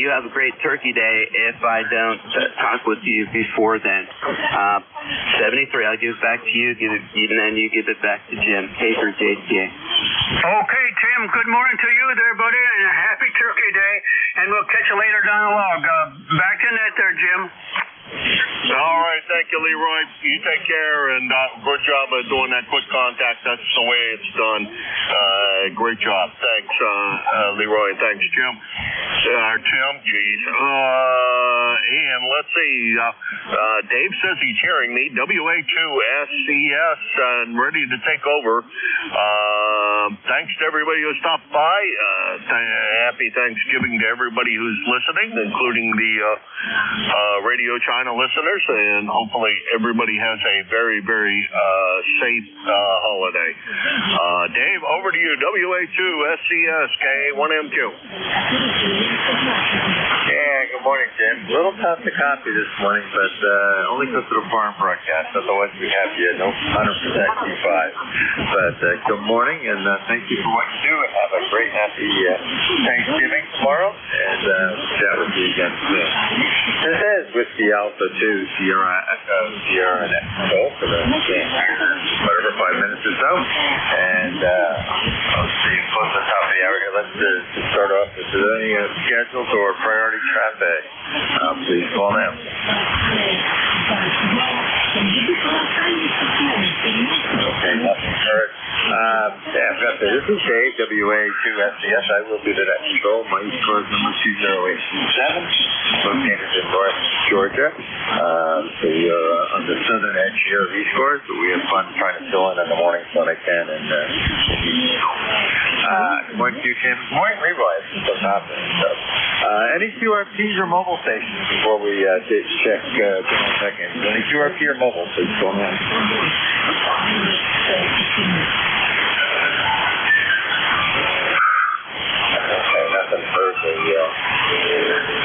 you have a great Turkey Day if I don't talk with you before then. 73, I'll give it back to you, and then you give it back to Jim. K for JTA. Okay, Tim, good morning to you there, buddy, and a happy Turkey Day, and we'll catch you later down the log. Back to net there, Jim. All right, thank you, Leroy. You take care, and good job of doing that quick contact. That's the way it's done. Great job. Thanks, Leroy. Thanks, Jim. Tim, geez. And let's see. Dave says he's hearing me. WA2SES and ready to take over. Thanks to everybody who stopped by. Happy Thanksgiving to everybody who's listening, including the Radio China listeners, and hopefully everybody has a very, very safe holiday. Dave, over to you. WA2SES K1MQ. Yeah, good morning, Jim. A little tough to copy this morning, but only because of the farm broadcast. Otherwise, we have you no 100% Q5. But good morning, and thank you for what you do, and have a great, happy Thanksgiving tomorrow, and chat with you again soon. This is Whiskey Alpha 2, Sierra Echo, Sierra and Echo for the whatever 5 minutes or so. And let's see, close to the top of the hour here. Let's start off. If there's any scheduled or priority traffic, please call now. Okay, nothing heard. Yeah, I've got this is Dave, WA2SES. I will be the net control. My ECARS number 20827, located in North Georgia. So we are on the southern edge here of ECARS, but we have fun trying to fill in the mornings when I can. And good morning to you, Tim. Good morning, Leroy. What's happening? So, any QRPs or mobile stations before we check check-in? Any QRP or mobile, please go on. Okay, nothing for the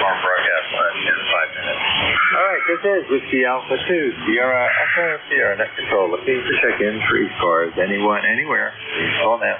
farm broadcast line in 5 minutes. All right, this is Whiskey Alpha 2, Sierra Echo, Sierra Net Control. Looking to check in for ECARS. Anyone, anywhere, please call now.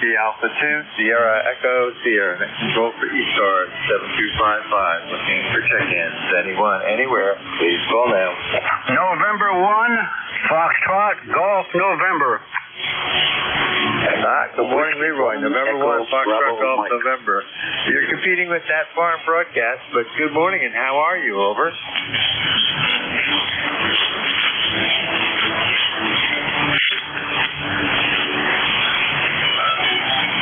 Alpha 2, Sierra Echo, Sierra Net Control for ECARS 7255. Looking for check-ins. Anyone, anywhere, please call now. November 1, Foxtrot, Golf, November. Good morning, Leroy. November 1, Foxtrot, Golf, November. You're competing with that farm broadcast, but good morning, and how are you? Over.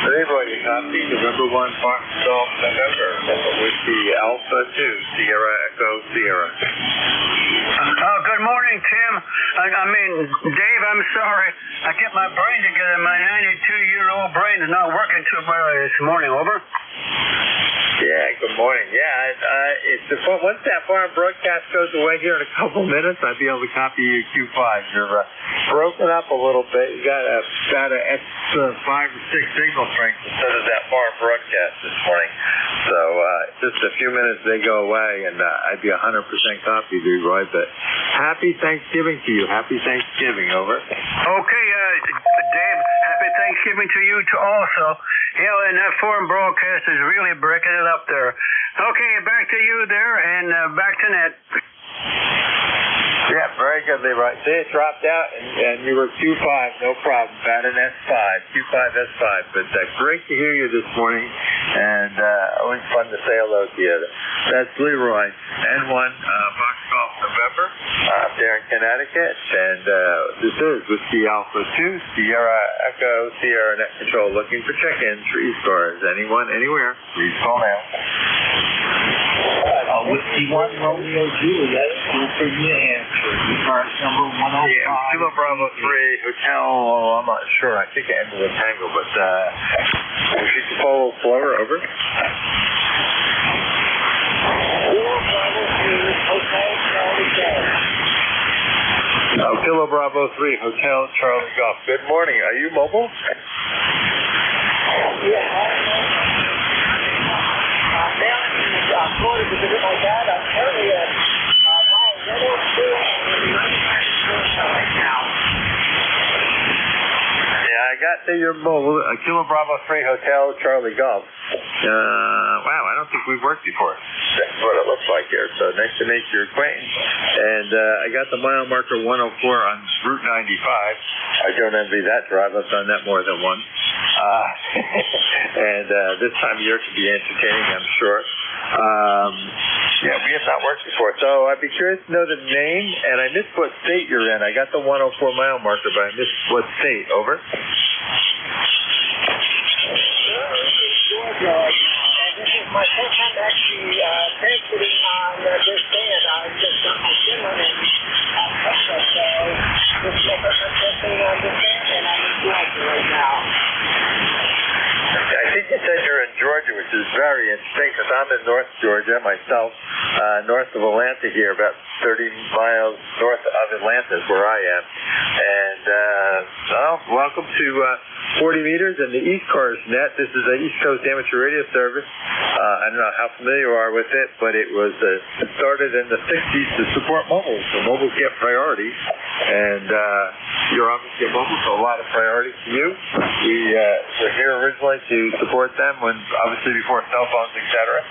Leroy, you copy. November 1, Farm Golf, November. Whiskey Alpha 2, Sierra Echo, Sierra. Good morning, Tim. Dave, I'm sorry. I get my brain together. My 92-year-old brain is not working too well this morning. Over. Yeah, good morning. Yeah, once that farm broadcast goes away here in a couple minutes, I'll be able to copy you Q5. You're broken up a little bit. You got an extra 5 or 6 signal strength instead of that farm broadcast this morning. So just a few minutes they go away, and I'd be 100% copy, Leroy. But happy Thanksgiving to you. Happy Thanksgiving. Over. Okay, Dave. Happy Thanksgiving to you too also. Yeah, and that foreign broadcast is really breaking it up there. Okay, back to you there, and back to net. Yeah, very good, Leroy. See, it dropped out, and you were Q5, no problem. About an S5, Q5, S5. But great to hear you this morning, and always fun to say hello to you. That's Leroy, N1, Fox Golf November, up there in Connecticut. And this is Whiskey Alpha 2, Sierra Echo, Sierra Net Control, looking for check-ins for ECARS. Anyone, anywhere, please call now. Whiskey 1, Romeo Juliet, for New Hampshire. ECARS number 105. Yeah, Kilo Bravo 3, Hotel, I'm not sure. I think it ended with Tango, but if you can follow slower, over. Bravo 3, Hotel Charlie Golf. Good morning. Are you mobile? Yeah. I'm going to visit my dad. I'm currently at right now. Yeah, I got to your mobile. Kilo Bravo 3, Hotel Charlie Golf. Wow, I don't think we've worked before. That's what it looks like here. So nice to make your acquaintance. And I got the mile marker 104 on Route 95. I don't envy that drive. I've done that more than once. And this time of year can be entertaining, I'm sure. Yeah, we have not worked before. So I'd be curious to know the name, and I missed what state you're in. I got the 104 mile marker, but I missed what state. Over. Georgia, and this is my first time actually transiting on this band. I just got my Finland and so this is my first time transiting on this band, and I'm in Georgia right now. I think you said you're in Georgia, which is very interesting because I'm in North Georgia myself, north of Atlanta here, about 30 miles north of Atlanta is where I am. And welcome to 40 meters and the ECARS net. This is an East Coast amateur radio service. I don't know how familiar you are with it, but it was started in the 60s to support mobiles. So mobiles get priority, and you're obviously a mobile, so a lot of priority to you. We were here originally to support them when, obviously, before cell phones, etc.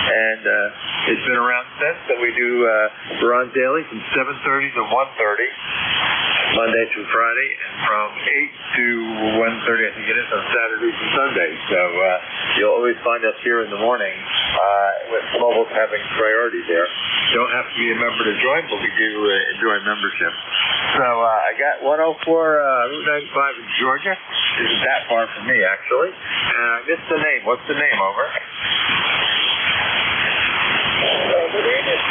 And it's been around since. So we do, we're on daily from 7:30 to 1:30, Monday through Friday, and from 8 to 1:30, I think it is, on Saturdays and Sundays. So you'll always find us here in the morning with mobiles having priority there. Don't have to be a member to join, but we do enjoy membership. So I got 104 Route 95 in Georgia. Isn't that far from me, actually. And I missed the name. What's the name? Over. The name is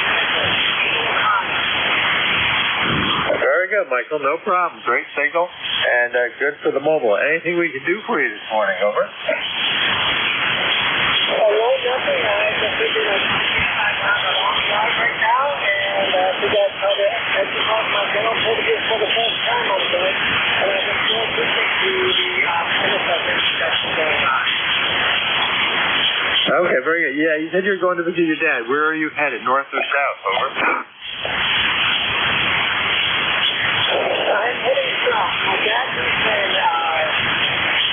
Very good, Michael. No problem. Great signal and good for the mobile. Anything we can do for you this morning? Over. no, nothing. I just figured I'm on a long drive right now, and figured I'd try to exercise my dental focus for the first time I'm doing, and I've been so listening to the tennis that's going on. Okay, very good. Yeah, you said you were going to visit your dad. Where are you headed, north or south? Over. I'm heading south. My dad lives in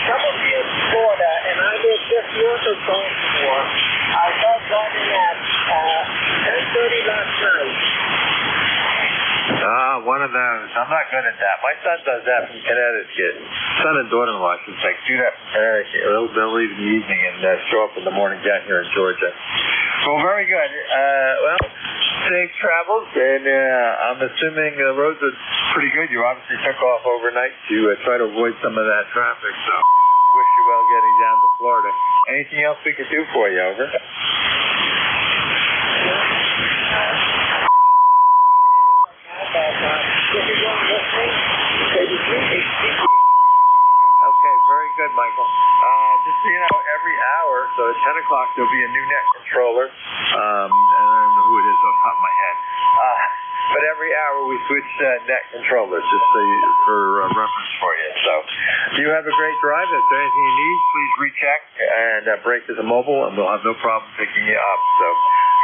Summerfield, Florida, and I live just north of Baltimore. I started driving at 10:30 last night. One of those. I'm not good at that. My son does that from Connecticut. Son and daughter-in-law, I should say, do that from Connecticut. They'll leave in the evening and show up in the morning down here in Georgia. Well, very good. Well, safe travels, and I'm assuming the roads are pretty good. You obviously took off overnight to try to avoid some of that traffic, so wish you well getting down to Florida. Anything else we could do for you? Over. Okay, very good, Michael. Just so you know, every hour, so at 10 o'clock, there'll be a new net controller. I don't know who it is off the top of my head. But every hour we switch net controllers, just so for reference for you. So you have a great drive. If there's anything you need, please recheck and break as a mobile, and we'll have no problem picking you up. So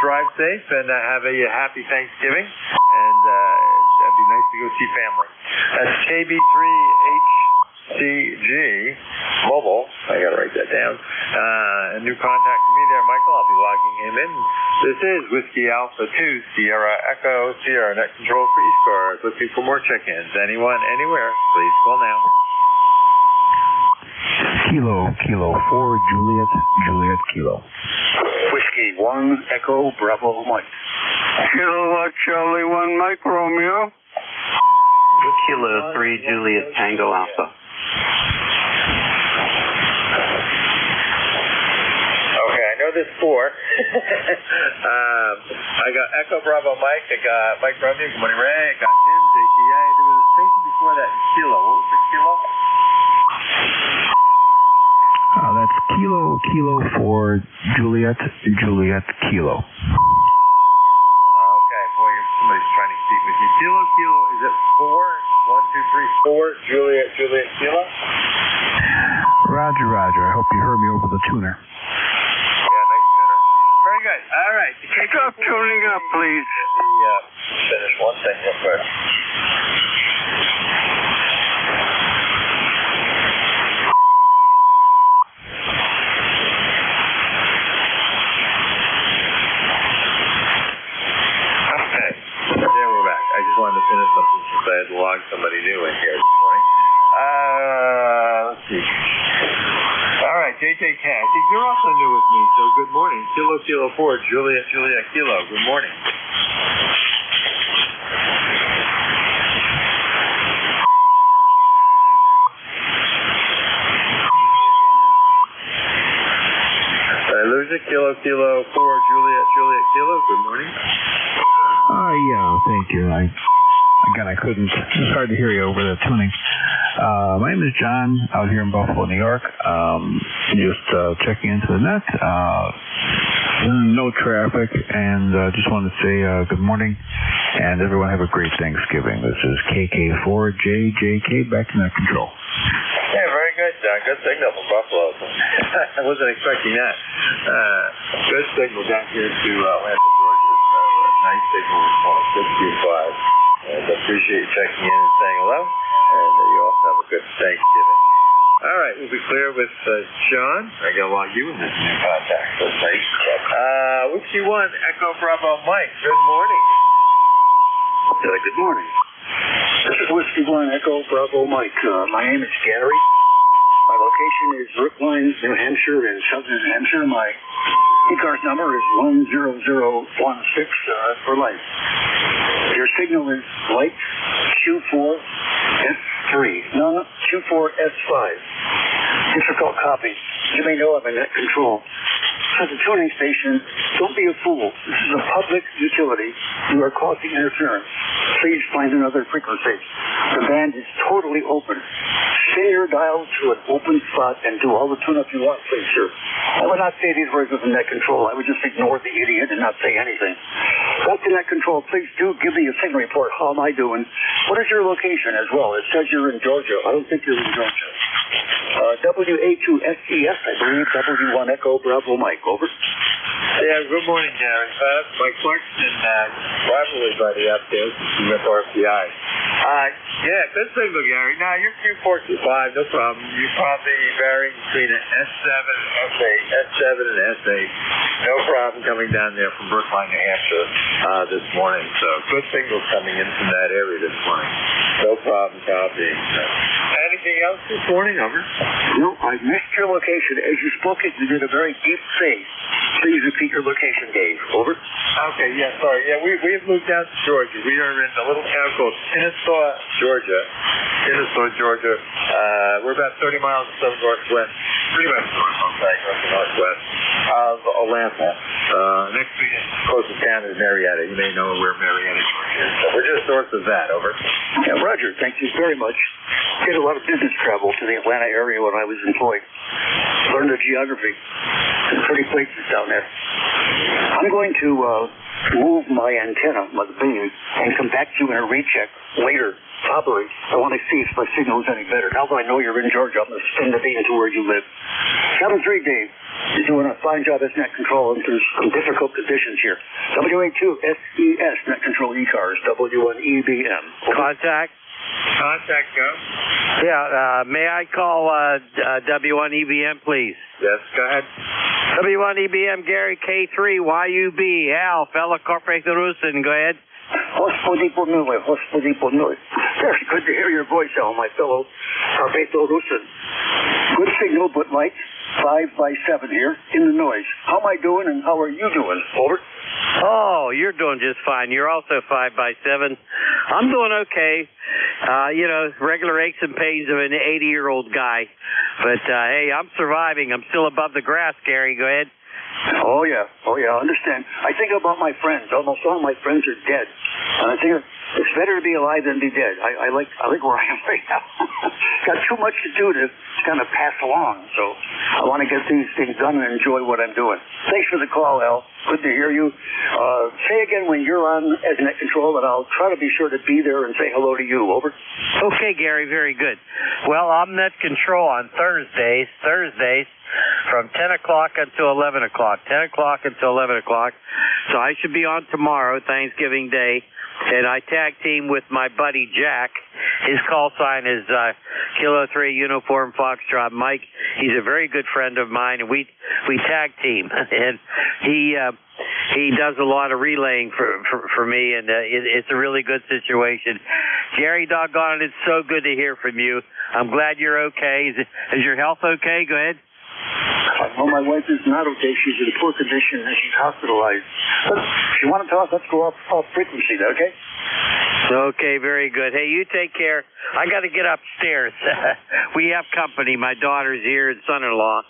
drive safe and have a happy Thanksgiving. And it'd be nice to go see family. That's KB3HCG mobile. I got to write that down. A new contact for me there, Michael. I'll be logging him in. This is Whiskey Alpha 2 Sierra Echo Sierra Net Control for ECARS. Looking for more check-ins. Anyone, anywhere, please call now. Kilo 4 Juliet Kilo. Whiskey 1 Echo Bravo Mike. Kilo Charlie 1 Mike Romeo. Kilo 3 Juliet Tango Alpha. Okay, I know there's 4. I got Echo Bravo Mike. I got Mike Romeo. Good morning, Ray. I got Tim, JTA. There was a station before that, Kilo. What was the Kilo? That's Kilo 4 Juliet Kilo. Okay, boy, somebody's trying to speak with you. Kilo, is it 4? 1, 2, 234, Juliet Kilo. Roger, Roger. I hope you heard me over the tuner. Yeah, nice tuner. Very good. All right. Stop tuning up, please. Finish one thing real quick. Okay. There we're back. I just wanted to finish something since I had to log somebody new in here this morning. Let's see. All right, JJ Cat. I think you're also new with me, so good morning. Kilo 4, Juliet Kilo. Good morning. Did I lose it? Kilo 4, Juliet Kilo. Good morning. Yeah, thank you. I couldn't. It was hard to hear you over the tuning. My name is John, out here in Buffalo, New York. Just checking into the net. No traffic, and just wanted to say good morning, and everyone have a great Thanksgiving. This is KK4JJK, back in that control. Yeah, very good, John. Good signal from Buffalo. I wasn't expecting that. Good signal down here to Atlanta, Georgia. Nice signal response. Good Q5. And I appreciate you checking in and saying hello. And you also have a good Thanksgiving. All right, we'll be clear with John. I got to log you in this new contact. That's nice. Whiskey 1, Echo Bravo Mike. Good morning. Good morning. This is Whiskey 1, Echo Bravo Mike. My name is Gary. My location is Brookline, New Hampshire, in southern New Hampshire. My ECARS number is 10016 for life. Your signal is light Q4S3. No, Q4S5. Difficult copy. You may know I'm in net control. So the tuning station, don't be a fool. This is a public utility. You are causing interference. Please find another frequency. The band is totally open. Spin your dial to an open spot and do all the tune-up you want, please, sir. I would not say these words with net control. I would just ignore the idiot and not say anything. Back to net control, please do give me a signal report. How am I doing? What is your location as well? It says you're in Georgia. I don't think you're in Georgia. WA2SES, I believe. W1 Echo Bravo Mike. Over. Yeah, good morning, Gary. Mike Clarkson, probably buddy up there with RCI. Yeah, good signal, Gary. Now, you're Q425, no problem. You're probably varying between an S7 and S8, S7 and S8. No problem coming down there from Brookline, New Hampshire this morning. So, good signals coming in from that area this morning. No problem copying. Anything else this morning? Over. No, I missed your location. As you spoke it, you did a very deep say. Please repeat your location, Dave. Over. Okay, yeah, sorry. Yeah, we have moved down to Georgia. We are in a little town called Kennesaw, Georgia. We're about 30 miles northwest, pretty much northwest of Atlanta. Next to the closest town is Marietta. You may know where Marietta, Georgia is. So we're just north of that. Over. Yeah, Roger. Thank you very much. Did a lot of business travel to the Atlanta area when I was employed. Learned the geography. Some pretty places down there. I'm going to move my antenna, my beam, and come back to you in a recheck later. Probably. I want to see if my signal is any better. Now that I know you're in Georgia, I'm going to spin the beam to where you live. 7-3, Dave. You're doing a fine job as net control under some difficult conditions here. WA2SES, net control ECARS, W1EBM. Contact, go. Yeah, may I call W1EBM, please? Yes, go ahead. W1EBM, Gary K3, YUB, Al, Fella Corporation, go ahead. Very good to hear your voice, Al, my fellow Carpeto Rusin. Good signal, but light. 5x7 here in the noise. How am I doing and how are you doing? Over. Oh, you're doing just fine. You're also 5x7. I'm doing okay. Regular aches and pains of an 80-year-old guy. But, hey, I'm surviving. I'm still above the grass, Gary. Go ahead. Oh, yeah, I understand. I think about my friends. Almost all my friends are dead. And I think It's better to be alive than be dead. I like where I am right now. Got too much to do to kind of pass along, so I want to get these things done and enjoy what I'm doing. Thanks for the call, Al. Good to hear you. Say again when you're on as net control, and I'll try to be sure to be there and say hello to you. Over. Okay, Gary, very good. Well, I'm net control on Thursdays from 10 o'clock until 11 o'clock. 10 o'clock until 11 o'clock. So I should be on tomorrow, Thanksgiving Day. And I tag team with my buddy Jack. His call sign is Kilo 3 Uniform Foxtrot Mike. He's a very good friend of mine, and we tag team. And he does a lot of relaying for me, and it's a really good situation. Gary, doggone it, it's so good to hear from you. I'm glad you're okay. Is your health okay? Go ahead. Well, my wife is not okay. She's in poor condition and she's hospitalized. But if you want to talk, let's go off frequency, okay? Okay, very good. Hey, you take care. I got to get upstairs. We have company. My daughter's here and son-in-law,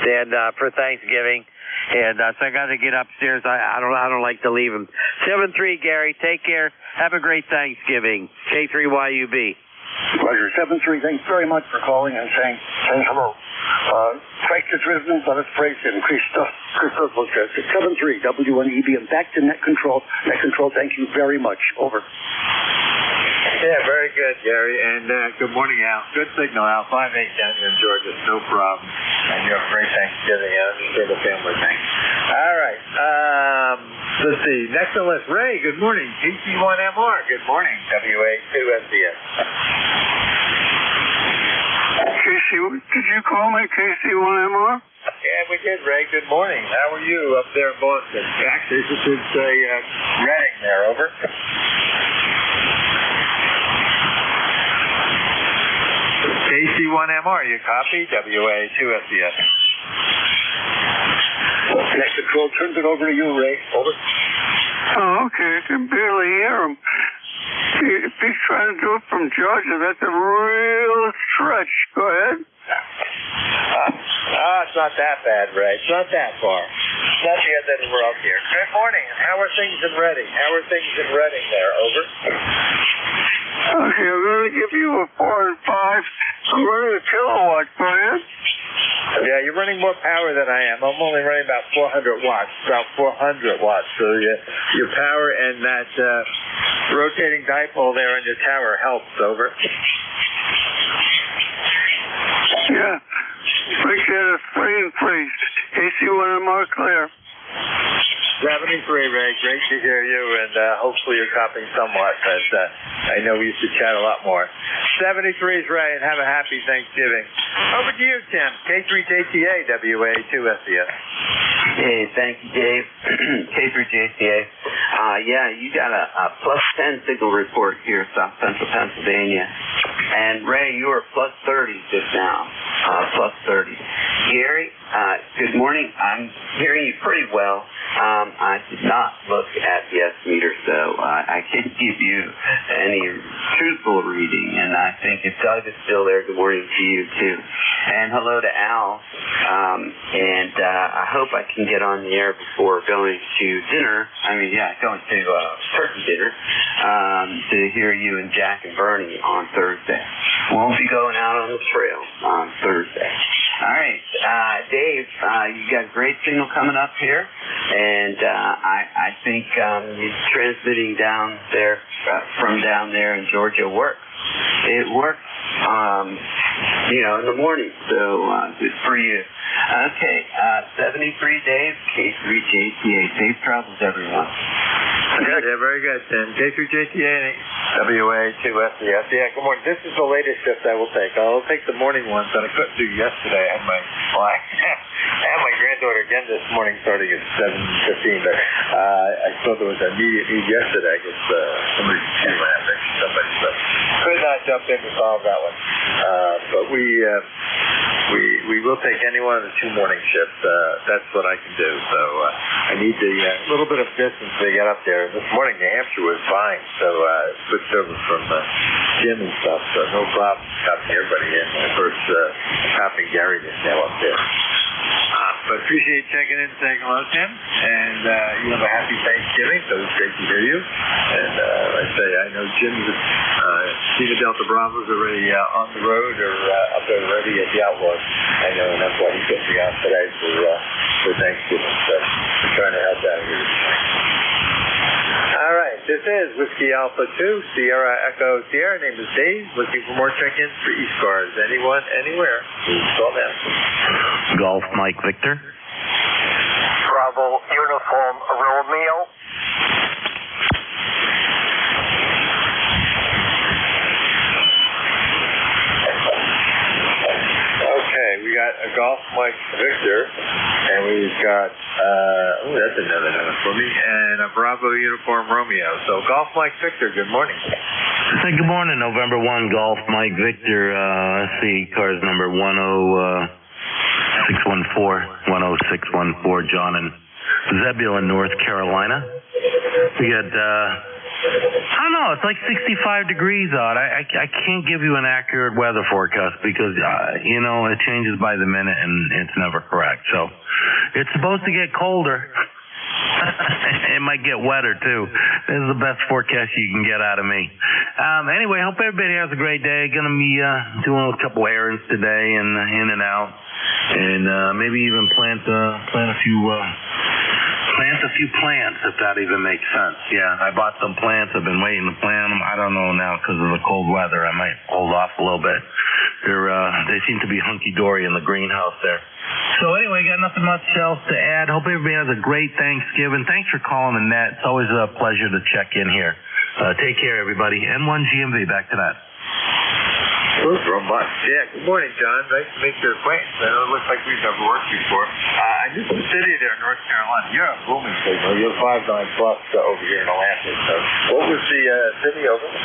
and for Thanksgiving, and so I got to get upstairs. I don't like to leave them. 7-3, Gary. Take care. Have a great Thanksgiving. K3YUB. Roger. 7-3. Thanks very much for calling and saying hello. Christ is risen. Let us praise Him. Christos says 7-3 W1EB. I'm back to net control. Net control. Thank you very much. Over. Yeah, very good, Gary. And good morning, Al. Good signal, Al. 5-8 down here in Georgia. No problem. And you have a great Thanksgiving. I understand the family thing. All right. Let's see. Next on the list, Ray. Good morning. GC1MR. Good morning. WA2SDS. Casey, did you call me KC1MR? Yeah, we did, Ray. Good morning. How are you up there in Boston? Actually, this is Reading there. Over. KC1MR, you copy? WA2SDS. Net control turns it over to you, Ray. Over. Oh, okay. I can barely hear him. If he's trying to do it from Georgia, that's a real stretch. Go ahead. It's not that bad, Ray. It's not that far. It's not the end of the world here. Good morning. How are things in Reading? How are things in Reading there? Over. Okay, I'm going to give you a 4 and 5. I'm running a kilowatt. Go ahead. Yeah, you're running more power than I am. I'm only running about 400 watts. About 400 watts. So your power and that rotating dipole there on your tower helps. Over. Yeah. Appreciate it. 3 and 3. KC1MR clear. 73, Ray. Great to hear you, and hopefully you're copying somewhat. But I know we used to chat a lot more. 73 is Ray, and have a happy Thanksgiving. Over to you, Tim. K3JTA, WA2SDS. Hey, thank you, Dave. K3JTA. Yeah, you got a plus 10 signal report here, South Central Pennsylvania. And Ray, you were plus 30 just now. Plus 30. Gary, good morning. I'm hearing you pretty well. I did not look at the S meter, so I can't give you any truthful reading. And I think if Doug is still there, good morning to you, too. And hello to Al. And I hope I can get on the air before going to dinner. Going to turkey dinner to hear you and Jack and Bernie on Thursday. Won't be going out on the trail on Thursday. All right, Dave, you got a great signal coming up here, and I think transmitting down there from down there in Georgia works. It works, in the morning, so good for you. Okay, 73 Dave, K3JTA. Safe travels, everyone. Yeah, very good, Tim. K3JTA, WA2SDS. Yeah, good morning. This is the latest shift I will take. I'll take the morning ones that I couldn't do yesterday. I had my granddaughter again this morning starting at 7:15, but I saw there was an immediate need yesterday because somebody so could not jump in to solve that one. But we will take any one of the 2 morning shifts. That's what I can do. So I need the little bit of distance to get up there. This morning, New Hampshire was fine, so switched over from Jim and stuff. So no problem copying everybody in. Of course, copying Gary just now up there. But appreciate checking in and saying hello, Tim. And you have a happy Thanksgiving, so it's great to hear you. And like I say, I know Jim's Cena Delta Bravo's already on the road or up there already at the Outlook. I know, and that's why he put me out today for Thanksgiving. So I'm trying to help out here this morning. All right, this is Whiskey Alpha 2, Sierra Echo Sierra. Name is Dave. Looking for more check-ins for ECARS. Anyone, anywhere, please call them. Golf Mike Victor. Bravo Uniform Romeo. Okay, we got a Golf Mike Victor, and we've got, that's another number for me, and a Bravo Uniform Romeo. So Golf Mike Victor, good morning. Hey, good morning, November 1, Golf Mike Victor. Let's see, cars number 10614, John in Zebulon, North Carolina. We got, I don't know, it's like 65 degrees out. I can't give you an accurate weather forecast because, you know, it changes by the minute and it's never correct. So it's supposed to get colder. It might get wetter too. This is the best forecast you can get out of me. Anyway, hope everybody has a great day. Gonna be doing a couple errands today and in and out, and maybe even plant a few plants, if that even makes sense. Yeah, I bought some plants. I've been waiting to plant them. I don't know now because of the cold weather. I might hold off a little bit. They seem to be hunky-dory in the greenhouse there. So anyway, got nothing much else to add. Hope everybody has a great Thanksgiving. Thanks for calling, Annette. It's always a pleasure to check in here. Take care, everybody. N1 GMV, back to that. Robot. Yeah, good morning, John. Nice to make your acquaintance. It looks like we've never worked before. I knew some city there in North Carolina. You're a booming signal. You're 5.9 plus over here in Atlanta. So what was the city over there?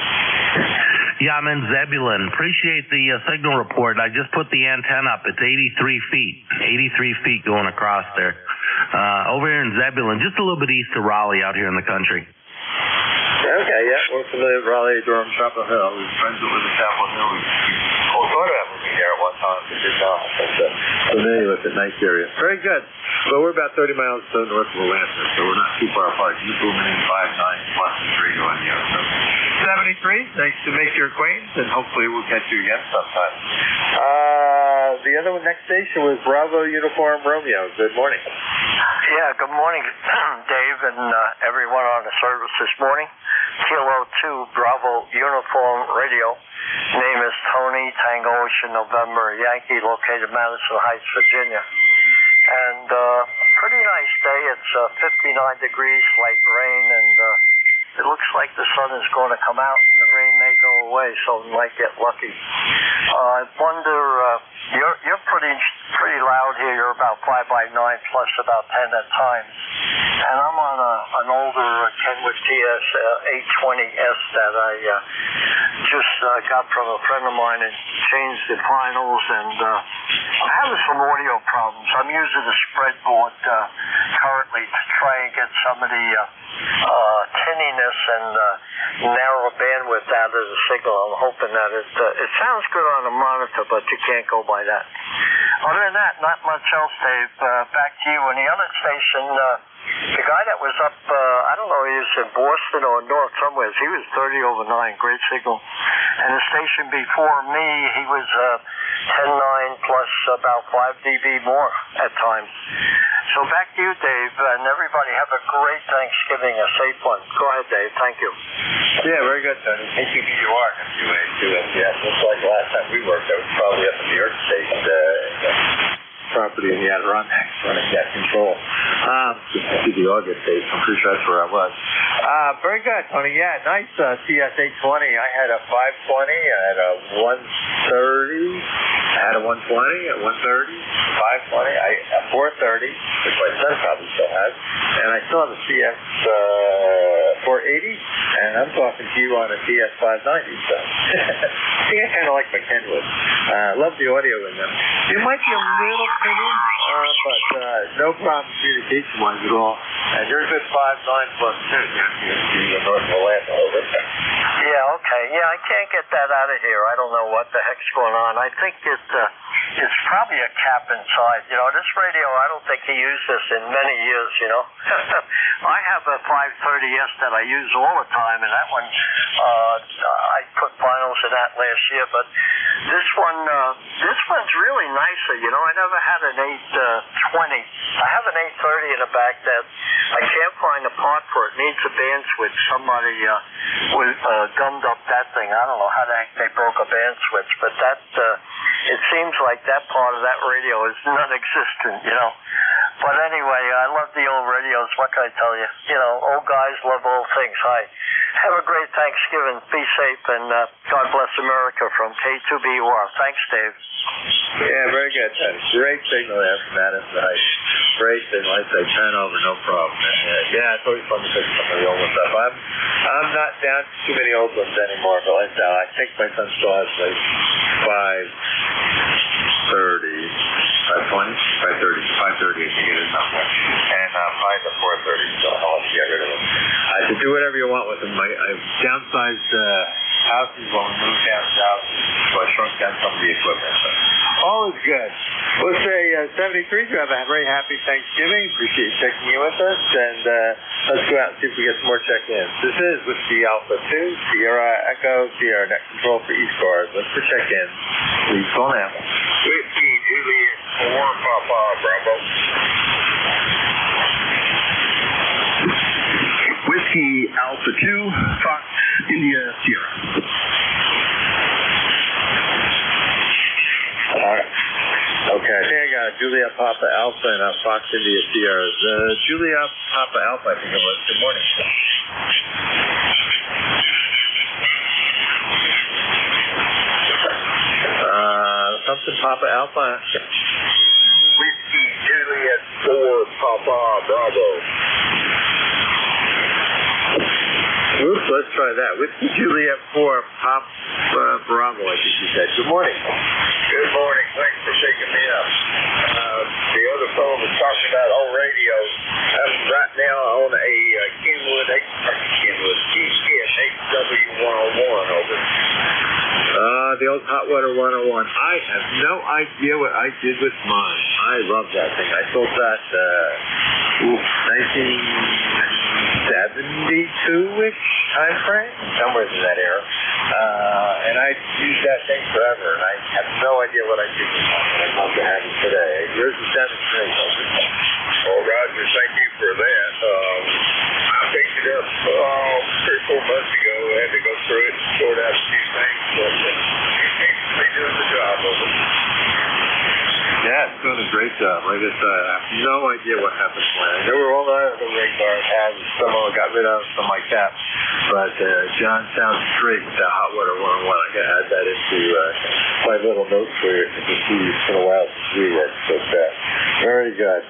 Yeah, I'm in Zebulon. Appreciate the signal report. I just put the antenna up. It's 83 feet. 83 feet going across there. Over here in Zebulon, just a little bit east of Raleigh out here in the country. Okay, yeah, we're familiar with Raleigh, Durham, Chapel Hill. We have friends that live in Chapel Hill. We thought about moving there at one time, but did not. But familiar with the nice area. Very good. Well, we're about 30 miles north of Atlanta, so we're not too far apart. You booming in 5.9 plus and 3 going the other. So 73, nice to make your acquaintance, and hopefully we'll catch you again sometime. The other one, next station was Bravo Uniform Romeo. Good morning. Yeah, good morning, Dave, and everyone on the service this morning. Kilo 2 Bravo Uniform Radio. Name is Tony, Tango Ocean November Yankee, located Madison Heights, Virginia. And pretty nice day. It's 59 degrees, light rain, and it looks like the sun is going to come out and the rain may go away, so we might get lucky. I wonder, you're pretty loud here. You're about 5x9 plus about 10 at times. And I'm on an older Kenwood TS 820S that I just got from a friend of mine and changed the finals, and I'm having some audio problems. I'm using the spreadboard currently to try and get some of the tinniness and narrow bandwidth out of the signal. I'm hoping that it sounds good on the monitor, but you can't go by that. Other than that, not much else, Dave. Back to you. On the other station, the guy that was up, I don't know, he was in Boston or North somewhere. He was 30/9, great signal. And the station before me, he was 10.9 plus about 5 dB more at times. So back to you, Dave, and everybody have a great Thanksgiving, a safe one. Go ahead, Dave. Thank you. Yeah, very good, Tony. KPBU are NJ2US. Yeah, just like last time we worked, I was probably up in New York State property in the Adirondacks running that control. To the August date, I'm pretty sure that's where I was. Very good, Tony. Yeah, nice TS 820. I had a 520, I had a 130, I had a 120, a 130, 520, a 430, which my son probably still has, and I still have a CS 480, and I'm talking to you on a TS 590, so I think I kind of like my Kenwood. Love the audio in them. It might be a little pretty but no problem communication-wise at all. And you're a good 5'9" plus 2. You're north of Atlanta, over. Yeah, okay. Yeah, I can't get that out of here. I don't know what the heck's going on. I think it's probably a cap inside. You know, this radio, I don't think he used this in many years, you know. I have a 530S that I use all the time, and that one, I put vinyls in that last year, but this one's really nicer, you know. I never had an 820. I have an 830 in the back that I can't find a part for. It needs a band switch. Somebody gummed up that thing. I don't know how the heck they broke a band switch, but that it seems like that part of that radio is non-existent, you know. But anyway, I love the old radios. What can I tell you? You know, old guys love old things. Hi. Have a great Thanksgiving. Be safe, and God bless America from K2BUR. Thanks, Dave. Yeah, very good. Great signal there from Madison Heights. Great signal. I say turnover, no problem. Yeah, it's always fun to pick some of the old ones up. I'm not down to too many old ones anymore, but like that, I think my son still has like 530, 520, 530, 530 if you get his number. And 5 to 430, so I'll have to get rid of them. I said, do whatever you want with them. I've downsized houses while we moved down south, so I shrunk down some of the equipment. So all is good. We'll say 73, you have a very happy Thanksgiving. Appreciate you checking in with us, and let's go out and see if we get some more check-ins. This is Whiskey Alpha 2, Sierra Echo, Sierra Net Control for ECARS. Look for check-ins. Please call now. Whiskey Juliet 4, Papa Bravo. Whiskey Alpha 2, Fox India Sierra. All right. Okay, I think I got Juliet Papa Alpha and Fox India Sierra. Juliet Papa Alpha, I think it was. Good morning. Something Papa Alpha. Whiskey Juliet 4, Papa Bravo. Oops, let's try that. Whiskey Juliet 4, Pop Bravo, I think you said. Good morning. Good morning. Thanks for taking me up. The other fellow was talking about old radios. I'm right now on a Kenwood HW101 over. The old Hot Water 101. I have no idea what I did with mine. I love that thing. I sold that 1972-ish time frame, somewhere in that era. And I used that thing forever, and I have no idea what I did with mine. I'd love to have it today. Yours is 73. Well, Roger, thank you for that. I picked it up 3 or 4 months ago. I had to go through it and sort out a few things, but it seems to be doing the job of it. Yeah, it's doing a great job. Like I said, I have no idea what happened to mine. There were all the other radars had, some of them got rid of, some like that. But John sounds great with that Hot Water 101. I got to add that into my little notes for you to see. It's been a while since we worked, so very good.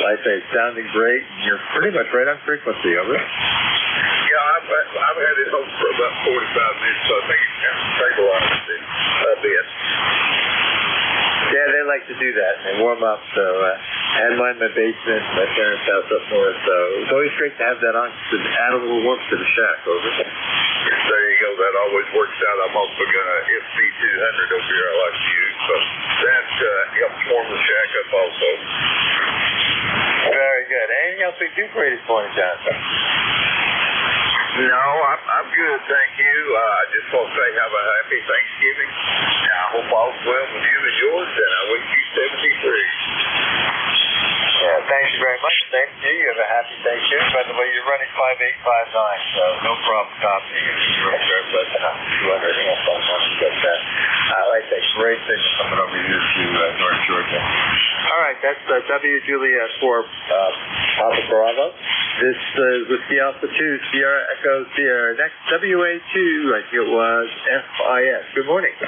Like I say, it's sounding great. You're pretty much right on frequency, over. Yeah, I've had it home for about 45 minutes, so I think it's kind of stabilized it a bit. Yeah, they like to do that. They warm up, so I had mine in my basement, my parents' house up north, so it's always great to have that on to add a little warmth to the shack, over. There you go. That always works out. I'm also got a FP200 over here I like to use, so that helps warm the shack up also. Very good. Anything else we do for you this morning, Jonathan? No, I'm good, thank you. I just want to say have a happy Thanksgiving. I hope all's well with you and yours, and I wish you 73. Yeah, thank you very much. Same to you. You have a happy Thanksgiving. By the way, you're running 5859, so no problem copying it. You're right there, but 200 and something. You got that. I like that great thing coming over here to North Georgia. All right, that's W Juliet 4 Papa Bravo. This is Whiskey Alpha 2, Sierra Echo Sierra. Next, WA2, I think it was FIS. Good morning. Good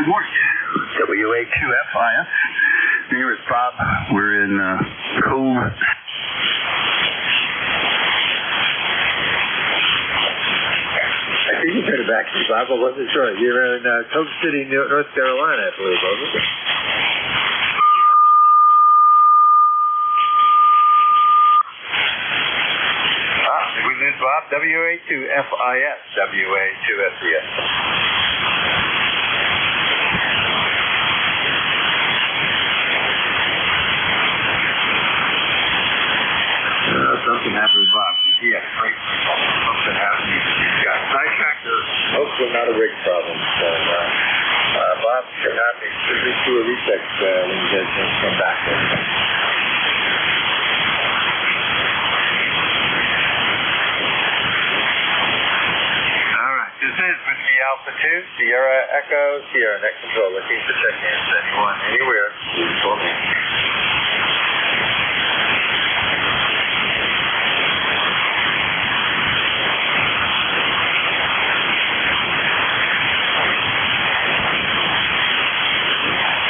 morning. WA2 FIS. My name is Bob. We're in Cove. I think you better back Bob, I wasn't sure. You're in Coke City, North Carolina, I believe, wasn't it? Did we lose Bob? WA2FIS, WA2SES. Something happened with Bob. Yeah, great. Something happened. He's got sidetracked. Hopefully not a rig problem. So, Bob, you're happy to do a recheck when you get a chance to come back. All right. This is Whiskey Alpha 2, Sierra Echo, Sierra Net Control. Looking for check-ins. Anyone, anywhere, please call me.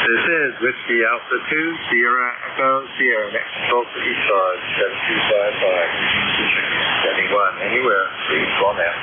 This is Whiskey Alpha 2, Sierra Echo, Sierra Net Control for ECARS, 7255. Anyone, anywhere, please call now.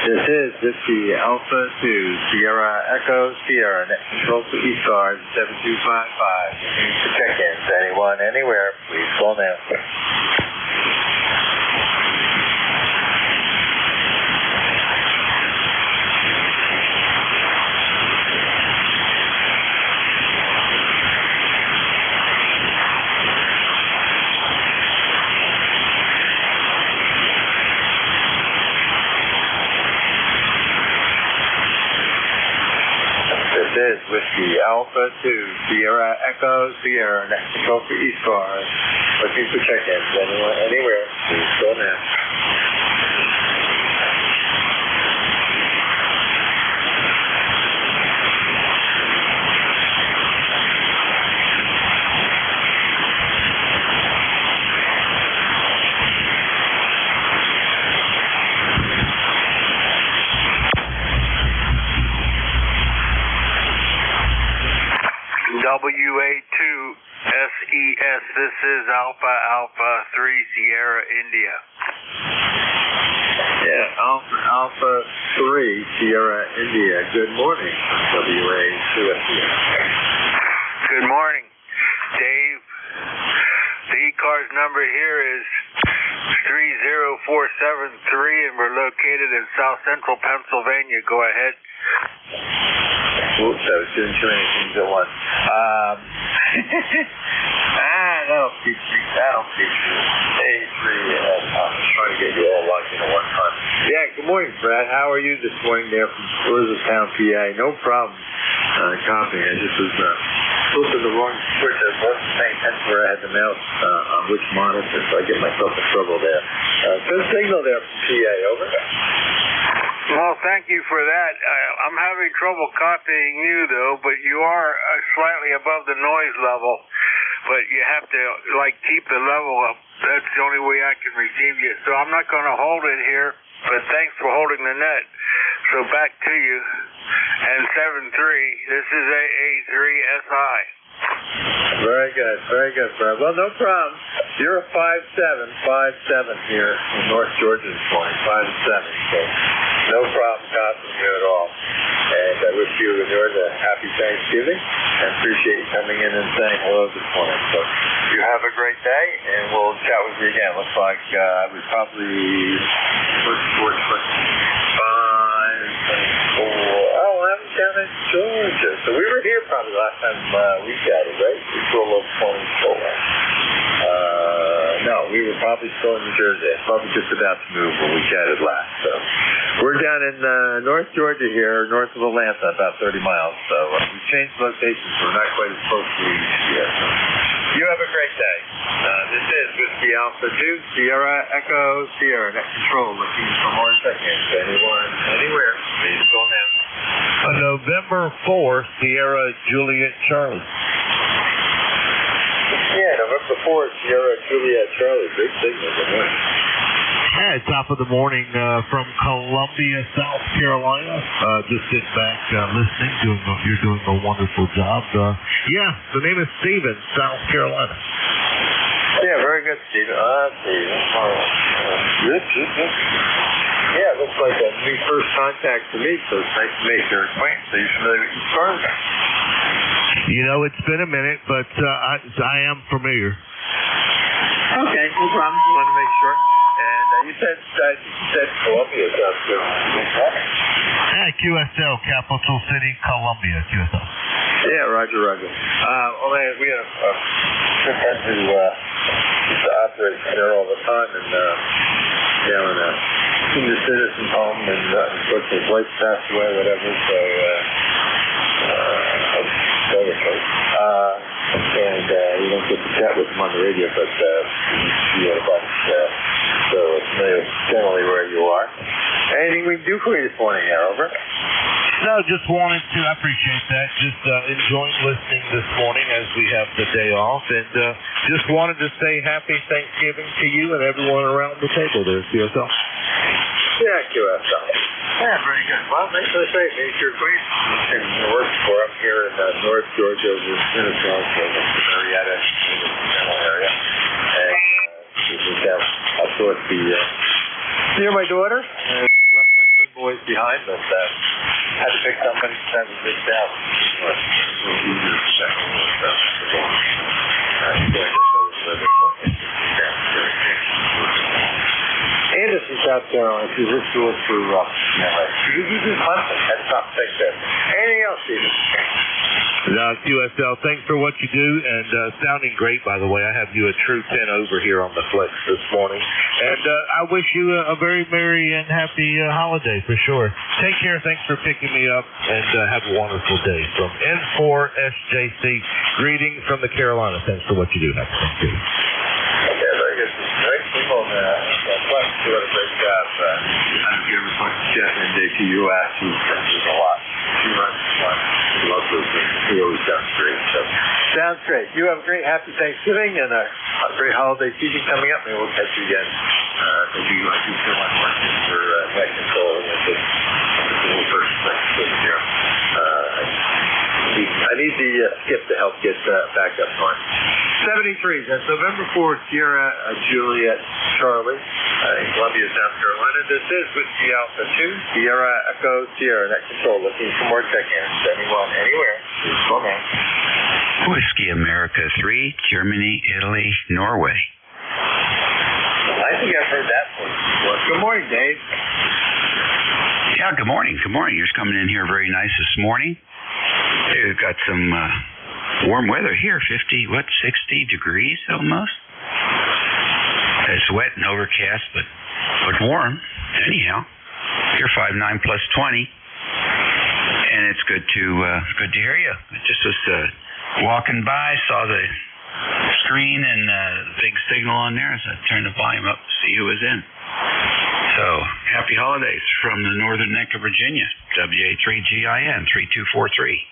This is Whiskey Alpha 2, Sierra Echo, Sierra Net Control for ECARS, 7255. For check-ins, anyone, anywhere, please call now. This is Whiskey Alpha 2, Sierra Echo, Sierra Net Control for ECARS. Looking for check-ins, anyone, anywhere, please go now. WA2SES, this is Alpha 3 Sierra India. Yeah, Alpha 3 Sierra India. Good morning, WA2SES. Good morning, Dave. The ECARS number here is 30473, and we're located in South Central Pennsylvania. Go ahead. Oops, I was doing too many things at once. That'll teach me. A3, I'm trying to get you all locked in at one time. Yeah, good morning, Brad. How are you this morning there from Elizabethtown, PA? No problem. Copying. I just was flipping the wrong switch. I wasn't paying attention where I had the mouse on which monitor, so I get myself in trouble there. Good signal there from PA. Over. Well, thank you for that. I'm having trouble copying you, though, but you are slightly above the noise level. But you have to, keep the level up. That's the only way I can receive you. So I'm not going to hold it here, but thanks for holding the net. So back to you. And 7-3, this is AA3SI. Very good, Brad. Well, no problem. You're a 5-7 here in North Georgia this morning, 5-7. So no problem copying you at all. And I wish you and yours a happy Thanksgiving, and appreciate you coming in and saying hello this morning. So you have a great day, and we'll chat with you again. Looks like I was probably I'm down in Georgia. So we were here probably last time we chatted, right? We were a little 24. No, we were probably still in New Jersey. Probably just about to move when we chatted last. So We're down in North Georgia here, north of Atlanta, about 30 miles. So we changed locations. We're not quite as close to each yet. You have a great day. This is Whiskey Alpha 2, Sierra Echo Sierra, net control, looking for more seconds. Anyone, anywhere, please go now. November 4th, Sierra Juliet Charlie. Yeah, November 4th, Sierra Juliet Charlie. Big signal. Good morning. Hey, top of the morning from Columbia, South Carolina. Just sitting back listening. You're doing a wonderful job. Yeah, the name is Steven, South Carolina. Yeah, very good, Steven. Steven. Good. Yeah, it looks like a new first contact to me, so it's nice to make your acquaintance. So you're familiar with ECARS? You know, it's been a minute, but I am familiar. Okay, no problem. Just wanted to make sure. And you said Columbia, South Carolina. Yeah, QSL, Capital City, Columbia, QSL. Yeah, Roger. Well, man, we have a friend who used to operate there all the time, and in a senior citizen home, and unfortunately his wife passed away, whatever. So, and we don't get to chat with him on the radio, but we had a bunch. So it's generally where you are. Anything we can do for you this morning, over? No, just wanted to, I appreciate that. Just enjoying listening this morning as we have the day off, and just wanted to say happy Thanksgiving to you and everyone around the table there, QSL. Yeah, QSL. Yeah, very good. Well, thanks for the say. Make your acquaintance and work for up here in North Georgia, over in Minnesota, Marietta, general area. And we just have up north near my daughter. And left my twin boys behind, but had to pick somebody that was big down. Anderson, South Carolina, if you listen to us through Clemson, that's top thing there. Anything else, Stephen? QSL, thanks for what you do, and sounding great, by the way. I have you a true 10 over here on the flex this morning. And I wish you a very merry and happy holiday, for sure. Take care. Thanks for picking me up, and have a wonderful day. From N4SJC, greetings from the Carolinas. Thanks for what you do. Happy Thanksgiving. Yeah, very good. Great people, Flex doing a great job. I don't know if you ever talked to Jeff NJ2US, who does a lot. He runs one. He loves those things. He always sounds great. So, sounds great. You have a great happy Thanksgiving and a great holiday season coming up. Maybe we'll catch you again. Maybe I do still want to work for net control and this little first thing here. I need the skip to help get back up north. 73, that's November 4th, Sierra Juliet Charlie, in Columbia, South Carolina. This is Whiskey Alpha 2, Sierra Echo Sierra, net control. Looking for more check-ins. Anyone, anywhere, please call me. Whiskey America 3, Germany, Italy, Norway. I think I've heard that one before. Good morning, Dave. Yeah, good morning. Good morning. You're just coming in here very nice this morning. We've got some warm weather here, 60 degrees almost. It's wet and overcast, but warm. Anyhow, you're 5'9" plus 20, and it's good to hear you. I just was walking by, saw the screen and big signal on there, so I turned the volume up to see who was in. So, happy holidays from the northern neck of Virginia, WA3GIN 3243.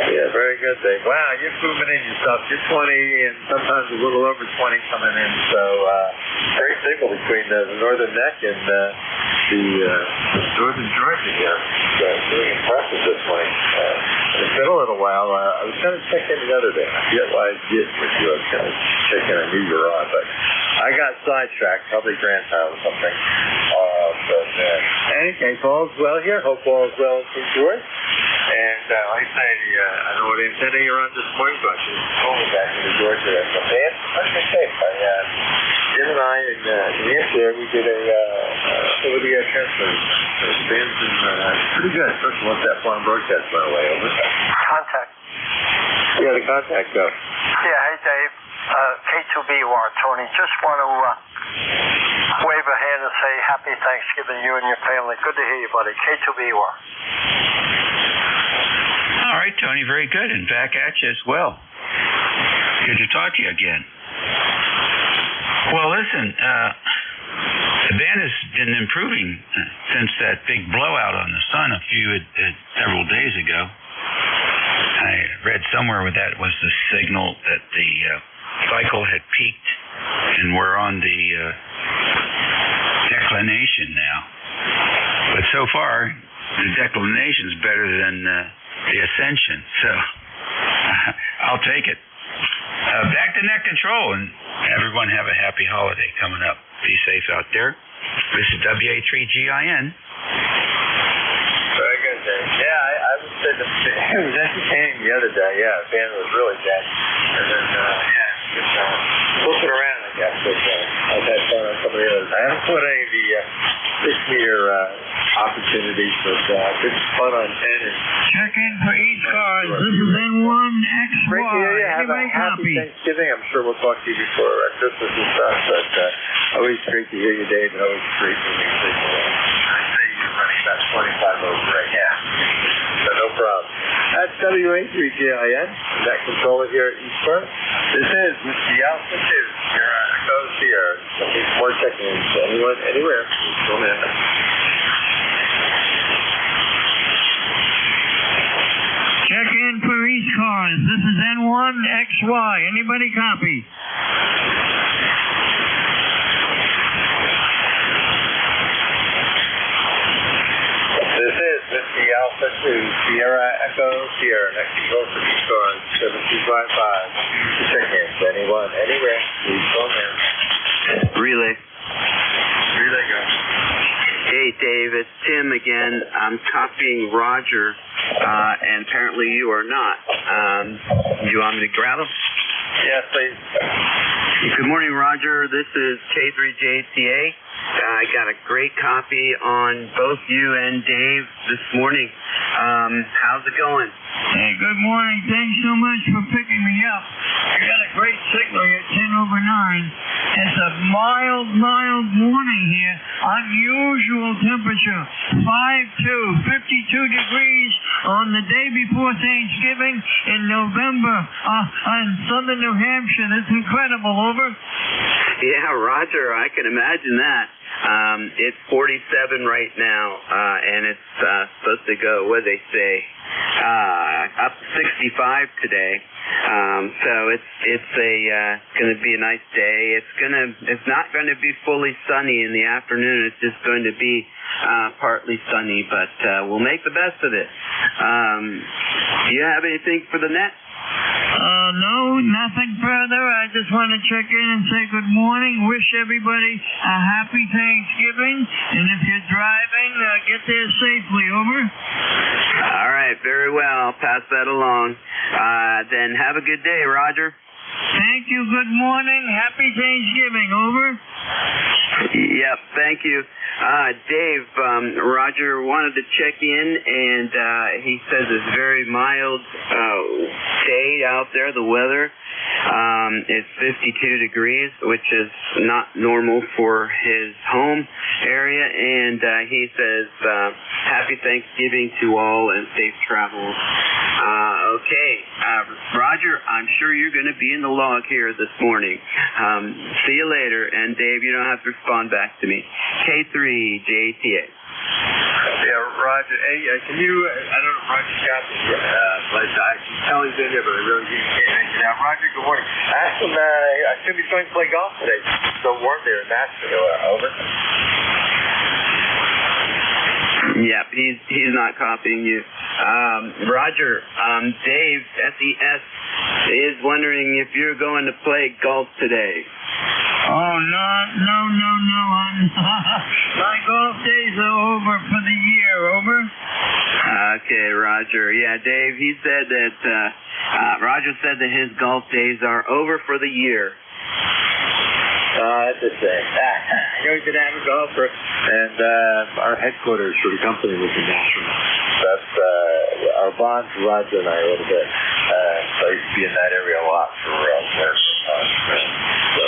Yeah, very good, Dave. Wow, you're moving in yourself. You're 20 and sometimes a little over 20 coming in. So, great signal between the northern neck and the northern Georgia here. It's really impressive this morning. It's been a little while. I was kind of checking the other day. I forget why I did with you. I was kind of checking. I knew you were on, but I got sidetracked, probably grandchild or something. But in any case, all's well here. Hope all's well in St. George. And like I say, I don't know what antenna you're on this morning, but she's only back into Georgia. So, man, that's good shape. Jim and I and Nancy there, we did a over-the-air transfer. So it's been pretty good, especially once that foreign broadcast went away. Over. Contact. Yeah, the contact go. Yeah, hey Dave. K2B1, Tony. Just want to wave a hand and say Happy Thanksgiving to you and your family. Good to hear you, buddy. K2BUR. All right, Tony, very good. And back at you as well. Good to talk to you again. Well, listen, the band has been improving since that big blowout on the sun several days ago. I read somewhere where that was the signal that the cycle had peaked and we're on the declination now. But so far, the declination is better than the ascension, so I'll take it. Back to net control, and everyone have a happy holiday coming up. Be safe out there. This is WA3GIN. Very good, Dave. Yeah, I would say it was entertaining the other day. Yeah, the band was really dead. And then, just looking around, I guess. But, I've had fun on some of the others. I haven't put any of the 6-meter opportunities, but good fun on 10. And check in for ECARS. This is N1XY. Great to hear you. Have a happy Thanksgiving. I'm sure we'll talk to you before Christmas and stuff, but always great to hear you, Dave, and always great to hear you. I say you're running about 25 over right now. So no problem. That's WA3GIN, net controller here at ECARS. This is Mr. Alpha 2. You're goes here. Looking for more check-ins. Anyone, anywhere. Go ahead. Check in for ECARS. This is N1XY. Anybody copy? This is Whiskey Alpha 2, Sierra Echo Sierra, next control for ECARS, 7255. Check in. Anyone, anywhere. Please go in. Relay. Relay, go. Hey, Dave, it's Tim again. I'm copying Roger, and apparently you are not. Do you want me to grab him? Yes, please. Good morning, Roger. This is K3JCA. I got a great copy on both you and Dave this morning. How's it going? Hey, good morning. Thanks so much for picking me up. You got a great signal here at 10 over 9. It's a mild morning here. Unusual temperature. 52 degrees on the day before Thanksgiving in November in southern New Hampshire. That's incredible. Over. Yeah, Roger, I can imagine that. It's 47 right now, and it's supposed to go, what do they say, up to 65 today. So it's going to be a nice day. It's not going to be fully sunny in the afternoon. It's just going to be partly sunny, but we'll make the best of it. Do you have anything for the net? No, nothing further. I just want to check in and say good morning. Wish everybody a happy Thanksgiving. And if you're driving, get there safely. Over. All right, very well. I'll pass that along. Then have a good day, Roger. Thank you. Good morning. Happy Thanksgiving. Over. Yep, thank you. Dave, Roger wanted to check in, and he says it's very mild day out there, the weather. It's 52 degrees, which is not normal for his home area, and he says happy Thanksgiving to all and safe travels. Okay, Roger, I'm sure you're going to be in the log here this morning. See you later, and Dave, you don't have to respond back to me. K3JTA. Yeah, Roger. Hey, can you, I don't know if Roger got this yet, but I can tell he's in there, but I really can't. Now, Roger, good morning. Ask him, I assume he's going to play golf today. It's so warm there in Nashville. Over. Yep, he's not copying you. Roger, Dave, SES, is wondering if you're going to play golf today. Oh, no. My golf days are over for the year. Over. Okay, Roger. Yeah, Dave, he said that, Roger said that his golf days are over for the year. That's the thing. I know he's an avid golfer, and our headquarters for the company was in Nashville. That's our bond to Roger and I a little bit. So I used to be in that area a lot for work. So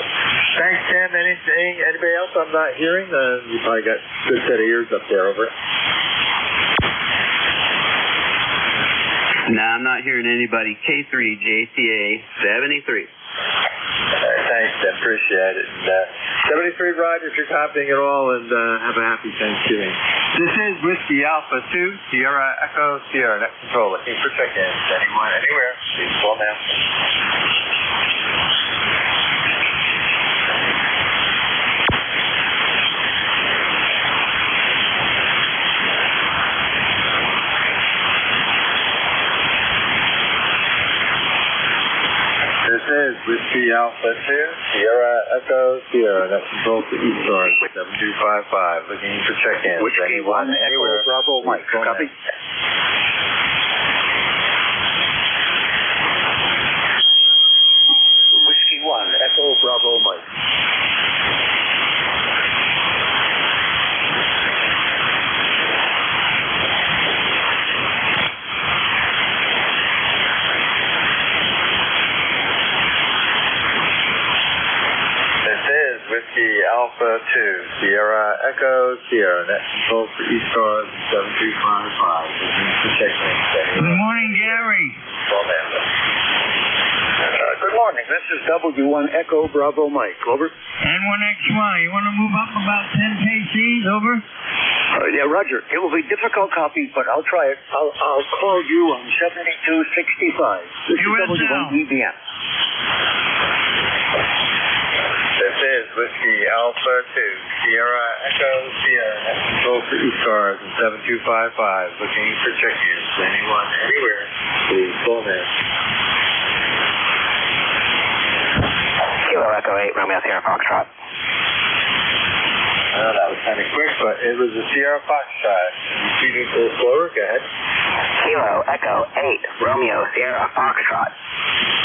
Thanks, Tim. Anybody else I'm not hearing? You probably got a good set of ears up there, over. No, I'm not hearing anybody. K3, JCA 73. Thanks, Tim. Appreciate it. And, 73, Roger, if you're copying it all, and have a happy Thanksgiving. This is Whiskey Alpha 2, Sierra Echo, Sierra Net Control. Looking for check-ins. Anyone, anywhere, please call now. This is Whiskey Alpha 2, Sierra Echo, Sierra Net Control to ECARS 7255. Looking for check-ins. Whiskey 1, anywhere. Echo, Bravo, Mike. Copy. Whiskey 1, Echo, Bravo, Mike. Whiskey Alpha 2, Sierra Echo, Sierra Net Control for ECARS 7255. Looking for check-ins. Good morning, Gary. Good morning. This is W1 Echo, Bravo, Mike. Over. N1XY, you want to move up about 10 kcs, over? Yeah, Roger. It will be difficult copy, but I'll try it. I'll call you on 7265. This is W1 EBM. This is Whiskey Alpha 2, Sierra Echo, Sierra Net Control for ECARS 7255. Looking for check-ins. Anyone, anywhere, please call now. Kilo Echo 8, Romeo Sierra Foxtrot. That was kind of quick, but it was a Sierra Foxtrot. Repeat it a little slower. Go ahead. Kilo Echo 8, Romeo Sierra Foxtrot.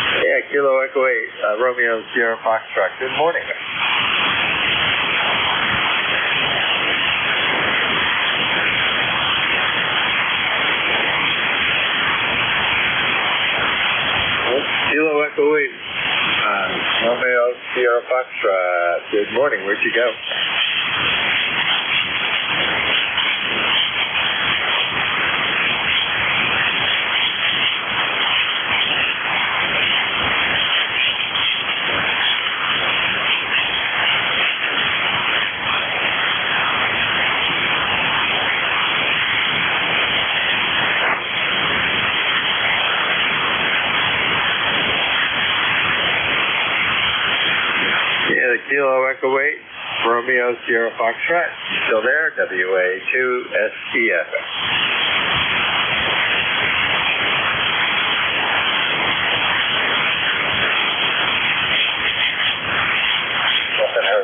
Yeah, Kilo Echo 8, Romeo Sierra Foxtrot. Good morning. Kilo Echo 8, Romeo Sierra Foxtrot. Good morning. Where'd you go? Kilo Echo 8, Romeo Sierra Foxtrot. Still there? WA2SEF.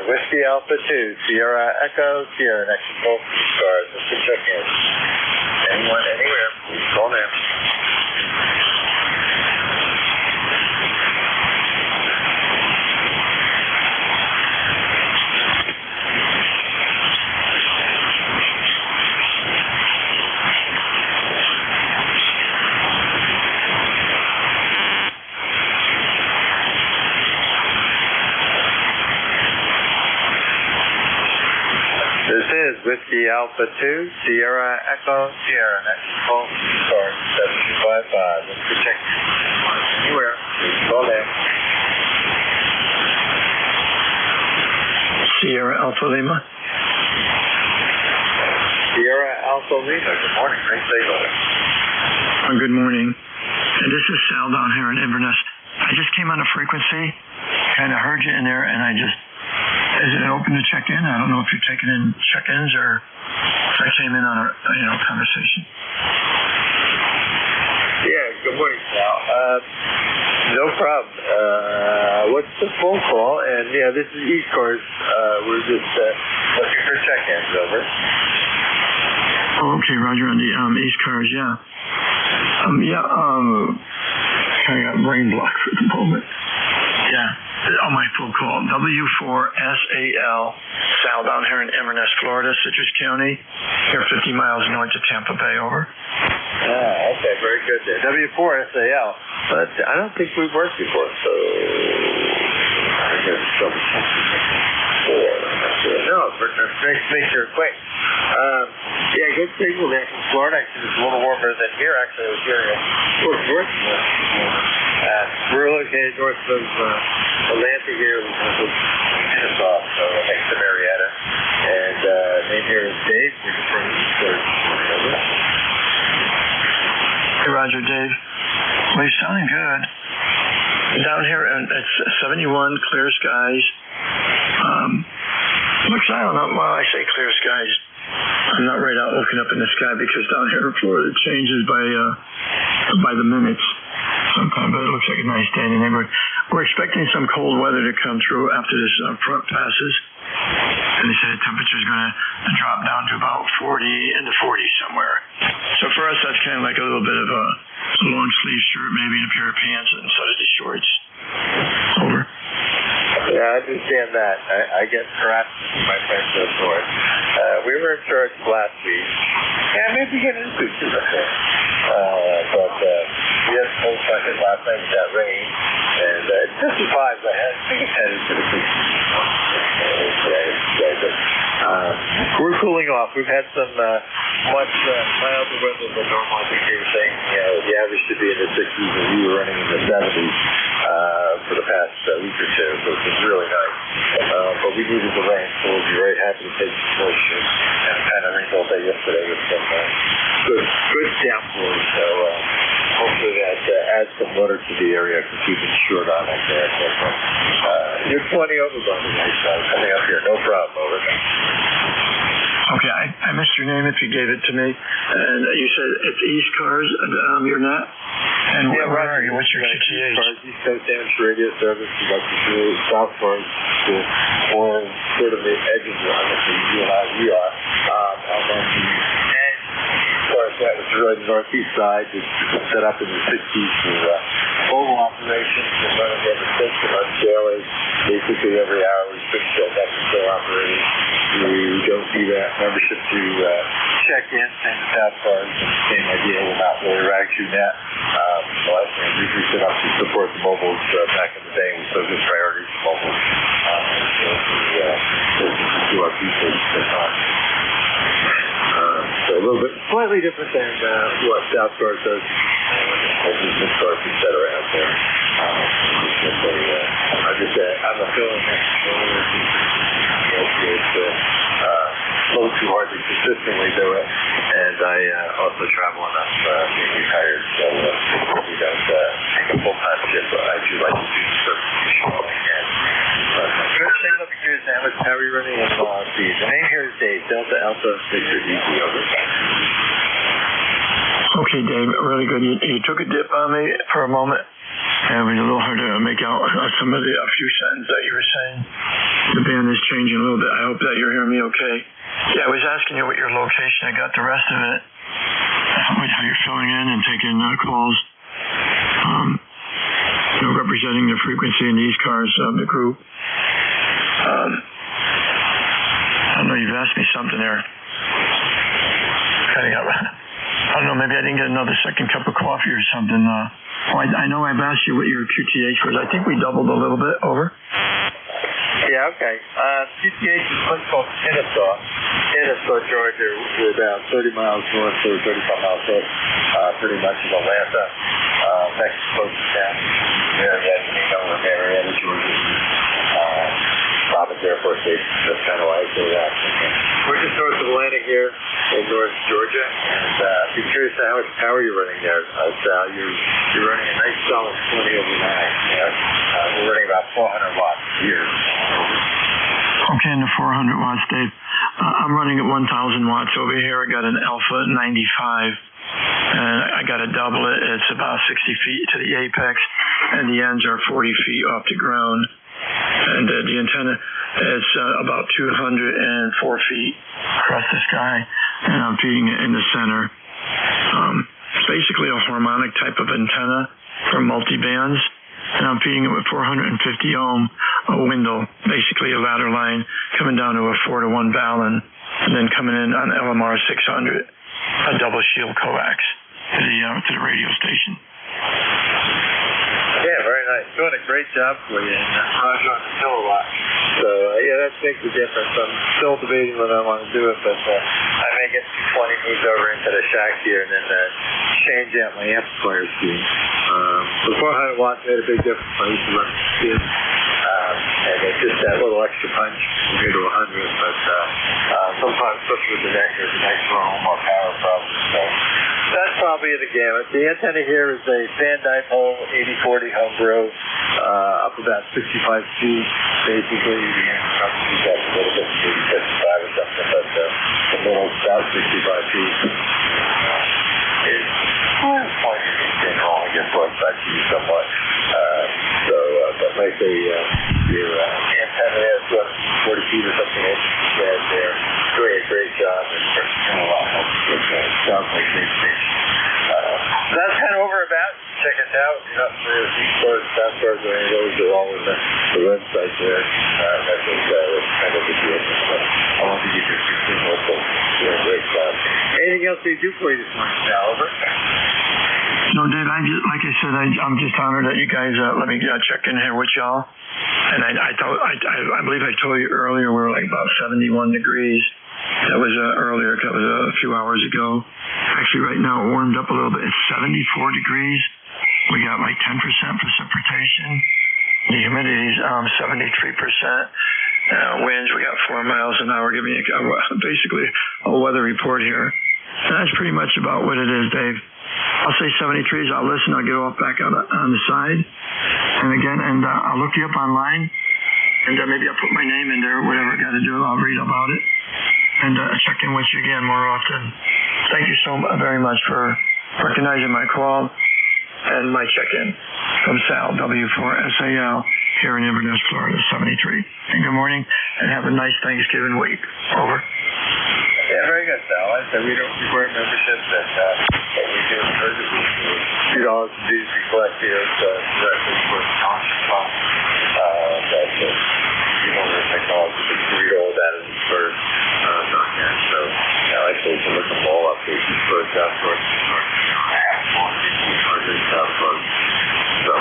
Whiskey Alpha 2, Sierra Echo, Sierra Net Control for ECARS. This is check-in. Anyone, anywhere, please call now. This is Whiskey Alpha 2, Sierra Echo, Sierra Net Control, ECARS 7255. Let's protect you. Anywhere, please call in. Sierra Alpha Lima. Sierra Alpha Lima. Good morning. Nice day, brother. Good morning. And this is Sal down here in Inverness. I just came on a frequency, kind of heard you in there, and is it open to check in? I don't know if you're taking in check-ins or if I came in on a conversation. Yeah, good morning, Sal. No problem. What's the phone call? And yeah, this is ECARS. We're just looking for check-ins, over. Oh, okay, Roger, on the ECARS, yeah. I got brain block for the moment. Yeah. On my full call, W4SAL, Sal down here in Inverness, Florida, Citrus County, here 50 miles north of Tampa Bay, over. Okay, very good there. W4SAL, but I don't think we've worked before, so here's double check. No, nice to meet your acquaintance. Yeah, good signal there from Florida. Actually, it's a little warmer than here. Actually, I was here in Fort Worth. We're located north of Atlanta here, Kennesaw, so next to Marietta. And name here is Dave. We're just from the third. Hey, Roger, Dave. Well, you're sounding good. Down here, it's 71, clear skies. Looks, I don't know, well, I say clear skies. I'm not right out looking up in the sky because down here in Florida it changes by the minutes sometimes, but it looks like a nice day in the neighborhood. We're expecting some cold weather to come through after this front passes. And they said the temperature is going to drop down to about 40 in the 40s somewhere. So for us, that's kind of like a little bit of a long sleeve shirt, maybe a pair of pants, and instead of the shorts. Over. Yeah, I understand that. I get harassed from my friends up north. We were in church last week. Yeah, maybe get into it today. But we had a cold second last night with that rain. And it's 55, but I think it's headed to the 60s. We're cooling off. We've had some much milder weather than normal. I think they were saying the average should be in the 60s, and we were running in the 70s for the past week or two. So it's been really nice. But we needed the rain, so we'll be very happy to take some moisture. And kind of rained all day yesterday with some good downpours. So hopefully that adds some water to the area to keep it short on it there. You're 20 over by the nice side coming up here. No problem. Over there. Okay, I missed your name if you gave it to me. And you said it's ECARS, you're not? And yeah, where are you? What's your QTH? ECARS, East Coast Amateur Radio Service. We'd like to do South Florida or sort of the edges of you and I, we are. And then that was really the northeast side, just set up in the 60s for mobile operations and running every system on daily, basically every hour. We switch to that control operating. We don't do that membership to check in, same as South Florida, same idea. We're not really rag to that. Last thing we set up to support the mobiles back in the day. We still give priority to mobiles. Do our usage at times. So a little bit slightly different than what South Florida does. Movement stores, et cetera, out there. I'm a feeling that it's a little too hard to consistently do it, and I also travel enough being retired, so we don't take a full-time shift, but I do like to do the certification when I can. First thing up here is how are you running in speed? The name here is Dave, Delta Alpha Victor DC, over. Okay, Dave, really good. You took a dip on me for a moment, and it was a little hard to make out some of a few sentences that you were saying. The band is changing a little bit. I hope that you're hearing me okay. Yeah, I was asking you what your location. I got the rest of it. How you're filling in and taking calls. Representing the frequency in these cars of the group. I don't know, you've asked me something there. Kind of got, I don't know, maybe I didn't get another second cup of coffee or something. I know I've asked you what your QTH was. I think we doubled a little bit. Over. Yeah, okay. QTH is a place called Kennesaw, Georgia. We're about 30 miles north or 35 miles north, pretty much of Atlanta. Next closest town, Marietta, Georgia. Providence Air Force Station. That's kind of why I say that. We're just north of Atlanta here in North Georgia, and I'd be curious how much power you're running there. You're running a nice solid 20 over 9. We're running about 400 watts here. Okay, in the 400 watts, Dave. I'm running at 1,000 watts over here. I got an Alpha 95. And I got to double it. It's about 60 feet to the apex, and the ends are 40 feet off the ground. And the antenna is about 204 feet across the sky, and I'm feeding it in the center. It's basically a harmonic type of antenna for multi-bands, and I'm feeding it with 450 ohm a window, basically a ladder line coming down to a 4-to-1 balun, and then coming in on LMR 600. A double shield coax to the radio station. Yeah, very nice. doing a great job for you, and Roger on the hill a lot. So, that makes a difference. I'm still debating whether I want to do it, but I may get 20 moves over into the shack here and then change out my amplifier scheme. The 400 watts made a big difference. I used to run it. And it's just that little extra punch compared to 100, but sometimes, especially with the neck, there's a nice little more power problem. So that's probably the gamut. The antenna here is a fan dipole 8040 homebrew, up about 65 feet, basically. Probably that's a little bit, maybe 55 or something, but the middle is about 65 feet. It's plenty of general, I guess, what's back to you somewhat. But like your antenna there is 40 feet or something there. Doing a great job and doing a lot of good sounds like base station. That's kind of over about. Check us out. You're not familiar with ECARS, SASCARS, or any of those. They're all on the website there. I think that's kind of the deal. I want to give you a signal, so doing a great job. Anything else we do for you this morning, Sal? Over. No, Dave, like I said, I'm just honored that you guys let me check in here with y'all. And I believe I told you earlier we were like about 71 degrees. That was earlier, that was a few hours ago. Actually, right now it warmed up a little bit. It's 74 degrees. We got like 10% precipitation. The humidity is 73%. Winds, we got 4 miles an hour. Giving you basically a weather report here. And that's pretty much about what it is, Dave. I'll say 73s. I'll listen. I'll get off back out on the side. And again, I'll look you up online. And maybe I'll put my name in there, whatever I got to do. I'll read about it. And check in with you again more often. Thank you so very much for recognizing my call and my check-in from Sal, W4SAL, here in Inverness, Florida, 73. And good morning, and have a nice Thanksgiving week. Over. Yeah, very good, Sal. Like I said, we don't require memberships, and we do encourage it. $2 in dues we collect here, so directly for the township fund. That's it. You know, the technology, but you read all that in the first document. So, like I said, you can look them all up. You can go to South Florida, So,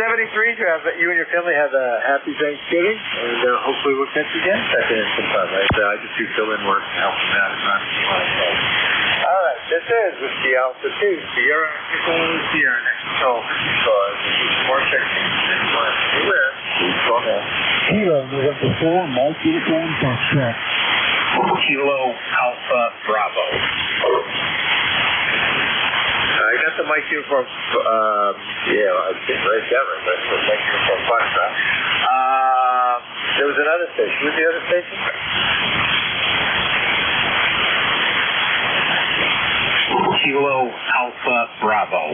73, you and your family have a happy Thanksgiving, and hopefully we'll catch you again. Check in sometime. I just do fill-in work and help them out. All right, this is Whiskey Alpha 2, Sierra next call. More checking anywhere. Kilo November 4, Mike Uniform Foxtrot. Kilo Alpha Bravo. I got the Mike Uniform, I didn't write that right, but the Mike Uniform Foxtrot. There was another station. Who's the other station? Kilo Alpha Bravo.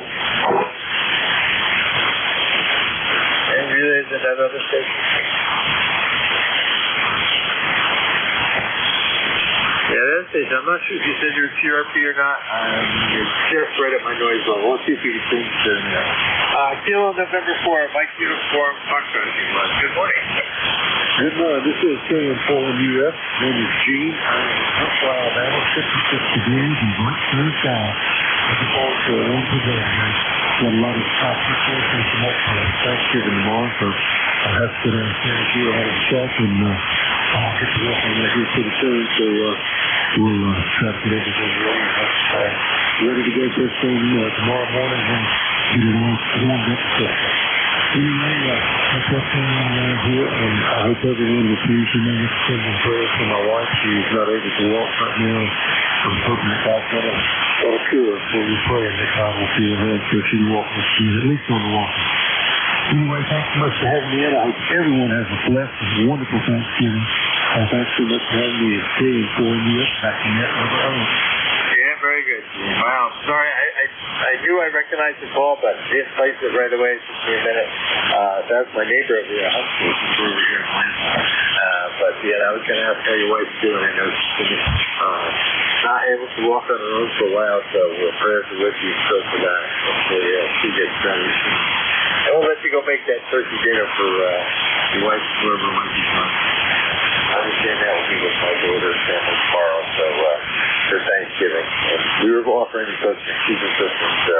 And really, is that other station? Yeah, that station. I'm not sure if you said you're QRP or not. You're just right at my noise level. Let's see if we can change it in there. Kilo November 4, Mike Uniform Foxtrot. Good morning. Good morning. This is KM4US. My name is Gene. I'm in Huntsville, Alabama. 56 degrees and bright blue sky. Looking forward to a wonderful day. Got a lot of top people finishing up for Thanksgiving tomorrow, so I'll have to sit down and finish here. I had a check, and I'll get to work on that here pretty soon, so we'll try to get everything ready to go first thing tomorrow morning and get it all warmed up. So anyway, that's what's going on around here, and I hope everyone will please remember to send some prayers for my wife. She's not able to walk right now. I'm hoping that God's going to cure her, so we pray that God will feel her so she's walking. She's at least on the walking. Anyway, thanks so much for having me in. I hope everyone has a blessed and wonderful Thanksgiving. And thanks so much for having me at KM4US back in that number. Yeah, very good. Wow. Sorry, I knew I recognized the call, but I didn't place it right away. It took me a minute. That's my neighbor over here. I'm over here in Atlanta. But I was going to ask how your wife's doing. I know she's not able to walk on her own for a while, so prayers are with you still for that. Hopefully she gets better soon. And we'll let you go make that turkey dinner for your wife, whoever might be fun. I understand that will be with my daughter's family tomorrow, so for Thanksgiving. And we were offering the folks in Cuban systems, so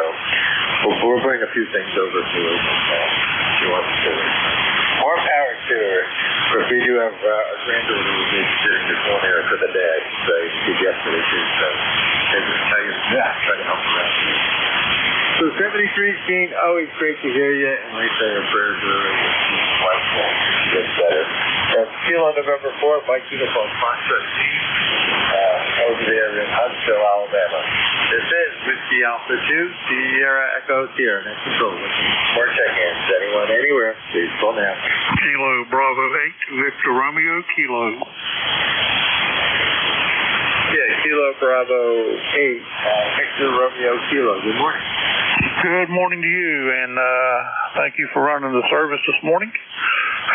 we'll bring a few things over to her if she wants to. More power to her. But we do have a granddaughter who was during this one era for the day. So she did yesterday too. So maybe just tell you, try to help her out. So 73, Gene, always great to hear you. And like I say, our prayers are wonderful. She gets better. Kilo November 4, Mike Uniform Foxtrot Team over there in Huntsville, Alabama. This is Whiskey Alpha 2, Sierra Echo Sierra. Next control. More check-ins. Anyone, anywhere, please call now. Kilo Bravo 8, Victor Romeo, Kilo. Yeah, Kilo Bravo 8, Victor Romeo Kilo. Good morning. Good morning to you, and thank you for running the service this morning.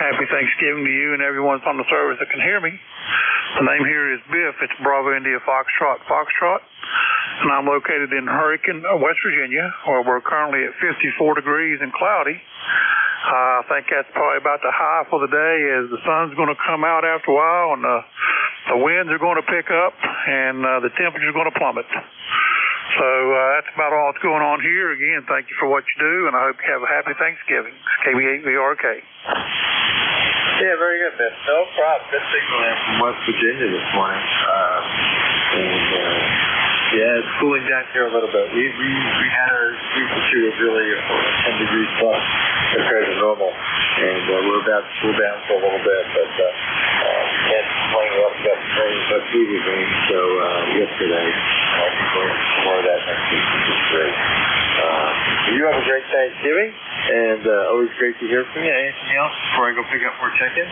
Happy Thanksgiving to you and everyone on the service that can hear me. The name here is Biff. It's Bravo India Foxtrot, and I'm located in Hurricane, West Virginia, where we're currently at 54 degrees and cloudy. I think that's probably about the high for the day, as the sun's going to come out after a while, and the winds are going to pick up, and the temperature's going to plummet. So that's about all that's going on here. Again, thank you for what you do, and I hope you have a happy Thanksgiving. It's KB8VRK. Yeah, very good, Biff. No problem. Good signal in from West Virginia this morning. Yeah, it's cooling down here a little bit. We had our week or two of really 10 degrees plus compared to normal, and we're down for a little bit, but can't complain. We also got some rain, but heavy rain, so yesterday. I'll be going some more of that next week, which is great. You have a great Thanksgiving, and always great to hear from you. Anything else before I go pick up more check-ins?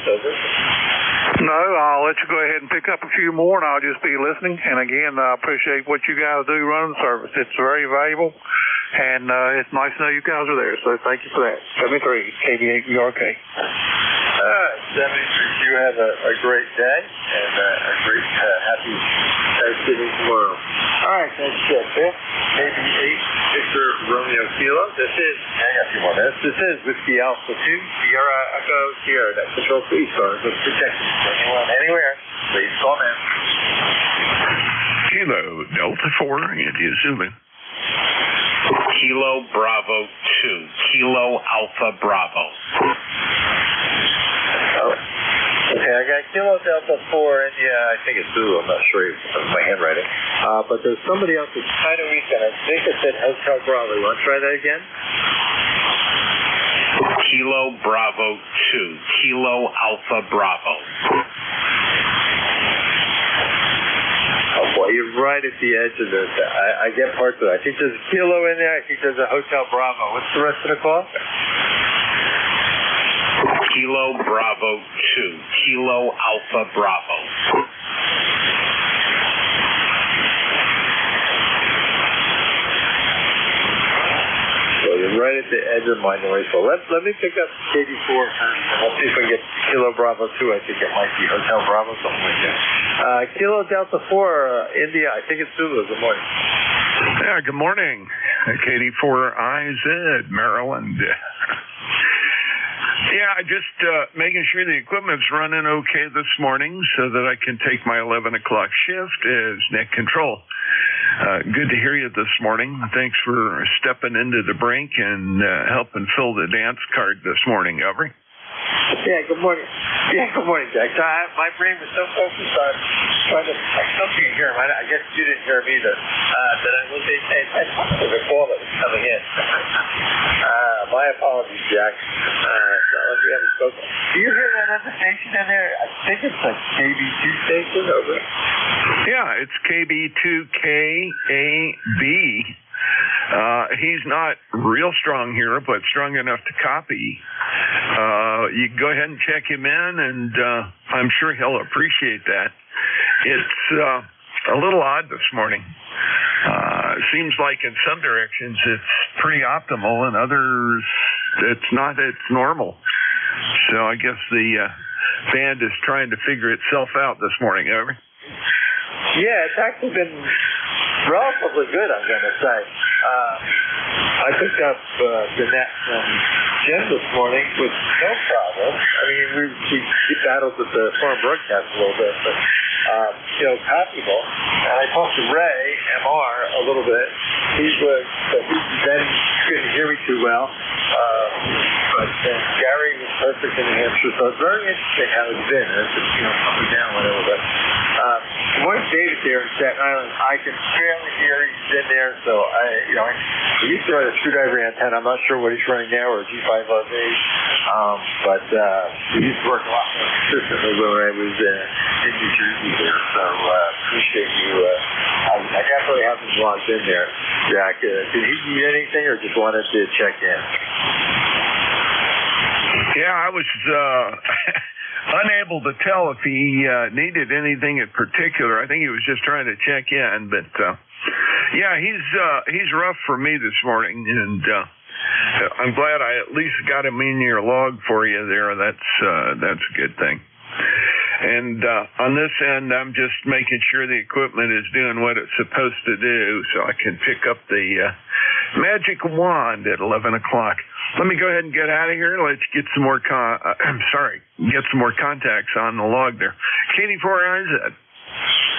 No, I'll let you go ahead and pick up a few more, and I'll just be listening. And again, I appreciate what you guys do running the service. It's very valuable, and it's nice to know you guys are there. So thank you for that. 73, KB8VRK. 73, you have a great day, and a great happy Thanksgiving tomorrow. All right, that's it, Biff. KB8, Victor Romeo Kilo. This is, I got a few more minutes. This is Whiskey Alpha 2, Sierra Echo Sierra. That's control, please, stars with protection. Anyone, anywhere, please call now. Kilo Delta 4, India Zulu. Kilo Bravo 2, Kilo Alpha Bravo. Okay, I got Kilo Delta 4, and yeah, I think it's Zulu. I'm not sure of my handwriting. But there's somebody else that's kind of weak, and I think it said Hotel Bravo. You want to try that again? Kilo Bravo 2, Kilo Alpha Bravo. Oh boy, you're right at the edge of this. I get parts of it. I think there's a Kilo in there. I think there's a Hotel Bravo. What's the rest of the call? Kilo Bravo 2, Kilo Alpha Bravo. So you're right at the edge of my noise. So let me pick up KD4. I'll see if I can get Kilo Bravo 2. I think it might be Hotel Bravo, something like that. Kilo Delta 4, India. I think it's Zulu. Good morning. Yeah, good morning. KD4IZ, Maryland. Yeah, just making sure the equipment's running okay this morning so that I can take my 11 o'clock shift as net control. Good to hear you this morning. Thanks for stepping into the brink and helping fill the dance card this morning, Avery. Yeah, good morning. Yeah, good morning, Jack. My brain was so focused on trying to, I still can't hear him. I guess you didn't hear him either. That I wasn't paying attention to the call that was coming in. My apologies, Jack. We haven't spoken. Do you hear that other station in there? I think it's a KB2 station over. Yeah, it's KB2KAB. He's not real strong here, but strong enough to copy. You can go ahead and check him in, and I'm sure he'll appreciate that. It's a little odd this morning. Seems like in some directions it's pretty optimal, and others it's not. It's normal. So I guess the band is trying to figure itself out this morning, Avery. Yeah, it's actually been relatively good, I'm going to say. I picked up the net from Jim this morning with no problem. I mean, we battled with the foreign broadcast a little bit, but, copyable. And I talked to Ray, MR, a little bit. He then couldn't hear me too well. But Gary was perfect in New Hampshire, so it's very interesting how it's been. It's up and down, whatever. But once David there in Staten Island, I can barely hear he's in there. So he used to run a screwdriver antenna. I'm not sure what he's running now, or a G5LV. But we used to work a lot more consistently when I was in New Jersey there. So appreciate you. I definitely haven't logged in there, Jack. Did he need anything, or just wanted to check in? Yeah, I was unable to tell if he needed anything in particular. I think he was just trying to check in, but yeah, he's rough for me this morning, and I'm glad I at least got him in your log for you there. That's a good thing. And on this end, I'm just making sure the equipment is doing what it's supposed to do, so I can pick up the magic wand at 11 o'clock. Let me go ahead and get out of here. Let's get some more get some more contacts on the log there. Katie 4IZ.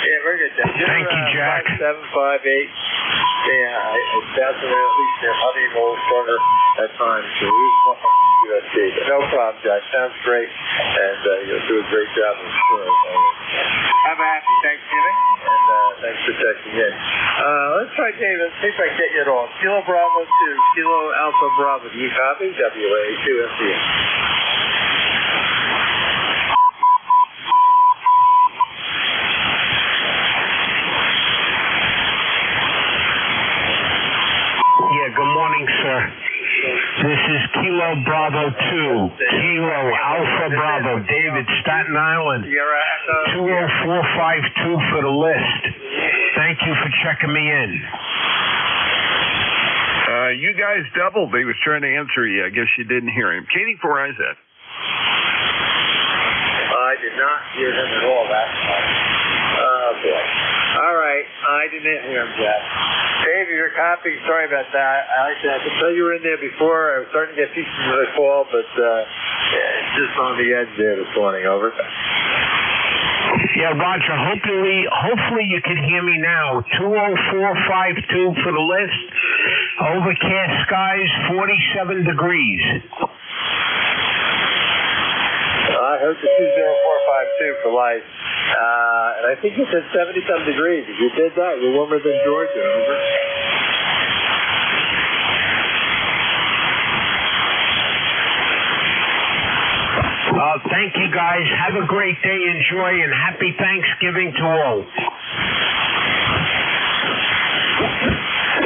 Yeah, very good. Thank you, Jack. 5758. Yeah, it's bouncing around at least there. Probably a little stronger at times. So USD. No problem, Jack. Sounds great, and you'll do a great job. Have a happy Thanksgiving, and thanks for checking in. Let's try David. Let's see if I can get you at all. Kilo Bravo 2, Kilo Alpha Bravo. Do you copy? WA2FDA. Yeah, good morning, sir. This is Kilo Bravo 2, Kilo Alpha Bravo, David, Staten Island, 20452 for the list. Thank you for checking me in. You guys doubled. He was trying to answer you. I guess you didn't hear him. Katie 4IZ. I did not hear him at all that time. Oh, boy. All right. I didn't hear him, Jack. Dave, you're copying. Sorry about that. I can tell you were in there before. I was starting to get pieces of the call, but it's just on the edge there this morning. Over. Yeah, Roger, hopefully you can hear me now. 20452 for the list. Overcast skies, 47 degrees. I heard the 20452 for life. And I think you said 70-some degrees. If you did that, you're warmer than Georgia. Over. Thank you, guys. Have a great day. Enjoy, and happy Thanksgiving to all.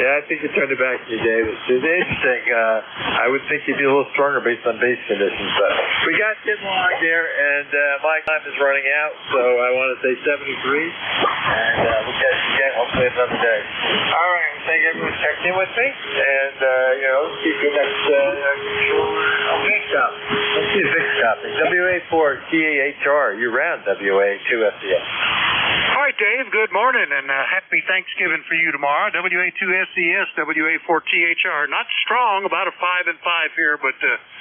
Yeah, I think you turned it back to you, David. It's interesting. I would think you'd be a little stronger based on base conditions. But we got Tim Long there, and my time is running out, so I want to say 73. And we'll catch you again, hopefully another day. All right, thank everyone who checked in with me. And, keep your next Vic stop. Let's see a Vic stop. WA4THR, you're round WA2FDA. All right, Dave, good morning, and happy Thanksgiving for you tomorrow. WA2SCS, WA4THR. Not strong, about a 5 and 5 here, but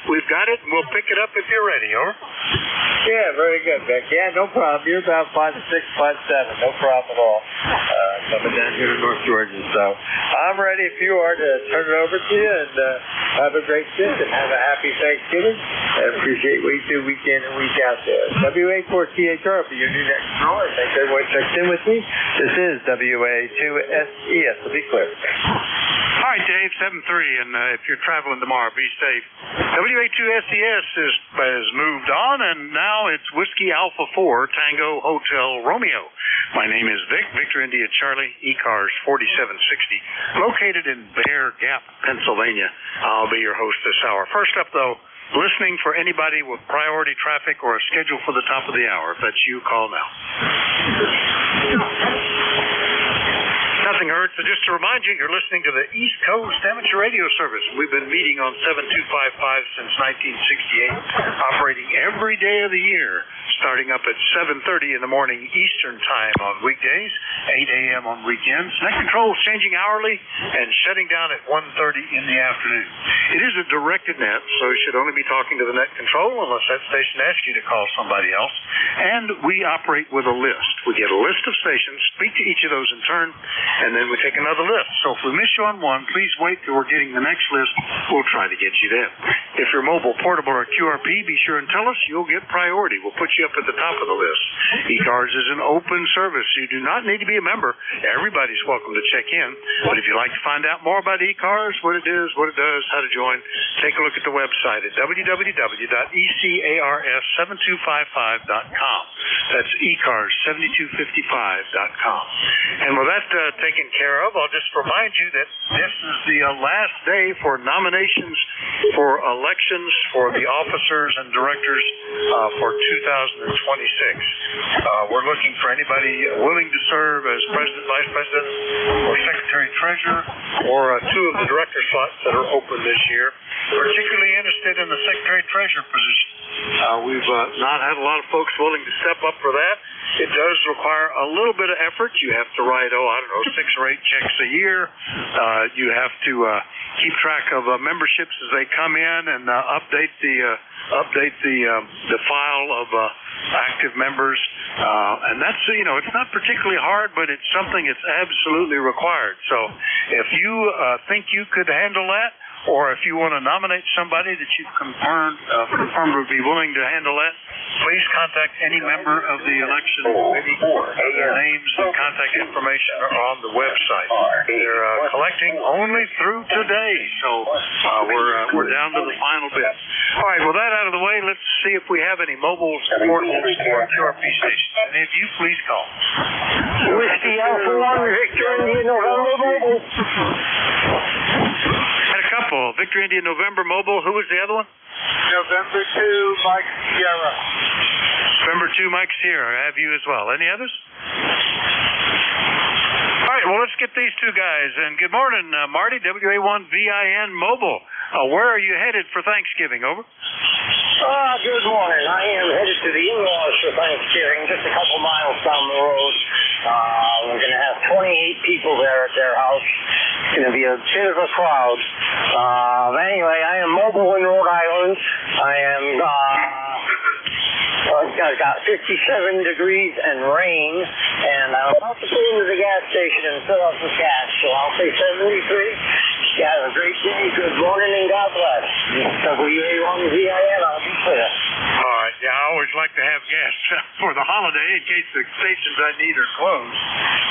we've got it, and we'll pick it up if you're ready, over. Yeah, very good, Vic. Yeah, no problem. You're about 5 to 6, 5 7. No problem at all. Coming down here to North Georgia. So I'm ready if you are to turn it over to you, and have a great shift, and have a happy Thanksgiving. I appreciate what you do week in and week out there. WA4THR for your new next caller. Thanks everyone checked in with me. This is WA2SES, to be clear. All right, Dave, 7-3, and if you're traveling tomorrow, be safe. WA2SES has moved on, and now it's Whiskey Alpha 4, Tango Hotel Romeo. My name is Vic, Victor India Charlie, ECARS 4760, located in Bear Gap, Pennsylvania. I'll be your host this hour. First up, though, listening for anybody with priority traffic or a schedule for the top of the hour. If that's you, call now. Nothing hurts. So just to remind you, you're listening to the East Coast Amateur Radio Service. We've been meeting on 7255 since 1968, operating every day of the year, starting up at 7:30 in the morning Eastern Time on weekdays, 8 a.m. on weekends. Net control is changing hourly and shutting down at 1:30 in the afternoon. It is a directed net, so you should only be talking to the net control unless that station asks you to call somebody else. And we operate with a list. We get a list of stations, speak to each of those in turn, and then we take another list. So if we miss you on one, please wait till we're getting the next list. We'll try to get you then. If you're mobile, portable, or QRP, be sure and tell us. You'll get priority. We'll put you up at the top of the list. ECARS is an open service. You do not need to be a member. Everybody's welcome to check in. But if you'd like to find out more about ECARS, what it is, what it does, how to join, take a look at the website at www.ECARS7255.com. That's ECARS7255.com. And with that taken care of, I'll just remind you that this is the last day for nominations for elections for the officers and directors for 2026. We're looking for anybody willing to serve as president, vice president, or secretary-treasurer, or two of the director slots that are open this year. Particularly interested in the secretary-treasurer position. We've not had a lot of folks willing to step up for that. It does require a little bit of effort. You have to write, 6 or 8 checks a year. You have to keep track of memberships as they come in and update the file of active members. And that's, it's not particularly hard, but it's something that's absolutely required. So if you think you could handle that, or if you want to nominate somebody that you've confirmed would be willing to handle that, please contact any member of the election committee. Their names and contact information are on the website. They're collecting only through today, so we're down to the final bit. All right, with that out of the way, let's see if we have any mobile portables for QRP stations. Any of you, please call. Whiskey Alpha 1, Victor India November Mobile. Had a couple. Victor India November Mobile. Who was the other one? November 2, Mike Sierra. November 2, Mike Sierra. I have you as well. Any others? All right, well, let's get these two guys. And good morning, Marty, WA1VIN Mobile. Where are you headed for Thanksgiving? Over. Good morning. I am headed to the in-laws for Thanksgiving, just a couple miles down the road. We're going to have 28 people there at their house. It's going to be a bit of a crowd. Anyway, I am mobile in Rhode Island. I am, it's got 57 degrees and rain, and I'm about to pull into the gas station and fill up with gas, so I'll say 73. You have a great day. Good morning and God bless. WA1VIN, I'll be clear. All right. Yeah, I always like to have gas for the holiday in case the stations I need are closed.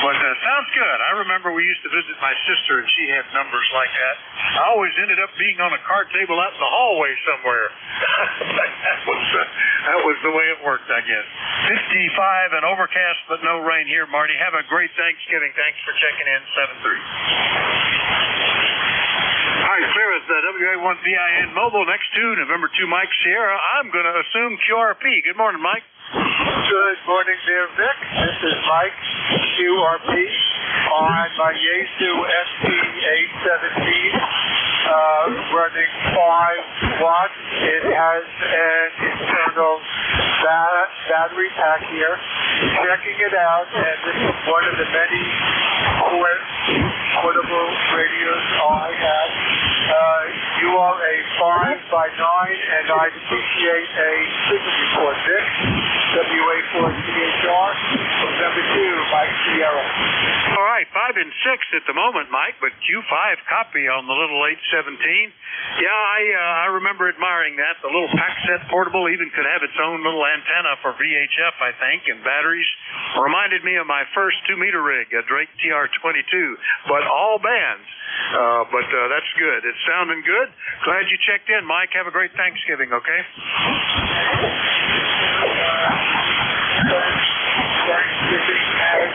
But sounds good. I remember we used to visit my sister, and she had numbers like that. I always ended up being on a card table out in the hallway somewhere. That was the way it worked, I guess. 55 and overcast, but no rain here, Marty. Have a great Thanksgiving. Thanks for checking in. 7-3. All right, clear as WA1VIN Mobile. Next to November 2, Mike Sierra. I'm going to assume QRP. Good morning, Mike. Good morning, dear Vic. This is Mike, QRP, on my Yaesu ST817, running 5 watts. It has an internal battery pack here. Checking it out, and this is one of the many portable radios I have. You are a 5x9, and I'd appreciate a signal report, Vic. WA4CHR, November 2, Mike Sierra. All right, 5 and 6 at the moment, Mike, but Q5 copy on the little 817. Yeah, I remember admiring that. The little pack set portable even could have its own little antenna for VHF, I think, and batteries. Reminded me of my first 2-meter rig, a Drake TR22, but all bands. But that's good. It's sounding good. Glad you checked in, Mike. Have a great Thanksgiving, okay? Thanksgiving as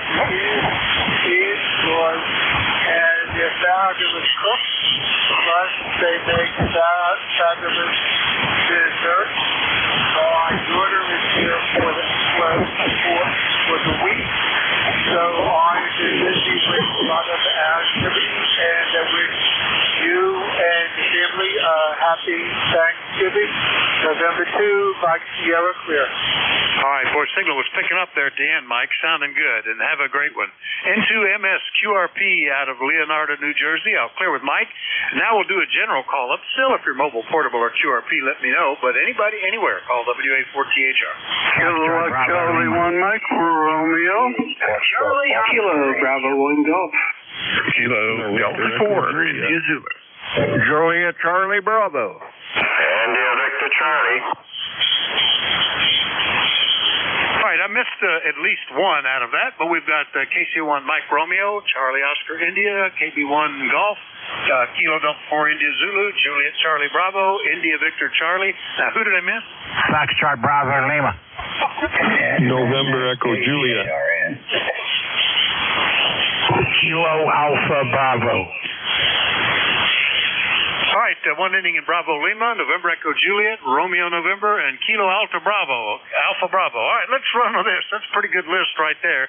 is good, and they're fabulous cooks. Plus, they make fabulous dessert. My daughter is here for the week, so I'm busy with a lot of activities, and I wish you and the family a happy Thanksgiving. November 2, Mike Sierra Clear. All right, boy, signal was picking up there at the end, Mike. Sounding good, and have a great one. N2US QRP out of Leonardo, New Jersey. I'll clear with Mike. Now we'll do a general call-up. Still, if you're mobile, portable, or QRP, let me know. But anybody, anywhere, call WA4THR. Charlie 1, Mike, Romeo. Kilo, Bravo 1, Golf. Kilo Delta 4, India Zulu. Juliet Charlie Bravo. India Victor Charlie. All right, I missed at least one out of that, but we've got KC1 Mike Romeo, Charlie Oscar India, KB1 Golf, Kilo Delta 4 India Zulu, Juliet Charlie Bravo, India Victor Charlie. Now, who did I miss? Foxtrot Bravo Lima. November Echo Juliet. Kilo Alpha Bravo. All right, one inning in Bravo Lima, November Echo Juliet, Romeo November, and Kilo Alpha Bravo. All right, let's run with this. That's a pretty good list right there.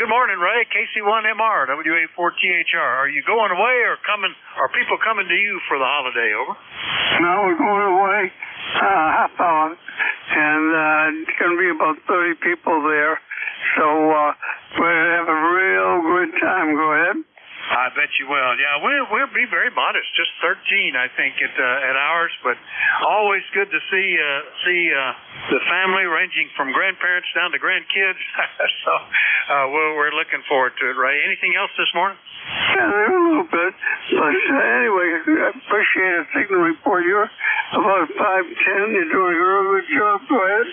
Good morning, Ray. KC1MR, WA4THR. Are you going away or coming? Are people coming to you for the holiday? Over. No, we're going away half hour, and it's going to be about 30 people there. So we're going to have a real good time. Go ahead. I bet you will. Yeah, we'll be very modest, just 13, I think, at ours. But always good to see the family, ranging from grandparents down to grandkids. So we're looking forward to it. Ray, anything else this morning? Yeah, a little bit. But anyway, I appreciate a signal report. You're about 5'10". You're doing a real good job. Go ahead.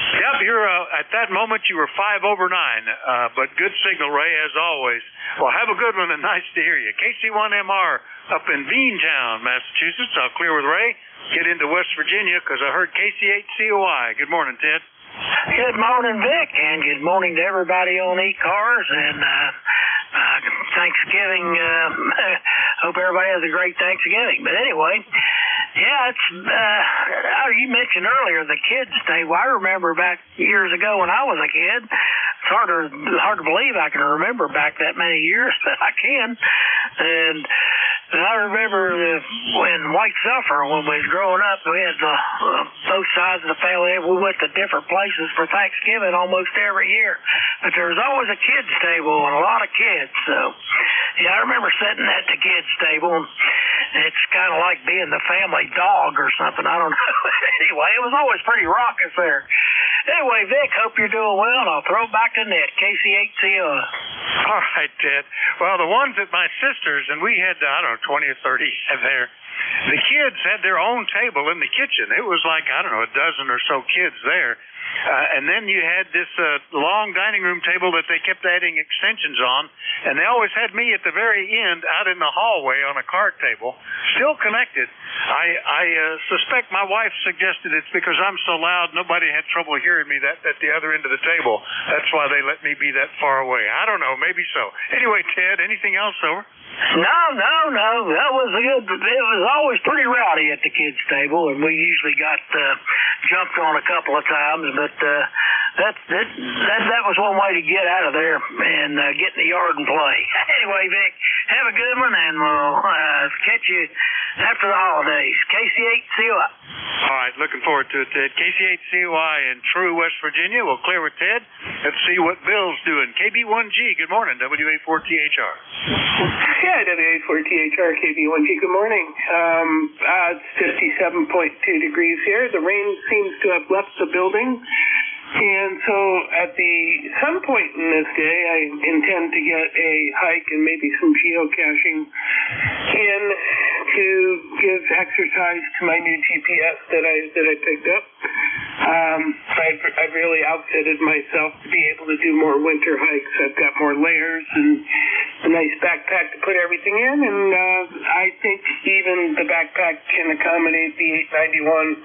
Yep, you're at that moment you were 5 over 9. But good signal, Ray, as always. Well, have a good one and nice to hear you. KC1MR up in Beantown, Massachusetts. I'll clear with Ray. Get into West Virginia because I heard KC8COI. Good morning, Ted. Good morning, Vic, and good morning to everybody on ECARS, and Thanksgiving. Hope everybody has a great Thanksgiving. But anyway, yeah, it's you mentioned earlier the kids' table. I remember back years ago when I was a kid. It's hard to believe I can remember back that many years, but I can. And I remember when White Suffer, when we was growing up, we had both sides of the family. We went to different places for Thanksgiving almost every year. But there was always a kids' table and a lot of kids. So, yeah, I remember sitting at the kids' table. And it's kind of like being the family dog or something. I don't know. Anyway, it was always pretty raucous there. Anyway, Vic, hope you're doing well, and I'll throw it back to Ned, KC8CO. All right, Ted. Well, the ones at my sister's, and we had, 20 or 30 there, the kids had their own table in the kitchen. It was like, a dozen or so kids there. And then you had this long dining room table that they kept adding extensions on, and they always had me at the very end out in the hallway on a card table, still connected. I suspect my wife suggested it's because I'm so loud nobody had trouble hearing me at the other end of the table. That's why they let me be that far away. I don't know, maybe so. Anyway, Ted, anything else, over? No. That was good. It was always pretty rowdy at the kids' table, and we usually got jumped on a couple of times. But that was one way to get out of there and get in the yard and play. Anyway, Vic, have a good one, and we'll catch you after the holidays. KC8COI. All right, looking forward to it, Ted. KC8COI in True, West Virginia. We'll clear with Ted. Let's see what Bill's doing. KB1G, good morning. WA4THR. Yeah, WA4THR, KB1G, good morning. It's 57.2 degrees here. The rain seems to have left the building. And so at some point in this day, I intend to get a hike and maybe some geocaching in to give exercise to my new GPS that I picked up. I've really outfitted myself to be able to do more winter hikes. I've got more layers and a nice backpack to put everything in, and I think even the backpack can accommodate the 891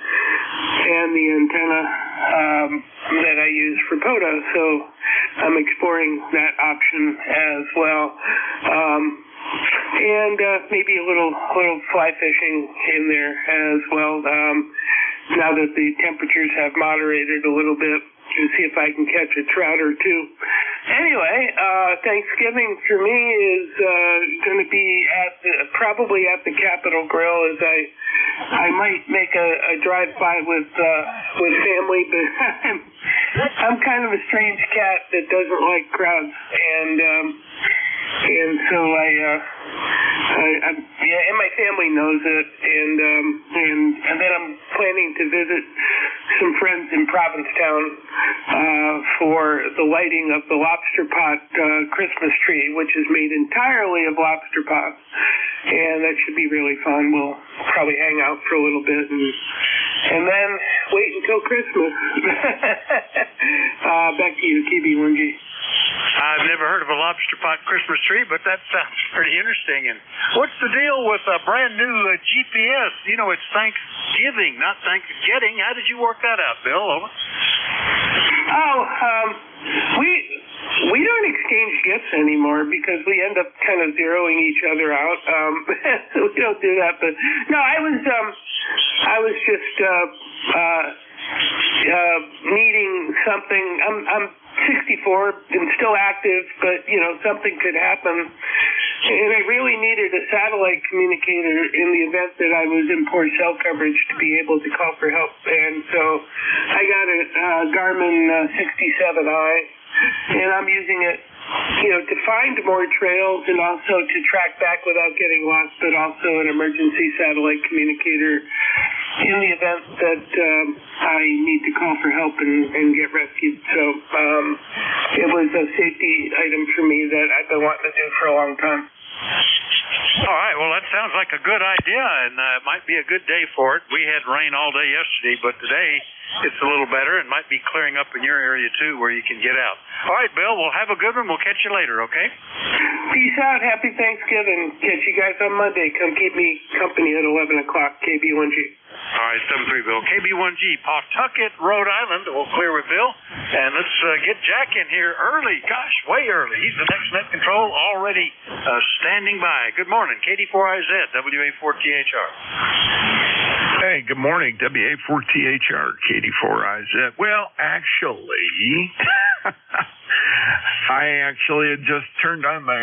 and the antenna that I use for POTA, so I'm exploring that option as well. And maybe a little fly fishing in there as well. Now that the temperatures have moderated a little bit, to see if I can catch a trout or two. Anyway, Thanksgiving for me is going to be probably at the Capitol Grill, as I might make a drive-by with family, but I'm kind of a strange cat that doesn't like crowds, and so and my family knows it, and then I'm planning to visit some friends in Provincetown for the lighting of the lobster pot Christmas tree, which is made entirely of lobster pots, and that should be really fun. We'll probably hang out for a little bit and then wait until Christmas. Back to you, KB1G. I've never heard of a lobster pot Christmas tree, but that sounds pretty interesting. And what's the deal with a brand new GPS? You know, it's Thanksgiving, not Thanksgiving. How did you work that out, Bill? Over. We don't exchange gifts anymore because we end up kind of zeroing each other out. So we don't do that. But no, I was just needing something. I'm 64 and still active, but you know, something could happen. And I really needed a satellite communicator in the event that I was in poor cell coverage to be able to call for help. And so I got a Garmin 67i, and I'm using it, you know, to find more trails and also to track back without getting lost, but also an emergency satellite communicator in the event that I need to call for help and get rescued. So it was a safety item for me that I've been wanting to do for a long time. All right, well, that sounds like a good idea, and it might be a good day for it. We had rain all day yesterday, but today it's a little better and might be clearing up in your area, too, where you can get out. All right, Bill, we'll have a good one. We'll catch you later, okay? Peace out. Happy Thanksgiving. Catch you guys on Monday. Come keep me company at 11 o'clock, KB1G. All right, 7-3, Bill. KB1G, Pawtucket, Rhode Island. We'll clear with Bill. And let's get Jack in here early. Gosh, way early. He's the next net control already standing by. Good morning, KD4IZ, WA4THR. Hey, good morning, WA4THR, KD4IZ. Well, actually, I had just turned on my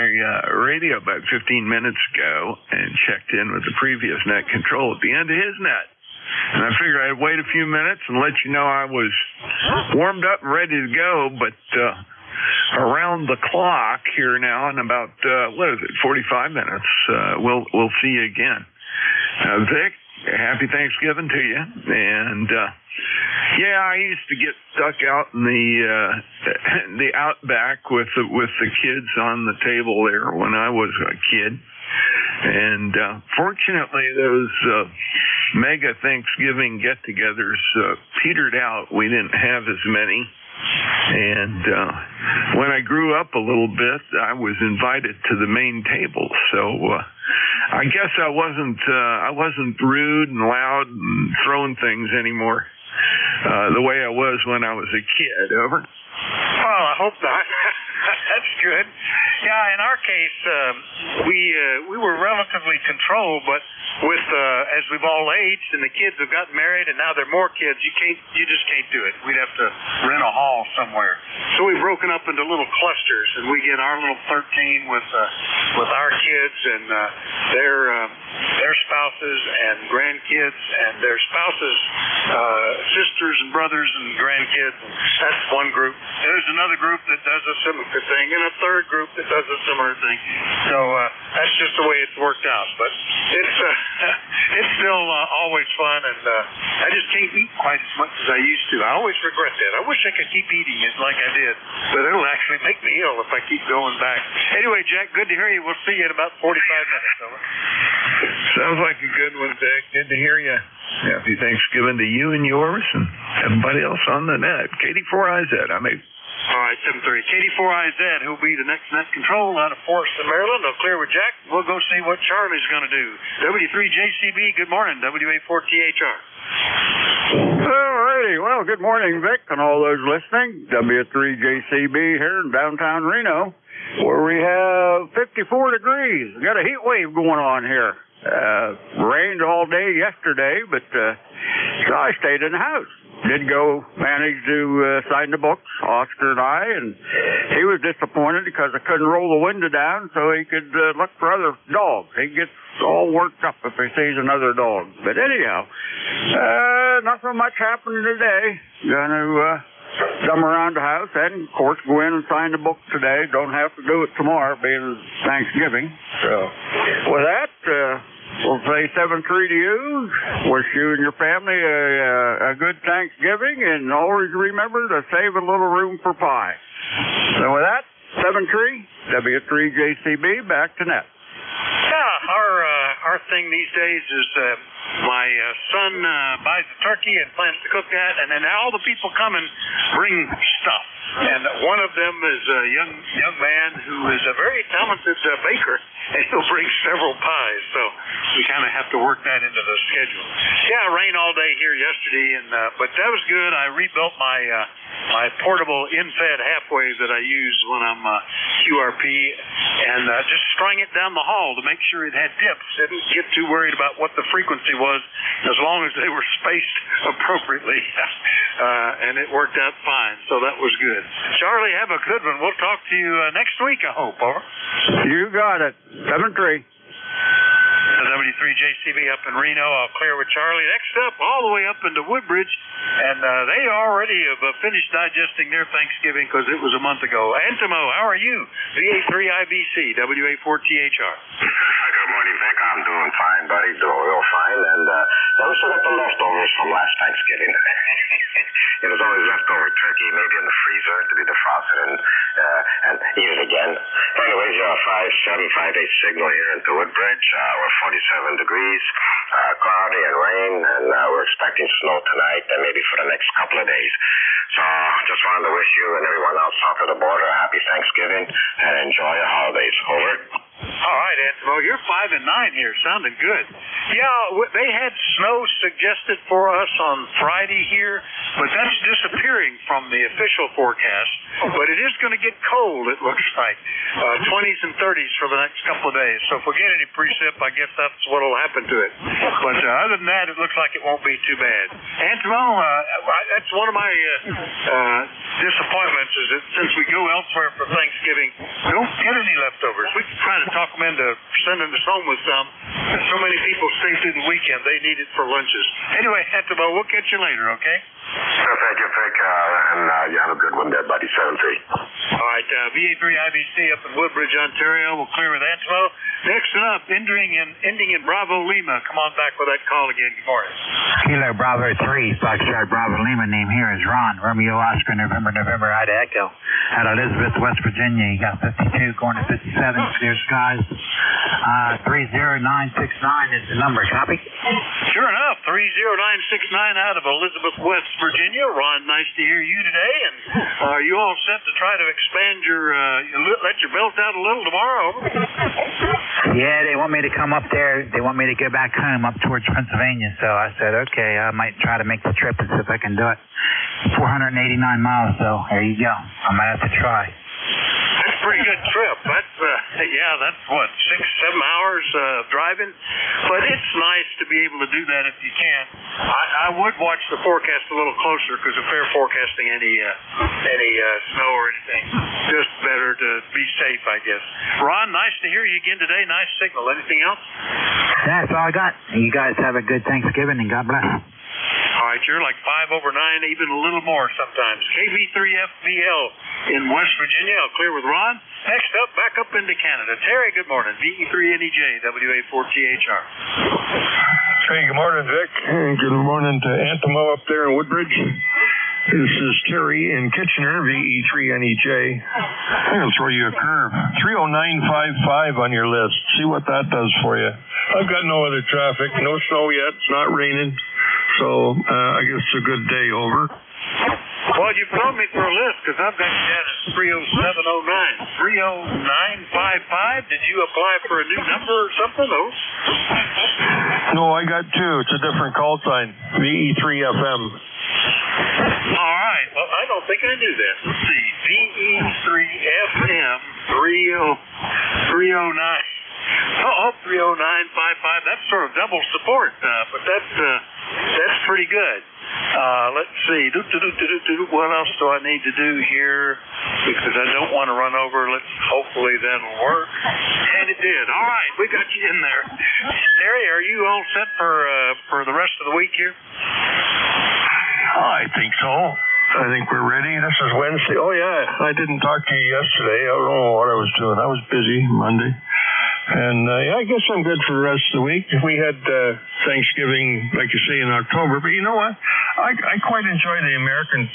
radio about 15 minutes ago and checked in with the previous net control at the end of his net. And I figured I'd wait a few minutes and let you know I was warmed up and ready to go, but around the clock here now in about, 45 minutes, we'll see you again. Vic, happy Thanksgiving to you. And yeah, I used to get stuck out in the outback with the kids on the table there when I was a kid. And fortunately, those mega Thanksgiving get-togethers petered out. We didn't have as many. And when I grew up a little bit, I was invited to the main table. So I guess I wasn't rude and loud and throwing things anymore the way I was when I was a kid. Over. Well, I hope not. That's good. Yeah, in our case, we were relatively controlled, but with as we've all aged and the kids have gotten married and now there are more kids, you just can't do it. We'd have to rent a hall somewhere. So we've broken up into little clusters, and we get our little 13 with our kids and their spouses and grandkids and their spouses, sisters and brothers and grandkids. That's one group. And there's another group that does a similar thing, and a third group that does a similar thing. So that's just the way it's worked out. But it's still always fun, and I just can't eat quite as much as I used to. I always regret that. I wish I could keep eating it like I did, but it'll actually make me ill if I keep going back. Anyway, Jack, good to hear you. We'll see you in about 45 minutes. Over. Sounds like a good one, Dick. Good to hear you. Happy Thanksgiving to you and yours and everybody else on the net. KD4IZ, All right, 7-3. KD4IZ, who'll be the next net control out of Forreston, Maryland. They'll clear with Jack. We'll go see what Charlie's going to do. W3JCB, good morning. WA4THR. All righty. Well, good morning, Vic, and all those listening. W3JCB here in downtown Reno, where we have 54 degrees. We got a heat wave going on here. Rained all day yesterday, but so I stayed in the house. Did manage to sign the books, Oscar and I, and he was disappointed because I couldn't roll the window down so he could look for other dogs. He gets all worked up if he sees another dog. But anyhow, nothing much happened today. Gonna come around the house and, of course, go in and sign the book today. Don't have to do it tomorrow, being Thanksgiving. So with that, we'll want to say 7-3 to you. Wish you and your family a good Thanksgiving, and always remember to save a little room for pie. So with that, 7-3, W3JCB, back to net. Yeah, our thing these days is my son buys the turkey and plans to cook that, and then all the people come and bring stuff. And one of them is a young man who is a very talented baker, and he'll bring several pies. So we kind of have to work that into the schedule. Yeah, rain all day here yesterday, but that was good. I rebuilt my portable in-fed halfway that I use when I'm QRP, and just strung it down the hall to make sure it had dips. Didn't get too worried about what the frequency was, as long as they were spaced appropriately, and it worked out fine. So that was good. Charlie, have a good one. We'll talk to you next week, I hope. Over. You got it. 7-3. The W3JCB up in Reno. I'll clear with Charlie. Next up, all the way up into Woodbridge, and they already have finished digesting their Thanksgiving because it was a month ago. Antimo, how are you? VA3IBC, WA4THR. Good morning, Vic. I'm doing fine, buddy. Doing real fine. And we still got the leftovers from last Thanksgiving. There's always leftover turkey, maybe in the freezer to be defrosted and eat it again. Anyways, 5-7-5-8 signal here into Woodbridge. We're 47 degrees, cloudy and rain, and we're expecting snow tonight and maybe for the next couple of days. So just wanted to wish you and everyone else south of the border a happy Thanksgiving and enjoy your holidays. Over. All right, Antimo, you're 5 and 9 here, sounding good. Yeah, they had snow suggested for us on Friday here, but that's disappearing from the official forecast. But it is going to get cold, it looks like. 20s and 30s for the next couple of days. So if we get any precip, I guess that's what will happen to it. But other than that, it looks like it won't be too bad. Antimo, that's one of my disappointments is that since we go elsewhere for Thanksgiving, we don't get any leftovers. We can try to talk them into sending us home with some. So many people stay through the weekend. They need it for lunches. Anyway, Antimo, we'll catch you later, okay? Thank you, Vic, and you have a good one there, buddy. 7-3. All right, VA3IBC up in Woodbridge, Ontario. We'll clear with Antimo. Next up, ending in Bravo Lima. Come on back with that call again. Good morning. Kilo Bravo 3, Foxtrot Bravo Lima. Name here is Ron. Romeo Oscar, November, Ida Echo. Out of Elizabeth, West Virginia. You got 52 going to 57. Clear skies. 30969 is the number. Copy? Sure enough, 30969 out of Elizabeth, West Virginia. Ron, nice to hear you today. And are you all set to try to expand let your belt out a little tomorrow? Yeah, they want me to come up there. They want me to go back home up towards Pennsylvania. So I said, okay, I might try to make the trip and see if I can do it. 489 miles, so there you go. I might have to try. That's a pretty good trip. That's what, 6-7 hours driving? But it's nice to be able to do that if you can. I would watch the forecast a little closer because if they're forecasting any snow or anything, just better to be safe, I guess. Ron, nice to hear you again today. Nice signal. Anything else? That's all I got. You guys have a good Thanksgiving and God bless. All right, you're like 5 over 9, even a little more sometimes. KV3FBL in West Virginia. I'll clear with Ron. Next up, back up into Canada. Terry, good morning. VE3NEJ, WA4THR. Hey, good morning, Vic. And good morning to Antimo up there in Woodbridge. This is Terry in Kitchener, VE3NEJ. I'm going to throw you a curve. 30955 on your list. See what that does for you. I've got no other traffic. No snow yet. It's not raining. So I guess it's a good day. Over. Well, you phoned me for a list because I've got you down as 30709. 30955? Did you apply for a new number or something? No, I got two. It's a different call sign. VE3FM. All right. Well, I don't think I knew that. Let's see. VE3FM 309. Oh, 30955. That's sort of double support, but that's pretty good. Let's see. What else do I need to do here? Because I don't want to run over. Hopefully that'll work. And it did. All right, we got you in there. Terry, are you all set for the rest of the week here? I think so. I think we're ready. This is Wednesday. Oh, yeah. I didn't talk to you yesterday. I don't know what I was doing. I was busy Monday. And I guess I'm good for the rest of the week. We had Thanksgiving, like you say, in October. But you know what? I quite enjoy the American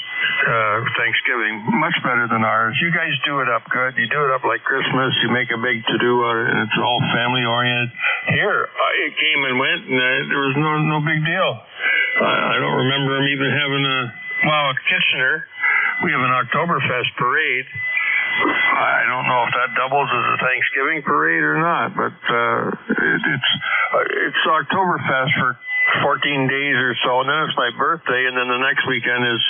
Thanksgiving, much better than ours. You guys do it up good. You do it up like Christmas. You make a big to-do out of it, and it's all family-oriented. Here, it came and went, and there was no big deal. I don't remember them even having at Kitchener, we have an Oktoberfest parade. I don't know if that doubles as a Thanksgiving parade or not, but it's Oktoberfest for 14 days or so, and then it's my birthday, and then the next weekend is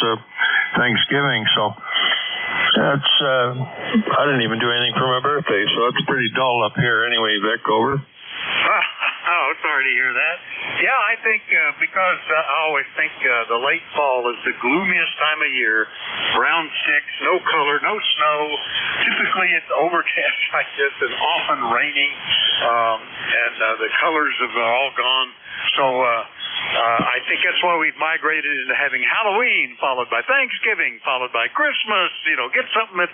Thanksgiving. So that's I didn't even do anything for my birthday, so that's pretty dull up here. Anyway, Vic, over. Oh, sorry to hear that. Yeah, I think because I always think the late fall is the gloomiest time of year. Round 6, no color, no snow. Typically it's overcast like this and often raining, and the colors have all gone. So I think that's why we've migrated into having Halloween, followed by Thanksgiving, followed by Christmas. Get something at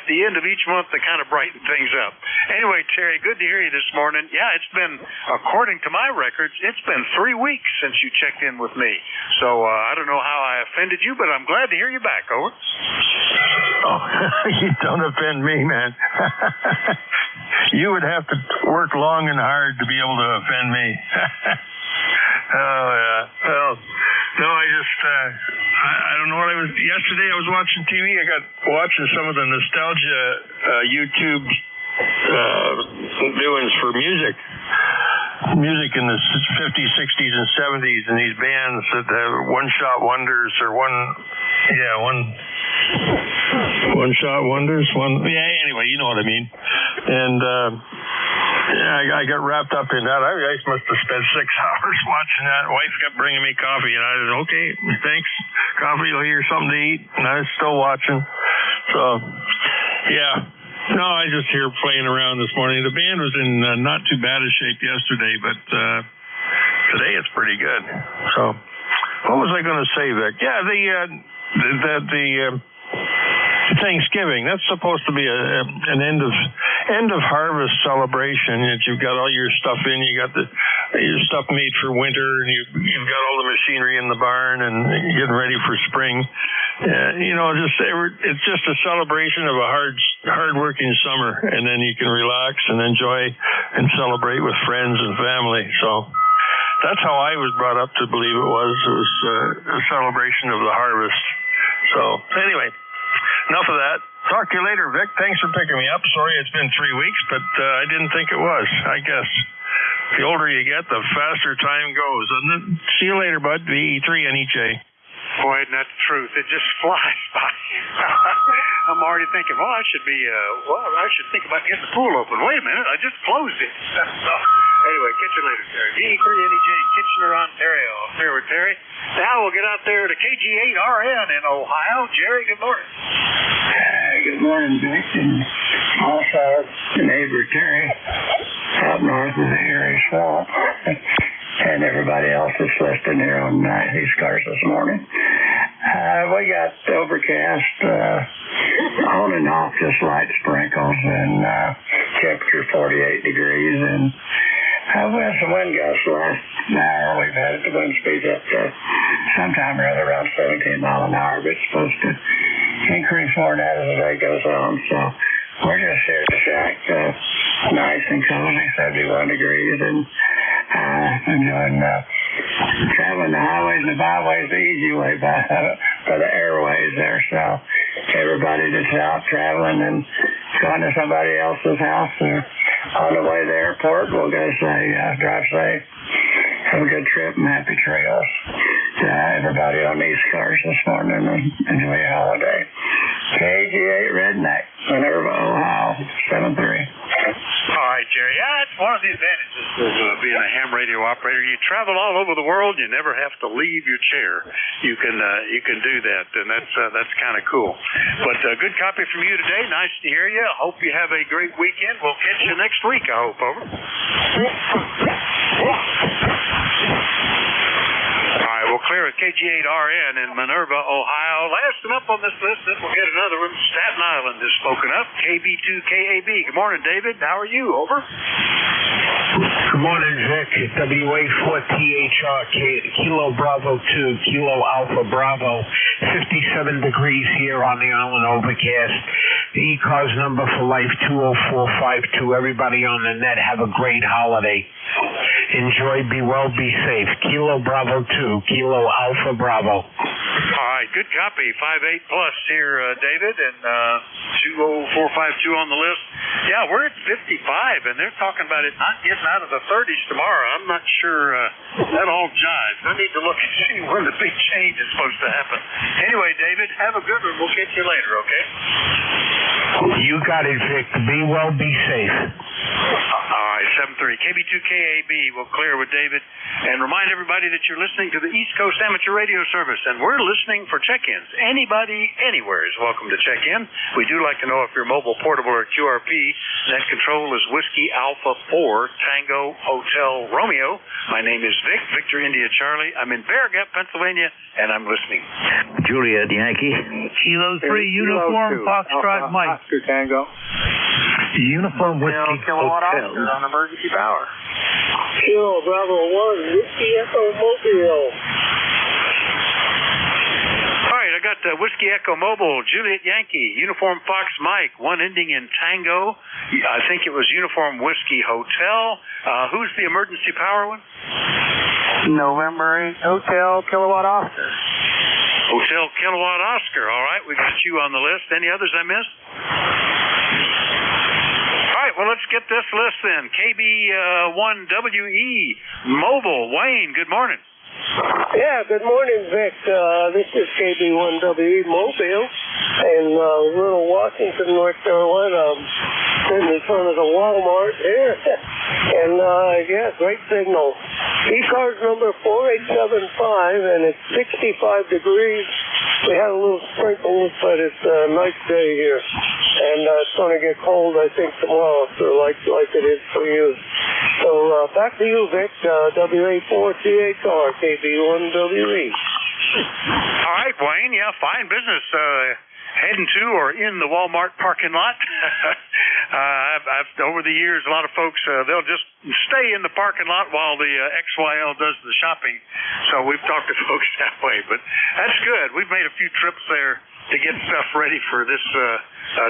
the end of each month to kind of brighten things up. Anyway, Terry, good to hear you this morning. Yeah, it's been, according to my records, it's been 3 weeks since you checked in with me. So I don't know how I offended you, but I'm glad to hear you back. Over. Oh, you don't offend me, man. You would have to work long and hard to be able to offend me. Oh, yeah. Well, no, I don't know what yesterday I was watching TV. I got watching some of the nostalgia YouTube doings for music in the 50s, 60s, and 70s, and these bands that have one-shot wonders or one-shot wonders. Anyway, you know what I mean. And I got wrapped up in that. I must have spent 6 hours watching that. Wife kept bringing me coffee, and I said, okay, thanks. Coffee, you'll hear something to eat. And I was still watching. So, yeah. No, I just here playing around this morning. The band was in not too bad a shape yesterday, but today it's pretty good. So, what was I going to say, Vic? Yeah, the Thanksgiving, that's supposed to be an end of harvest celebration. That you've got all your stuff in, you got your stuff made for winter, and you've got all the machinery in the barn and getting ready for spring. It's just a celebration of a hard-working summer, and then you can relax and enjoy and celebrate with friends and family. So that's how I was brought up to believe it was. It was a celebration of the harvest. So anyway, enough of that. Talk to you later, Vic. Thanks for picking me up. Sorry it's been 3 weeks, but I didn't think it was. I guess the older you get, the faster time goes. And then, see you later, bud. VE3NEJ. Boy, isn't that the truth? It just flies by. I'm already thinking, I should think about getting the pool open. Wait a minute, I just closed it. Anyway, catch you later, Terry. VE3NEJ, Kitchener, Ontario. Here with Terry. Now we'll get out there to KG8RN in Ohio. Jerry, good morning. Good morning, Vic, and also the neighbor Terry out north of the Erie Swamp, and everybody else that's listening here on ECARS this morning. We got overcast, on and off, just light sprinkles, and temperature 48 degrees, and we had some wind gusts last hour. We've had the wind speed up to sometime or other around 17 miles an hour, but it's supposed to increase more than that as the day goes on. So we're just here to shack, nice and cozy, 71 degrees, and enjoying traveling the highways and the byways the easy way by the airways there. So everybody that's out traveling and going to somebody else's house or on the way to the airport, we'll go say drive safe, have a good trip, and happy trails to everybody on ECARS this morning, and enjoy your holiday. KG8 Redneck, Minerva, Ohio, 7-3. All right, Jerry. Yeah, it's one of the advantages of being a ham radio operator. You travel all over the world. You never have to leave your chair. You can do that, and that's kind of cool. But good copy from you today. Nice to hear you. Hope you have a great weekend. We'll catch you next week, I hope. Over. All right, we'll clear clear with KG8RN in Minerva, Ohio. Last up on this list, then we'll get another one. Staten Island has spoken up. KB2KAB. Good morning, David. How are you? Over. Good morning, Vic. WA4THR, Kilo Bravo 2, Kilo Alpha Bravo. 57 degrees here on the island, overcast. The ECARS number for life, 20452. Everybody on the net, have a great holiday. Enjoy, be well, be safe. Kilo Bravo 2, Kilo Alpha Bravo. All right, good copy. 5.8 plus here, David, and 20452 on the list. Yeah, we're at 55, and they're talking about it not getting out of the 30s tomorrow. I'm not sure that all jives. I need to look and see where the big change is supposed to happen. Anyway, David, have a good one. We'll catch you later, okay? You got it, Vic. Be well, be safe. All right, 7-3. KB2KAB will clear with David. And remind everybody that you're listening to the East Coast Amateur Radio Service, and we're listening for check-ins. Anybody, anywhere is welcome to check in. We do like to know if you're mobile, portable, or QRP. Net control is Whiskey Alpha 4, Tango Hotel Romeo. My name is Vic, Victor India Charlie. I'm in Bear Gap, Pennsylvania, and I'm listening. Juliet Yankee. Kilo 3, Uniform Foxtrot Mike. Oscar Tango. Uniform Whiskey Kilowatt Hotel. Oscar on emergency power. Kilo Bravo 1, Whiskey Echo Mobile. All right, I got Whiskey Echo Mobile, Juliet Yankee, Uniform Fox Mike, one ending in Tango. I think it was Uniform Whiskey Hotel. Who's the emergency power one? November 8 Hotel Kilowatt Oscar. Hotel Kilowatt Oscar. All right, we got you on the list. Any others I missed? All right, well, let's get this list then. KB1WE Mobile. Wayne, good morning. Yeah, good morning, Vic. This is KB1WE Mobile in Little Washington, North Carolina. Sitting in front of the Walmart here. And, yeah, great signal. ECARS number 4875, and it's 65 degrees. We had a little sprinkles, but it's a nice day here. And it's going to get cold, I think, tomorrow, so like it is for you. So back to you, Vic, WA4THR, KB1WE. All right, Wayne. Yeah, fine business. Heading to or in the Walmart parking lot. I've over the years, a lot of folks, they'll just stay in the parking lot while the XYL does the shopping. So we've talked to folks that way, but that's good. We've made a few trips there to get stuff ready for this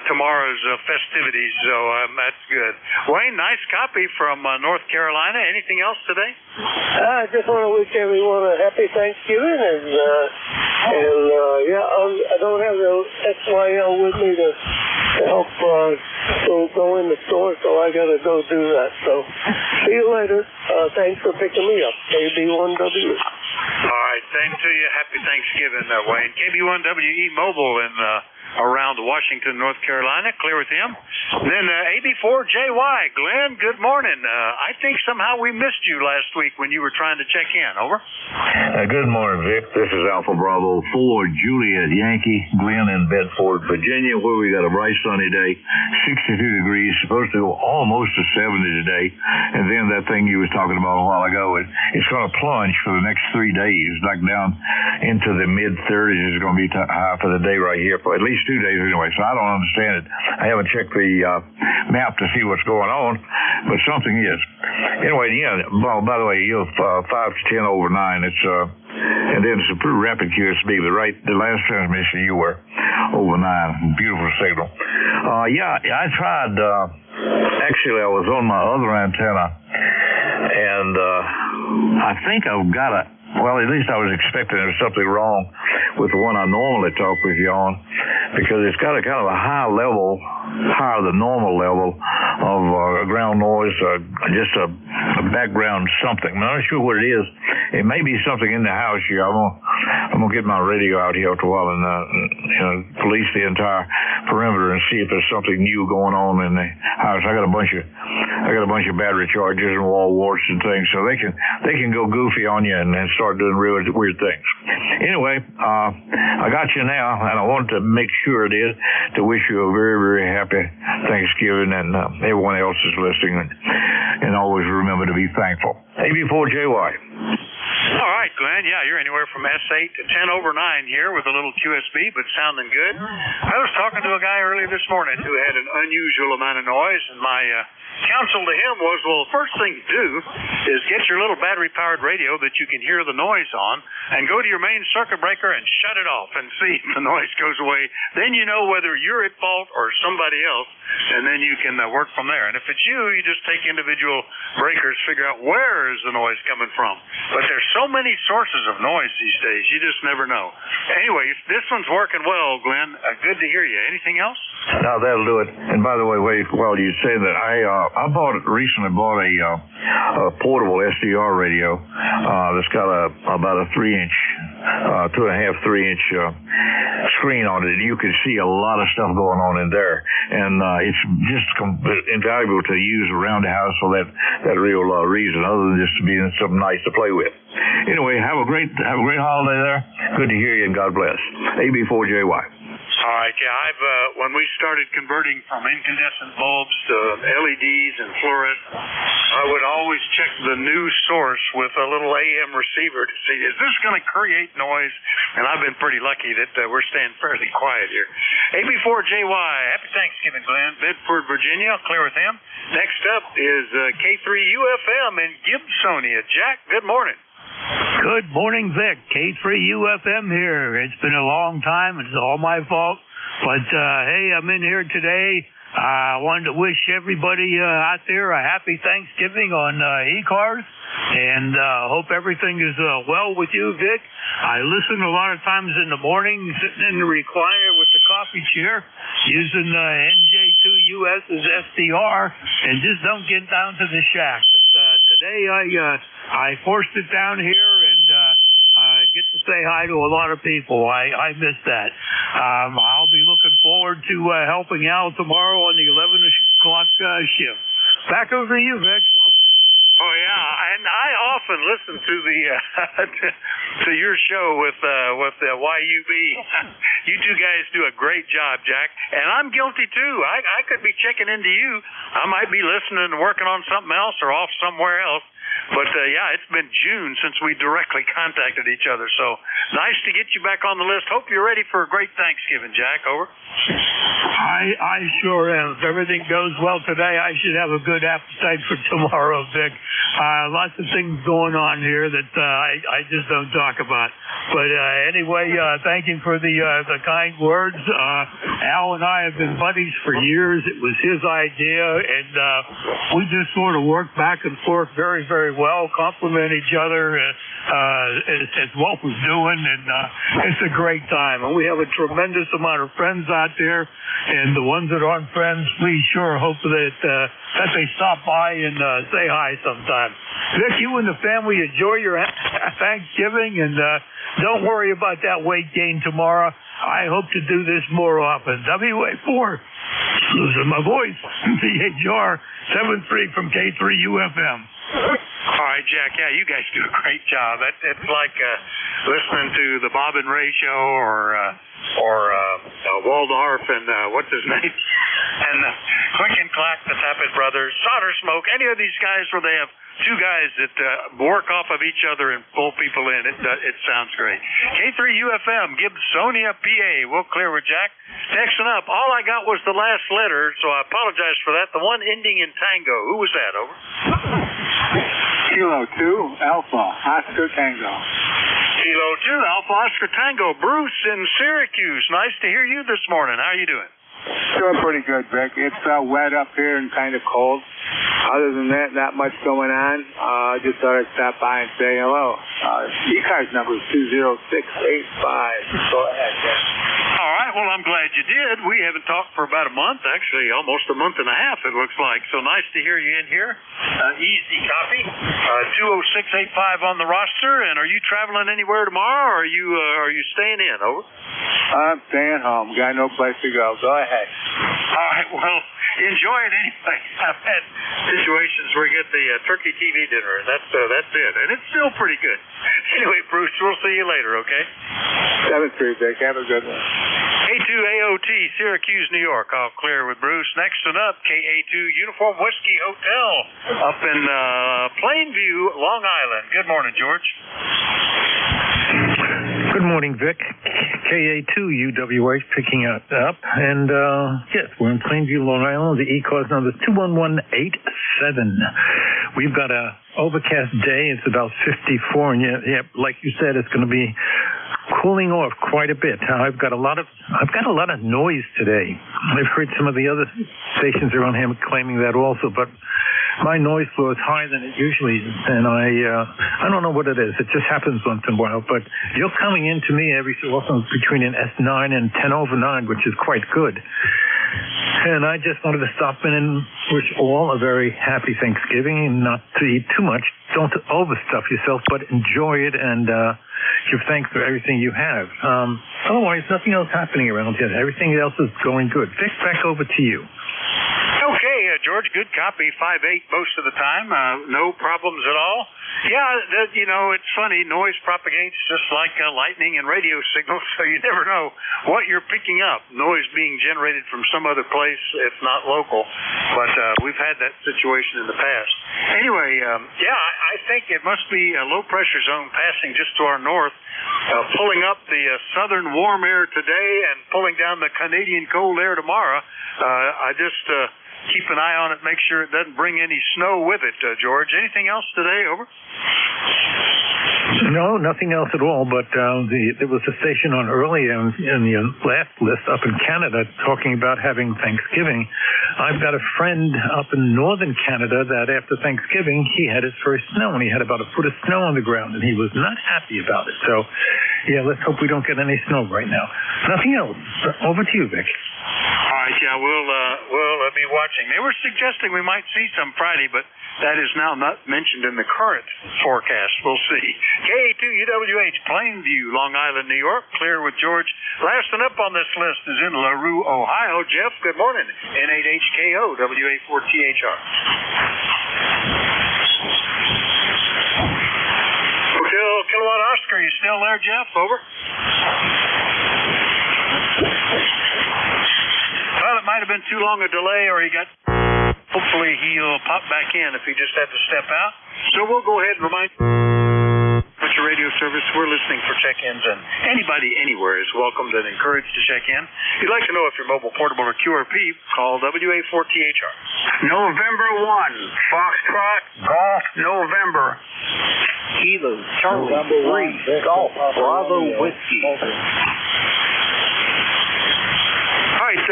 tomorrow's festivities, so that's good. Wayne, nice copy from North Carolina. Anything else today? I just want to wish everyone a happy Thanksgiving, and yeah, I don't have the XYL with me to help go in the store, so I got to go do that. So see you later. Thanks for picking me up, KB1WE. All right, same to you. Happy Thanksgiving, Wayne. KB1WE Mobile in around Washington, North Carolina. Clear with him. Then AB4JY. Glenn, good morning. I think somehow we missed you last week when you were trying to check in. Over. Good morning, Vic. This is Alpha Bravo 4, Juliet Yankee. Glenn in Bedford, Virginia, where we got a bright sunny day. 62 degrees, supposed to go almost to 70 today. And then that thing you was talking about a while ago, it's going to plunge for the next 3 days, like down into the mid-30s. It's going to be high for the day right here, for at least 2 days anyway, so I don't understand it. I haven't checked the map to see what's going on, but something is. Anyway, yeah, well, by the way, you're 5 to 10 over 9. It's and then it's a pretty rapid QSB, but right, the last transmission you were over 9. Beautiful signal. Yeah, I tried, actually I was on my other antenna, and I think I've got a, well, at least I was expecting there was something wrong with the one I normally talk with you on, because it's got a kind of a high level, higher than normal level of ground noise, just a background something. I'm not sure what it is. It may be something in the house here. I'm gonna get my radio out here after a while and police the entire perimeter and see if there's something new going on in the house. I got a bunch of battery chargers and wall warts and things, so they can go goofy on you and start doing real weird things. Anyway, I got you now, and I wanted to make sure it is to wish you a very, very happy Thanksgiving, and everyone else is listening, and always remember to be thankful. AB4JY. All right, Glenn. Yeah, you're anywhere from S8 to 10 over 9 here with a little QSB, but sounding good. I was talking to a guy earlier this morning who had an unusual amount of noise, and my counsel to him was, well, the first thing to do is get your little battery-powered radio that you can hear the noise on and go to your main circuit breaker and shut it off and see if the noise goes away. Then you know whether you're at fault or somebody else, and then you can work from there. And if it's you, you just take individual breakers, figure out where is the noise coming from. But there's so many sources of noise these days, you just never know. Anyway, this one's working well, Glenn. Good to hear you. Anything else? No, that'll do it. And by the way, while you say that, I recently bought a portable SDR radio that's got about a 3-inch, 2.5, 3-inch screen on it. You can see a lot of stuff going on in there, and it's just invaluable to use around the house for that real reason, other than just being something nice to play with. Anyway, have a great holiday there. Good to hear you, and God bless. AB4JY. All right, yeah, when we started converting from incandescent bulbs to LEDs and fluorescent, I would always check the new source with a little AM receiver to see, is this going to create noise? And I've been pretty lucky that we're staying fairly quiet here. AB4JY, happy Thanksgiving, Glenn. Bedford, Virginia, clear with him. Next up is K3UFM in Gibsonia. Jack, good morning. Good morning, Vic. K3UFM here. It's been a long time. It's all my fault. But, hey, I'm in here today. I wanted to wish everybody out there a happy Thanksgiving on ECARS. And hope everything is well with you, Vic. I listen a lot of times in the morning, sitting in the recliner with the coffee chair, using NJ2US as SDR, and just don't get down to the shack. But today I forced it down here, and I get to say hi to a lot of people. I miss that. I'll be looking forward to helping Al tomorrow on the 11 o'clock shift. Back over to you, Vic. Oh yeah, and I often listen to the to your show with YUB. You two guys do a great job, Jack, and I'm guilty too. I could be checking into you. I might be listening and working on something else or off somewhere else. But yeah, it's been June since we directly contacted each other. So nice to get you back on the list. Hope you're ready for a great Thanksgiving, Jack. Over. I sure am. If everything goes well today, I should have a good appetite for tomorrow, Vic. Lots of things going on here that I just don't talk about. But anyway, thank you for the kind words. Al and I have been buddies for years. It was his idea, and we just sort of work back and forth very, very well, compliment each other as what we're doing, and it's a great time. And we have a tremendous amount of friends out there, and the ones that aren't friends, we sure hope that they stop by and say hi sometime. Vic, you and the family enjoy your Thanksgiving, and don't worry about that weight gain tomorrow. I hope to do this more often. WA4, losing my voice, CHR 73 from K3UFM. All right, Jack. Yeah, you guys do a great job. It's like listening to the Bob and Ray show or Waldorf and what's his name, and Quick and Clack, the Tappet Brothers, Solder Smoke. Any of these guys where they have two guys that work off of each other and pull people in. It sounds great. K3UFM, Gibsonia, PA. We'll clear with Jack. Texting up. All I got was the last letter, so I apologize for that. The one ending in Tango. Who was that? Over. Kilo 2, Alpha, Oscar Tango. Kilo 2, Alpha, Oscar Tango. Bruce in Syracuse. Nice to hear you this morning. How are you doing? Doing pretty good, Vic. It's wet up here and kind of cold. Other than that, not much going on. Just thought I'd stop by and say hello. ECARS number is 20685. Go ahead, Vic. All right. Well, I'm glad you did. We haven't talked for about a month, actually, almost a month and a half, it looks like. So nice to hear you in here. Easy copy. 20685 on the roster. And are you traveling anywhere tomorrow, or are you staying in? Over. I'm staying home. Got no place to go. Go ahead. All right. Well, enjoy it anyway. I've had situations where you get the turkey TV dinner, and that's it. And it's still pretty good. Anyway, Bruce, we'll see you later, okay? 7-3, Vic. Have a good one. K2AOT, Syracuse, New York. I'll clear with Bruce. Next one up, KA2 Uniform Whiskey Hotel up in Plainview, Long Island. Good morning, George. Good morning, Vic. KA2UWH picking up. And, yes, we're in Plainview, Long Island. The ECARS number is 21187. We've got a overcast day. It's about 54. And, yeah, like you said, it's going to be cooling off quite a bit. I've got a lot of noise today. I've heard some of the other stations around here claiming that also, but my noise floor is higher than it usually is, and I don't know what it is. It just happens once in a while, but you're coming in to me every so often between an S9 and 10 over 9, which is quite good. And I just wanted to stop in and wish all a very happy Thanksgiving and not to eat too much. Don't overstuff yourself, but enjoy it and give thanks for everything you have. Otherwise, nothing else happening around here. Everything else is going good. Vic, back over to you. Okay, George, good copy. 5-8 most of the time. No problems at all. Yeah, it's funny. Noise propagates just like lightning and radio signals, so you never know what you're picking up. Noise being generated from some other place, if not local. But we've had that situation in the past. Anyway, I think it must be a low-pressure zone passing just to our north, pulling up the southern warm air today and pulling down the Canadian cold air tomorrow. I just keep an eye on it, make sure it doesn't bring any snow with it, George. Anything else today? Over? No, nothing else at all, but there was a station on earlier in the last list up in Canada talking about having Thanksgiving. I've got a friend up in northern Canada that after Thanksgiving, he had his first snow, and he had about a foot of snow on the ground, and he was not happy about it. So, yeah, let's hope we don't get any snow right now. Nothing else. Over to you, Vic. All right, yeah, we'll be watching. They were suggesting we might see some Friday, but that is now not mentioned in the current forecast. We'll see. KA2UWH, Plainview, Long Island, New York. Clear with George. Last one up on this list is in LaRue, Ohio. Jeff, good morning. N8HKO, WA4THR. Hotel Kilowatt Oscar, you still there, Jeff? Over. Well, it might have been too long a delay, or he got... Hopefully he'll pop back in if he just had to step out. So we'll go ahead and remind with your radio service, we're listening for check-ins, and anybody anywhere is welcomed and encouraged to check in. If you'd like to know if you're mobile, portable, or QRP, call WA4THR. November 1, Foxtrot, Golf, November. Kilo, Charlie, 3, Golf, Bravo, Whiskey. All right,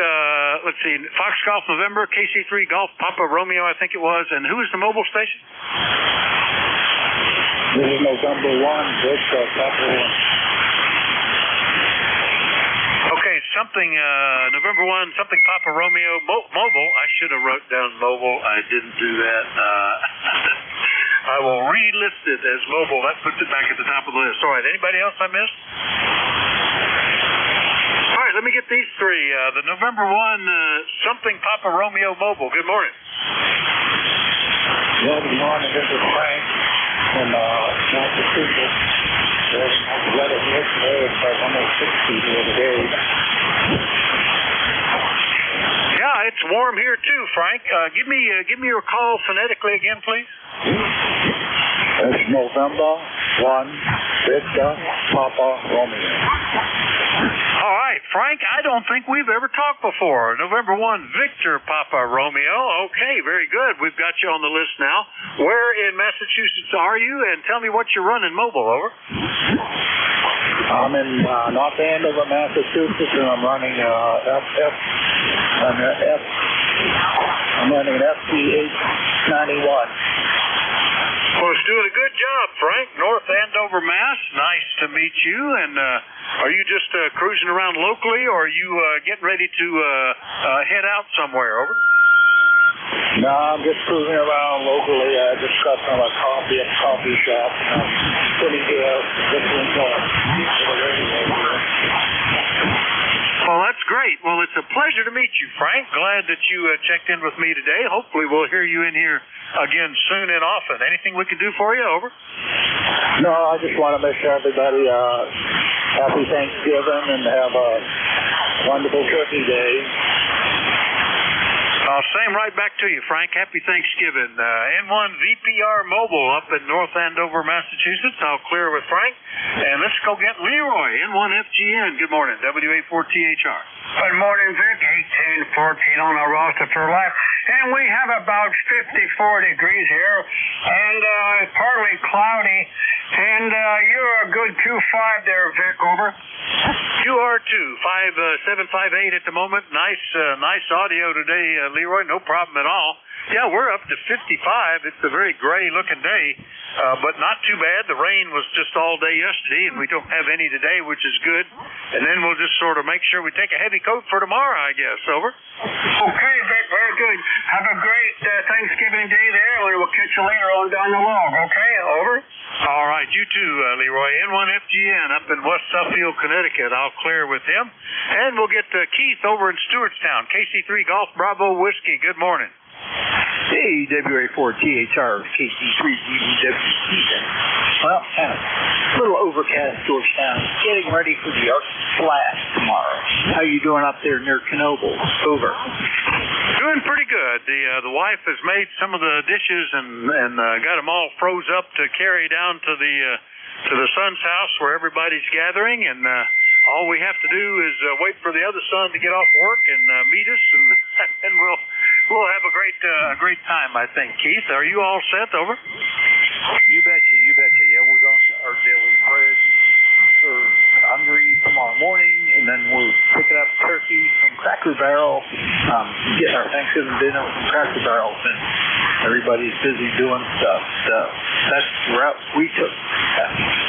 let's see. Fox Golf November, KC3 Golf, Papa Romeo, I think it was. And who is the mobile station? This is November 1, Vic, Papa 1. Okay, something, November 1, something Papa Romeo, mobile. I should have wrote down mobile. I didn't do that. I will relist it as mobile. That puts it back at the top of the list. All right, anybody else I missed? All right, let me get these three. The November 1, something Papa Romeo mobile. Good morning. Yeah, good morning. This is Frank from Massachusetts. The weather yesterday was like almost 60 the other day. Yeah, it's warm here too, Frank. Give me your call phonetically again, please. It's November 1, Victor, Papa Romeo. All right, Frank, I don't think we've ever talked before. November 1, Victor, Papa Romeo. Okay, very good. We've got you on the list now. Where in Massachusetts are you? And tell me what you're running mobile, over. I'm in North Andover, Massachusetts, and I'm running I'm running an FT891. Well, it's doing a good job, Frank. North Andover, Mass. Nice to meet you. And are you just cruising around locally, or are you getting ready to head out somewhere? Over. No, I'm just cruising around locally. I just got some coffee at the coffee shop. I'm putting here just to enjoy. Well, that's great. Well, Well, it's a pleasure to meet you, Frank. Glad that you checked in with me today. Hopefully we'll hear you in here again soon and often. Anything we can do for you? Over. No, I just want to wish everybody happy Thanksgiving and have a wonderful Turkey Day. Same right back to you, Frank. Happy Thanksgiving. N1 VPR Mobile up in North Andover, Massachusetts. I'll clear with Frank. And let's go get Leroy, N1FGN. Good morning, WA4THR. Good morning, Vic. 1814 on our roster for left. And we have about 54 degrees here. And partly cloudy. And you're a good Q5 there, Vic. Over. QR2, 5758 at the moment. Nice audio today, Leroy. No problem at all. Yeah, we're up to 55. It's a very gray-looking day, but not too bad. The rain was just all day yesterday, and we don't have any today, which is good. And then we'll just sort of make sure we take a heavy coat for tomorrow, I guess. Over. Okay, Vic. Very good. Have a great Thanksgiving day there, and we'll catch you later on down the log. Okay? Over. All right, you too, Leroy. N1FGN up in West Suffield, Connecticut. I'll clear with him. And we'll get Keith over in Stewartstown. KC3 Golf Bravo Whiskey. Good morning. Hey, WA4THR, KC3GBW. Well, kind of a little overcast Georgetown. Getting ready for the Arctic Blast tomorrow. How you doing up there near Knoebel? Over. Doing pretty good. The wife has made some of the dishes and got them all froze up to carry down to the son's house where everybody's gathering, and all we have to do is wait for the other son to get off work and meet us, and we'll have a great time, I think. Keith, are you all set? Over. You betcha. Yeah, we're going to our daily bread for Hungary tomorrow morning, and then we're picking up turkey from Cracker Barrel, getting our Thanksgiving dinner from Cracker Barrel, and everybody's busy doing stuff. So that's the route we took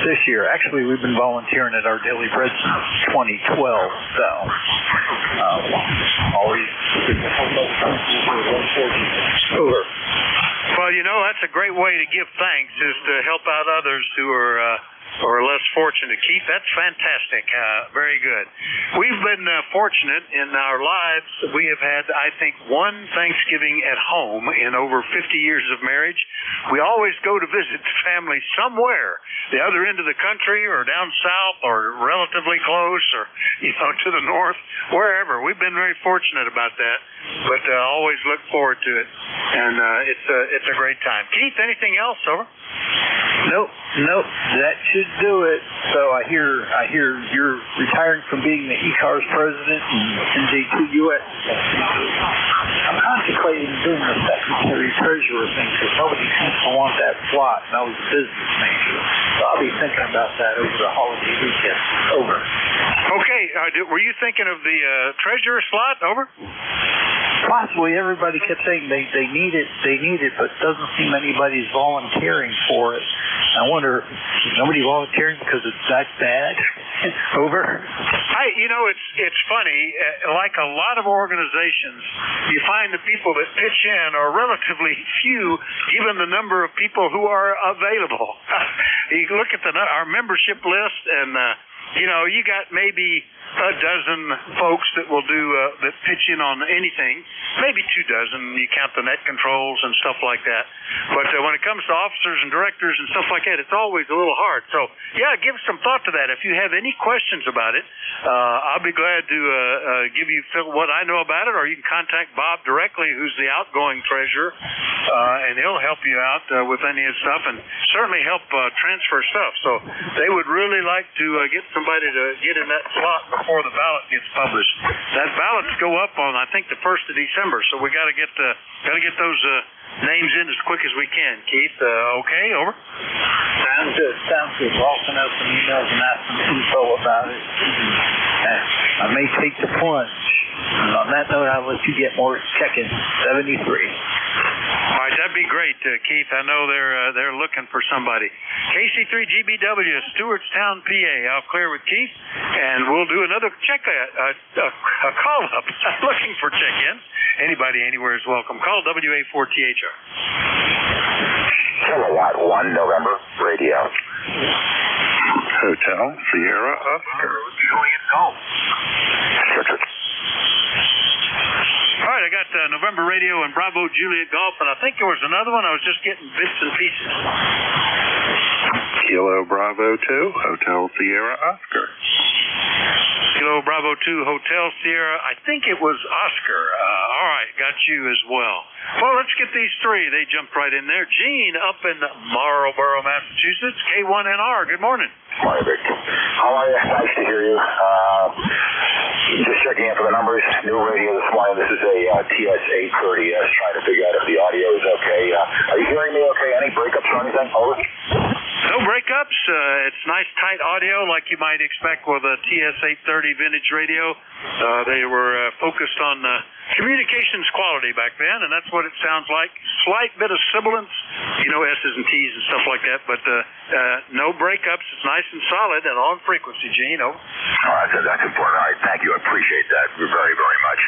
this year. Actually, we've been volunteering at our daily bread since 2012, so always over. Well, that's a great way to give thanks, is to help out others who are less fortunate. Keith, that's fantastic. Very good. We've been fortunate in our lives. We have had, I think, one Thanksgiving at home in over 50 years of marriage. We always go to visit the family somewhere, the other end of the country or down south or relatively close or, to the north, wherever. We've been very fortunate about that, but always look forward to it. And it's a great time. Keith, anything else? Over. Nope. That should do it. So I hear you're retiring from being the ECARS president and NJ2US. I'm contemplating doing the secretary treasurer thing because nobody seems to want that slot, and I was a business major. So I'll be thinking about that over the holiday weekend. Over. Okay. Were you thinking of the treasurer slot? Over. Possibly. Everybody kept saying they need it, but doesn't seem anybody's volunteering for it. I wonder, is nobody volunteering because it's that bad? Over. It's funny. Like a lot of organizations, you find the people that pitch in are relatively few, given the number of people who are available. You look at our membership list, and you got maybe a dozen folks that will do that pitch in on anything, maybe 24. You count the net controls and stuff like that. But when it comes to officers and directors and stuff like that, it's always a little hard. So yeah, give some thought to that. If you have any questions about it, I'll be glad to give you what I know about it, or you can contact Bob directly, who's the outgoing treasurer, and he'll help you out with any of the stuff, and certainly help transfer stuff. So they would really like to get somebody to get in that slot before the ballot gets published. That ballots go up on, I think, the 1st of December, so we got to get those names in as quick as we can. Keith, okay? Over. Sounds good. We'll also know some emails and ask some info about it. I may take the plunge. And on that note, I'll let you get more check-in. 73. All right, that'd be great, Keith. I know they're looking for somebody. KC3GBW, Stewartstown, PA. I'll clear with Keith, and we'll do another a call-up. Looking for check-ins. Anybody anywhere is welcome. Call WA4THR. Kilowatt 1 November radio. Hotel Sierra Oscar. Juliet Golf. got November Radio and Bravo Juliet Golf, and I think there was another one. I was just getting bits and pieces. Kilo Bravo 2, Hotel Sierra Oscar. Kilo Bravo 2, Hotel Sierra. I think it was Oscar. All right, got you as well. Well, let's get these three. They jumped right in there. Gene up in Marlboro, Massachusetts. K1NR. Good morning. Morning, Vic. How are you? Nice to hear you. Just checking in for the numbers. New radio this morning. This is a TS830S. Trying to figure out if the audio is okay. Are you hearing me okay? Any breakups or anything? Over. No breakups. It's nice, tight audio like you might expect with a TS830 vintage radio. They were focused on communications quality back then, and that's what it sounds like. Slight bit of sibilance, S's and T's and stuff like that, but no breakups. It's nice and solid and on frequency, Gene. Over. All right, that's important. All right, thank you. I appreciate that very, very much.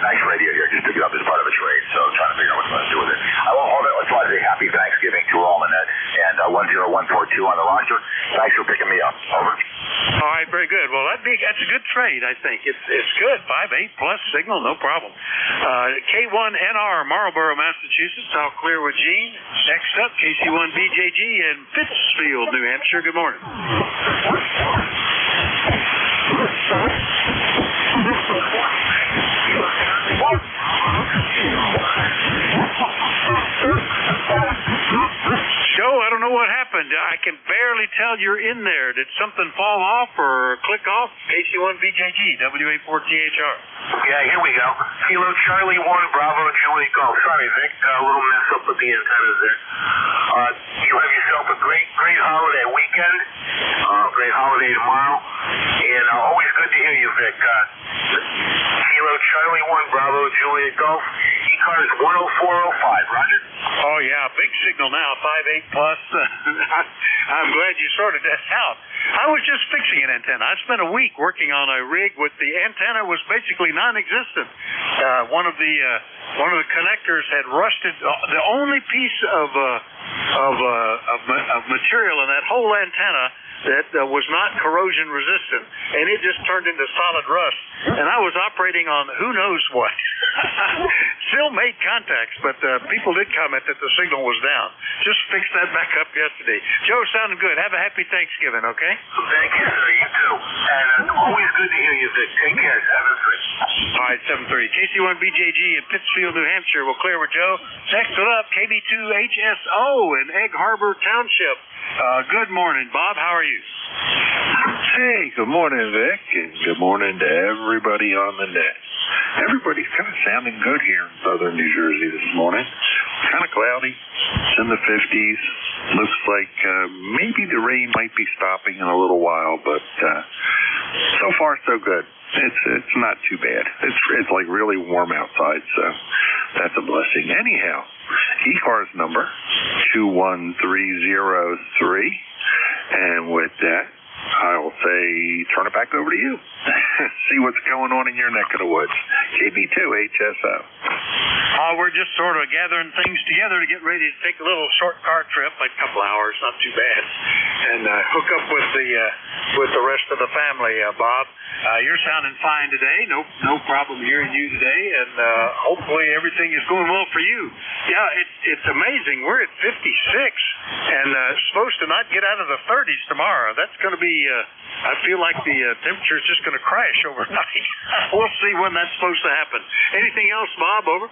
Nice radio here. Just picked it up as part of a trade, so trying to figure out what I'm going to do with it. I won't hold it. Let's say happy Thanksgiving to all in that, and 10142 on the roster. Thanks for picking me up. Over. All right, very good. Well, that's a good trade, I think. It's good. 5.8 plus signal, no problem. K1NR, Marlboro, Massachusetts. All clear with Gene. Next up, KC1BJG in Pittsfield, New Hampshire. Good morning. Joe, I don't know what happened. I can barely tell you're in there. Did something fall off or click off? KC1BJG, WA4THR. Yeah, here we go. Kilo Charlie 1, Bravo Juliet Golf. Sorry, Vic, a little mess up with the antennas there. You have yourself a great holiday weekend. Great holiday tomorrow. And always good to hear you, Vic. Kilo Charlie 1, Bravo Juliet Golf. ECARS 10405, Roger. Oh, yeah, big signal now, 5.8 plus. I'm glad you sorted that out. I was just fixing an antenna. I spent a week working on a rig with the antenna was basically non-existent. One of the connectors had rusted. The only piece of material in that whole antenna that was not corrosion resistant, and it just turned into solid rust. And I was operating on who knows what. Still made contacts, but people did comment that the signal was down. Just fixed that back up yesterday. Joe, sounded good. Have a happy Thanksgiving, okay? Thank you, sir. You too. And always good to hear you, Vic. Take care. 7-3. All right, 7-3. KC1BJG in Pittsfield, New Hampshire. We'll clear with Joe. Next up, KB2HSO in Egg Harbor Township. Good morning, Bob. How are you? Hey, good morning, Vic, and good morning to everybody on the net. Everybody's kind of sounding good here in southern New Jersey this morning. Kind of cloudy. It's in the 50s. Looks like maybe the rain might be stopping in a little while, but so far so good. It's not too bad. It's like really warm outside, so that's a blessing. Anyhow, ECARS number 21303, and with that, I'll say turn it back over to you. See what's going on in your neck of the woods. KB2HSO. We're just sort of gathering things together to get ready to take a little short car trip, like a couple hours, not too bad, and hook up with the rest of the family. Bob, you're sounding fine today. No problem hearing you today, and hopefully everything is going well for you. Yeah, it's amazing. We're at 56, and supposed to not get out of the 30s tomorrow. That's going to be. I feel like the temperature is just going to crash overnight. We'll see when that's supposed to happen. Anything else, Bob? Over.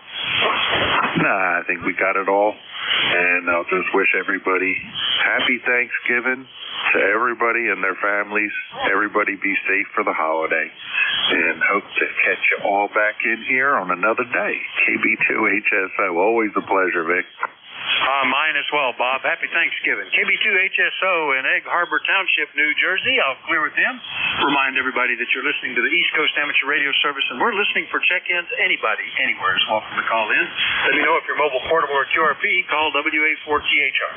Nah, I think we got it all. And I'll just wish everybody happy Thanksgiving to everybody and their families. Everybody be safe for the holiday. And hope to catch you all back in here on another day. KB2HSO. Always a pleasure, Vic. Mine as well, Bob. Happy Thanksgiving. KB2HSO in Egg Harbor Township, New Jersey. I'll clear with them. Remind everybody that you're listening to the East Coast Amateur Radio Service, and we're listening for check-ins. Anybody, anywhere is welcome to call in. Let me know if you're mobile, portable, or QRP. Call WA4THR.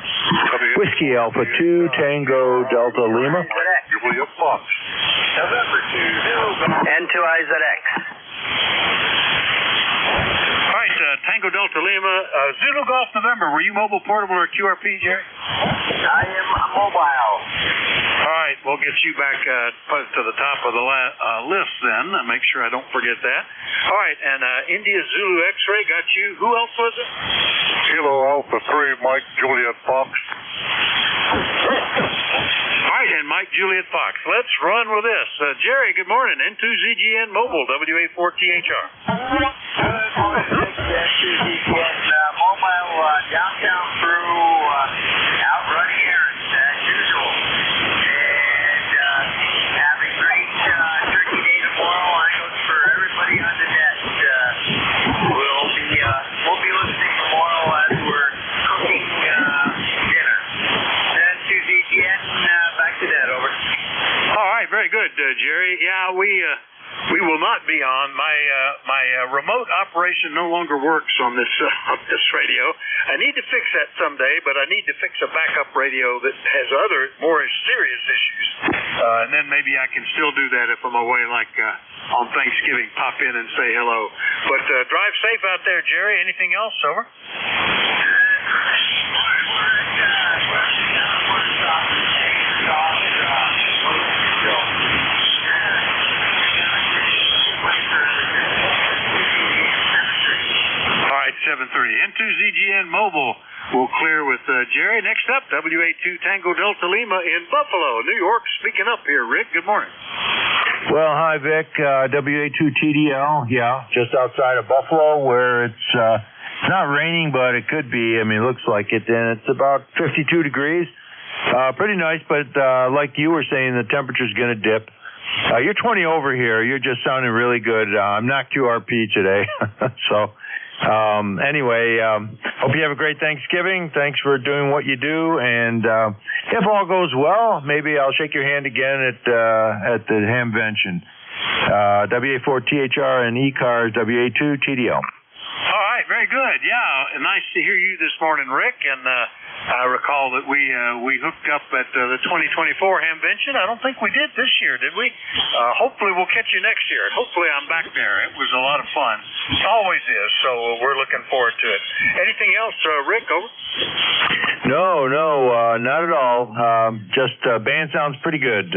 Whiskey Alpha 2, Tango Delta Lima. Julia Fox. November 2, N2IZX. Tango Delta Lima, Zulu Golf November. Were you mobile, portable, or QRP, Jerry? I am mobile. All right. Well, get you back to the top of the list then. Make sure I don't forget that. All right, and India Zulu X-ray got you. Who else was it? Kilo Alpha 3, Mike Juliet Fox. All right, and Mike Juliet Fox. Let's run with this. Jerry, good morning. N2ZGN Mobile, WA4THR. Good morning, N2ZGN Mobile, downtown through out running errands as usual. And have a great turkey day tomorrow. I know for everybody on the net. We'll be listening tomorrow as we're cooking dinner. N2ZGN, back to that, over. All right, very good, Jerry. Yeah, we will not be on. My remote operation no longer works on this radio. I need to fix that someday, but I need to fix a backup radio that has other more serious issues, and then maybe I can still do that if I'm away, like on Thanksgiving. Pop in and say hello. But drive safe out there, Jerry. Anything else? Over. All right, 7:30. N2ZGN Mobile will clear with Jerry. Next up, WA2 Tango Delta Lima in Buffalo, New York. Speaking up here, Rick. Good morning. Well, hi, Vic. WA2 TDL, yeah, just outside of Buffalo, where it's not raining, but it could be. I mean, it looks like it, and it's about 52 degrees. Pretty nice, but like you were saying, the temperature's going to dip. You're 20 over here. You're just sounding really good. I'm not QRP today, so... Anyway, hope you have a great Thanksgiving. Thanks for doing what you do, and if all goes well, maybe I'll shake your hand again at the Hamvention. WA4THR and ECARS, WA2 TDL. All right, very good. Yeah, nice to hear you this morning, Rick. And I recall that we hooked up at the 2024 Hamvention. I don't think we did this year, did we? Hopefully we'll catch you next year. Hopefully I'm back there. It was a lot of fun. It always is, so we're looking forward to it. Anything else, Rick, over? No, not at all. Just band sounds pretty good.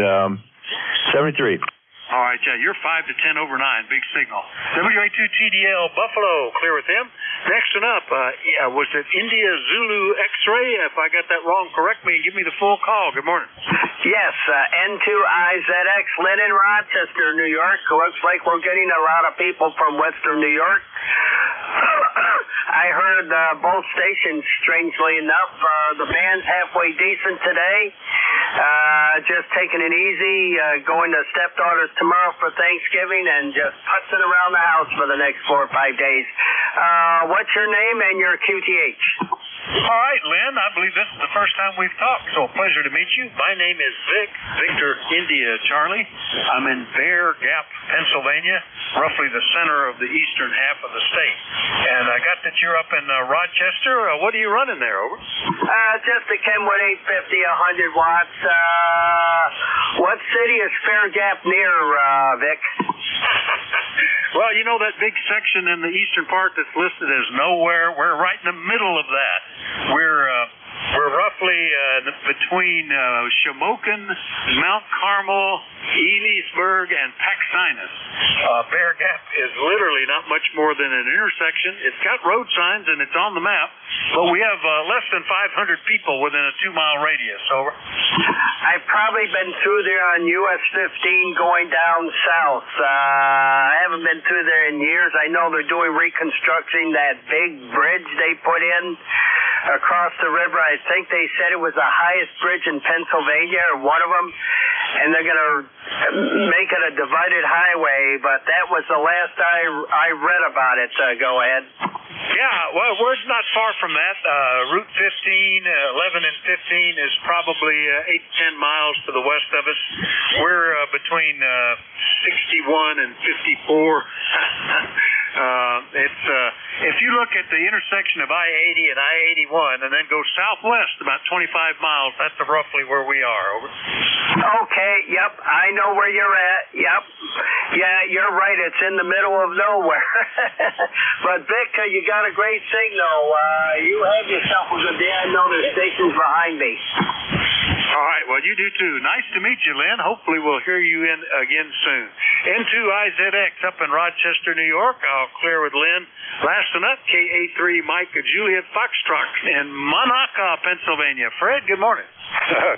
73. All right, yeah, you're 5 to 10 over 9, big signal. WA2 TDL Buffalo, clear with him. Next one up, was it India Zulu X-ray? If I got that wrong, correct me and give me the full call. Good morning. Yes, N2IZX, Lynn in Rochester, New York. Looks like we're getting a lot of people from Western New York. I heard both stations, strangely enough. The band's halfway decent today. Just taking it easy, going to stepdaughters tomorrow for Thanksgiving, and just putzing around the house for the next 4 or 5 days. What's your name and your QTH? All right, Lynn, I believe this is the first time we've talked, so a pleasure to meet you. My name is Vic, Victor India Charlie. I'm in Bear Gap, Pennsylvania, roughly the center of the eastern half of the state. And I got that you're up in Rochester. What are you running there, over? Just a Kenwood 850, 100 watts. What city is Fair Gap near, Vic? Well, you know that big section in the eastern part that's listed as nowhere? We're right in the middle of that. We're roughly between Shamokin, Mount Carmel, Elisburg, and Paxinus. Bear Gap is literally not much more than an intersection. It's got road signs and it's on the map, but we have less than 500 people within a 2-mile radius. Over. I've probably been through there on US 15 going down south. I haven't been through there in years. I know they're doing reconstructing that big bridge they put in across the river. I think they said it was the highest bridge in Pennsylvania, or one of them, and they're going to make it a divided highway, but that was the last I read about it. Go ahead. Yeah, well, we're not far from that. Route 15, 11 and 15 is probably 8 to 10 miles to the west of us. We're between 61 and 54. If you look at the intersection of I-80 and I-81 and then go southwest about 25 miles, that's roughly where we are. Over. Okay, yep, I know where you're at. Yep. Yeah, you're right. It's in the middle of nowhere. But, Vic, you got a great signal. You have yourself a good day. I know there's stations behind me. All right. Well, you do too. Nice to meet you, Lynn. Hopefully we'll hear you again soon. N2IZX up in Rochester, New York. I'll clear with Lynn. Last one up, KA3 Mike Juliet Foxtrot in Monaca, Pennsylvania. Fred, good morning.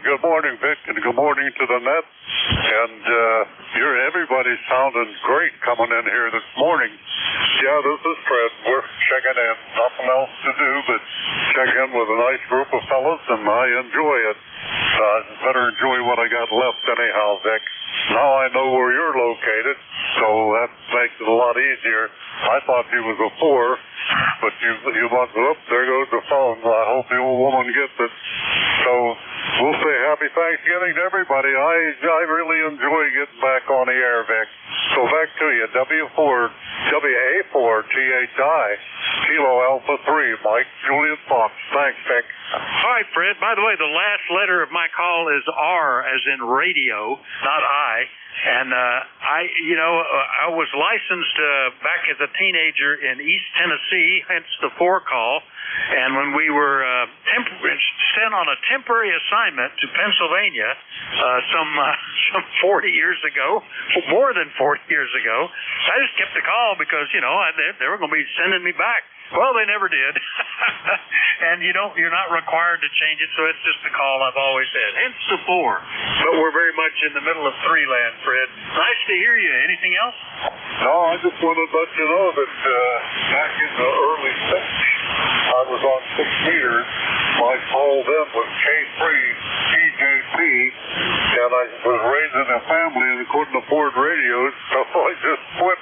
Good morning, Vic, and good morning to the net. And everybody's sounding great coming in here this morning. Yeah, this is Fred. We're checking in. Nothing else to do but check in with a nice group of fellas, and I enjoy it. Better enjoy what I got left anyhow, Vic. Now I know where you're located, so that makes it a lot easier. I thought you was a 4, but you must have. There goes the phone. I hope the old woman gets it. So we'll say happy Thanksgiving to everybody. I really enjoy getting back on the air, Vic. So back to you. WA4THI, Kilo Alpha 3, Mike Juliet Fox. Thanks, Vic. All right, Fred. By the way, the last letter of my call is R, as in radio, not I. And I was licensed back as a teenager in East Tennessee, hence the 4 call. And when we were sent on a temporary assignment to Pennsylvania some 40 years ago, more than 40 years ago, I just kept the call because, they were going to be sending me back. Well, they never did. And you're not required to change it, so it's just the call I've always had. Hence the 4. But we're very much in the middle of 3 land, Fred. Nice to hear you. Anything else? No, I just wanted to let you know that back in the early 60s, I was on 6 meters. My call then was K3 TJC, and I was raising a family and couldn't afford radios, so I just quit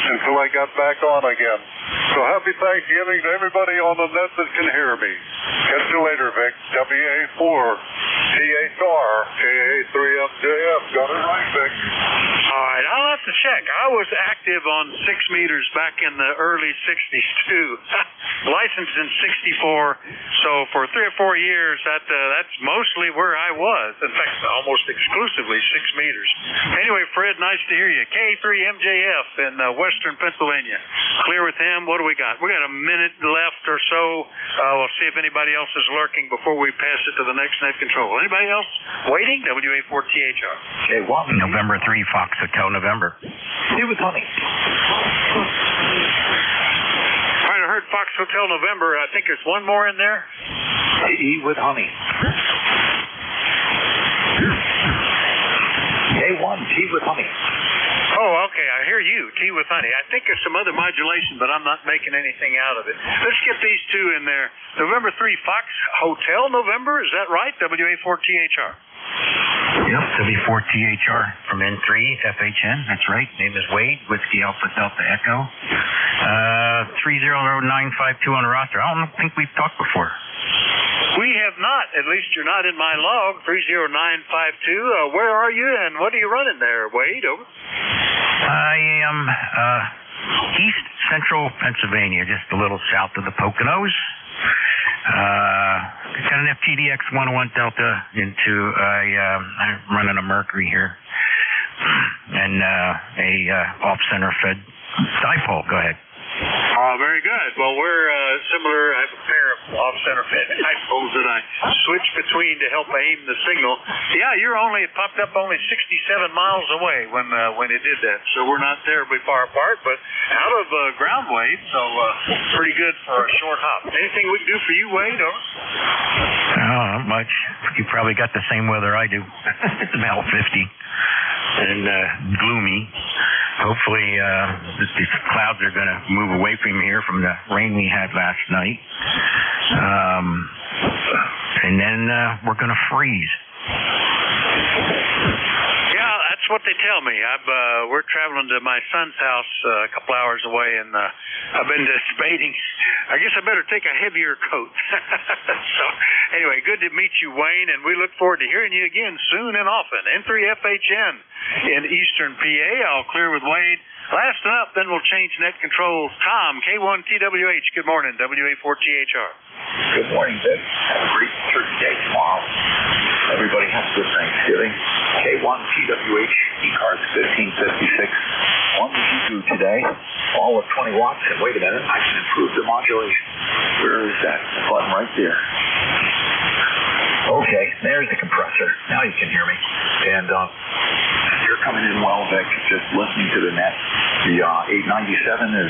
until I got back on again. So happy Thanksgiving to everybody on the net that can hear me. Catch you later, Vic. WA4THR, KA3MJF. Got it right, Vic. All right, I'll have to check. I was active on 6 meters back in the early 60s, too. Licensed in 64, so for 3 or 4 years, that's mostly where I was. In fact, almost exclusively 6 meters. Anyway, Fred, nice to hear you. K3MJF in western Pennsylvania. Clear with him. What do we got? We got a minute left or so. We'll see if anybody else is lurking before we pass it to the next net control. Anybody else waiting? WA4THR. J1. November 3, Fox Hotel, November. Tea with honey. All right, I heard Fox Hotel November. I think there's one more in there. E with honey. J1, tea with honey. Oh, okay. I hear you. Tea with honey. I think there's some other modulation, but I'm not making anything out of it. Let's get these 2 in there. November 3, Fox Hotel November. Is that right? WA4THR. Yep, W4THR from N3 FHN. That's right. Name is Wade. Whiskey Alpha Delta Echo. 300952 on the roster. I don't think we've talked before. We have not. At least you're not in my log. 30952. Where are you and what are you running there, Wade? Over. I am east central Pennsylvania, just a little south of the Poconos. Got an FTDX 101 Delta into I'm running a Mercury here, and a off-center fed dipole. Go ahead. Very good. Well, we're similar. I have a pair of off-center fed dipoles that I switch between to help aim the signal. Yeah, it popped up only 67 miles away when it did that. So we're not terribly far apart, but out of ground wave, so pretty good for a short hop. Anything we can do for you, Wade? Over? No, not much. You probably got the same weather I do. It's about 50 and gloomy. Hopefully, these clouds are going to move away from here from the rain we had last night. And then we're going to freeze. Yeah, that's what they tell me. We're traveling to my son's house a couple hours away, and I've been debating. I guess I better take a heavier coat. So, anyway, good to meet you, Wayne, and we look forward to hearing you again soon and often. N3FHN in Eastern PA. I'll clear with Wade. Last up, then we'll change net controls. Tom, K1TWH. Good morning, WA4THR. Good morning, Vic. Have a great Turkey Day tomorrow. Everybody have a good Thanksgiving. K1TWH, ECARS 1556. What did you do today? All of 20 watts. And wait a minute, I can improve the modulation. Where is that button? Right there. Okay, there's the compressor. Now you can hear me. And you're coming in well, Vic. Just listening to the net. The 897 is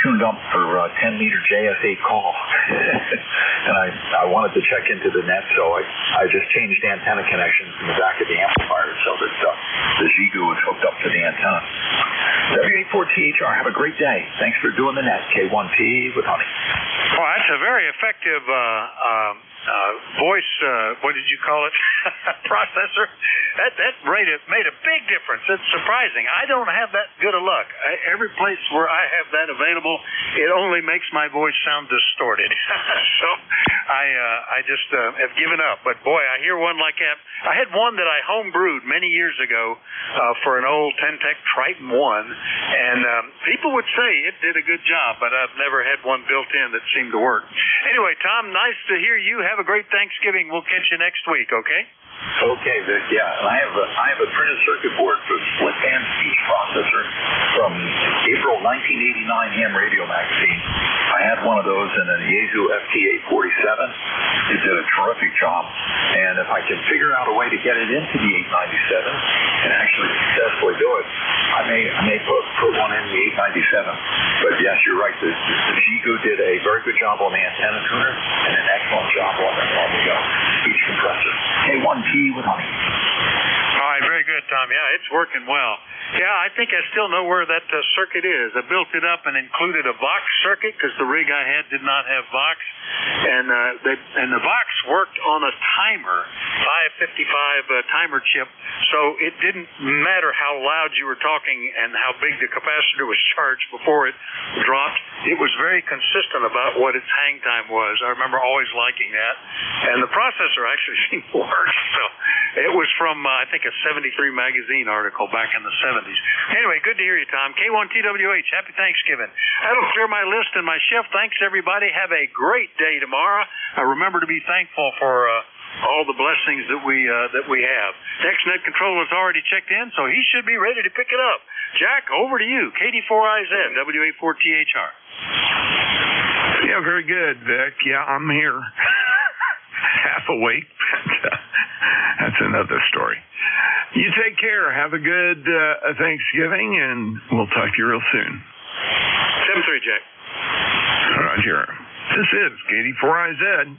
tuned up for 10-meter JS8 call. And I wanted to check into the net, so I just changed antenna connections in the back of the amplifier so that the Xigu is hooked up to the antenna. W84THR, have a great day. Thanks for doing the net. K1P with Honey. Oh, that's a very effective voice, what did you call it? Processor. That made a big difference. It's surprising. I don't have that good of luck. Every place where I have that available, it only makes my voice sound distorted. So I just have given up. But boy, I hear one like that. I had one that I homebrewed many years ago for an old Tentec Triton 1, and people would say it did a good job, but I've never had one built in that seemed to work. Anyway, Tom, nice to hear you. Have a great Thanksgiving. We'll catch you next week, okay? Okay, Vic, yeah. And I have a printed circuit board for split band speech processor from April 1989 Ham Radio magazine. I had one of those in a Yaesu FT847. It did a terrific job. And if I can figure out a way to get it into the 897 and actually successfully do it, I may put one in the 897. But yes, you're right. The Xigu did a very good job on the antenna tuner and an excellent job on the speech compressor. K1P with Honey. All right, very good, Tom. Yeah, it's working well. Yeah, I think I still know where that circuit is. I built it up and included a Vox circuit because the rig I had did not have Vox, and the Vox worked on a timer, 555 timer chip, so it didn't matter how loud you were talking and how big the capacitor was charged before it dropped. It was very consistent about what its hang time was. I remember always liking that, and the processor actually seemed to work. So it was from I think a 73 magazine article back in the 70s. Anyway, good to hear you, Tom. K1TWH, happy Thanksgiving. That'll clear my list and my shift. Thanks, everybody. Have a great day tomorrow. Remember to be thankful for all the blessings that we have. TextNet controller's already checked in, so he should be ready to pick it up. Jack, over to you. KD4IZ, W84THR. Yeah, very good, Vic. Yeah, I'm here. Half awake. That's another story. You take care. Have a good Thanksgiving, and we'll talk to you real soon. 7-3, Jack. Roger. This is KD4IZ.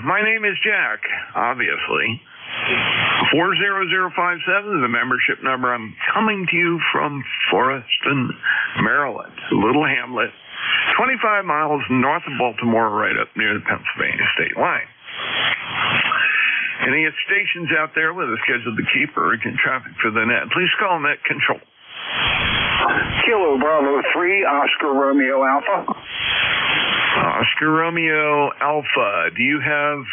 My name is Jack, obviously. 40057 is the membership number. I'm coming to you from Forreston, Maryland, a little hamlet, 25 miles north of Baltimore, right up near the Pennsylvania state line. Any stations out there with a schedule to keep urgent traffic for the net, please call net control. Kilo Bravo 3, Oscar Romeo Alpha. Oscar Romeo Alpha, do you have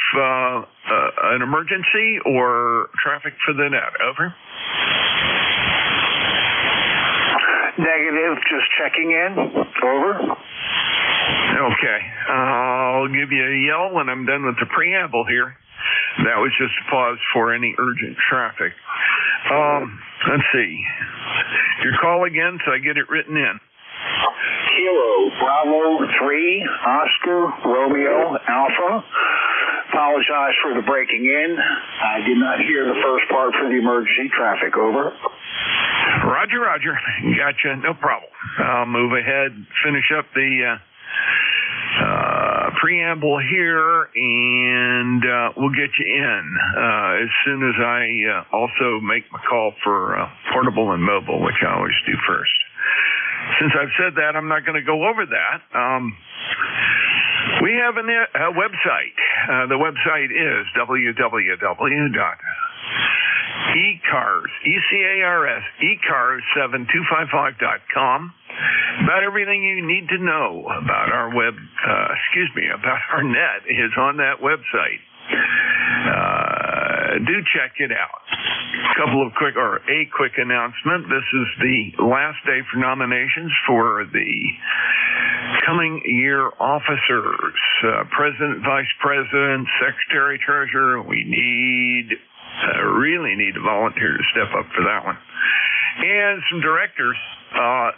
an emergency or traffic for the net? Over. Negative, just checking in. Over. Okay. I'll give you a yell when I'm done with the preamble here. That was just a pause for any urgent traffic. Let's see. Your call again, so I get it written in. Kilo Bravo 3, Oscar Romeo Alpha. Apologize for the breaking in. I did not hear the first part for the emergency traffic. Over. Roger, roger. Gotcha. No problem. I'll move ahead, finish up the preamble here, and we'll get you in as soon as I also make my call for portable and mobile, which I always do first. Since I've said that, I'm not going to go over that. We have a website. The website is www.ECARS, E-C-A-R-S, ECARS7255.com. About everything you need to know about our about our net is on that website. Do check it out. A quick announcement. This is the last day for nominations for the coming year officers, president, vice president, secretary, treasurer. We really need a volunteer to step up for that one. And some directors.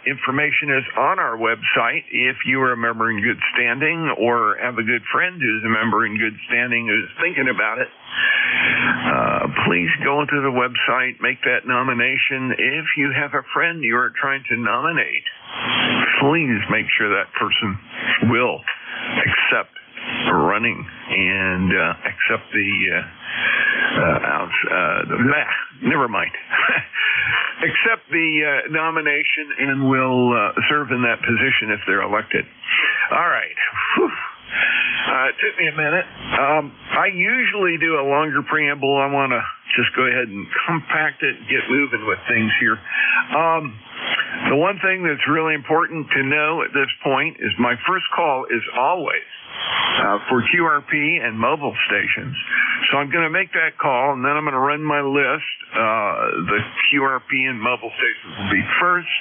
Information is on our website. If you are a member in good standing or have a good friend who's a member in good standing who's thinking about it, please go into the website, make that nomination. If you have a friend you are trying to nominate, please make sure that person will accept running and accept never mind. Accept the nomination and will serve in that position if they're elected. All right. It took me a minute. I usually do a longer preamble. I want to just go ahead and compact it and get moving with things here. The one thing that's really important to know at this point is my first call is always for QRP and mobile stations. So I'm going to make that call, and then I'm going to run my list. The QRP and mobile stations will be first.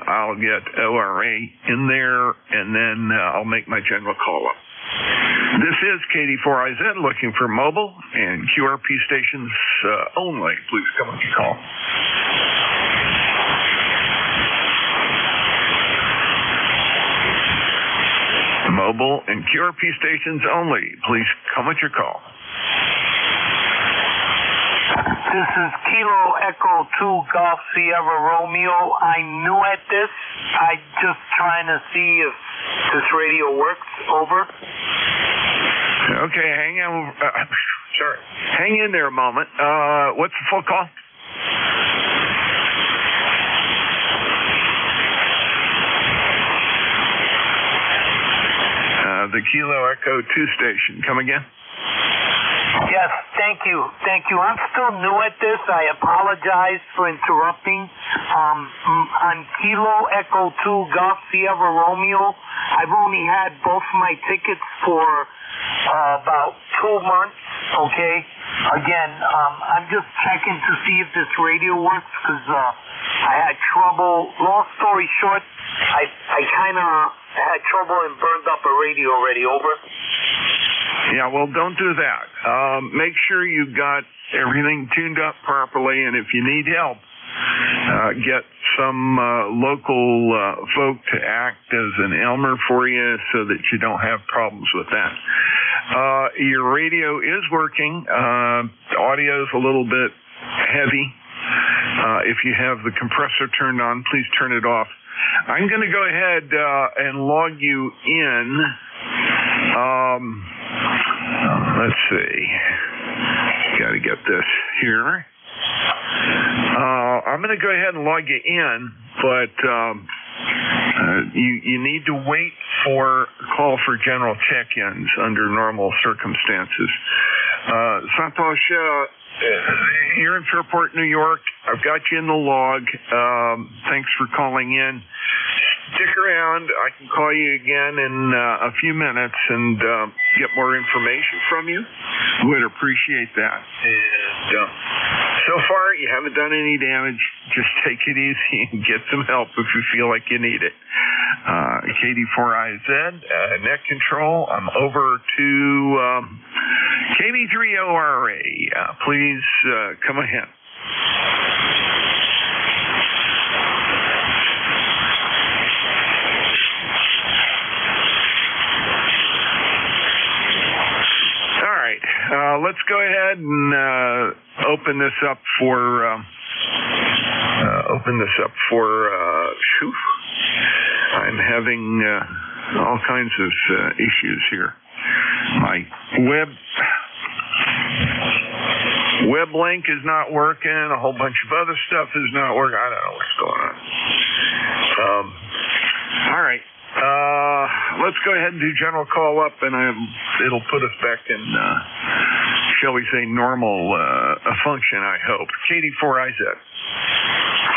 I'll get ORA in there, and then I'll make my general call up. This is KD4IZ looking for mobile and QRP stations only. Please come on your call. Mobile and QRP stations only. Please come at your call. This is Kilo Echo 2 Golf Sierra Romeo. I'm new at this. I'm just trying to see if this radio works. Over. Okay, hang on. Sorry. Hang in there a moment. What's the full call? The Kilo Echo 2 station. Come again? Yes, thank you. Thank you. I'm still new at this. I apologize for interrupting. I'm Kilo Echo 2 Golf Sierra Romeo. I've only had both my tickets for about 2 months, okay? Again, I'm just checking to see if this radio works because I had trouble. Long story short, I kind of had trouble and burned up a radio already. Over. Yeah, well, don't do that. Make sure you got everything tuned up properly, and if you need help, get some local folk to act as an Elmer for you so that you don't have problems with that. Your radio is working. The audio is a little bit heavy. If you have the compressor turned on, please turn it off. I'm going to go ahead and log you in. Let's see. Got to get this here. I'm going to go ahead and log you in, but you need to wait for a call for general check-ins under normal circumstances. Santosh, you're in Fairport, New York. I've got you in the log. Thanks for calling in. Stick around. I can call you again in a few minutes and get more information from you. Would appreciate that. And so far, you haven't done any damage. Just take it easy and get some help if you feel like you need it. KD4IZ, net control. I'm over to KD3ORA. Please come ahead. Let's go ahead and open this up for I'm having all kinds of issues here. My web link is not working. A whole bunch of other stuff is not working. I don't know what's going on. All right. Let's go ahead and do general call up, and it'll put us back in, shall we say, normal function, I hope. KD4IZ.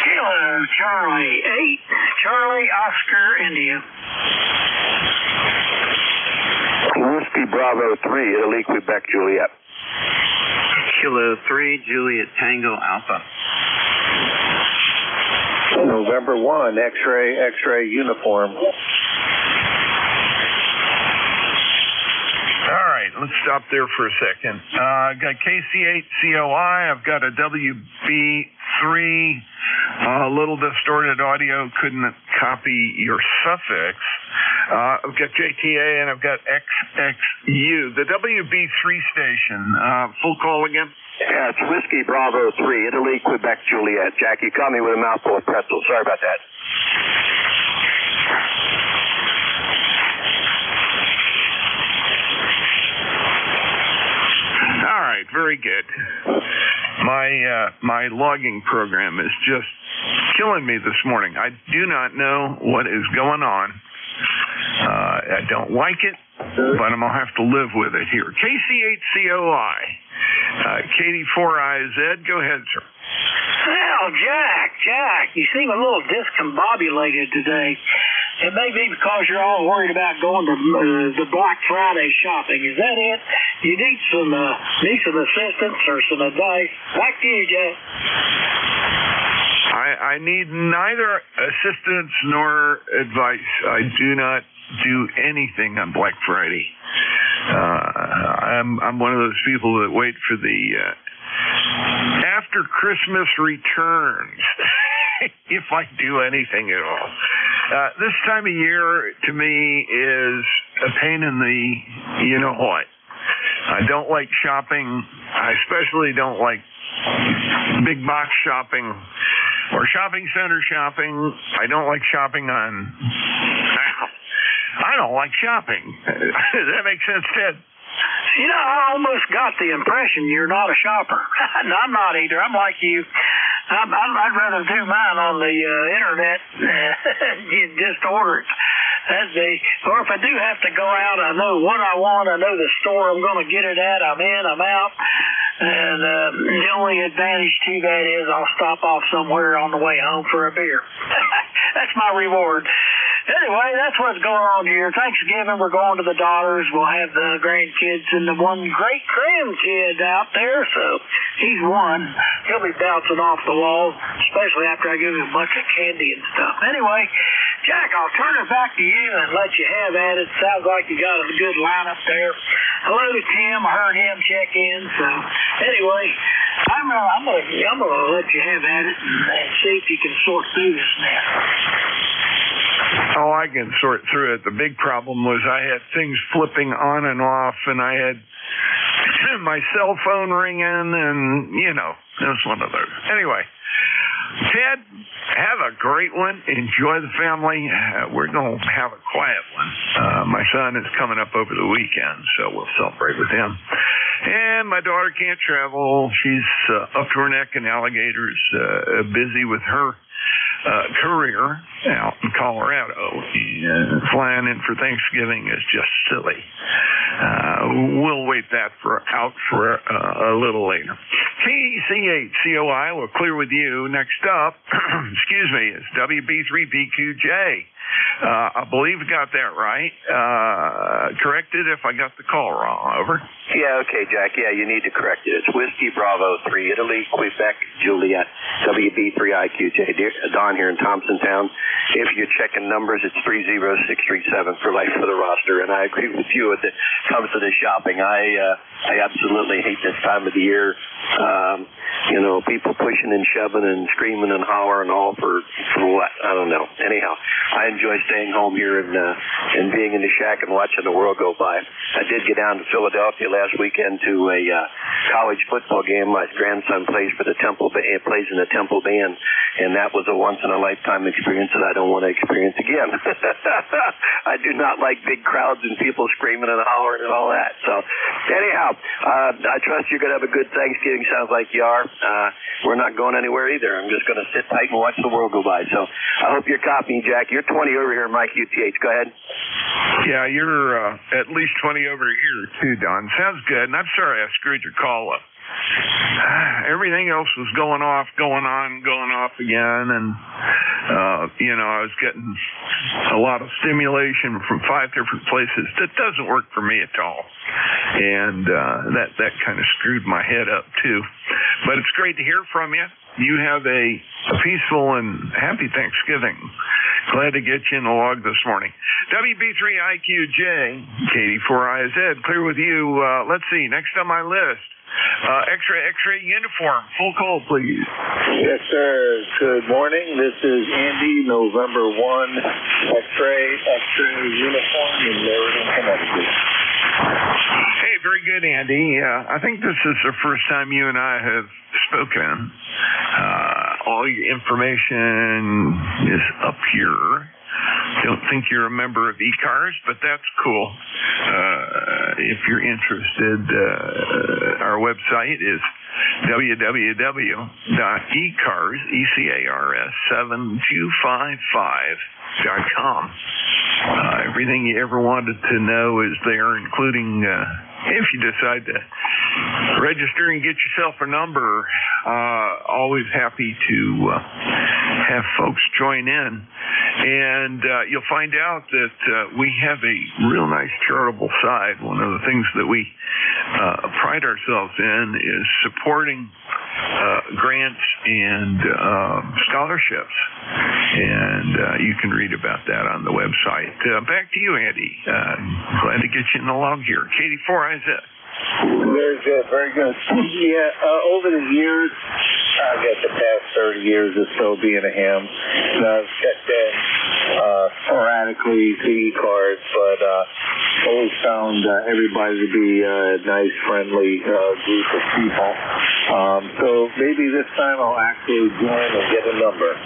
Kilo Charlie 8, Charlie Oscar India. Whiskey Bravo 3, Italy, Quebec, Juliet. Kilo 3, Juliet Tango Alpha. November 1, X-ray uniform. All right, let's stop there for a second. I've got KC8COI. I've got a WB3. A little distorted audio. Couldn't copy your suffix. I've got JTA and I've got XXU. The WB3 station. Full call again? Yeah, it's Whiskey Bravo 3, Italy, Quebec, Juliet. Jack, you caught me with a mouthful of pretzel. Sorry about that. All right, very good. My logging program is just killing me this morning. I do not know what is going on. I don't like it, but I'm going to have to live with it here. KC8COI, KD4IZ, go ahead, sir. Well, Jack, you seem a little discombobulated today. It may be because you're all worried about going to the Black Friday shopping. Is that it? You need some assistance or some advice? Back to you, Jack. I need neither assistance nor advice. I do not do anything on Black Friday. I'm one of those people that wait for the after Christmas returns, if I do anything at all. This time of year, to me, is a pain in the you-know-what. I don't like shopping. I especially don't like big box shopping or shopping center shopping. I don't like shopping on... I don't like shopping. Does that make sense, Ted? You know, I almost got the impression you're not a shopper. No, I'm not either. I'm like you. I'd rather do mine on the internet. You just order it. Or if I do have to go out, I know what I want. I know the store I'm going to get it at. I'm in, I'm out. And the only advantage to that is I'll stop off somewhere on the way home for a beer. That's my reward. Anyway, that's what's going on here. Thanksgiving, we're going to the daughters. We'll have the grandkids and the one great-grandkid out there, so he's one. He'll be bouncing off the wall, especially after I give him a bunch of candy and stuff. Anyway, Jack, I'll turn it back to you and let you have at it. Sounds like you got a good lineup there. Hello to Tim. I heard him check in, so anyway, I'm gonna let you have at it and see if you can sort through this mess. Oh, I can sort through it. The big problem was I had things flipping on and off, and I had my cell phone ringing, and, it was one of those. Anyway, Ted, have a great one. Enjoy the family. We're going to have a quiet one. My son is coming up over the weekend, so we'll celebrate with him. And my daughter can't travel. She's up to her neck in alligators, busy with her career out in Colorado. Flying in for Thanksgiving is just silly. We'll wait that out for a little later. KC8COI, we'll clear with you. Next up, excuse me, is WB3BQJ. I believe I got that right. Corrected if I got the call wrong. Over. Yeah, okay, Jack. Yeah, you need to correct it. It's Whiskey Bravo 3, Italy, Quebec, Juliet, WB3IQJ. Don here in Thompsontown. If you're checking numbers, it's 30637 for life for the roster. And I agree with you when it comes to the shopping. I absolutely hate this time of the year. People pushing and shoving and screaming and hollering all for what? I don't know. Anyhow, I enjoy staying home here and being in the shack and watching the world go by. I did get down to Philadelphia last weekend to a college football game. My grandson plays in the Temple Band, and that was a once-in-a-lifetime experience that I don't want to experience again. I do not like big crowds and people screaming and hollering and all that. So, anyhow, I trust you're going to have a good Thanksgiving. Sounds like you are. We're not going anywhere either. I'm just going to sit tight and watch the world go by. So, I hope you're copying, Jack. You're 20 over here, Mike UTH. Go ahead. Yeah, you're at least 20 over here, too, Don. Sounds good. And I'm sorry I screwed your call up. Everything else was going off again, and I was getting a lot of stimulation from 5 different places. That doesn't work for me at all, and that kind of screwed my head up too. But it's great to hear from you. you have a peaceful and happy Thanksgiving. Glad to get you in the log this morning. WB3IQJ, KD4IZ, clear with you. Let's see, next on my list. X-ray uniform. Full call, please. Yes, sir. Good morning. This is Andy, November 1, X-ray uniform in Meriden, Connecticut. Hey, very good, Andy. I think this is the first time you and I have spoken. All your information is up here. Don't think you're a member of ECARS, but that's cool. If you're interested, our website is www.ecars, ECARS725.com. Everything you ever wanted to know is there, including if you decide to register and get yourself a number. Always happy to have folks join in. And you'll find out that we have a real nice charitable side. One of the things that we pride ourselves in is supporting grants and scholarships. And you can read about that on the website. Back to you, Andy. Glad to get you in the log here. KD4IZ. Very good, very good. Yeah, over the years, I guess the past 30 years or so being a ham, I've checked in sporadically to ECARS, but always found everybody to be a nice, friendly group of people. So maybe this time I'll actually join and get a number.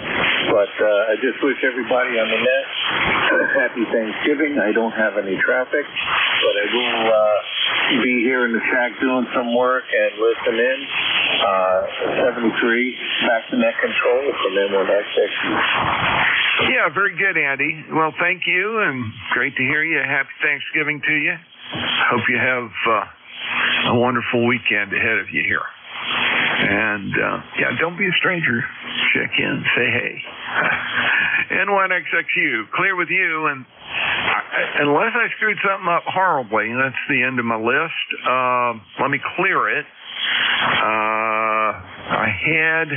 But I just wish everybody on the net a happy Thanksgiving. I don't have any traffic, but I will be here in the shack doing some work and listen in. 73 back to net control from M1XX. Yeah, very good, Andy. Well, thank you, and great to hear you. Happy Thanksgiving to you. Hope you have a wonderful weekend ahead of you here. And, yeah, don't be a stranger. Check in, say hey. N1XXU, clear with you, and unless I screwed something up horribly, that's the end of my list. Let me clear it. I had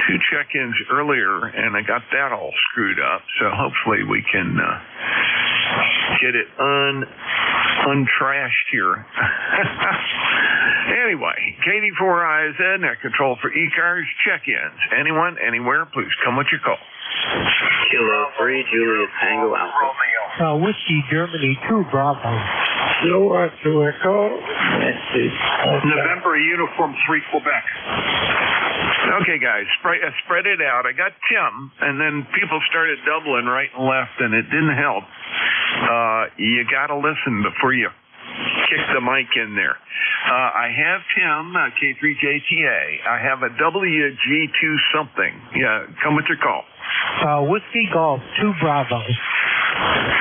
2 check-ins earlier, and I got that all screwed up, so hopefully we can get it untrashed here. Anyway, KD4IZ, net control for ECARS, check-ins. Anyone, anywhere, please come with your call. Kilo 3, Juliet Tango Alpha. Whiskey Germany 2, Bravo. Lower to Echo. November Uniform 3, Quebec. Okay, guys, spread it out. I got Tim, and then people started doubling right and left, and it didn't help. You got to listen before you kick the mic in there. I have Tim, K3JTA. I have a WG2 something. Yeah, come with your call. Whiskey Golf 2, Bravo.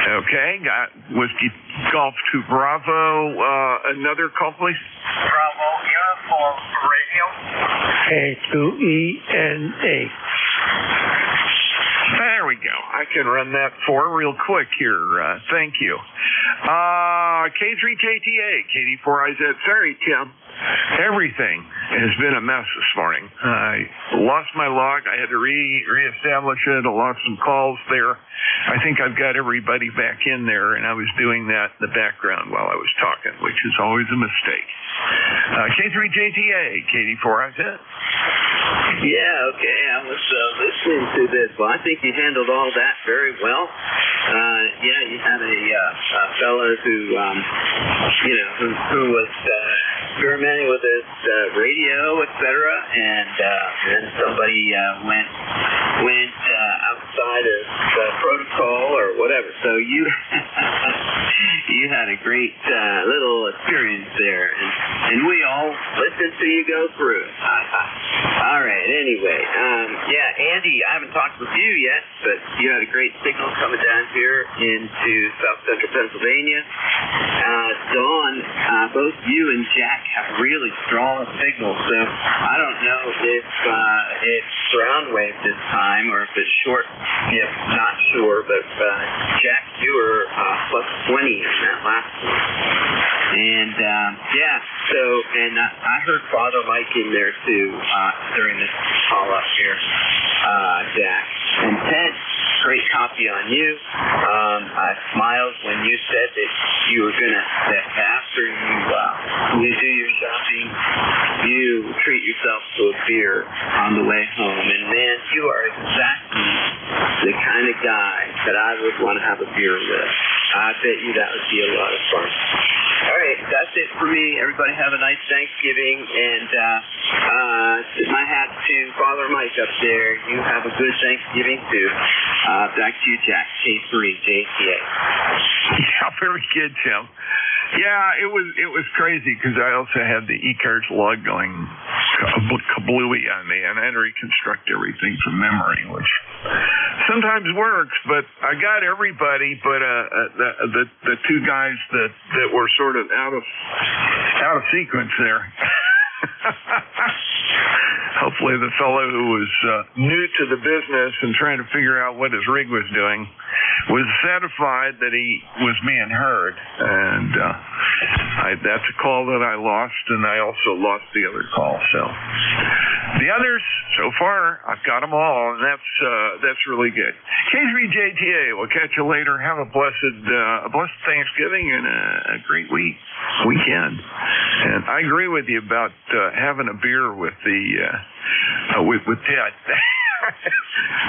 Okay, got Whiskey Golf 2, Bravo. Another call, please. Bravo Uniform Radio. A2ENA. There we go. I can run that real quick here. Thank you. K3JTA, KD4IZ. Sorry, Tim. Everything has been a mess this morning. I lost my log. I had to reestablish it. I lost some calls there. I think I've got everybody back in there, and I was doing that in the background while I was talking, which is always a mistake. K3JTA, KD4IZ. Yeah, okay. I was listening to this. Well, I think you handled all that very well. Yeah, you had a fellow who, who was experimenting with his radio, etc., and then somebody went outside of protocol or whatever. So you you had a great little experience there, and we all listened to you go through it. All right. Anyway, yeah, Andy, I haven't talked with you yet, but you had a great signal coming down here into South Central Pennsylvania. Dawn, both you and Jack have really strong signals, so I don't know if it's ground wave this time or if it's short. If not sure, but Jack, you were plus 20 in that last one. And I heard Father Mike in there too during this call up here, Jack. And Ted, great copy on you. I smiled when you said that you were that after you do your shopping, you treat yourself to a beer on the way home. And man, you are exactly the kind of guy that I would want to have a beer with. I bet you that would be a lot of fun. All right, that's it for me. Everybody have a nice Thanksgiving, and tip my hat to Father Mike up there. You have a good Thanksgiving too. Back to you, Jack. K3 JTA. Yeah, very good, Tim. Yeah, it was crazy because I also had the ECARS log going kablooey on me, and I had to reconstruct everything from memory, which sometimes works. But I got everybody, but the two guys that were sort of out of sequence there. Hopefully the fellow who was new to the business and trying to figure out what his rig was doing was satisfied that he was being heard. And that's a call that I lost, and I also lost the other call. So the others, so far, I've got them all, and that's really good. K3JTA, we'll catch you later. Have a blessed Thanksgiving and a great weekend. And I agree with you about having a beer with with Ted.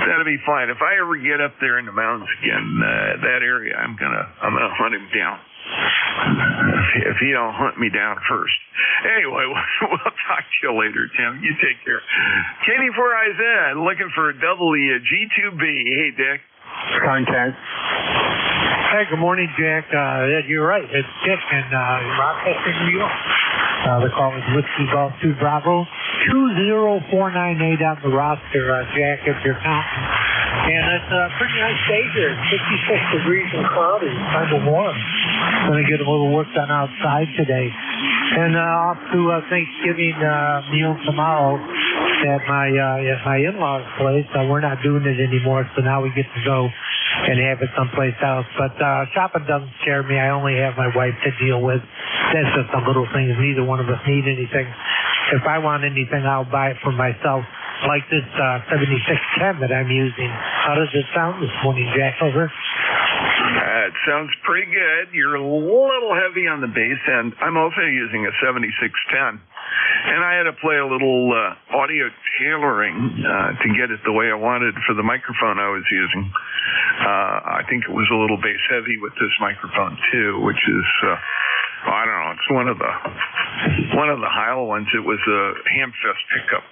That'll be fine. If I ever get up there in the mountains again, that area, I'm gonna hunt him down. If he don't hunt me down first. Anyway, we'll talk to you later, Tim. You take care. KD4IZ, looking for a double G2B. Hey, Dick. Contact. Hey, good morning, Jack. You're right. It's Dick in Rochester, New York. The call is Whiskey Golf 2 Bravo. 20498 on the roster, Jack, if you're counting. And it's a pretty nice day here. 56 degrees and cloudy. It's kind of warm. Going to get a little work done outside today. And off to Thanksgiving meal tomorrow at my in-laws' place. We're not doing it anymore, so now we get to go and have it someplace else. But shopping doesn't scare me. I only have my wife to deal with. That's just a little thing. Neither one of us need anything. If I want anything, I'll buy it for myself, like this 7610 that I'm using. How does it sound this morning, Jack? Over. It sounds pretty good. You're a little heavy on the bass end. I'm also using a 7610. And I had to play a little audio tailoring to get it the way I wanted for the microphone I was using. I think it was a little bass heavy with this microphone too, which is I don't know. It's one of the Heil ones. It was a Hamfest pickup.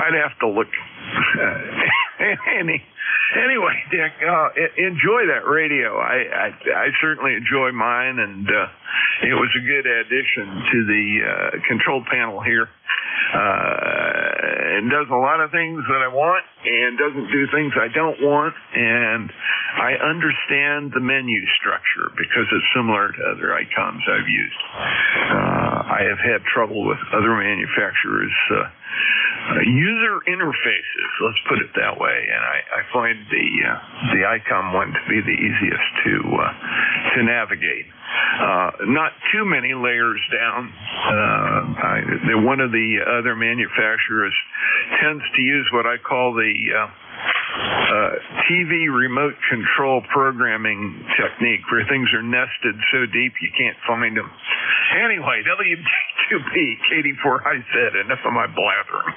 I'd have to look. Anyway, Dick, enjoy that radio. I certainly enjoy mine, and it was a good addition to the control panel here. It does a lot of things that I want and doesn't do things I don't want, and I understand the menu structure because it's similar to other icons I've used. I have had trouble with other manufacturers' user interfaces, let's put it that way, and I find the ICOM one to be the easiest to navigate. Not too many layers down. One of the other manufacturers tends to use what I call the TV remote control programming technique, where things are nested so deep you can't find them. Anyway, WD2P, KD4IZ, enough of my blathering.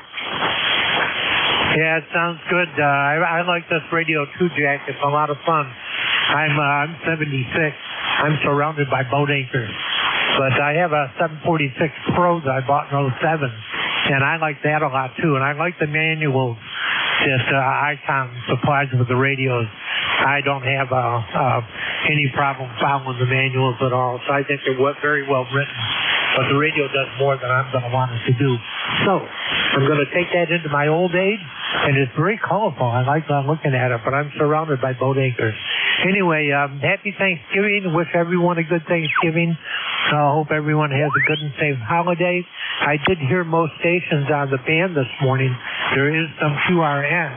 Yeah, it sounds good. I like this radio too, Jack. It's a lot of fun. I'm 76. I'm surrounded by boat anchors. But I have a 746 Pro that I bought in 07, and I like that a lot too. And I like the manuals that ICOM supplies with the radios. I don't have any problem following the manuals at all, so I think they're very well written. But the radio does more than I'm going to want it to do. So I'm going to take that into my old age, and it's very colorful. I like looking at it, but I'm surrounded by boat anchors. Anyway, happy Thanksgiving. Wish everyone a good Thanksgiving. Hope everyone has a good and safe holiday. I did hear most stations on the band this morning. There is some QRN,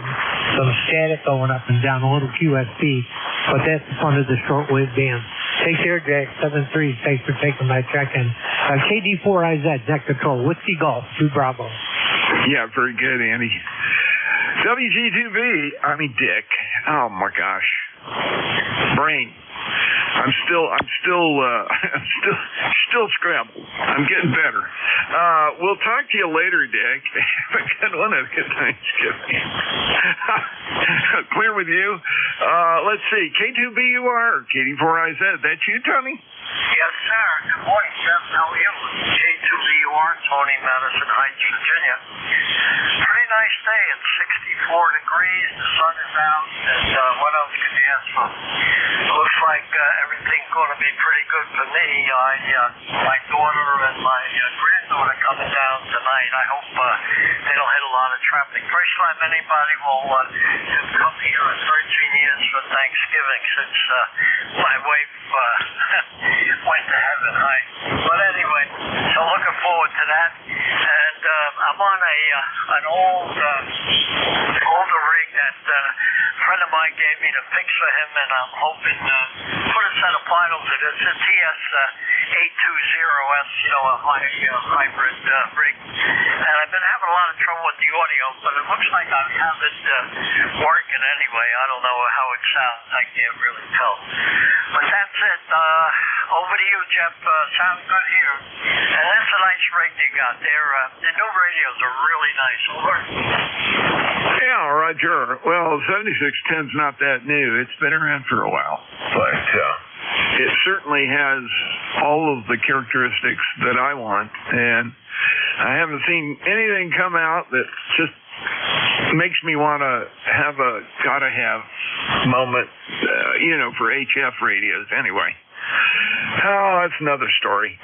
some static going up and down, a little QSB, but that's the fun of the shortwave band. Take care, Jack. 7-3. Thanks for taking my check-in. KD4IZ, net control. Whiskey Golf, 2 Bravo. Yeah, very good, Andy. WG2B, Dick. Oh my gosh. Brain. I'm still scrambled. I'm getting better. We'll talk to you later, Dick. Have a good one. Have a good Thanksgiving. Clear with you. Let's see. K2BUR, KD4IZ. That's you, Tony? Yes, sir. Good morning, Jeff. How are you? K2BUR, Tony, Madison Heights, Virginia. Pretty nice day. It's 64 degrees. The sun is out. And what else could you ask for? Looks like everything's going to be pretty good for me. My daughter and my granddaughter coming down tonight. I hope they don't hit a lot of traffic. First time anybody will come here in 13 years for Thanksgiving since my wife went to heaven high. But anyway, so looking forward to that. And I'm on an older rig that a friend of mine gave me to fix for him, and I'm hoping put a set of finals in it. It's a TS-820S, a hybrid rig. And I've been having a lot of trouble with the audio, but it looks like I have it working anyway. I don't know how it sounds. I can't really tell. But that's it. Over to you, Jeff. Sounds good here. And that's a nice rig you got there. The new radios are really nice. Over. Yeah, Roger. Well, 7610's not that new. It's been around for a while. But it certainly has all of the characteristics that I want. And I haven't seen anything come out that just makes me want to have a gotta-have moment, for HF radios anyway. Oh, that's another story.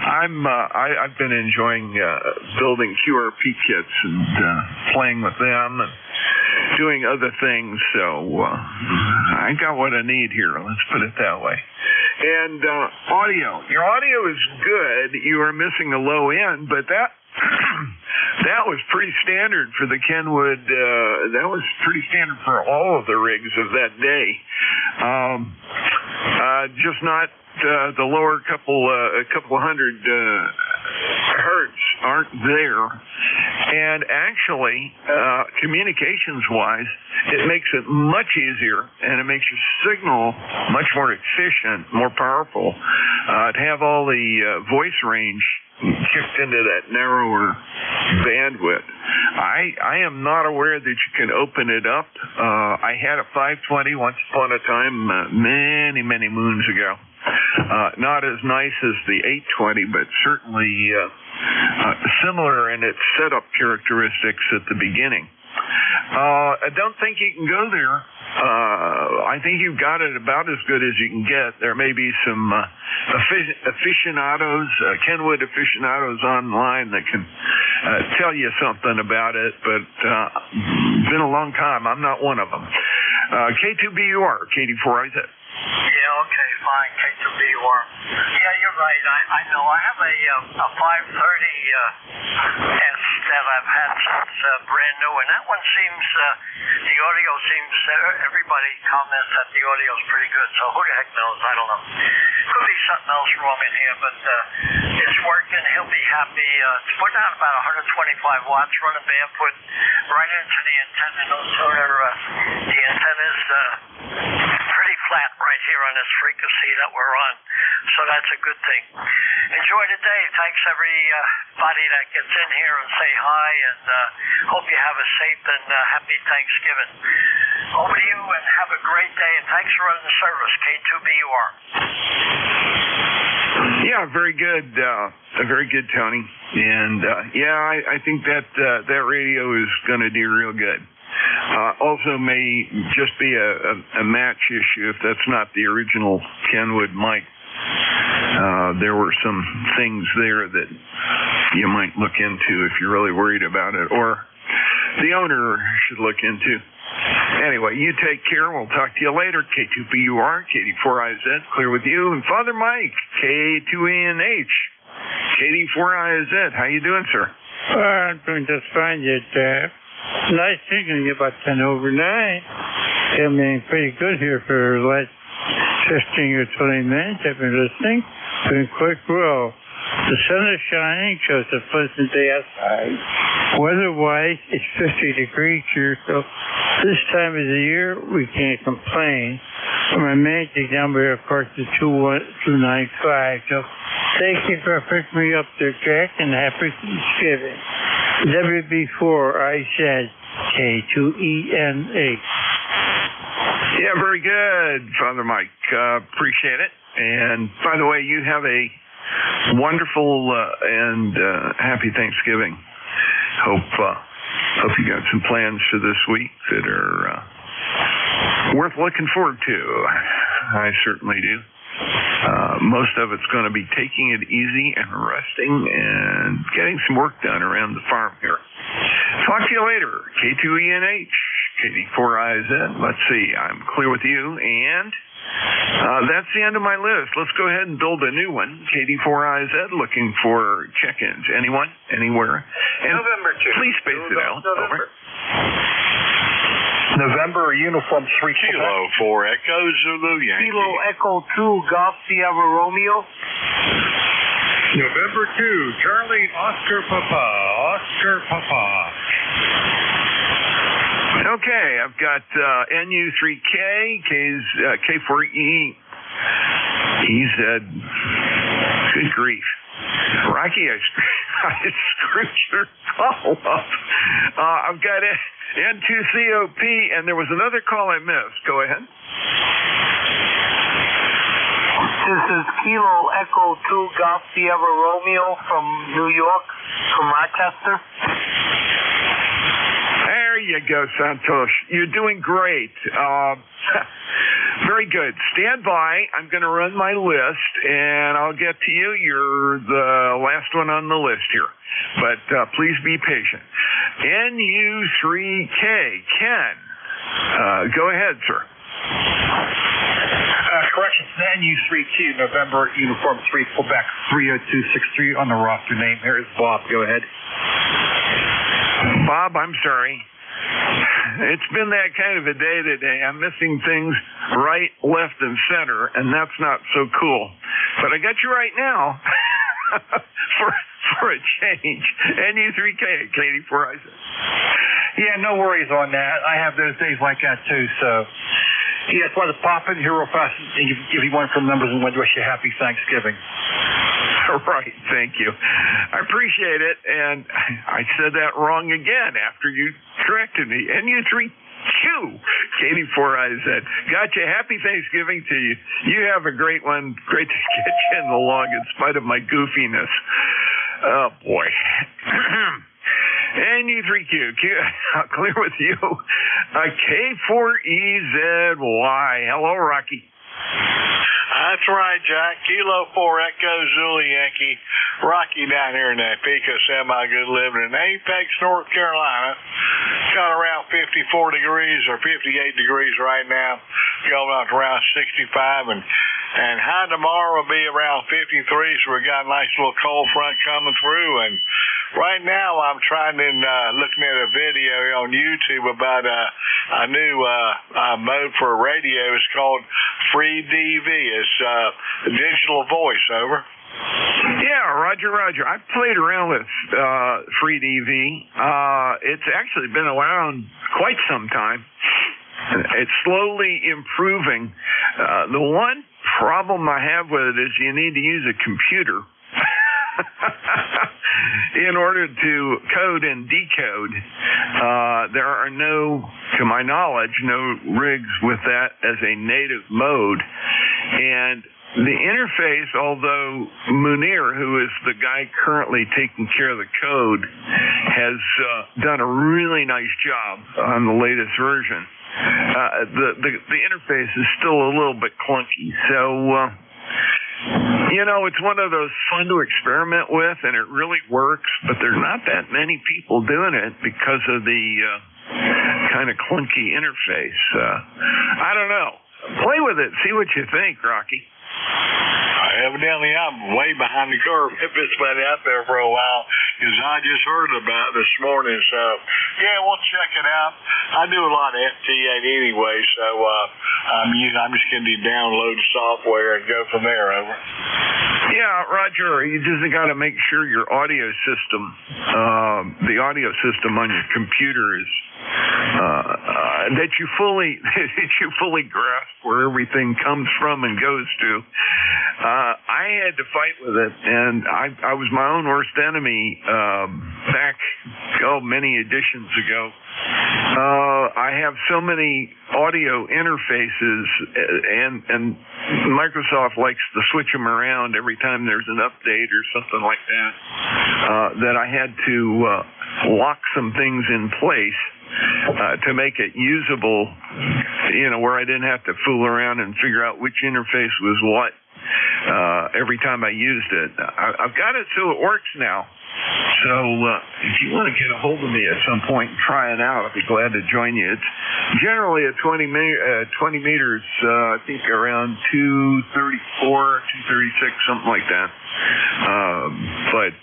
I've been enjoying building QRP kits and playing with them and doing other things, so I got what I need here. Let's put it that way. And audio. Your audio is good. You are missing a low end, but that was pretty standard for the Kenwood. That was pretty standard for all of the rigs of that day. Just not the lower couple hundred hertz aren't there. And actually, communications-wise, it makes it much easier, and it makes your signal much more efficient, more powerful, to have all the voice range kicked into that narrower bandwidth. I am not aware that you can open it up. I had a 520 once upon a time, many moons ago. Not as nice as the 820, but certainly similar in its setup characteristics at the beginning. I don't think you can go there. I think you've got it about as good as you can get. There may be some aficionados, Kenwood aficionados online that can tell you something about it, but it's been a long time. I'm not one of them. K2BUR, KD4IZ. Yeah, okay, fine. K2BUR. Yeah, you're right. I know. I have a 530S that I've had since brand new, and that one seems, the audio seems, everybody comments that the audio is pretty good, so who the heck knows? I don't know. Could be something else wrong in here, but it's working. He'll be happy. It's putting out about 125 watts, running barefoot right into the antenna. No sooner, the antenna's pretty flat right here on this frequency that we're on, so that's a good thing. Enjoy the day. Thanks everybody that gets in here and say hi, and hope you have a safe and happy Thanksgiving. Over to you, and have a great day, and thanks for running the service, K2BUR. Yeah, very good. Very good, Tony. And I think that radio is going to do real good. Also may just be a match issue if that's not the original Kenwood mic. There were some things there that you might look into if you're really worried about it, or the owner should look into. Anyway, you take care. We'll talk to you later. K2BUR, KD4IZ, clear with you. And Father Mike, K2ENH, KD4IZ. How you doing, sir? I'm doing just fine, Jack. Nice seeing you about 10 over 9. I mean, pretty good here for the last 15 or 20 minutes. I've been listening. Doing quite well. The sun is shining, so it's a pleasant day outside. Weather-wise, it's 50 degrees here, so this time of the year, we can't complain. My magic number, of course, is 21295. So thank you for picking me up there, Jack, and happy Thanksgiving. WB4, I said K2ENH. Yeah, very good, Father Mike. Appreciate it. And by the way, you have a wonderful and happy Thanksgiving. Hope you got some plans for this week that are worth looking forward to. I certainly do. Most of it's going to be taking it easy and resting and getting some work done around the farm here. Talk to you later. K2ENH, KD4IZ. Let's see. I'm clear with you. And that's the end of my list. Let's go ahead and build a new one. KD4IZ, looking for check-ins. Anyone? Anywhere? And November 2. Please space it out. Over. November Uniform 3 Kilo 4 Echo Zulu Yankee. Kilo Echo 2 Golf Sierra Romeo. November 2 Charlie Oscar Papa. Oscar Papa. Okay, I've got NU3K, K4E. He said, good grief. Rocky, I screwed your call up. I've got N2COP, and there was another call I missed. Go ahead. This is Kilo Echo 2 Golf Sierra Romeo from New York, from Rochester. There you go, Santosh. You're doing great. Very good. Stand by. I'm going to run my list, and I'll get to you. You're the last one on the list here. But please be patient. NU3K. Ken. Go ahead, sir. Correction, NU3Q, November Uniform 3, Quebec 30263 on the roster name. Here is Bob. Go ahead. Bob, I'm sorry. It's been that kind of a day today. I'm missing things right, left, and center, and that's not so cool. But I got you right now for a change. NU3K, KD4IZ. Yeah, no worries on that. I have those days like that too, so yeah, just wanted to pop in here real fast and give you one from numbers and wish you happy Thanksgiving. Right, thank you. I appreciate it, and I said that wrong again after you corrected me. NU3Q, KD4IZ. Gotcha. Happy Thanksgiving to you. You have a great one. Great to get you in the log in spite of my goofiness. Oh, boy. NU3Q, I'll clear with you. K4EZY. Hello, Rocky. That's right, Jack. Kilo 4 Echo Zulu Yankee. Rocky down here in that Pico semi-good living in Apex, North Carolina. Got around 54 degrees or 58 degrees right now. Going up to around 65 and high tomorrow will be around 53, so we got a nice little cold front coming through. And right now I'm trying to looking at a video on YouTube about a new mode for radio. It's called Free DV. It's digital voice. Over. Yeah, Roger. I played around with Free DV. It's actually been around quite some time. It's slowly improving. The one problem I have with it is you need to use a computer in order to code and decode. There are to my knowledge, no rigs with that as a native mode. And the interface, although Munir, who is the guy currently taking care of the code, has done a really nice job on the latest version, the interface is still a little bit clunky. So, it's one of those fun to experiment with, and it really works, but there's not that many people doing it because of the kind of clunky interface. I don't know. Play with it. See what you think, Rocky. Evidently, I'm way behind the curve if it's been out there for a while, because I just heard about it this morning. So, yeah, we'll check it out. I do a lot of FT8 anyway, so I'm just going to download software and go from there. Over. Yeah, Roger, you just got to make sure your audio system, the audio system on your computer is that you fully grasp where everything comes from and goes to. I had to fight with it, and I was my own worst enemy back many editions ago. I have so many audio interfaces, and Microsoft likes to switch them around every time there's an update or something like that, that I had to lock some things in place to make it usable, where I didn't have to fool around and figure out which interface was what every time I used it. I've got it so it works now. So if you want to get a hold of me at some point and try it out, I'll be glad to join you. It's generally at 20 meters, I think around 234, 236, something like that. But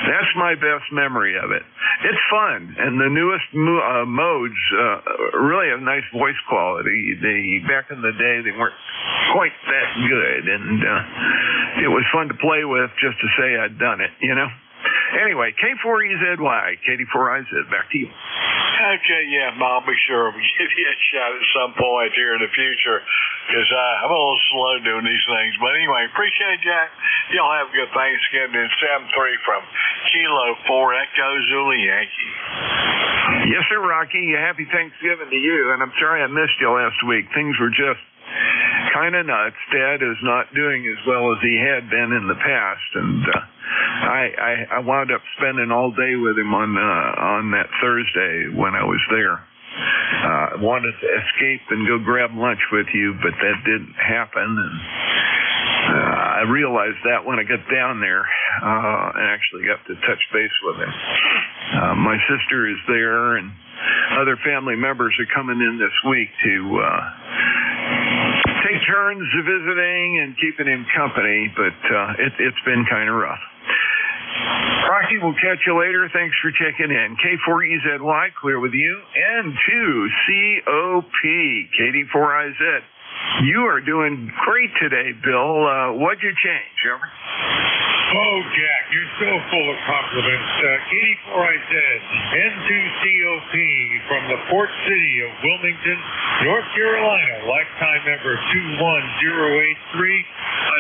that's my best memory of it. It's fun, and the newest modes really have nice voice quality. Back in the day, they weren't quite that good, and it was fun to play with just to say I'd done it, Anyway, K4EZY, KD4IZ, back to you. Okay, yeah, I'll be sure we'll give you a shot at some point here in the future, because I'm a little slow doing these things. But anyway, appreciate it, Jack. Y'all have a good Thanksgiving. It's 7-3 from Kilo 4 Echo Zulu Yankee. Yes, sir, Rocky. Happy Thanksgiving to you, and I'm sorry I missed you last week. Things were just kind of nuts. Dad is not doing as well as he had been in the past, and I wound up spending all day with him on that Thursday when I was there. I wanted to escape and go grab lunch with you, but that didn't happen, and I realized that when I got down there and actually got to touch base with him. My sister is there, and other family members are coming in this week to take turns visiting and keeping him company, but it's been kind of rough. Rocky, we'll catch you later. Thanks for checking in. K4EZY, clear with you. N2COP, KD4IZ. You are doing great today, Bill. What'd you change, over? Oh, Jack, you're so full of compliments. KD4IZ, N2COP from the port city of Wilmington, North Carolina, lifetime member 21083.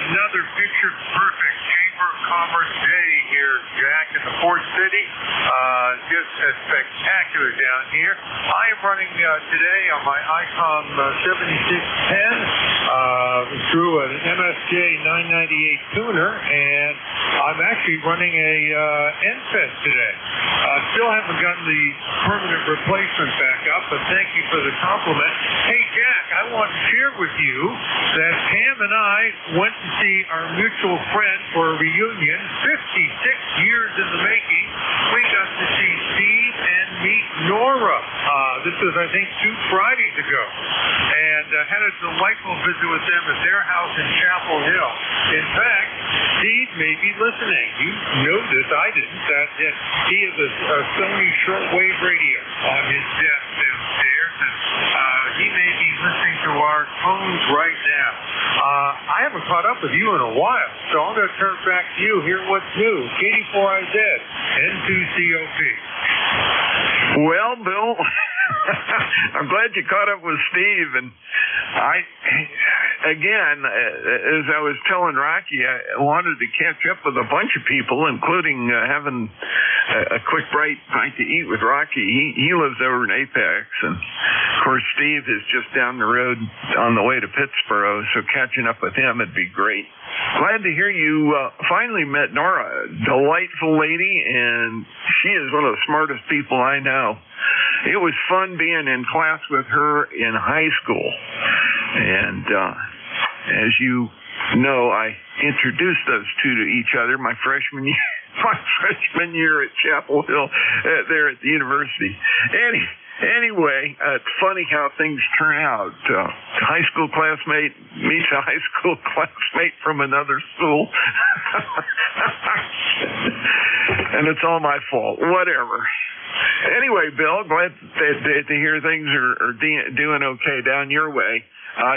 Another picture-perfect Chamber of Commerce day here, Jack, in the port city. Just spectacular down here. I am running today on my Icon 7610 through an MSJ 998 tuner, and I'm actually running a NFET today. Still haven't gotten the permanent replacement back up, but thank you for the compliment. Hey, Jack, I want to share with you that Pam and I went to see our mutual friend for a reunion, 56 years in the making. We got to see Steve and meet Nora. This was, I think, 2 Fridays ago. And had a delightful visit with them at their house in Chapel Hill. In fact, Steve may be listening. You know this, I didn't. He has a Sony shortwave radio on his desk downstairs, and he may be listening to our phones right now. I haven't caught up with you in a while, so I'm going to turn it back to you. Hear what's new. KD4IZ, N2COP. Well, Bill, I'm glad you caught up with Steve, and again, as I was telling Rocky, I wanted to catch up with a bunch of people, including having a quick bite to eat with Rocky. He lives over in Apex, and of course Steve is just down the road on the way to Pittsburgh, so catching up with him would be great. Glad to hear you finally met Nora. Delightful lady, and she is one of the smartest people I know. It was fun being in class with her in high school. And as you know I introduced those two to each other my freshman year at Chapel Hill there at the university. Anyway, it's funny how things turn out. High school classmate meets a high school classmate from another school. And it's all my fault. Whatever. Anyway, Bill, glad to hear things are doing okay down your way.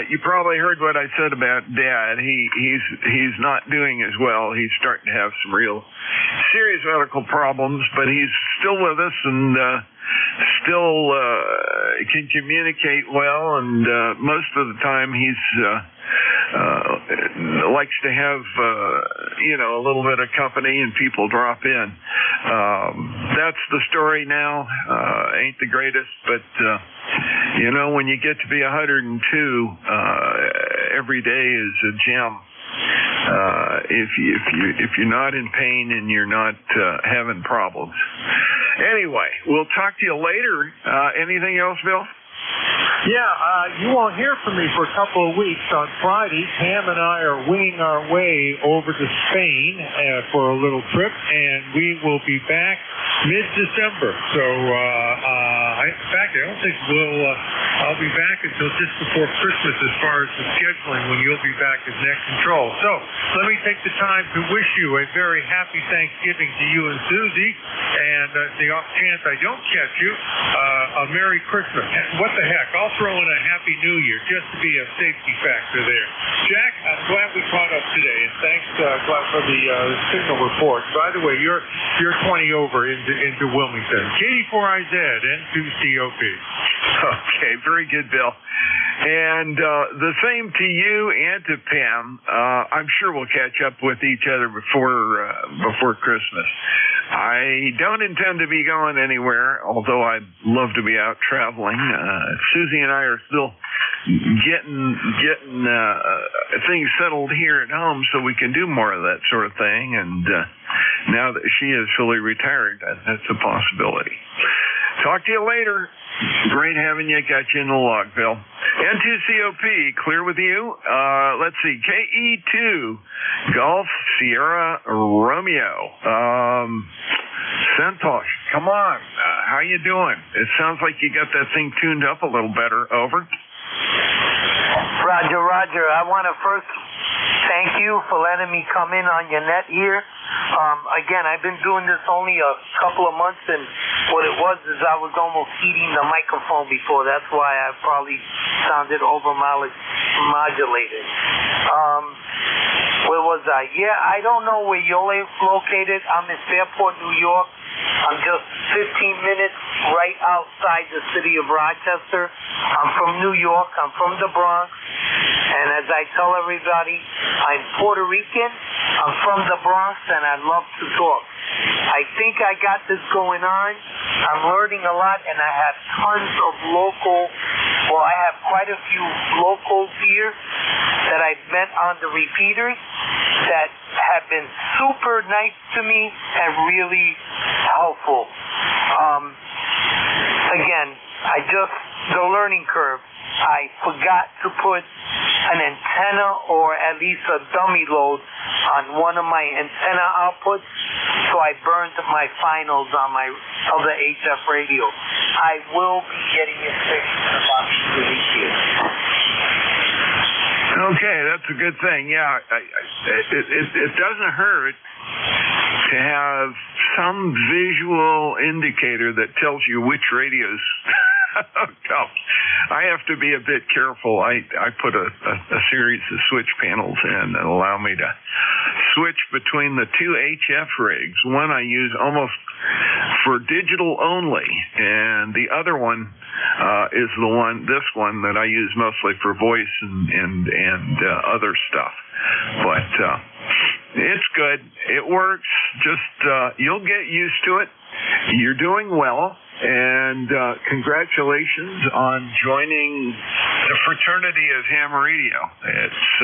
You probably heard what I said about Dad. He's not doing as well. He's starting to have some real serious medical problems, but he's still with us and still can communicate well, and most of the time he's likes to have a little bit of company and people drop in. That's the story now. Ain't the greatest, but when you get to be 102, every day is a gem. If you're not in pain and you're not having problems. Anyway, we'll talk to you later. Anything else, Bill? Yeah, you won't hear from me for a couple of weeks. On Friday, Pam and I are winging our way over to Spain for a little trip, and we will be back mid-December. So, in fact, I don't think I'll be back until just before Christmas as far as the scheduling when you'll be back as net control. So, let me take the time to wish you a very happy Thanksgiving to you and Susie, and the off chance I don't catch you, a Merry Christmas. And what the heck, I'll throw in a Happy New Year just to be a safety factor there. Jack, I'm glad we caught up today, and thanks for the signal report. By the way, you're 20 over into Wilmington. KD4IZ, N2COP. Okay, very good, Bill. And the same to you and to Pam. I'm sure we'll catch up with each other before Christmas. I don't intend to be going anywhere, although I'd love to be out traveling. Susie and I are still getting things settled here at home so we can do more of that sort of thing. And now that she is fully retired, that's a possibility. Talk to you later. Great having you. Got you in the log, Bill. N2COP, clear with you. Let's see. KE2, Golf Sierra Romeo. Santosh, come on. How you doing? It sounds like you got that thing tuned up a little better. Over. Roger. I want to first thank you for letting me come in on your net here. Again, I've been doing this only a couple of months, and what it was is I was almost heating the microphone before. That's why I probably sounded over-modulated. Where was I? Yeah, I don't know where you're located. I'm in Fairport, New York. I'm just 15 minutes right outside the city of Rochester. I'm from New York. I'm from the Bronx. And as I tell everybody, I'm Puerto Rican. I'm from the Bronx, and I love to talk. I think I got this going on. I'm learning a lot, and I have tons of I have quite a few locals here that I've met on the repeaters that have been super nice to me and really helpful. Again, the learning curve. I forgot to put an antenna or at least a dummy load on one of my antenna outputs, so I burned my finals on my other HF radio. I will be getting it fixed in about 2 weeks here. Okay, that's a good thing. Yeah, it doesn't hurt to have some visual indicator that tells you which radios hooked up. I have to be a bit careful. I put a series of switch panels in that allow me to switch between the two HF rigs. One I use almost for digital only, and the other one is this one that I use mostly for voice and other stuff. But it's good. It works. Just you'll get used to it. You're doing well, and congratulations on joining the fraternity of ham radio. It's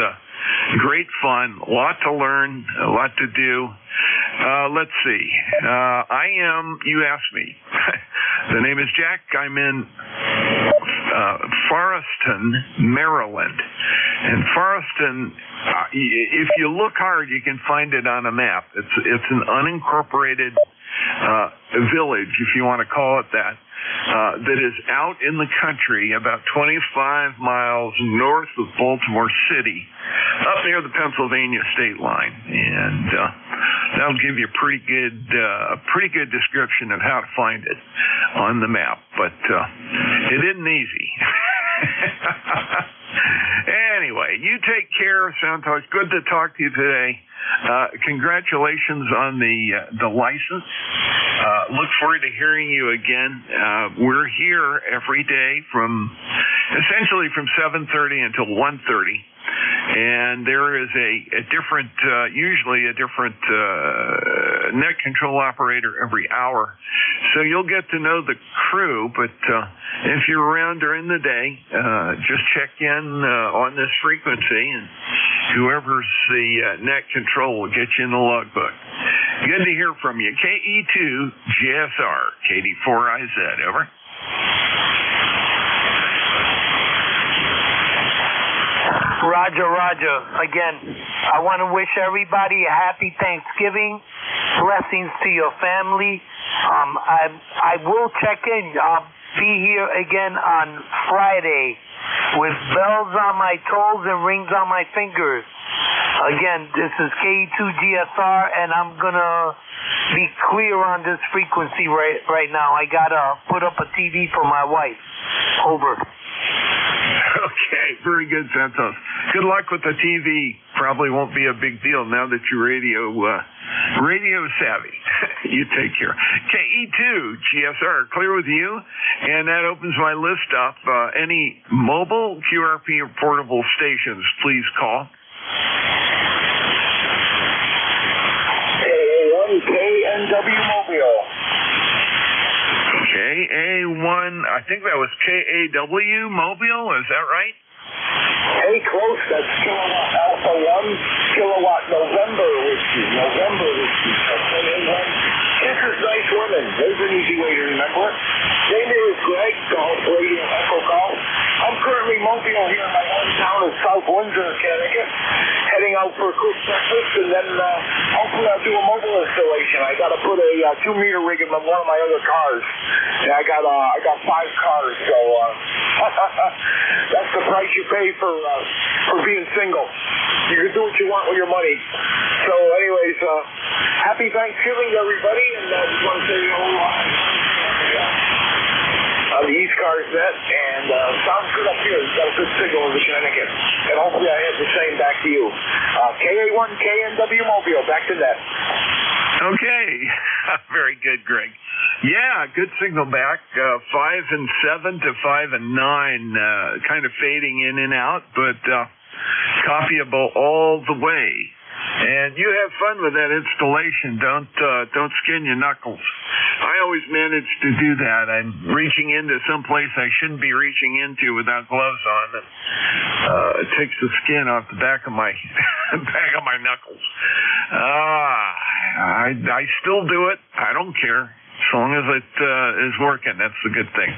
great fun, a lot to learn, a lot to do. Let's see. You asked me. The name is Jack. I'm in Forreston, Maryland. And Forreston, if you look hard, you can find it on a map. It's an unincorporated village, if you want to call it that, that is out in the country about 25 miles north of Baltimore City, up near the Pennsylvania state line. And that'll give you a pretty good description of how to find it on the map. But it isn't easy. Anyway, you take care, Santosh. Good to talk to you today. Congratulations on the license. Look forward to hearing you again. We're here every day essentially from 7:30 until 1:30. And there is a different, usually a different net control operator every hour. So you'll get to know the crew, but if you're around during the day, just check in on this frequency, and whoever's the net control will get you in the logbook. Good to hear from you. KE2 GSR, KD4IZ, over. Roger. Again, I want to wish everybody a happy Thanksgiving. Blessings to your family. I will check in. I'll be here again on Friday with bells on my toes and rings on my fingers. Again, this is KE2GSR, and I'm going to be clear on this frequency right now. I got to put up a TV for my wife. Over. Okay, very good, Santos. Good luck with the TV. Probably won't be a big deal now that you're radio savvy. You take care. KE2 GSR, clear with you, and that opens my list up. Any mobile QRP or portable stations, please call. KNW Mobile. KA1, I think that was KAW Mobile, is that right? Hey, close. That's Kilowatt Alpha 1, Kilowatt November whiskey. That's KA1. Kisses nice women. There's an easy way to remember it. Name is Greg, Golf Radio Echo Golf. I'm currently mobile here in my hometown of South Windsor, Connecticut, heading out for a quick breakfast, and then hopefully I'll do a mobile installation. I got to put a 2-meter rig in one of my other cars. And I got 5 cars, so that's the price you pay for being single. You can do what you want with your money. So, anyways, happy Thanksgiving to everybody, and I just want to say on the ECARS net, and sounds good up here. It's got a good signal in Connecticut, and hopefully I have the same back to you. KA1 KNW Mobile, back to net. Okay, very good, Greg. Yeah, good signal back. 5 and 7 to 5 and 9, kind of fading in and out, but copyable all the way. And you have fun with that installation. Don't skin your knuckles. I always manage to do that. I'm reaching into some place I shouldn't be reaching into without gloves on. And, it takes the skin off the back of my knuckles. I still do it. I don't care. As long as it is working, that's the good thing.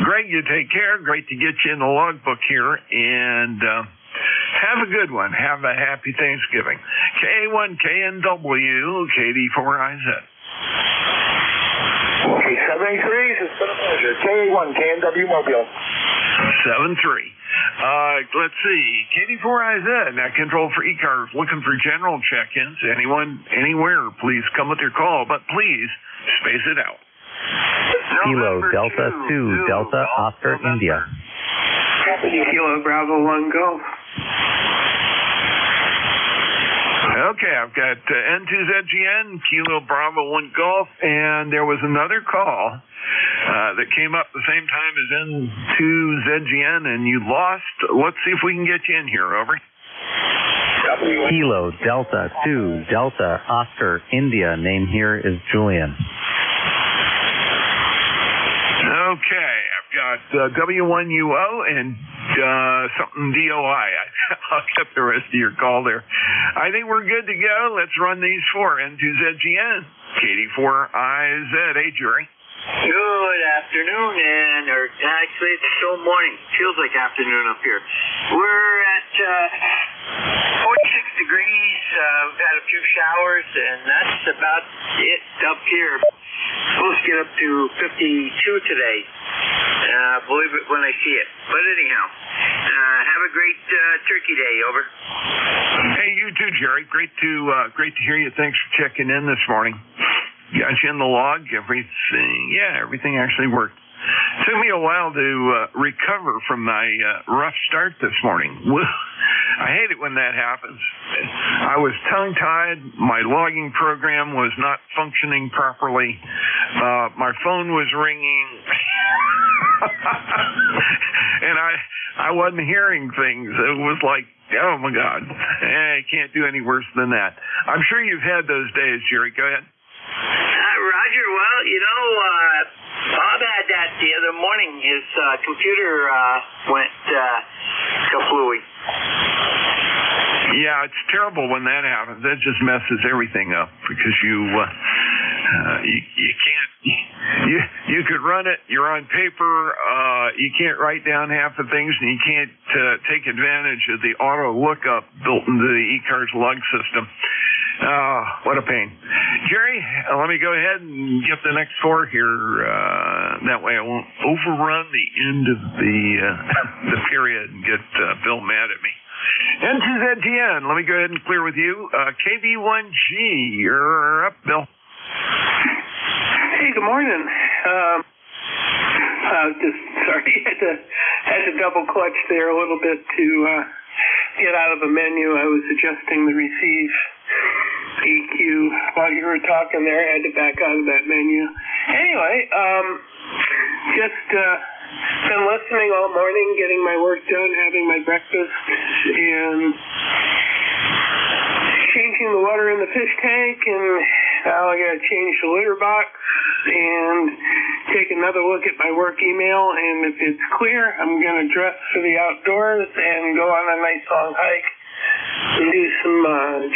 Greg, you take care. Great to get you in the logbook here, and have a good one. Have a happy Thanksgiving. KA1 KNW KD4IZ. Okay, 783, it's been a pleasure. KA1 KNW Mobile. 7-3. Let's see. KD4IZ, net control for ECARS, looking for general check-ins. Anyone, anywhere, please come with your call, but please space it out. Kilo Delta 2, Delta Oscar India. Kilo Bravo 1 Golf. Okay, I've got N2ZGN, Kilo Bravo 1 Golf, and there was another call that came up the same time as N2ZGN, and you lost. Let's see if we can get you in here. Over. Kilo Delta 2, Delta Oscar India. Name here is Julian. Okay, I've got W1UO and something DOI. I'll get the rest of your call there. I think we're good to go. Let's run these 4. N2ZGN, KD4IZ. Hey, Jerry. Good afternoon, or actually it's still morning. Feels like afternoon up here. We're at 46 degrees. We've had a few showers, and that's about it up here. Supposed to get up to 52 today. Believe it when I see it. But anyhow, have a great Turkey Day. Over. Hey, you too, Jerry. Great to hear you. Thanks for checking in this morning. Got you in the log. Everything actually worked. Took me a while to recover from my rough start this morning. I hate it when that happens. I was tongue-tied. My logging program was not functioning properly. My phone was ringing. And I wasn't hearing things. It was like, oh, my God. I can't do any worse than that. I'm sure you've had those days, Jerry. Go ahead. Roger, well, Bob had that the other morning. His computer went kaplooey. Yeah, it's terrible when that happens. That just messes everything up because you can't. You could run it. You're on paper. You can't write down half the things, and you can't take advantage of the auto lookup built into the ECARS log system. What a pain. Jerry, let me go ahead and get the next 4 here. That way I won't overrun the end of the period and get Bill mad at me. N2ZTN, let me go ahead and clear with you. KB1G, you're up, Bill. Hey, good morning. Just sorry, had to double clutch there a little bit to get out of the menu. I was adjusting the receive EQ while you were talking there. I had to back out of that menu. Anyway, just been listening all morning, getting my work done, having my breakfast, and changing the water in the fish tank, and now I gotta change the litter box and take another look at my work email, and if it's clear, I'm gonna dress for the outdoors and go on a nice long hike and do some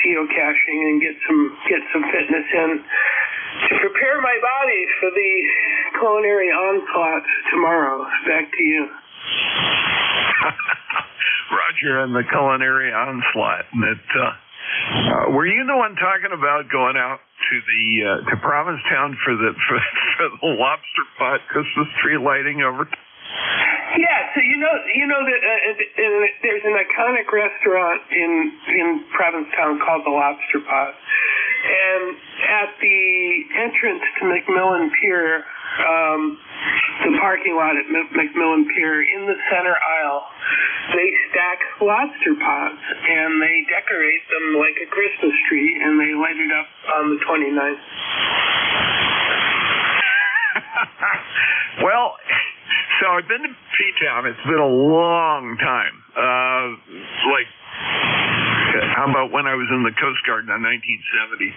geocaching and get some fitness in to prepare my body for the culinary onslaught tomorrow. Back to you. Roger, and the culinary onslaught. Were you the one talking about going out to Provincetown for the lobster pot Christmas tree lighting over? Yeah, so you know that there's an iconic restaurant in Provincetown called the Lobster Pot, and at the entrance to McMillan Pier, the parking lot at McMillan Pier, in the center aisle, they stack lobster pots and they decorate them like a Christmas tree, and they light it up on the 29th. Well, so I've been to P-Town. It's been a long time. How about when I was in the Coast Guard in 1970?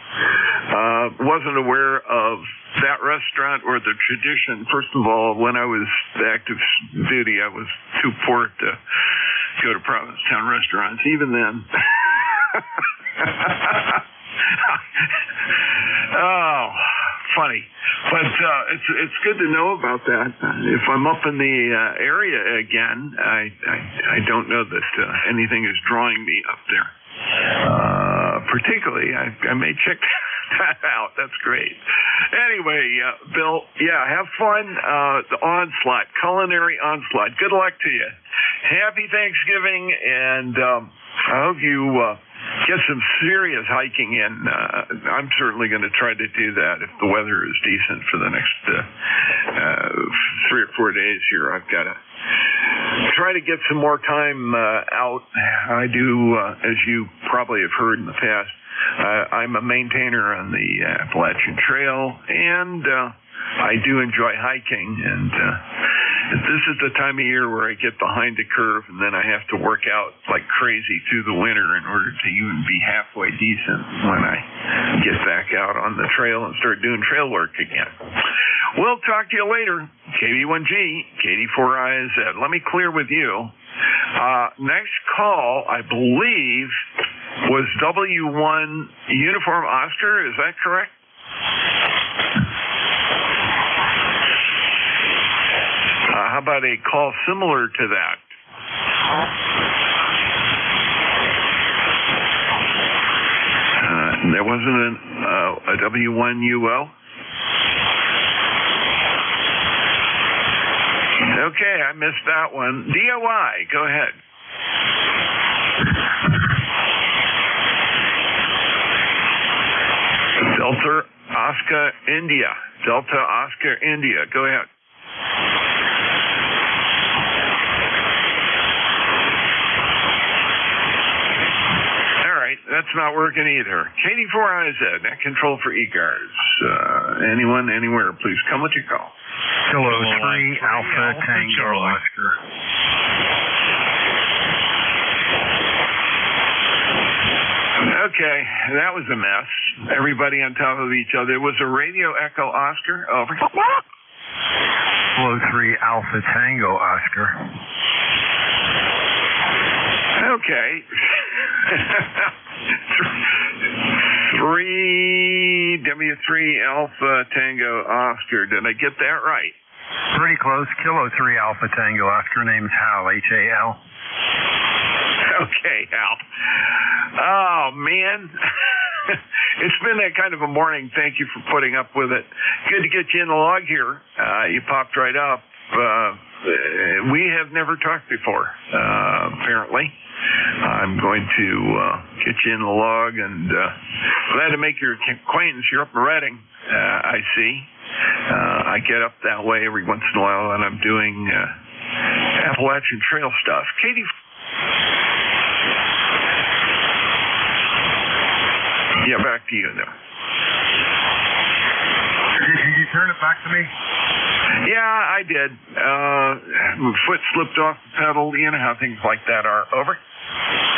Wasn't aware of that restaurant or the tradition. First of all, when I was active duty, I was too poor to go to Provincetown restaurants. Even then. Oh, funny. But it's good to know about that. If I'm up in the area again, I don't know that anything is drawing me up there. Particularly, I may check that out. That's great. Anyway, Bill, have fun. The onslaught, culinary onslaught. Good luck to you. Happy Thanksgiving, and I hope you get some serious hiking in. I'm certainly going to try to do that if the weather is decent for the next 3 or 4 days here. I've got to try to get some more time out. I do, as you probably have heard in the past, I'm a maintainer on the Appalachian Trail, and I do enjoy hiking, and this is the time of year where I get behind the curve, and then I have to work out like crazy through the winter in order to even be halfway decent when I get back out on the trail and start doing trail work again. We'll talk to you later. KB1G, KD4IZ. Let me clear with you. Next call, I believe, was W1 Uniform Oscar. Is that correct? how about a call similar to that? There wasn't a W1UO? Okay, I missed that one. DOI, go ahead. Delta Oscar India. Delta Oscar India, go ahead. That's not working either. KD4IZ, net control for ECARS. Anyone, anywhere, please come with your call. Kilo 3 Alpha Tango Oscar. Okay, that was a mess. Everybody on top of each other. It was a radio echo Oscar. Over. Kilo 3 Alpha Tango Oscar. Okay. 3W3 Alpha Tango Oscar. Did I get that right? Pretty close. Kilo 3 Alpha Tango Oscar. Name's Hal, H-A-L. Okay, Hal. Oh, man. It's been a kind of a morning. Thank you for putting up with it. Good to get you in the log here. You popped right up. We have never talked before, apparently. I'm going to get you in the log, and glad to make your acquaintance. You're up in Redding, I see. I get up that way every once in a while, and I'm doing Appalachian Trail stuff. Katie. Yeah, back to you now. Did you turn it back to me? Yeah, I did. My foot slipped off the pedal. You know how things like that are. Over.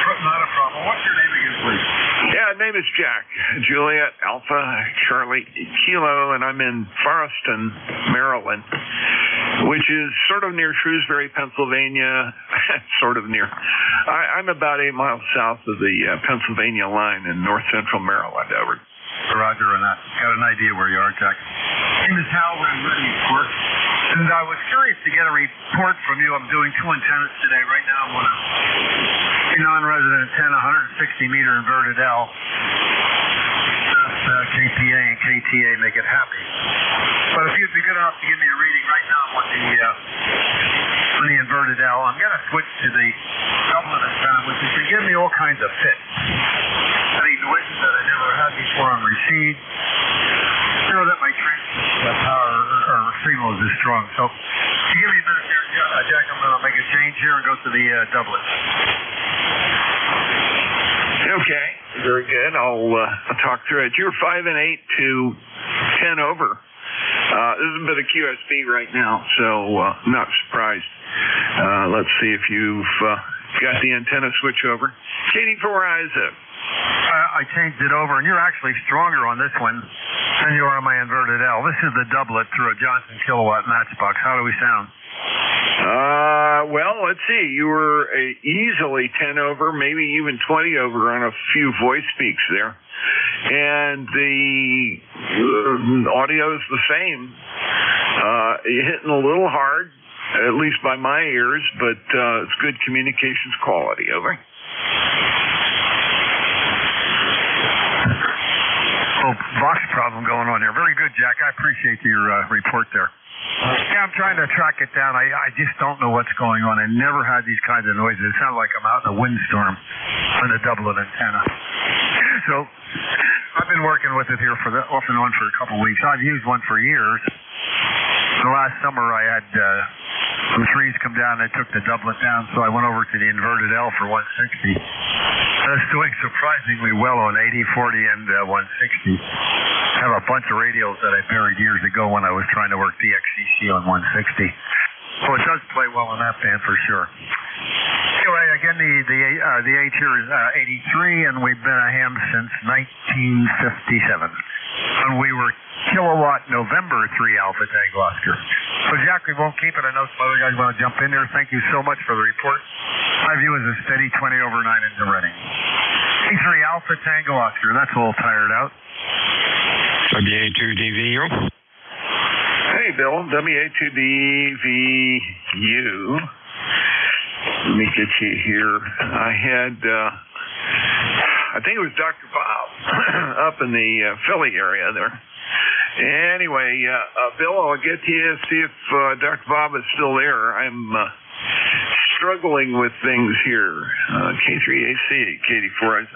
Not a problem. What's your name again, please? Yeah, name is Jack. Juliet, Alpha, Charlie, Kilo, and I'm in Forreston, Maryland, which is sort of near Shrewsbury, Pennsylvania. Sort of near. I'm about 8 miles south of the Pennsylvania line in north central Maryland. Over. Roger on that. Got an idea where you are, Jack. My name is Hal. We're in Redding, of course. And I was curious to get a report from you. I'm doing 2 antennas today. Right now I'm on a non-resident antenna, 160-meter inverted L. That's KPA and KTA make it happy. But if you'd be good enough to give me a reading right now on the inverted L, I'm going to switch to the doublet antenna, which is to give me all kinds of fits. Any noises that I never had before on receive. You know that my transmission power or signal is this strong. So, if you give me a minute here, Jack, I'm going to make a change here and go to the doublet. Okay, very good. I'll talk through it. You're 5 and 8 to 10 over. This is a bit of QSB right now, so I'm not surprised. Let's see if you've got the antenna switch over. KD4IZ. I changed it over, and you're actually stronger on this one than you are on my inverted L. This is the doublet through a Johnson kilowatt matchbox. How do we sound? Well, let's see. You were easily 10 over, maybe even 20 over on a few voice speaks there. And the audio is the same. You're hitting a little hard, at least by my ears, but it's good communications quality. Over. Box problem going on here. Very good, Jack. I appreciate your report there. Yeah, I'm trying to track it down. I just don't know what's going on. I never had these kinds of noises. It sounds like I'm out in a windstorm on a doublet antenna. So I've been working with it here off and on for a couple of weeks. I've used one for years. The last summer I had some trees come down. I took the doublet down, so I went over to the inverted L for 160. That's doing surprisingly well on 80, 40, and 160. I have a bunch of radios that I buried years ago when I was trying to work DXCC on 160. So it does play well on that band for sure. Anyway, again, the age here is 83, and we've been a ham since 1957. And we were kilowatt November 3 Alpha Tango Oscar. So, Jack, we won't keep it. I know some other guys want to jump in there. Thank you so much for the report. My view is a steady 20 over 9 into Redding. 3 Alpha Tango Oscar. That's a little tired out. WA2DV. Hey, Hey, Bill, WA2DVU. Let me get you here. I had, I think it was Dr. Bob up in the Philly area there. Anyway, Bill, I'll get to you, see if Dr. Bob is still there. I'm struggling with things here. K3AC, KD4IZ.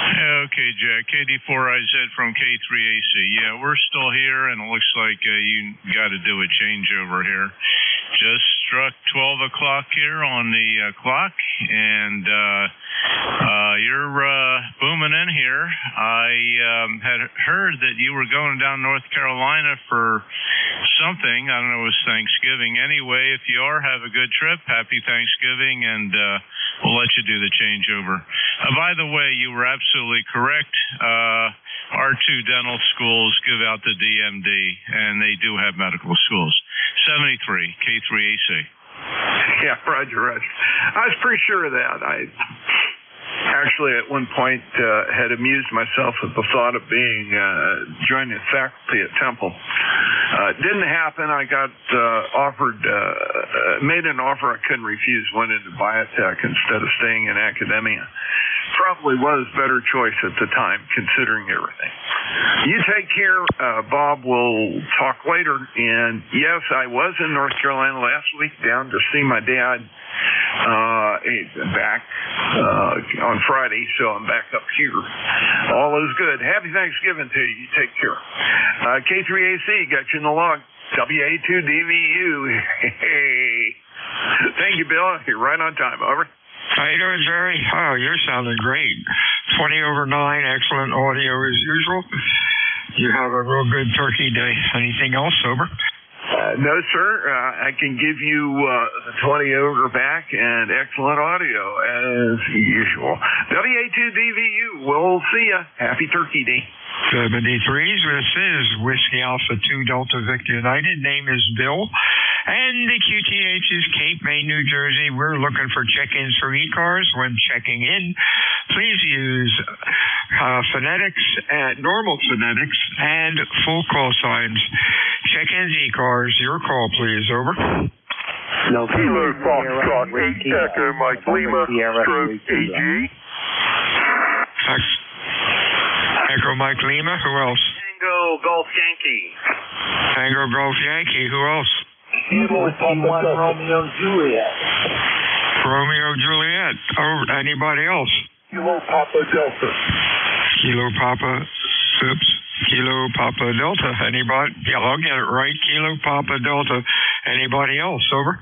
Okay, Jack. KD4IZ from K3AC. Yeah, we're still here, and it looks like you got to do a changeover here. Just struck 12 o'clock here on the clock, and you're booming in here. I had heard that you were going down North Carolina for something. I don't know, it was Thanksgiving. Anyway, if you are, have a good trip. Happy Thanksgiving, and we'll let you do the changeover. By the way, you were absolutely correct. Our two dental schools give out the DMD, and they do have medical schools. 73, K3AC. Yeah, Roger. I was pretty sure of that. I actually at one point had amused myself with the thought of joining the faculty at Temple. Didn't happen. I got made an offer I couldn't refuse, went into biotech instead of staying in academia. Probably was a better choice at the time, considering everything. You take care. Bob will talk later. And yes, I was in North Carolina last week down to see my dad back on Friday, so I'm back up here. All is good. Happy Thanksgiving to you. You take care. K3AC got you in the log. WA2DVU. Hey. Thank you, Bill. You're right on time. Over. How you doing, Jerry? Oh, you're sounding great. 20 over 9, excellent audio as usual. You have a real good turkey day. Anything else, Sober? No, sir. I can give you the 20 over back and excellent audio as usual. WA2DVU. We'll see ya. Happy Turkey Day. 73s. This is Whiskey Alpha 2 Delta Victor United. Name is Bill. And the QTH is Cape May, New Jersey. We're looking for check-ins for ECARS. When checking in, please use phonetics, normal phonetics, and full call signs. Check-ins, ECARS. Your call, please. Over. No, Kilo Foxtrot 8 Echo Mike Lima, stroke AG. Echo Mike Lima. Who else? Tango Golf Yankee. Tango Golf Yankee. Who else? Kilo Papa Romeo Juliet. Romeo Juliet. Oh, anybody else? Kilo Papa Delta. Kilo Papa. Oops. Kilo Papa Delta. Anybody? Yeah, I'll get it right. Kilo Papa Delta. Anybody else? Over.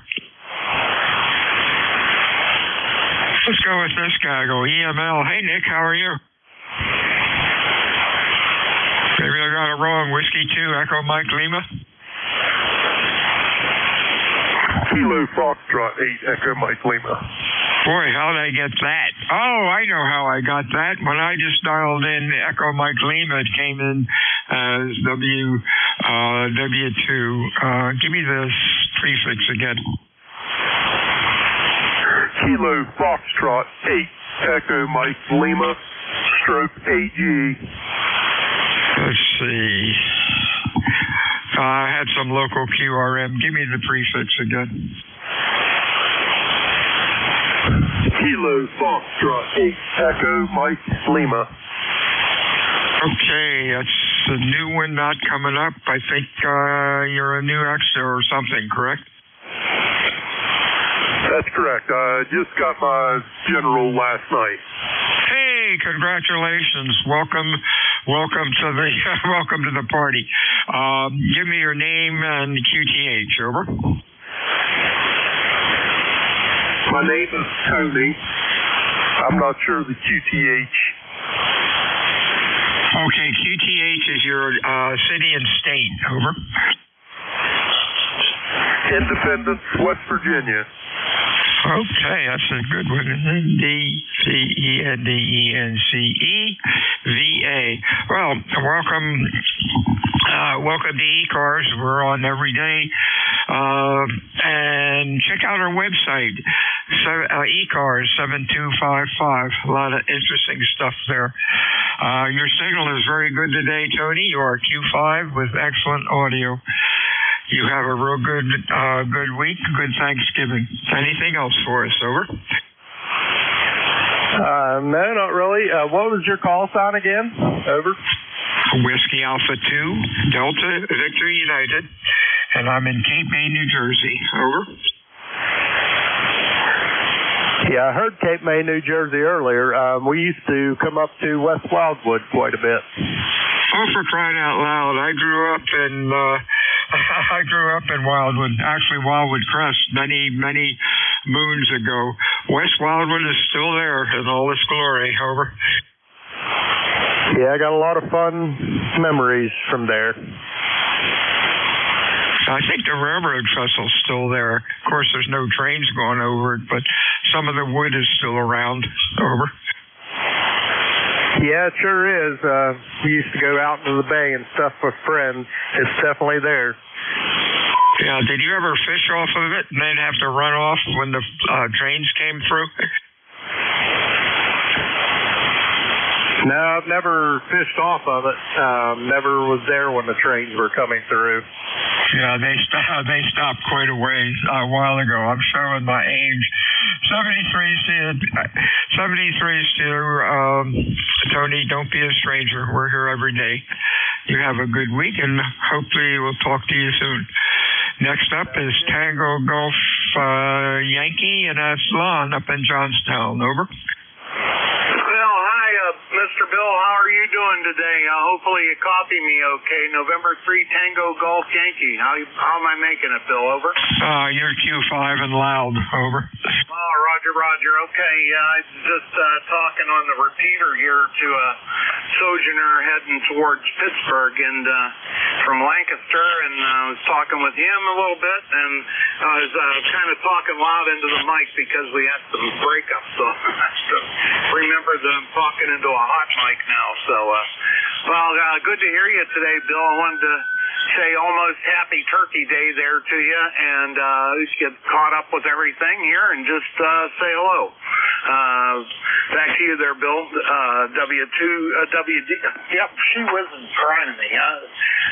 Let's go with this guy. Go EML. Hey, Nick, how are you? Maybe I got it wrong. Whiskey 2, Echo Mike Lima. Kilo Foxtrot 8 Echo Mike Lima. Boy, how'd I get that? Oh, I know how I got that. When I just dialed in Echo Mike Lima, it came in as W2. Give me the prefix again. Kilo Foxtrot 8 Echo Mike Lima, stroke AG. Let's see. I had some local QRM. Give me the prefix again. Kilo Foxtrot 8 Echo Mike Lima. Okay, that's a new one not coming up. I think you're a new extra or something, correct? That's correct. I just got my general last night. Hey, congratulations. Welcome to the party. Give me your name and QTH, over. My name is Tony. I'm not sure the QTH. Okay, QTH is your city and state, over. Independence, West Virginia. Okay, that's a good one. DCENDENCE-VA. Well, welcome to ECARS. We're on every day. And check out our website, ECARS 7255. A lot of interesting stuff there. Your signal is very good today, Tony. You are Q5 with excellent audio. You have a real good week, good Thanksgiving. Anything else for us? Over. No, not really. What was your call sign again? Over. Whiskey Alpha 2, Delta, Victor United, and I'm in Cape May, New Jersey. Over. Yeah, I heard Cape May, New Jersey earlier. We used to come up to West Wildwood quite a bit. Oh, for crying out loud! I grew up in Wildwood, actually Wildwood Crest, many moons ago. West Wildwood is still there in all its glory. Over. Yeah, I got a lot of fun memories from there. I think the railroad trestle's still there. Of course, there's no trains going over it, but some of the wood is still around. Over. Yeah, it sure is. We used to go out into the bay and stuff with friends. It's definitely there. Yeah, did you ever fish off of it and then have to run off when the trains came through? No, I've never fished off of it. Never was there when the trains were coming through. Yeah, they stopped quite a ways a while ago. I'm showing my age. 73, Stu. Tony, don't be a stranger. We're here every day. You have a good week, and hopefully we'll talk to you soon. Next up is Tango Golf Yankee, and that's Lon up in Johnstown. Over. Mr. Bill, how are you doing today? Hopefully you copy me okay. November 3 Tango Golf Yankee. How am I making it, Bill? Over. You're Q5 and loud. Over. Oh, Roger. Okay, I was just talking on the repeater here to a sojourner heading towards Pittsburgh and from Lancaster, and I was talking with him a little bit, and I was kind of talking loud into the mic because we had some breakups, so I have to remember that I'm talking into a hot mic now. So, good to hear you today, Bill. I wanted to say almost happy Turkey Day there to you, and just get caught up with everything here and just say hello. Back to you there, Bill. WD. Yep, she wasn't trying to me.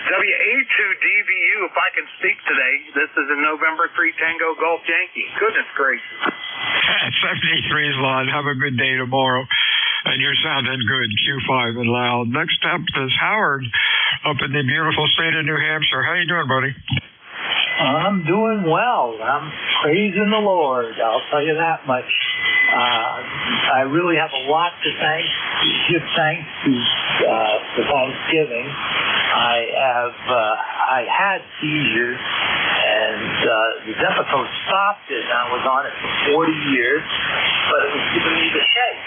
WA2DVU, if I can speak today. This is a November 3 Tango Golf Yankee. Goodness gracious. 73's Lon. Have a good day tomorrow. And you're sounding good, Q5 and loud. Next up is Howard up in the beautiful state of New Hampshire. How you doing, buddy? I'm doing well. I'm praising the Lord. I'll tell you that much. I really have a lot to give thanks to for Thanksgiving. I had seizures, and the episode stopped it. I was on it for 40 years, but it was giving me the shake.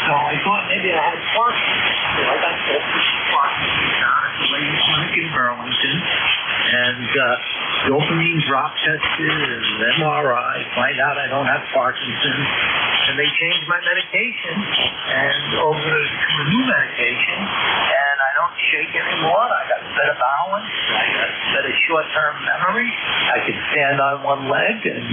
So I thought maybe I had Parkinson's. So I got Parkinson's down at the lady clinic in Burlington, and dopamine drop tested and MRI, find out I don't have Parkinson's, and they changed my medication and over to a new medication, and I don't shake anymore. I got better balance. I got better short-term memory. I can stand on one leg, and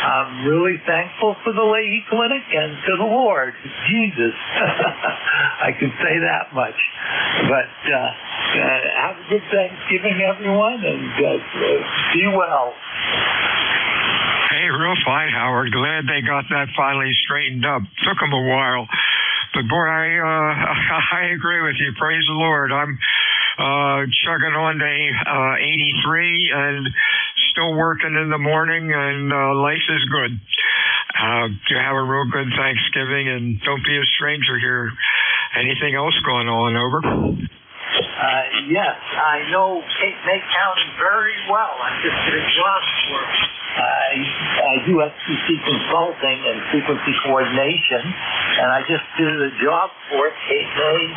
I'm really thankful for the Leahy Clinic and to the Lord, Jesus. I can say that much. But have a good Thanksgiving, everyone, and be well. Hey, real fine, Howard. Glad they got that finally straightened up. Took them a while. But boy, I agree with you. Praise the Lord. I'm chugging on to 83 and still working in the morning, and life is good. You have a real good Thanksgiving, and don't be a stranger here. Anything else going on? Over. Yes, I know Cape May County very well. I just did a job for I do FCC consulting and frequency coordination, and I just did a job for Cape May,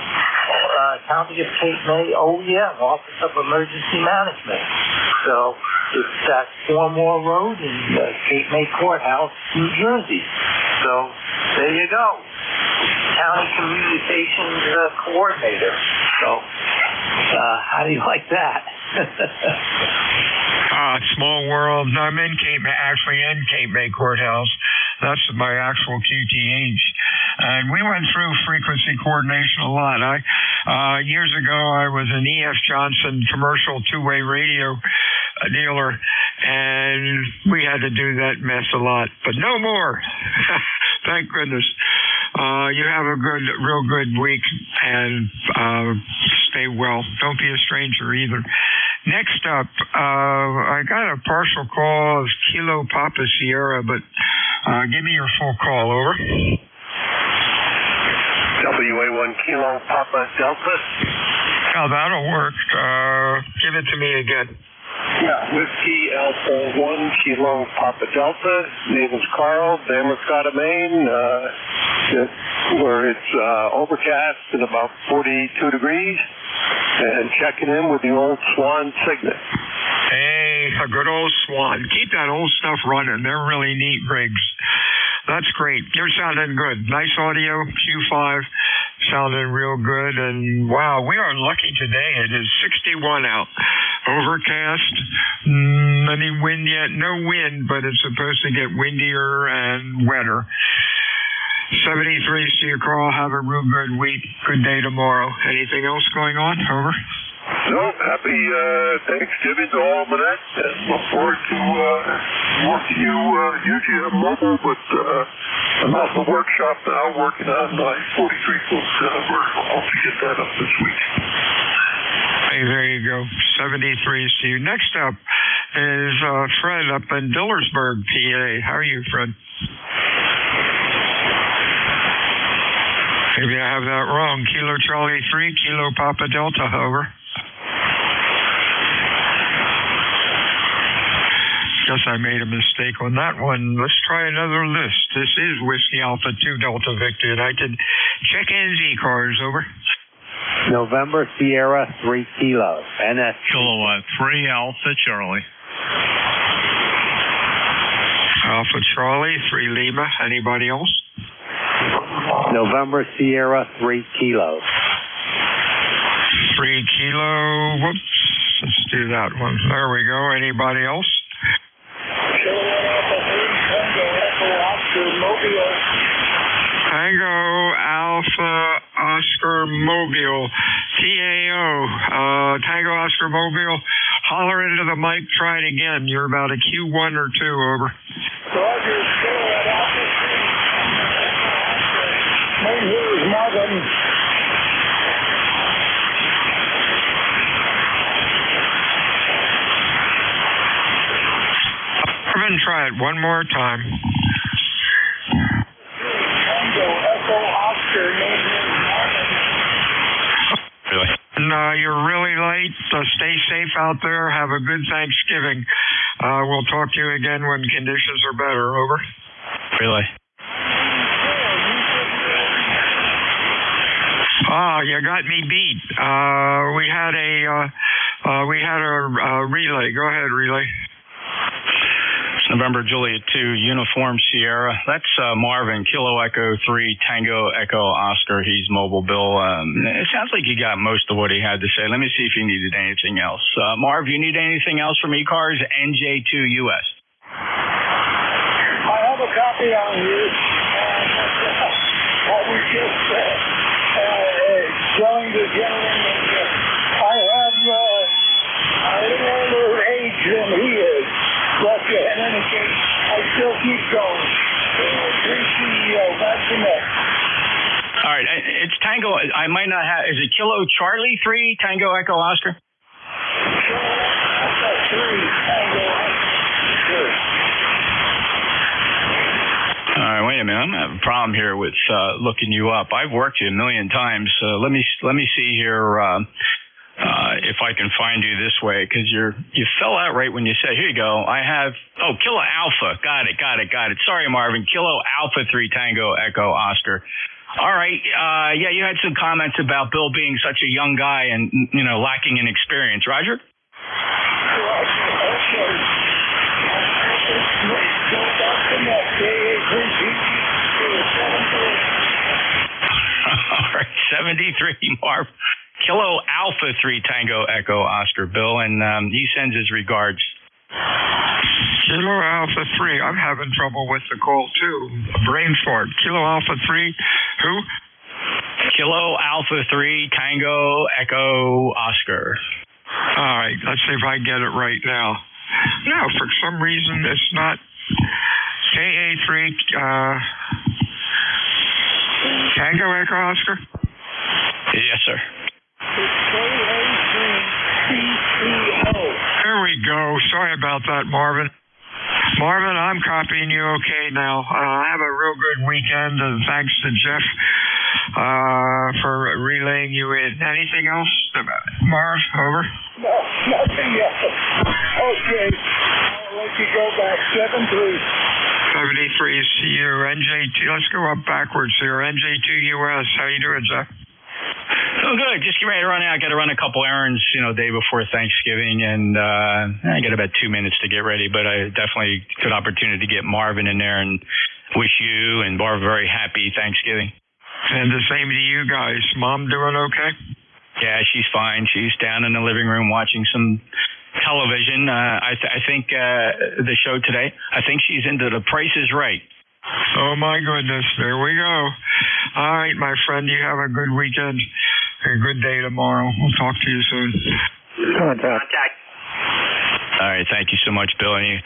County of Cape May, OEM, Office of Emergency Management. So it's at Formore Road in Cape May Courthouse, New Jersey. So there you go. County Communications Coordinator. So how do you like that? Small world. I'm in Cape May Courthouse. That's my actual QTH. And we went through frequency coordination a lot. Years ago, I was an E.F. Johnson commercial two-way radio dealer, and we had to do that mess a lot, but no more. Thank goodness. You have a real good week, and stay well. Don't be a stranger either. Next up, I got a partial call of Kilo Papa Sierra, but give me your full call, over. WA1 Kilo Papa Delta. Oh, that'll work. Give it to me again. Yeah, Whiskey Alpha 1 Kilo Papa Delta. Name is Carl, Damascotta, Maine, where it's overcast and about 42 degrees, and checking in with the old Swan Signet. Hey, a good old Swan. Keep that old stuff running. They're really neat rigs. That's great. You're sounding good. Nice audio, Q5, sounding real good. And wow, we are lucky today. It is 61 out. Overcast. Any wind yet? No wind, but it's supposed to get windier and wetter. 73, see you, Carl. Have a real good week. Good day tomorrow. Anything else going on? Over. No, happy Thanksgiving to all of that, and look forward to working you usually at mobile, but I'm at the workshop now working on my 43-foot vertical. I'll have to get that up this week. Hey, there you go. 73 to you. Next up is Fred up in Dillersburg, PA. How are you, Fred? Maybe I have that wrong. Kilo Charlie 3, Kilo Papa Delta, over. Guess I made a mistake on that one. Let's try another list. This is Whiskey Alpha 2 Delta Victor United. Check-ins, ECARS, over. November Sierra 3 Kilo. NS. Kilowatt 3 Alpha Charlie. Alpha Charlie 3 Lima. Anybody else? November Sierra 3 Kilo. 3 Kilo. Whoops. Let's do that one. There we go. Anybody else? Tango Alpha Oscar Mobile, TAO, Tango Oscar Mobile, holler into the mic, try it again. You're about a Q1 or 2, over. Roger, here's Marvin. Marvin, try it one more time. Really? No, you're really late. So stay safe out there. Have a good Thanksgiving. We'll talk to you again when conditions are better. Over. Really? Ah, you got me beat. We had a relay. Go ahead, relay. November Juliet 2, Uniform Sierra. That's Marvin, Kilo Echo 3, Tango Echo Oscar. He's mobile, Bill. It sounds like you got most of what he had to say. Let me see if you needed anything else. Marv, you need anything else from ECARS? NJ2US. I have a copy on you. What we just telling the gentleman that I have a little older age than he is. But in any case, I still keep going. CEO, that's the next. All right, it's Tango. I might not have. Is it Kilo Charlie 3, Tango Echo Oscar? That's 3, Tango Oscar. All right, wait a minute. I'm having a problem here with looking you up. I've worked you a million times. Let me see here. If I can find you this way, because you fell out right when you said, here you go, I have, Kilo Alpha. Got it. Sorry, Marvin. Kilo Alpha 3 Tango Echo Oscar. All right. Yeah, you had some comments about Bill being such a young guy and, lacking in experience. Roger? All right, 73, Marv. Kilo Alpha 3 Tango Echo Oscar, Bill, and he sends his regards. Kilo Alpha 3. I'm having trouble with the call, too. Brain fart. Kilo Alpha 3. Who? Kilo Alpha 3 Tango Echo Oscar. All right. Let's see if I get it right now. No, for some reason it's not. KA3 Tango Echo Oscar? Yes, sir. There we go. Sorry about that, Marvin. Marvin, I'm copying you okay now. Have a real good weekend, and thanks to Jeff for relaying you in. Anything else, Marv? Over. No, nothing else. Okay, I'll let you go back. 73. 73 is your NJ2. Let's go up backwards here. NJ2US. How you doing, Jeff? Oh, good. Just get ready to run out. Got to run a couple errands, day before Thanksgiving, and I got about 2 minutes to get ready. But I definitely good opportunity to get Marvin in there and wish you and Barb very happy Thanksgiving. And the same to you guys. Mom doing okay? Yeah, she's fine. She's down in the living room watching some television. I think the show today. I think she's into The Price is Right. Oh, my goodness. There we go. All right, my friend. You have a good weekend. A good day tomorrow. We'll talk to you soon. Contact. All right. Thank you so much, Bill. And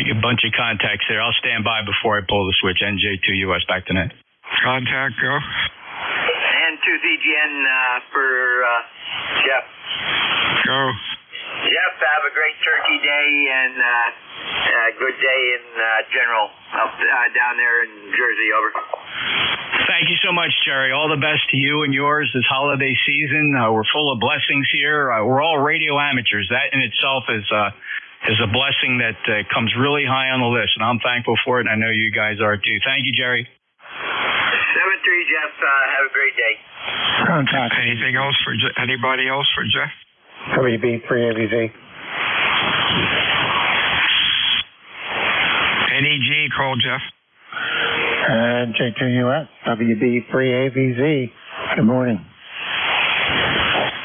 you a bunch of contacts there. I'll stand by before I pull the switch. NJ2US back tonight. Contact, go. N2CGN for Jeff. Go. Jeff, have a great Turkey Day and good day in general up down there in Jersey. Over. Thank you so much, Jerry. All the best to you and yours this holiday season. We're full of blessings here. We're all radio amateurs. That in itself is a blessing that comes really high on the list, and I'm thankful for it, and I know you guys are too. Thank you, Jerry. 7-3, Jeff. Have a great day. Contact. Anything else for anybody else for Jeff? WB3AVZ. NEG, call Jeff. NJ2US. WB3AVZ. Good morning.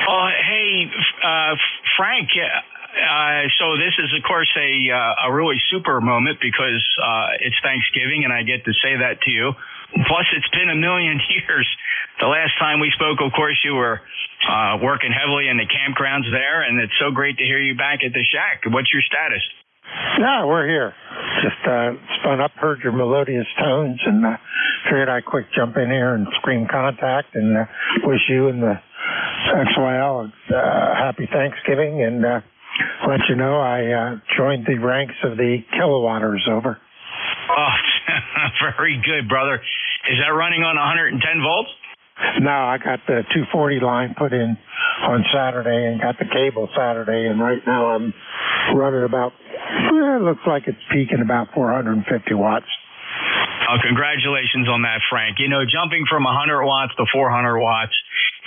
Hey, Frank. So this is, of course, a really super moment because it's Thanksgiving, and I get to say that to you. Plus, it's been a million years. The last time we spoke, of course, you were working heavily in the campgrounds there, and it's so great to hear you back at the shack. What's your status? Yeah, we're here. Just spun up, heard your melodious tones, and figured I'd quick jump in here and scream contact and wish you and the XYL happy Thanksgiving, and let you know I joined the ranks of the kilowatters. Over. Oh, very good, brother. Is that running on 110 volts? No, I got the 240 line put in on Saturday and got the cable Saturday, and right now I'm running about, it looks like it's peaking about 450 watts. Oh, congratulations on that, Frank. Jumping from 100 watts to 400 watts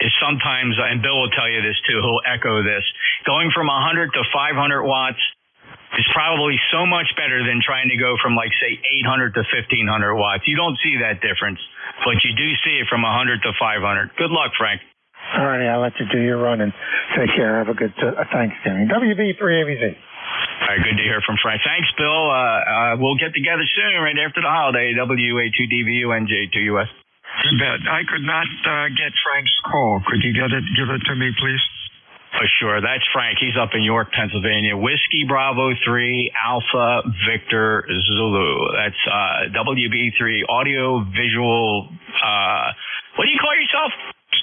is sometimes, and Bill will tell you this too, he'll echo this, going from 100 to 500 watts is probably so much better than trying to go from, say, 800 to 1,500 watts. You don't see that difference, but you do see it from 100 to 500. Good luck, Frank. All righty, I'll let you do your run and take care. Have a good Thanksgiving. WB3AVZ. All right, good to hear from Frank. Thanks, Bill. We'll get together soon, right after the holiday. WA2DVU, NJ2US. You bet. I could not get Frank's call. Could you give it to me, please? Oh, sure. That's Frank. He's up in York, Pennsylvania. Whiskey Bravo 3 Alpha Victor Zulu. That's WB3 audio visual. What do you call yourself?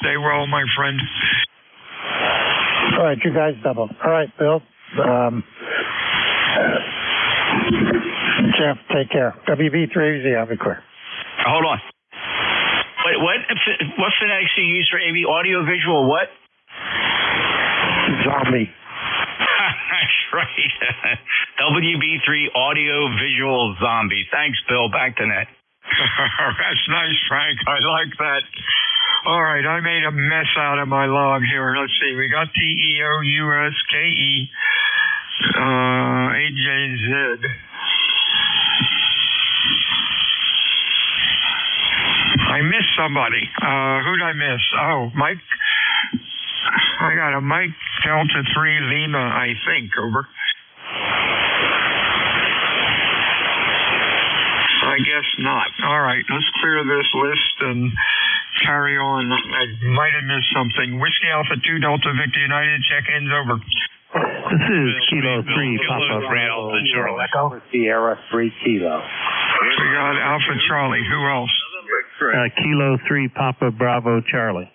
Stay well, my friend. All right, you guys double. All right, Bill. Jeff, take care. WB3AVZ, I'll be clear. Hold on. Wait, what phonetics do you use for AV? Audio visual what? Zombie. That's right. WB3 audio visual zombie. Thanks, Bill. Back to net. That's nice, Frank. I like that. All right, I made a mess out of my log here. Let's see. We got TEOUSKE AJZ. I missed somebody. Who'd I miss? Oh, Mike. I got a Mike Delta 3 Lima, I think. Over. I guess not. All right, let's clear this list and carry on. I might have missed something. Whiskey Alpha 2 Delta Victor United, check-ins over. This is Kilo 3, Papa Kilo 3 Alpha Charlie. Echo. Sierra 3 Kilo. We got Alpha Charlie. Who else? Kilo 3, Papa Bravo Charlie.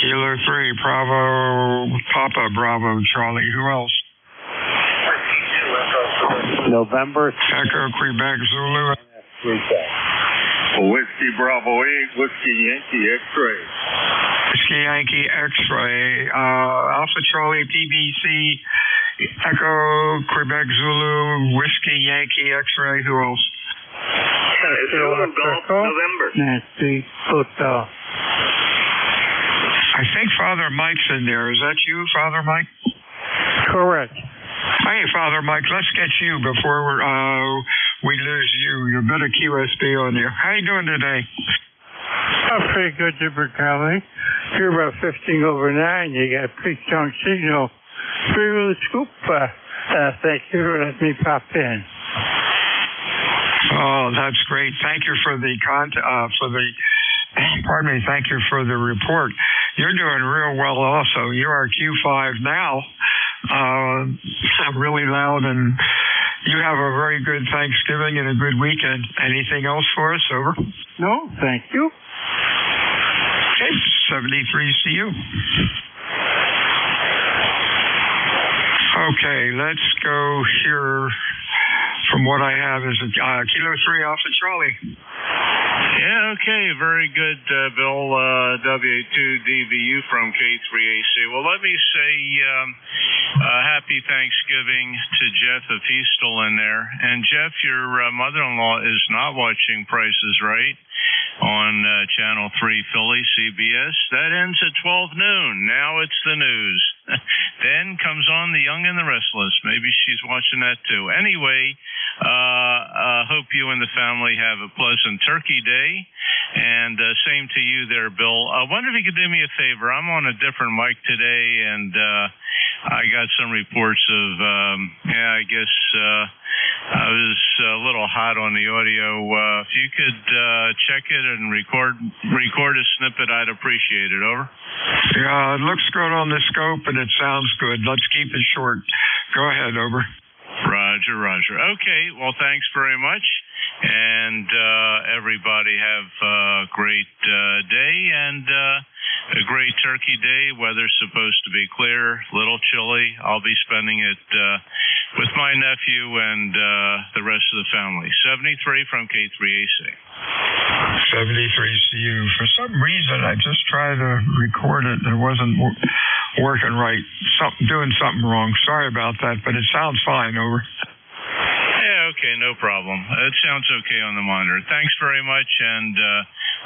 Kilo 3, Bravo, Papa Bravo Charlie. Who else? November. Echo Quebec Zulu. Whiskey Bravo 8, Whiskey Yankee X-ray. Whiskey Yankee X-ray. Alpha Charlie PBC. Echo Quebec Zulu. Whiskey Yankee X-ray. Who else? November. Nancy Hotel. I think Father Mike's in there. Is that you, Father Mike? Correct. Hey, Father Mike, let's get you before we lose you. You're a bit of QSB on there. How you doing today? I'm pretty good, Jibber Kelly. You're about 15 over 9. You got a pretty strong signal. Pretty really scoop. Thank you for letting me pop in. Oh, that's great. Thank you for the pardon me, thank you for the report. You're doing real well also. You are Q5 now. Really loud, and you have a very good Thanksgiving and a good weekend. Anything else for us? Over. No, thank you. Okay, 73 CU. Okay, let's go here. From what I have is a Kilo 3 Alpha Charlie. Yeah, okay, very good, Bill. W2DVU from K3AC. Well, let me say happy Thanksgiving to Jeff if he's still in there. And Jeff, your mother-in-law is not watching Price is Right on Channel 3 Philly, CBS. That ends at 12 noon. Now it's the news. Then comes on The Young and the Restless. Maybe she's watching that too. Anyway, hope you and the family have a pleasant Turkey Day. And same to you there, Bill. I wonder if you could do me a favor. I'm on a different mic today, and I got some reports of, I guess I was a little hot on the audio. If you could check it and record a snippet, I'd appreciate it. Over. Yeah, it looks good on the scope, and it sounds good. Let's keep it short. Go ahead, over. Roger. Okay, well, thanks very much. And everybody have a great day and a great Turkey Day. Weather's supposed to be clear, little chilly. I'll be spending it with my nephew and the rest of the family. 73 from K3AC. 73 CU. For some reason, I just tried to record it. It wasn't working right. Doing something wrong. Sorry about that, but it sounds fine. Over. Yeah, okay, no problem. It sounds okay on the monitor. Thanks very much, and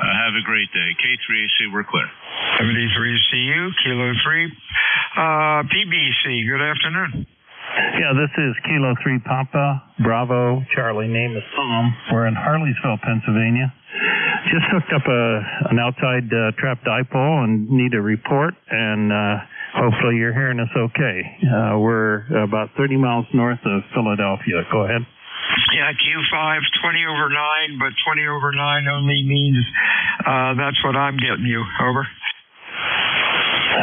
have a great day. K3AC, we're clear. 73 CU, Kilo 3. PBC, good afternoon. Yeah, this is Kilo 3 Papa Bravo Charlie. Name is Tom. We're in Harleysville, Pennsylvania. Just hooked up an outside trap dipole and need a report, and hopefully you're hearing us okay. We're about 30 miles north of Philadelphia. Go ahead. Yeah, Q5, 20 over 9, but 20 over 9 only means that's what I'm getting you. Over.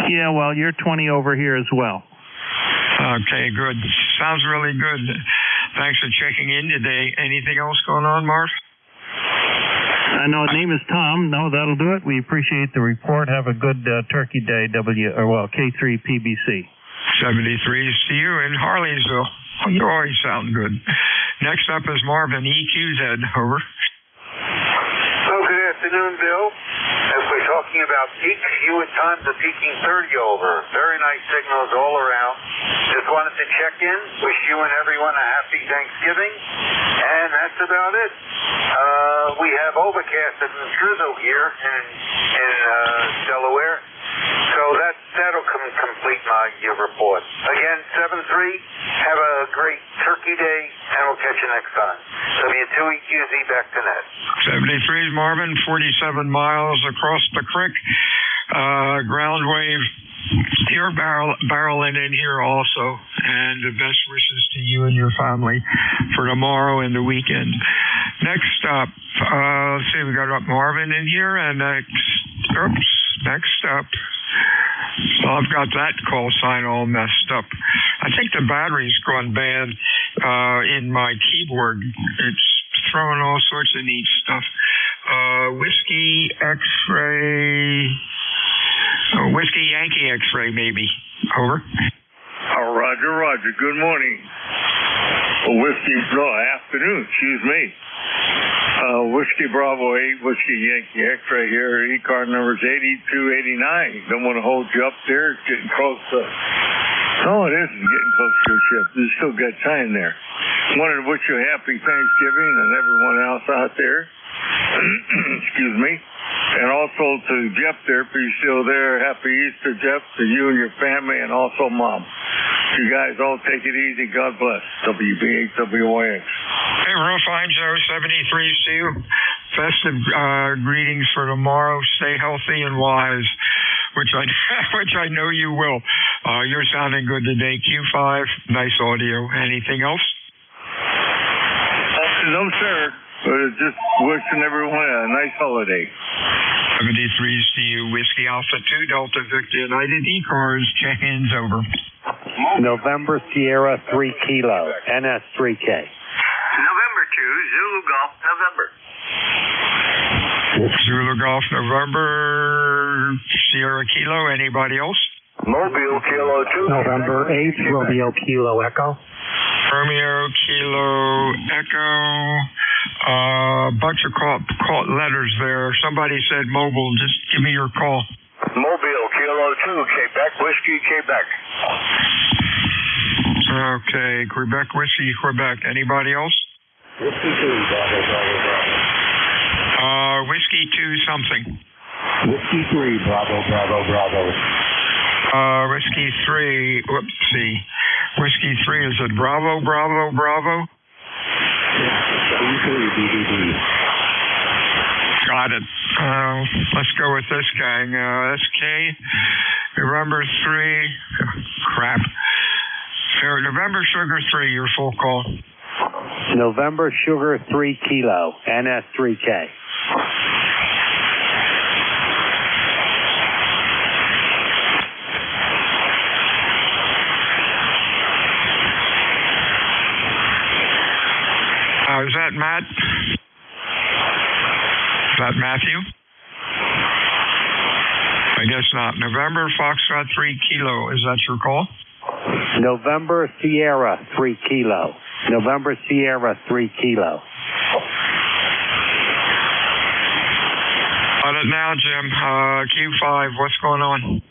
Yeah, well, you're 20 over here as well. Okay, good. Sounds really good. Thanks for checking in today. Anything else going on, Marv? I know his name is Tom. No, that'll do it. We appreciate the report. Have a good Turkey Day, K3 PBC. 73 CU in Harleysville. You always sound good. Next up is Marvin, EQZ. Over. Oh, good afternoon, Bill. As we're talking about peaks, you at times are peaking 30 over. Very nice signals all around. Just wanted to check in. Wish you and everyone a happy Thanksgiving. And that's about it. We have overcast and drizzle here in Delaware. So that'll complete my report. Again, 7-3. Have a great Turkey Day, and we'll catch you next time. W2EQZ back to net. 73 Marvin, 47 miles across the creek. Ground wave. You're barreling in here also, and the best wishes to you and your family for tomorrow and the weekend. Next up, let's see, we got Marvin in here, and next up, Well, I've got that call sign all messed up. I think the battery's gone bad in my keyboard. It's throwing all sorts of neat stuff. Whiskey X-ray... Oh, Whiskey Yankee X-ray, maybe. Over. Oh, Roger. Good morning. Afternoon, excuse me. Whiskey Bravo 8, Whiskey Yankee X-ray here. ECARS number's 8289. Don't want to hold you up there. It's getting close to... Oh, it is getting close to your ship. There's still got time there. Wanted to wish you a happy Thanksgiving and everyone else out there. Excuse me. And also to Jeff there, if you're still there, happy Easter, Jeff, to you and your family, and also Mom. You guys all take it easy. God bless. WB8WYX. Hey, real fine, Joe. 73 to you. Festive greetings for tomorrow. Stay healthy and wise, which I know you will. You're sounding good today. Q5, nice audio. Anything else? No, sir. But just wishing everyone a nice holiday. 73s to you. Whiskey Alpha 2, Delta Victor United. ECARS, check-ins over. November Sierra 3 Kilo, NS3K. November 2, Zulu Golf, November. Zulu Golf, November, Sierra Kilo. Anybody else? Mobile Kilo 2. November 8, Romeo Kilo Echo. Romeo Kilo Echo. Bunch of caught letters there. Somebody said mobile. Just give me your call. Mobile Kilo 2, Quebec Whiskey, Quebec. Okay, Quebec Whiskey, Quebec. Anybody else? Whiskey 2, Bravo. Whiskey 2 something. Whiskey 3, Bravo. Whiskey 3, whoopsie. Whiskey 3, is it Bravo? Got it. Let's go with this gang. SK, November 3, crap. November Sugar 3, your full call. November Sugar 3 Kilo, NS3K. Is that Matt? Is that Matthew? I guess not. November Foxtrot 3 Kilo. Is that your call? November Sierra 3 Kilo. November Sierra 3 Kilo. Got it now, Jim. Q5, what's going on?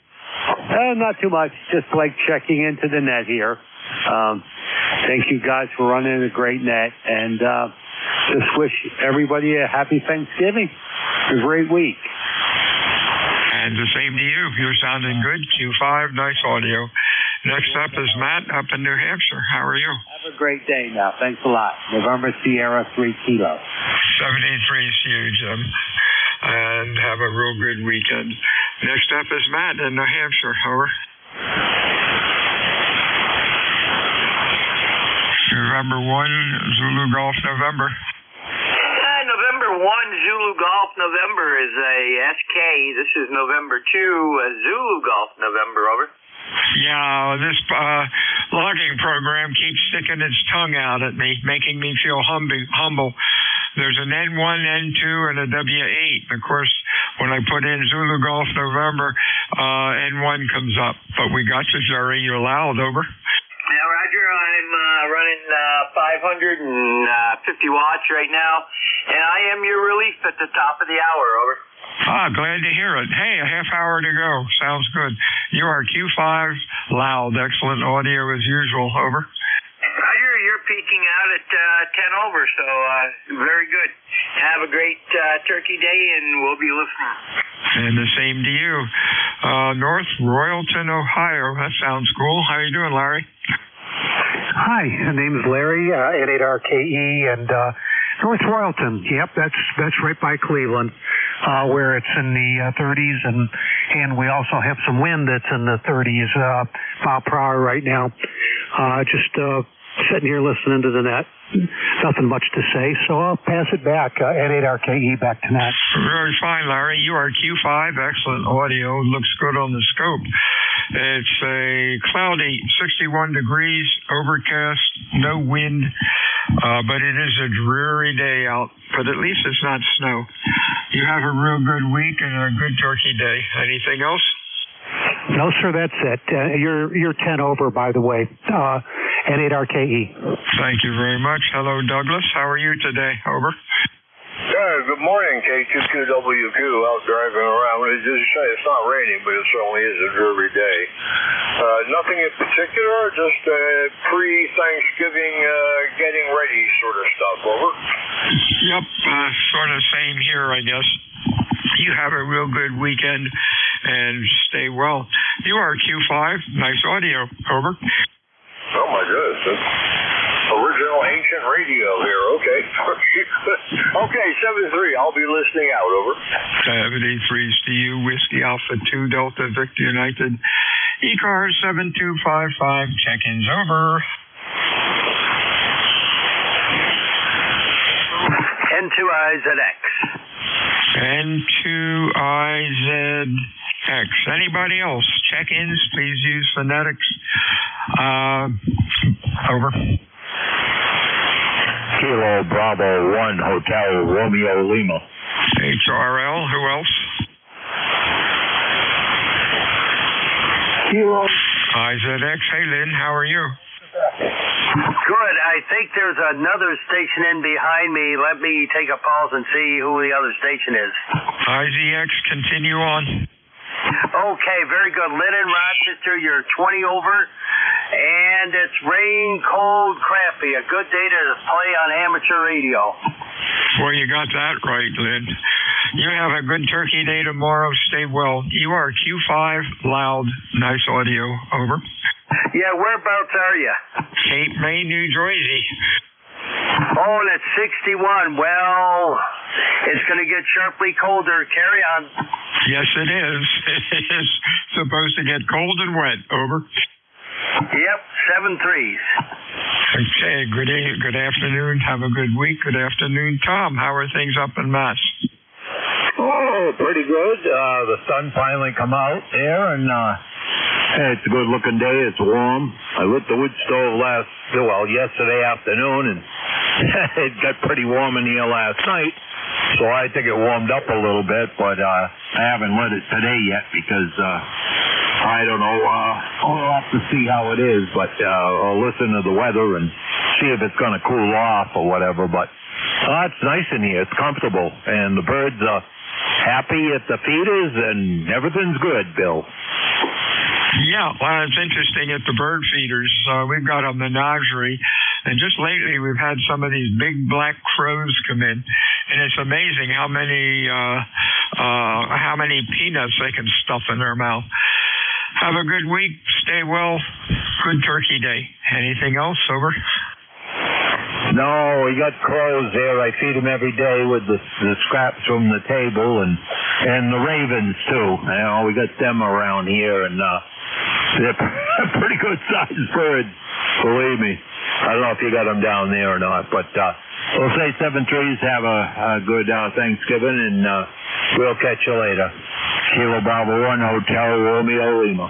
Not too much. Just like checking into the net here. Thank you guys for running a great net, and just wish everybody a happy Thanksgiving. A great week. And the same to you. You're sounding good. Q5, nice audio. Next up is Matt up in New Hampshire. How are you? Have a great day now. Thanks a lot. November Sierra 3 Kilo. 73 to you, Jim. And have a real good weekend. Next up is Matt in New Hampshire. Over. November 1, Zulu Golf, November. November 1, Zulu Golf, November is a SK. This is November 2, Zulu Golf, November, over. Yeah, this logging program keeps sticking its tongue out at me, making me feel humble. There's an N1, N2, and a W8. Of course, when I put in Zulu Golf, November, N1 comes up. But we got you, Jerry. You're loud, over. Yeah, Roger, I'm running 550 watts right now, and I am your relief at the top of the hour, over. Glad to hear it. Hey, a half hour to go. Sounds good. You are Q5, loud, excellent audio as usual, over. Roger, you're peaking out at 10 over, so very good. Have a great turkey day, and we'll be listening. And the same to you. North Royalton, Ohio. That sounds cool. How you doing, Larry? Hi, my name is Larry, N8RKE, and North Royalton. Yep, that's right by Cleveland, where it's in the 30s, and we also have some wind that's in the 30s mile per hour right now. Just sitting here listening to the net. Nothing much to say, so I'll pass it back. N8RKE back to net. Very fine, Larry. You are Q5. Excellent audio. Looks good on the scope. It's a cloudy 61 degrees, overcast, no wind, but it is a dreary day out, but at least it's not snow. You have a real good week and a good turkey day. Anything else? No, sir, that's it. You're 10 over, by the way. N8RKE. Thank you very much. Hello, Douglas. How are you today? Over. Yeah, good morning, K22WQ, out driving around. It's not raining, but it certainly is a dreary day. Nothing in particular, just pre-Thanksgiving getting ready sort of stuff, over. Yep, sort of same here, I guess. You have a real good weekend and stay well. You are Q5, nice audio, over. Oh my goodness, that's original ancient radio here, okay. Okay, 7-3, I'll be listening out, over. 73's to you, Whiskey Alpha 2 Delta Victor United. ECARS 7255, check-ins over. N2IZX. N2IZX. Anybody else? Check-ins, please use phonetics. Over. Kilo Bravo 1 Hotel Romeo Lima. HRL, who else? Kilo. IZX, hey Lynn, how are you? Good. I think there's another station in behind me. Let me take a pause and see who the other station is. IZX, continue on. Okay, very good. Lynn in Rochester, you're 20 over. And it's rain, cold, crappy. A good day to play on amateur radio. Well, you got that right, Lynn. You have a good turkey day tomorrow. Stay well. You are Q5, loud, nice audio. Over. Yeah, whereabouts are you? Cape May, New Jersey. Oh, and it's 61. Well, it's going to get sharply colder. Carry on. Yes, it is. It is supposed to get cold and wet. Over. Yep, 7-3s. Okay, good afternoon. Have a good week. Good afternoon, Tom. How are things up in Mass? Oh, pretty good. The sun finally come out there, and it's a good-looking day. It's warm. I lit the wood stove yesterday afternoon, and it got pretty warm in here last night. So I think it warmed up a little bit, but I haven't lit it today yet because I don't know. We'll have to see how it is, but I'll listen to the weather and see if it's going to cool off or whatever. But it's nice in here. It's comfortable, and the birds are happy at the feeders, and everything's good, Bill. Yeah, well, it's interesting at the bird feeders. We've got a menagerie, and just lately we've had some of these big black crows come in, and it's amazing how many peanuts they can stuff in their mouth. Have a good week. Stay well. Good turkey day. Anything else? Over. No, we got crows there. I feed them every day with the scraps from the table, and the ravens too. You know, we got them around here, and they're pretty good sized birds, believe me. I don't know if you got them down there or not, but we'll say 7-3s. Have a good Thanksgiving, and we'll catch you later. Kilo Bravo 1 Hotel Romeo Lima.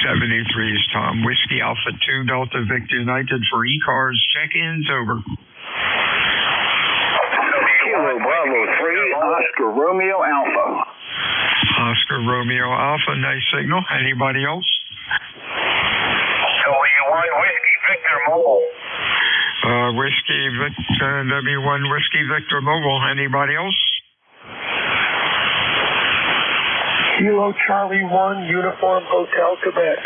73's Tom. Whiskey Alpha 2 Delta Victor United for ECARS. Check-ins over. Kilo Bravo 3 Oscar Romeo Alpha. Oscar Romeo Alpha. Nice signal. Anybody else? W1 Whiskey Victor Mobile. Whiskey Victor W1 Whiskey Victor Mobile. Anybody else? Kilo Charlie 1 Uniform Hotel Quebec.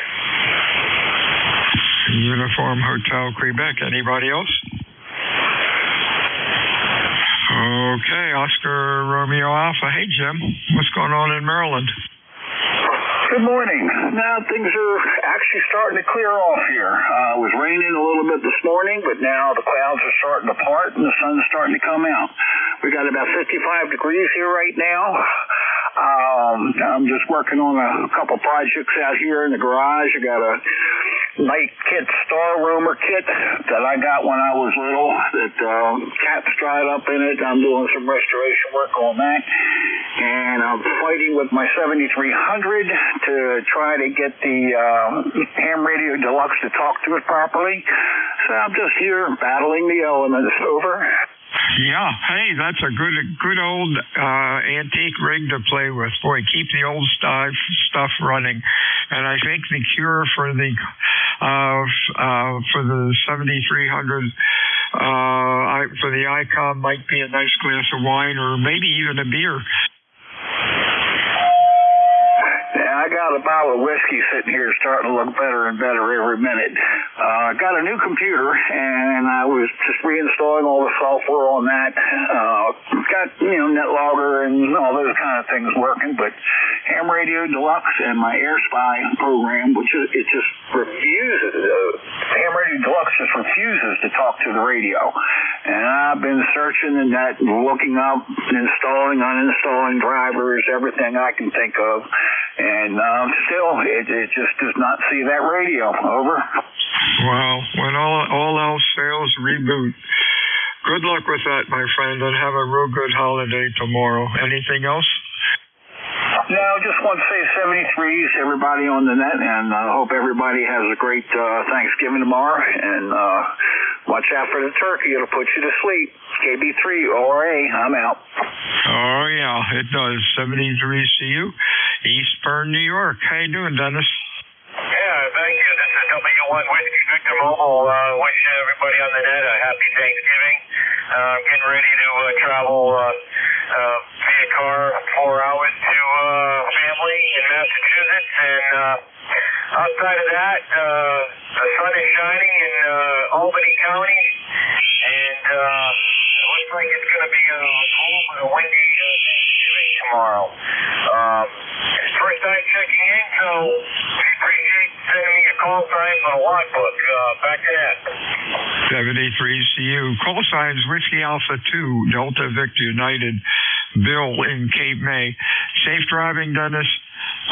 Uniform Hotel Quebec. Anybody else? Okay, Oscar Romeo Alpha. Hey, Jim. What's going on in Maryland? Good morning. Now things are actually starting to clear off here. It was raining a little bit this morning, but now the clouds are starting to part and the sun's starting to come out. We got about 55 degrees here right now. I'm just working on a couple projects out here in the garage. I got a night kit, Star Roamer kit that I got when I was little. That cat's dried up in it. I'm doing some restoration work on that, and I'm fighting with my 7300 to try to get the ham radio deluxe to talk to it properly. So I'm just here battling the elements. Over. Yeah, hey, that's a good old antique rig to play with. Boy, keep the old stuff running. And I think the cure for the 7300 for the Icon might be a nice glass of wine or maybe even a beer. I got a bottle of whiskey sitting here starting to look better and better every minute. I got a new computer, and I was just reinstalling all the software on that. Got, NetLogger and all those kind of things working, but Ham Radio Deluxe and my AirSpy program, which it just refuses, Ham Radio Deluxe just refuses to talk to the radio. And I've been searching and that, looking up, installing, uninstalling drivers, everything I can think of. And still, it just does not see that radio. Over. Wow. When all else fails, reboot. Good luck with that, my friend, and have a real good holiday tomorrow. Anything else? No, just want to say 73s, everybody on the net, and I hope everybody has a great Thanksgiving tomorrow. And watch out for the turkey. It'll put you to sleep. KB3, ORA, I'm out. Oh, yeah, it does. 73 CU, Eastburn, New York. How you doing, Dennis? Yeah, thank you. This is W1 Whiskey Victor Mobile. Wishing everybody on the net a happy Thanksgiving. Getting ready to travel via car 4 hours to family in Massachusetts. And outside of that, the sun is shining in Albany County. And it looks like it's going to be a cool but a windy Thanksgiving tomorrow. It's first time checking in, so appreciate sending me a call sign for the logbook. Back to that. 73CU. Call signs Whiskey Alpha 2, Delta Victor United, Bill in Cape May. Safe driving, Dennis,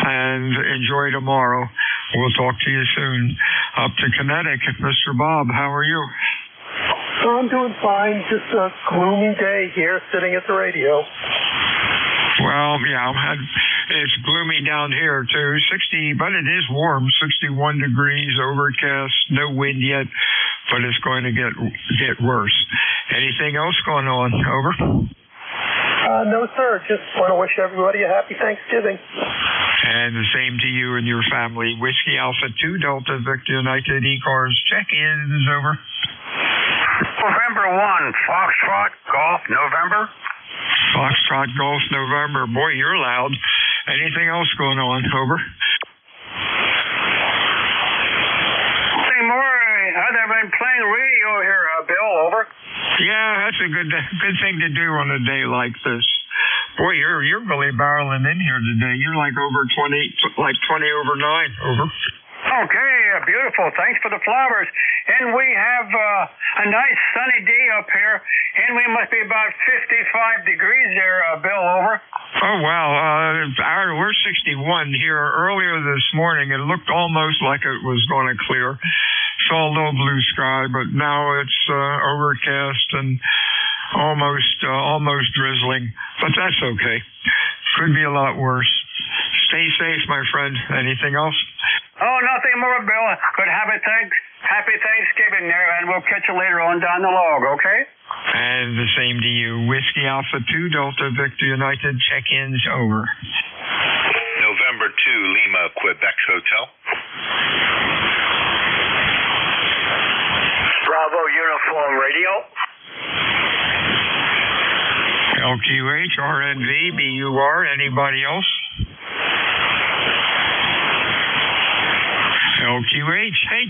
and enjoy tomorrow. We'll talk to you soon. Up to Connecticut, Mr. Bob, how are you? I'm doing fine. Just a gloomy day here sitting at the radio. Well, yeah, it's gloomy down here too. 60, but it is warm. 61 degrees, overcast, no wind yet, but it's going to get worse. Anything else going on? Over. No, sir. Just want to wish everybody a happy Thanksgiving. And the same to you and your family. Whiskey Alpha 2, Delta Victor United, ECARS. Check-ins. Over. November 1, Foxtrot, Golf, November. Foxtrot, Golf, November. Boy, you're loud. Anything else going on? Over. Hey, Maury, I've been playing radio here, Bill. Over. Yeah, that's a good thing to do on a day like this. Boy, you're really barreling in here today. You're like over 20 over 9. Over. Okay, beautiful. Thanks for the flowers. And we have a nice sunny day up here, and we must be about 55 degrees there, Bill. Over. Oh, wow. We're 61 here. Earlier this morning, it looked almost like it was going to clear. Saw a little blue sky, but now it's overcast and almost drizzling. But that's okay. Could be a lot worse. Stay safe, my friend. Anything else? Oh, nothing more, Bill. But happy Thanksgiving there, and we'll catch you later on down the log, okay? And the same to you. Whiskey Alpha 2, Delta Victor United, check-ins over. November 2, Lima, Quebec Hotel. Bravo Uniform Radio. LQH, RNV, BUR, anybody else? LQH, hey,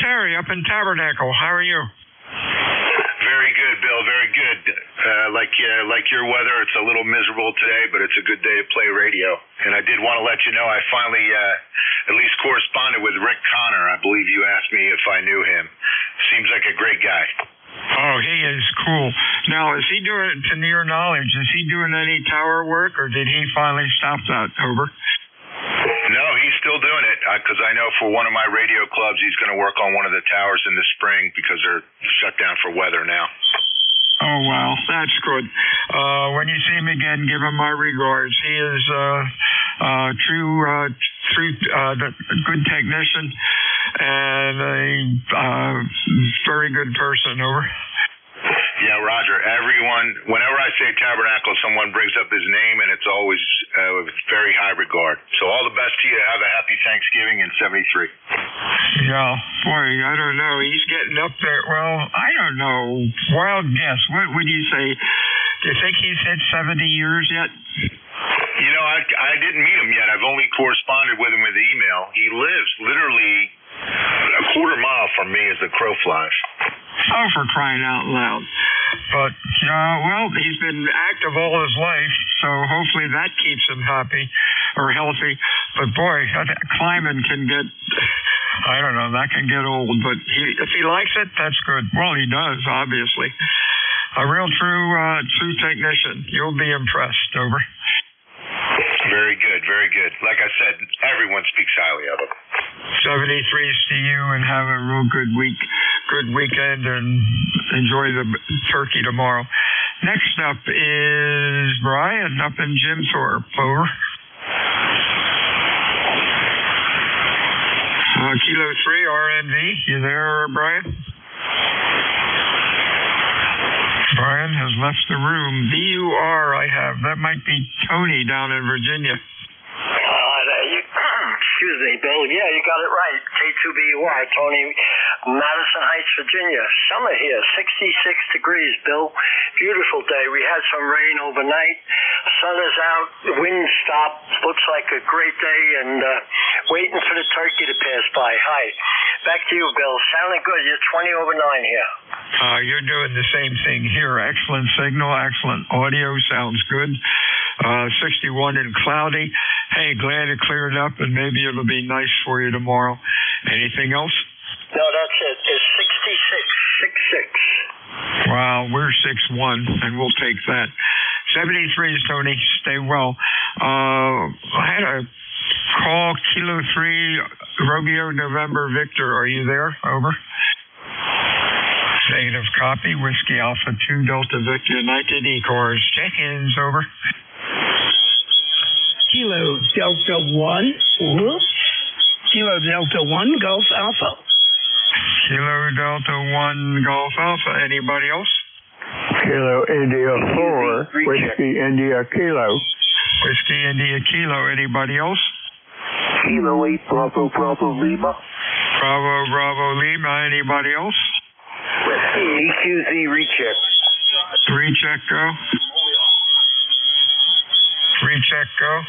Terry up in Tabernacle, how are you? Very good, Bill, very good. Like your weather, it's a little miserable today, but it's a good day to play radio. And I did want to let you know I finally at least corresponded with Rick Connor. I believe you asked me if I knew him. Seems like a great guy. Oh, he is cool. Now, is he doing, to your knowledge, is he doing any tower work, or did he finally stop that? Over. No, he's still doing it. because I know for one of my radio clubs, he's going to work on one of the towers in the spring because they're shut down for weather now. Oh, wow. That's good. When you see him again, give him my regards. He is a good technician and a very good person. Over. Yeah, Roger. Whenever I say Tabernacle, someone brings up his name, and it's always with very high regard. So all the best to you. Have a happy Thanksgiving in 73. Yeah, boy, I don't know. He's getting up there. Well, I don't know. Wild guess. What would you say? Do you think he's hit 70 years yet? You know, I didn't meet him yet. I've only corresponded with him with email. He lives literally a quarter mile from me as the crow flies. Oh, for crying out loud. But, well, he's been active all his life, so hopefully that keeps him happy or healthy. But, boy, climbing can get, I don't know, that can get old. But if he likes it, that's good. Well, he does, obviously. A real true technician. You'll be impressed. Over. Very good, very good. Like I said, everyone speaks highly of him. 73s to you, and have a real good weekend, and enjoy the turkey tomorrow. Next up is Brian up in Jimthorpe. Over. Kilo 3 RNV. You there, Brian? Brian has left the room. BUR I have. That might be Tony down in Virginia. Excuse me, Bill. Yeah, you got it right. K2BUR, Tony, Madison Heights, Virginia. Summer here, 66 degrees, Bill. Beautiful day. We had some rain overnight. Sun is out. The wind stopped. Looks like a great day, and waiting for the turkey to pass by. Hi. Back to you, Bill. Sounding good. You're 20 over 9 here. You're doing the same thing here. Excellent signal, excellent audio. Sounds good. 61 and cloudy. Hey, glad it cleared up, and maybe it'll be nice for you tomorrow. Anything else? No, that's it. It's 66. Wow, we're 6'1", and we'll take that. 73s, Tony. Stay well. I had a call, Kilo 3, Romeo, November, Victor. Are you there? Over. Negative copy. Whiskey Alpha 2, Delta Victor United, ECARS. Check-ins. Over. Kilo Delta 1. Whoops. Kilo Delta 1, Golf Alpha. Kilo Delta 1, Golf Alpha. Anybody else? Kilo India 4, Whiskey India Kilo. Whiskey India Kilo. Anybody else? Kilo 8, Bravo Bravo Lima. Bravo Bravo Lima. Anybody else? EQZ recheck. Recheck go. Recheck go.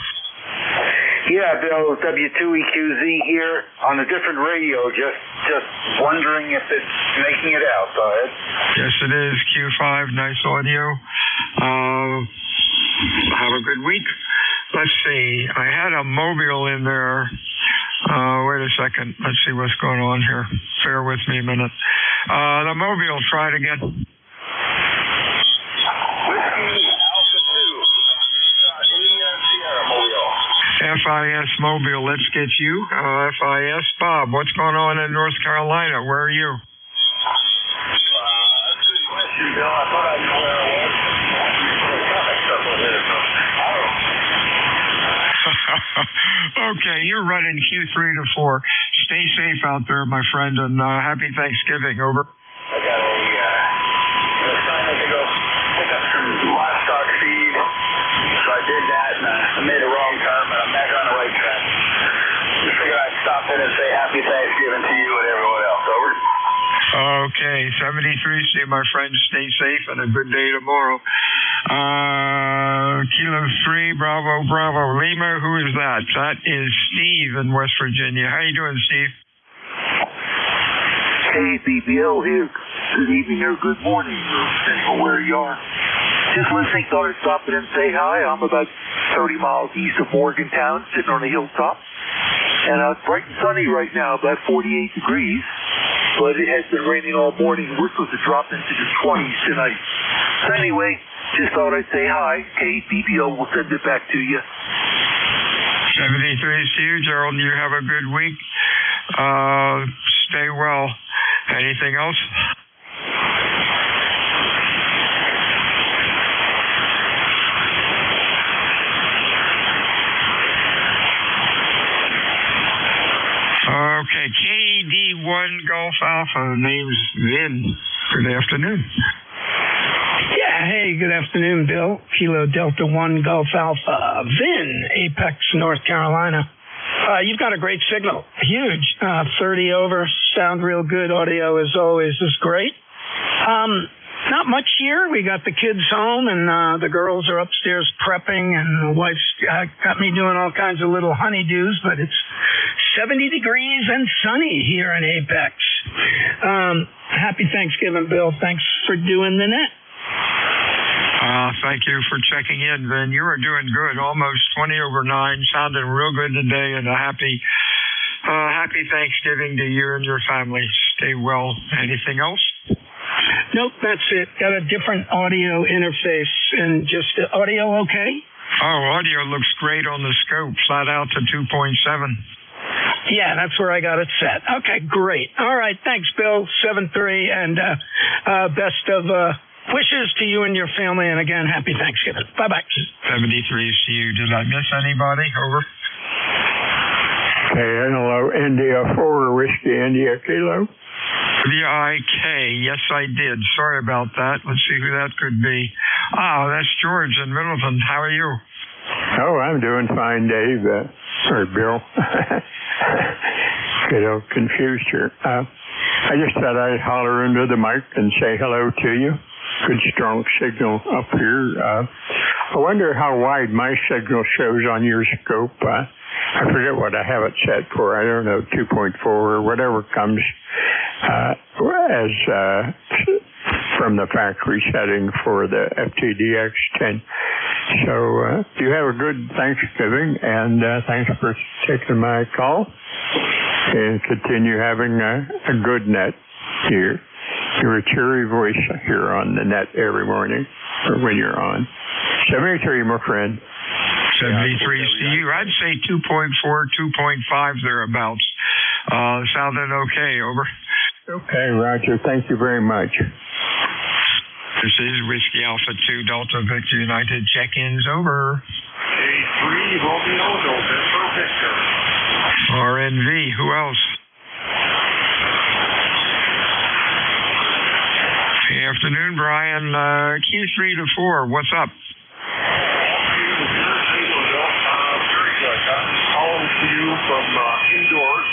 Yeah, Bill, W2EQZ here on a different radio. Just wondering if it's making it out. Go ahead. Yes, it is. Q5, nice audio. Have a good week. Let's see. I had a mobile in there. Wait a second. Let's see what's going on here. Bear with me a minute. The mobile, try it again. FIS Mobile, let's get you. FIS Bob, what's going on in North Carolina? Where are you? That's a good question, Bill. I thought I knew where I was. Okay, you're running Q3 to 4. Stay safe out there, my friend, and happy Thanksgiving. Over. I got a assignment to go pick up some livestock feed, so I did that, and I made a wrong turn, but I'm back on the right track. Just figured I'd stop in and say happy Thanksgiving to you and everyone else. Over. Okay, 73, see my friend, stay safe, and a good day tomorrow. Kilo 3, Bravo, Bravo, Lima, who is that? That is Steve in West Virginia. How you doing, Steve? Hey, BBL here. Good evening or good morning, depending on where you are. Just listening, thought I'd stop in and say hi. I'm about 30 miles east of Morgantown, sitting on a hilltop. And it's bright and sunny right now, about 48 degrees. But it has been raining all morning. We're supposed to drop into the 20s tonight. So anyway, just thought I'd say hi. KBBO will send it back to you. 73 to you, Gerald. You have a good week. Stay well. Anything else? Okay, KD1 Golf Alpha, name's Vin. Good afternoon. Yeah, hey, good afternoon, Bill. Kilo Delta 1 Golf Alpha, Vin, Apex, North Carolina. You've got a great signal. Huge. 30 over, sound real good. Audio, as always, is great. Not much here. We got the kids home, and the girls are upstairs prepping, and the wife's got me doing all kinds of little honeydews, but it's 70 degrees and sunny here in Apex. Happy Thanksgiving, Bill. Thanks for doing the net. Thank you for checking in, Vin. You are doing good. Almost 20 over 9. Sounding real good today, and a happy Thanksgiving to you and your family. Stay well. Anything else? Nope, that's it. Got a different audio interface, and just audio okay? Oh, audio looks great on the scope, flat out to 2.7. Yeah, that's where I got it set. Okay, great. All right, thanks, Bill. 7-3, and best of wishes to you and your family, and again, happy Thanksgiving. Bye-bye. 73 to you. Did I miss anybody? Over. Okay, hello, India 4, Whiskey, India Kilo. VIK, yes I did. Sorry about that. Let's see who that could be. That's George in Middleton. How are you? Oh, I'm doing fine, Dave. Sorry, Bill. Get all confused here. I just thought I'd holler into the mic and say hello to you. Good strong signal up here. I wonder how wide my signal shows on your scope. I forget what I have it set for. I don't know, 2.4 or whatever comes as from the factory setting for the FTDX10. So you have a good Thanksgiving, and thanks for taking my call, and continue having a good net here. You're a cheery voice here on the net every morning, or when you're on. 73, my friend. 73 to you. I'd say 2.4, 2.5 thereabouts. Sounding okay, over. Okay, Roger. Thank you very much. This is Whiskey Alpha 2 Delta Victor United. Check-ins over. A3 Romeo November Victor. RNV. Who else? Good afternoon, Brian. Q3 to 4. What's up? Very good. I'm calling to you from indoors.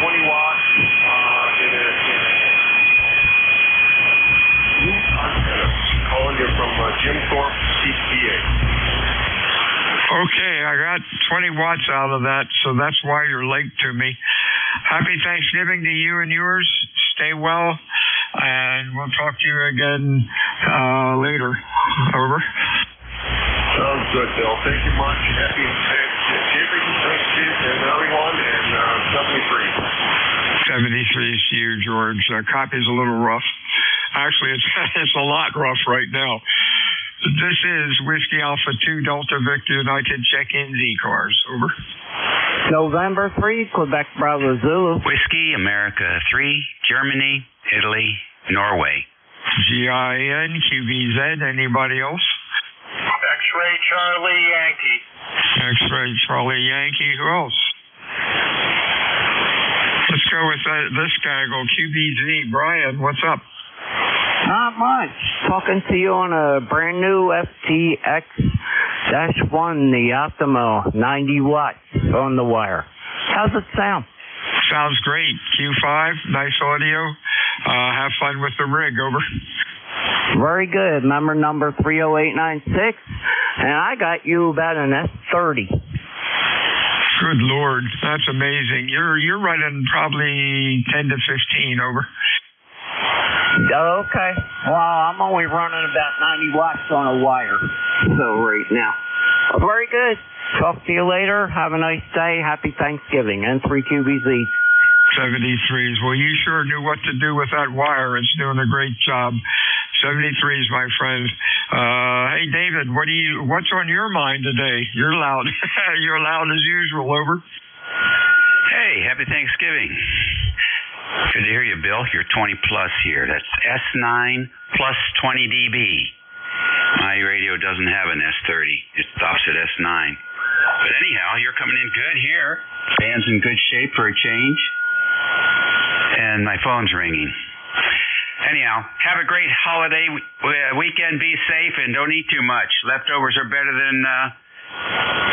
20 watts in a calling you from Jim Thorpe, CPA. Okay, I got 20 watts out of that, so that's why you're late to me. Happy Thanksgiving to you and yours. Stay well, and we'll talk to you again later. Over. Sounds good, Bill. Thank you much. Happy Thanksgiving, everyone, and 73. 73 to you, George. Copy's a little rough. Actually, it's a lot rough right now. This is Whiskey Alpha 2 Delta Victor United check-in ECARS. Over. November 3, Quebec Bravo Zulu. Whiskey America 3, Germany, Italy, Norway. GIN, QVZ, anybody else? X-Ray Charlie Yankee. X-Ray Charlie Yankee, who else? Let's go with this guy, go QBZ. Brian, what's up? Not much. Talking to you on a brand new FTX-1, the Optimo, 90 watts on the wire. How's it sound? Sounds great. Q5, nice audio. Have fun with the rig. Over. Very good. Member number 30896, and I got you about an S30. Good Lord, that's amazing. You're running probably 10 to 15. Over. Okay. Well, I'm only running about 90 watts on a wire, so right now. Very good. Talk to you later. Have a nice day. Happy Thanksgiving. N3QBZ. 73s. Well, you sure knew what to do with that wire. It's doing a great job. 73s, my friend. Hey, David, what's on your mind today? You're loud. You're loud as usual. Over. Hey, happy Thanksgiving. Good to hear you, Bill. You're 20 plus here. That's S9 plus 20 dB. My radio doesn't have an S30. It stops at S9. But anyhow, you're coming in good here. Band's in good shape for a change. And my phone's ringing. Anyhow, have a great holiday weekend. Be safe and don't eat too much. Leftovers are better than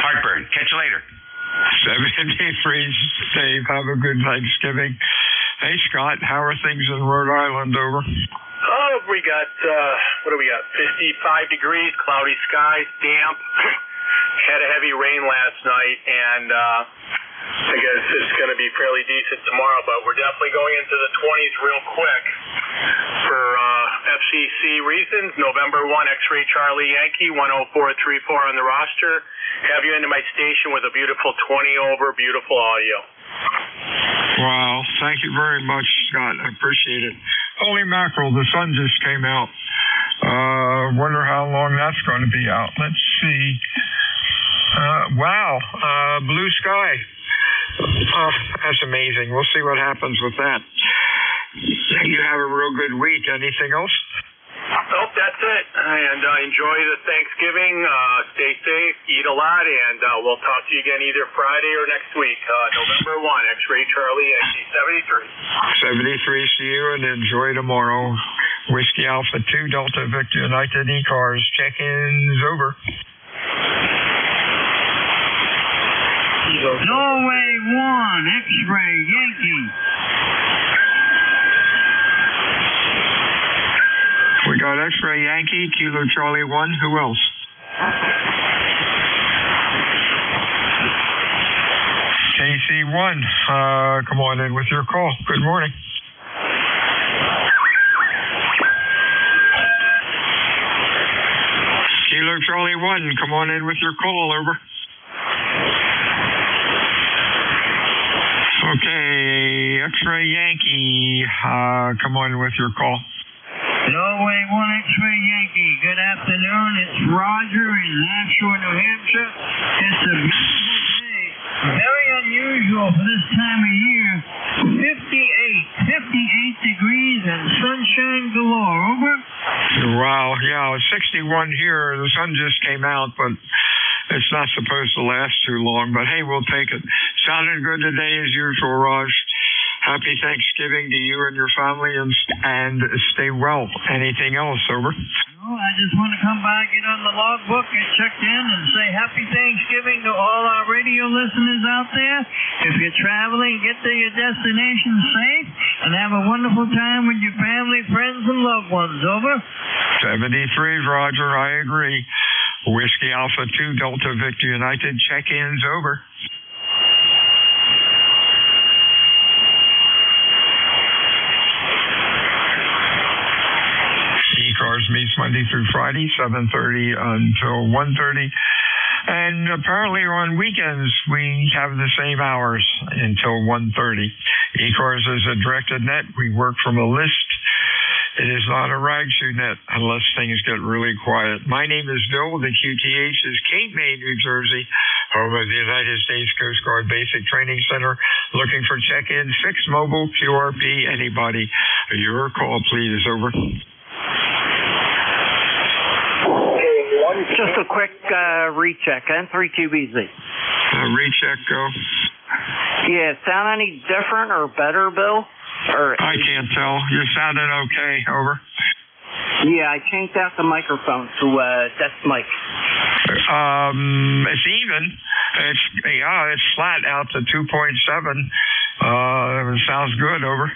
heartburn. Catch you later. 73, Dave. Have a good Thanksgiving. Hey, Scott, how are things in Rhode Island? Over. Oh, we got, what do we got? 55 degrees, cloudy skies, damp. Had a heavy rain last night, and I guess it's going to be fairly decent tomorrow, but we're definitely going into the 20s real quick for FCC reasons. November 1, X-Ray Charlie Yankee, 10434 on the roster. Have you into my station with a beautiful 20 over, beautiful audio. Wow, thank you very much, Scott. I appreciate it. Holy mackerel, the sun just came out. Wonder how long that's going to be out. Let's see. Wow, blue sky. Oh, that's amazing. We'll see what happens with that. You have a real good week. Anything else? Nope, that's it. And enjoy the Thanksgiving. Stay safe, eat a lot, and we'll talk to you again either Friday or next week. November 1, X-Ray Charlie Yankee, 73. 73, see you, and enjoy tomorrow. Whiskey Alpha 2, Delta Victor United ECARS. Check-ins over. Norway 1, X-Ray Yankee. We got X-Ray Yankee, Kilo Charlie 1. Who else? KC1, come on in with your call. Good morning. Kilo Charlie 1, come on in with your call. Over. Okay, X-Ray Yankee, come on with your call. Norway 1 X-Ray Yankee. Good afternoon. It's Roger in Nashua, New Hampshire. It's a beautiful day. Very unusual for this time of year. 58 degrees and sunshine galore. Over. Wow, yeah, 61 here. The sun just came out, but it's not supposed to last too long. But hey, we'll take it. Sounding good today as usual, Raj. Happy Thanksgiving to you and your family, and stay well. Anything else? Over. No, I just want to come by, get on the logbook, get checked in, and say Happy Thanksgiving to all our radio listeners out there. If you're traveling, get to your destination safe, and have a wonderful time with your family, friends, and loved ones. Over. 73, Roger. I agree. Whiskey Alpha 2, Delta Victor United. Check-ins. Over. ECARS meets Monday through Friday, 7:30 until 1:30. And apparently on weekends, we have the same hours until 1:30. ECARS is a directed net. We work from a list. It is not a rag shoe net unless things get really quiet. My name is Bill. The QTH is Cape May, New Jersey, home of the United States Coast Guard Basic Training Center. Looking for check-in, fixed mobile, QRP, anybody. Your call, please. Over. Just a quick recheck. N3QBZ. Recheck, go. Yeah, sound any different or better, Bill? I can't tell. You sounded okay. Over. Yeah, I changed out the microphone to desk mic. It's even. It's flat out to 2.7. It sounds good. Over.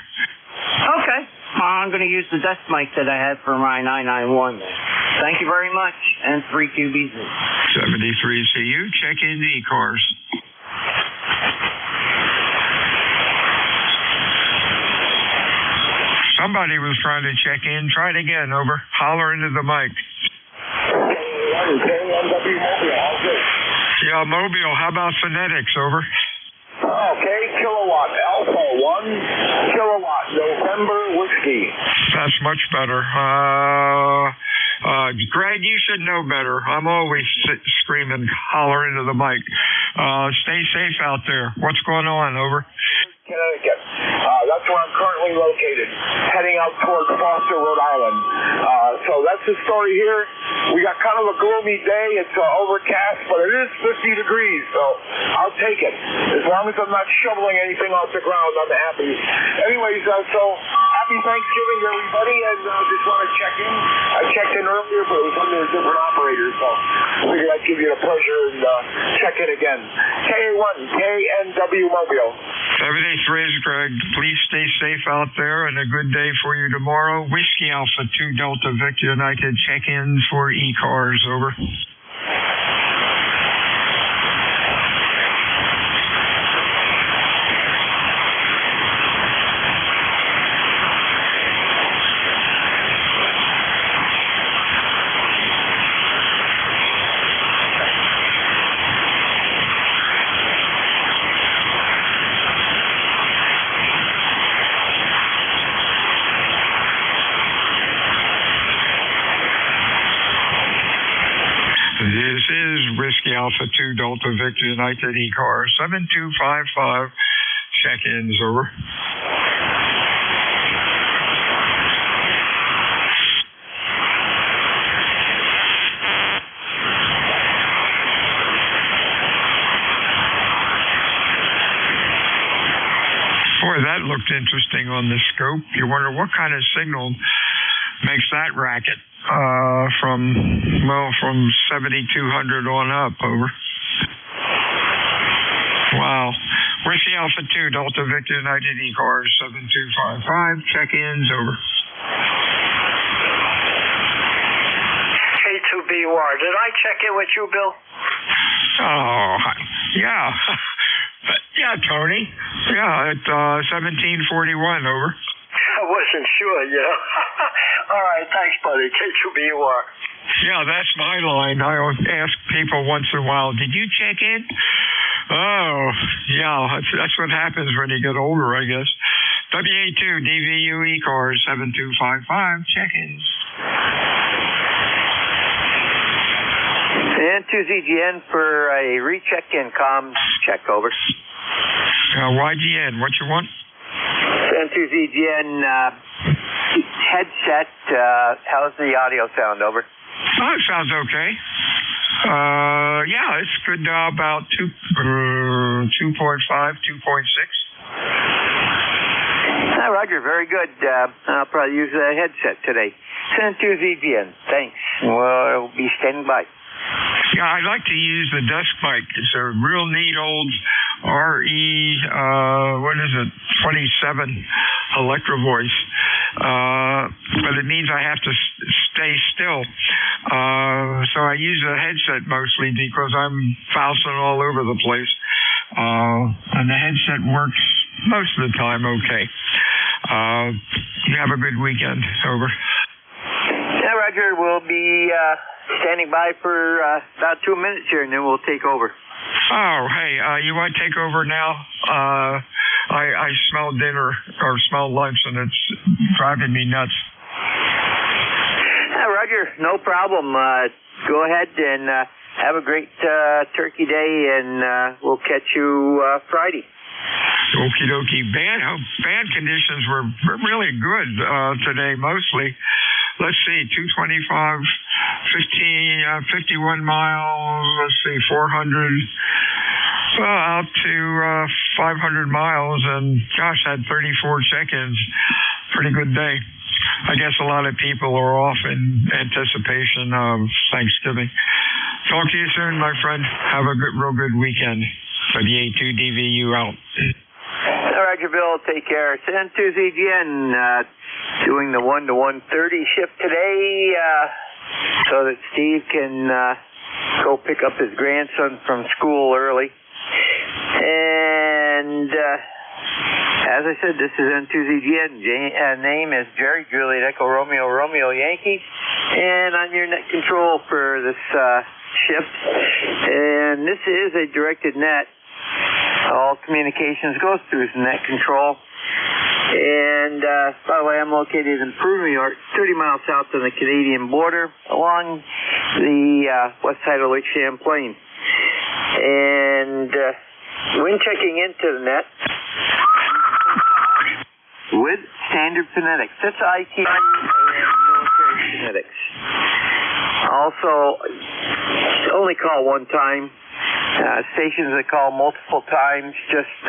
Okay. I'm going to use the desk mic that I had for my 991 then. Thank you very much. N3QBZ. 73CU. Check in the ECARS. Somebody was trying to check in. Try it again. Over. Holler into the mic. Yeah, Mobile. How about phonetics? Over. Okay, kilowatt, Alpha 1, kilowatt, November whiskey. That's much better. Greg, you should know better. I'm always screaming, holler into the mic. Stay safe out there. What's going on? Over. Connecticut. That's where I'm currently located, heading out towards Foster, Rhode Island. So that's the story here. We got kind of a gloomy day. It's overcast, but it is 50 degrees, so I'll take it. As long as I'm not shoveling anything off the ground, I'm happy. Anyways, so happy Thanksgiving, everybody, and just want to check in. I checked in earlier, but it was under a different operator, so I figured I'd give you the pleasure and check in again. KA1, KNW Mobile. 73 is Greg. Please stay safe out there and a good day for you tomorrow. Whiskey Alpha 2 Delta Victor United check-in for ECARS. Over. This is Whiskey Alpha 2 Delta Victor United ECAR 7255. Check-ins. Over. Boy, that looked interesting on the scope. You wonder what kind of signal makes that racket. From 7,200 on up. Over. Wow. Whiskey Alpha 2 Delta Victor United ECARS 7255. Check-ins. Over. K2BY. Did I check in with you, Bill? Oh, yeah. Yeah, Tony. Yeah, at 1741. Over. I wasn't sure, All right, thanks, buddy. K2BY. Yeah, that's my line. I ask people once in a while, did you check in? Oh, yeah, that's what happens when you get older, I guess. WA2 DVU ECARS 7255. Check-ins. And 2ZGN for a recheck-in comms check. Over. YGN, what you want? N2ZGN headset, how's the audio sound? Over. Oh, it sounds okay. Yeah, it's good. About 2.5, 2.6. Roger, very good. I'll probably use a headset today. N2ZGN, thanks. We'll be standing by. Yeah, I like to use the desk mic. It's a real neat old RE, 27 Electro Voice. But it means I have to stay still. So I use a headset mostly because I'm bouncing all over the place. And the headset works most of the time okay. You have a good weekend. Over. Yeah, Roger, we'll be standing by for about 2 minutes here, and then we'll take over. Oh, hey, you want to take over now? I smell dinner or smell lunch, and it's driving me nuts. Yeah, Roger, no problem. Go ahead and have a great turkey day, and we'll catch you Friday. Okie dokie. Band conditions were really good today, mostly. Let's see, 225, 51 miles, let's see, 400, out to 500 miles, and gosh, had 34 check-ins. Pretty good day. I guess a lot of people are off in anticipation of Thanksgiving. Talk to you soon, my friend. Have a real good weekend. For the A2DVU out. Roger, Bill. Take care. N2ZGN doing the 1 to 1:30 shift today so that Steve can go pick up his grandson from school early. And as I said, this is N2ZGN. Name is Jerry, Juliet Echo Romeo, Romeo Yankee. And I'm your net control for this shift. And this is a directed net. All communications goes through net control. And by the way, I'm located in Peru, New York, 30 miles south of the Canadian border, along the west side of Lake Champlain. And when checking into the net with standard phonetics, that's IT and military phonetics. Also, only call one time. Stations that call multiple times just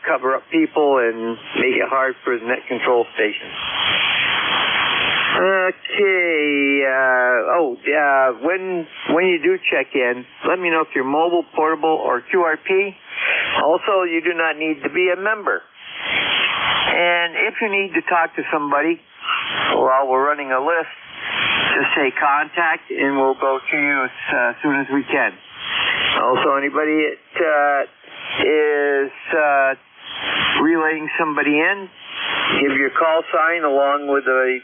cover up people and make it hard for the net control station. Okay. When you do check in, let me know if you're mobile, portable, or QRP. Also, you do not need to be a member. And if you need to talk to somebody while we're running a list, just say contact and we'll go to you as soon as we can. Also, anybody that is relaying somebody in, give your call sign along with the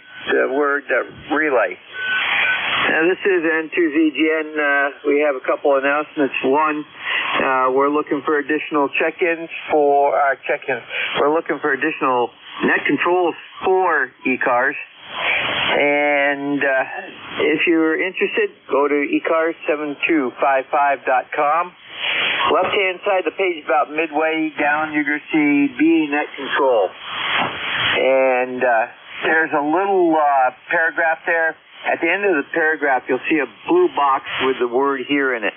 word relay. Now, this is N2ZGN. We have a couple announcements. One, we're looking for additional check-ins for We're looking for additional net controls for ECARS. And if you're interested, go to ECARS7255.com. Left-hand side of the page, about midway down, you're going to see BA Net Control. And there's a little paragraph there. At the end of the paragraph, you'll see a blue box with the word "Here" in it.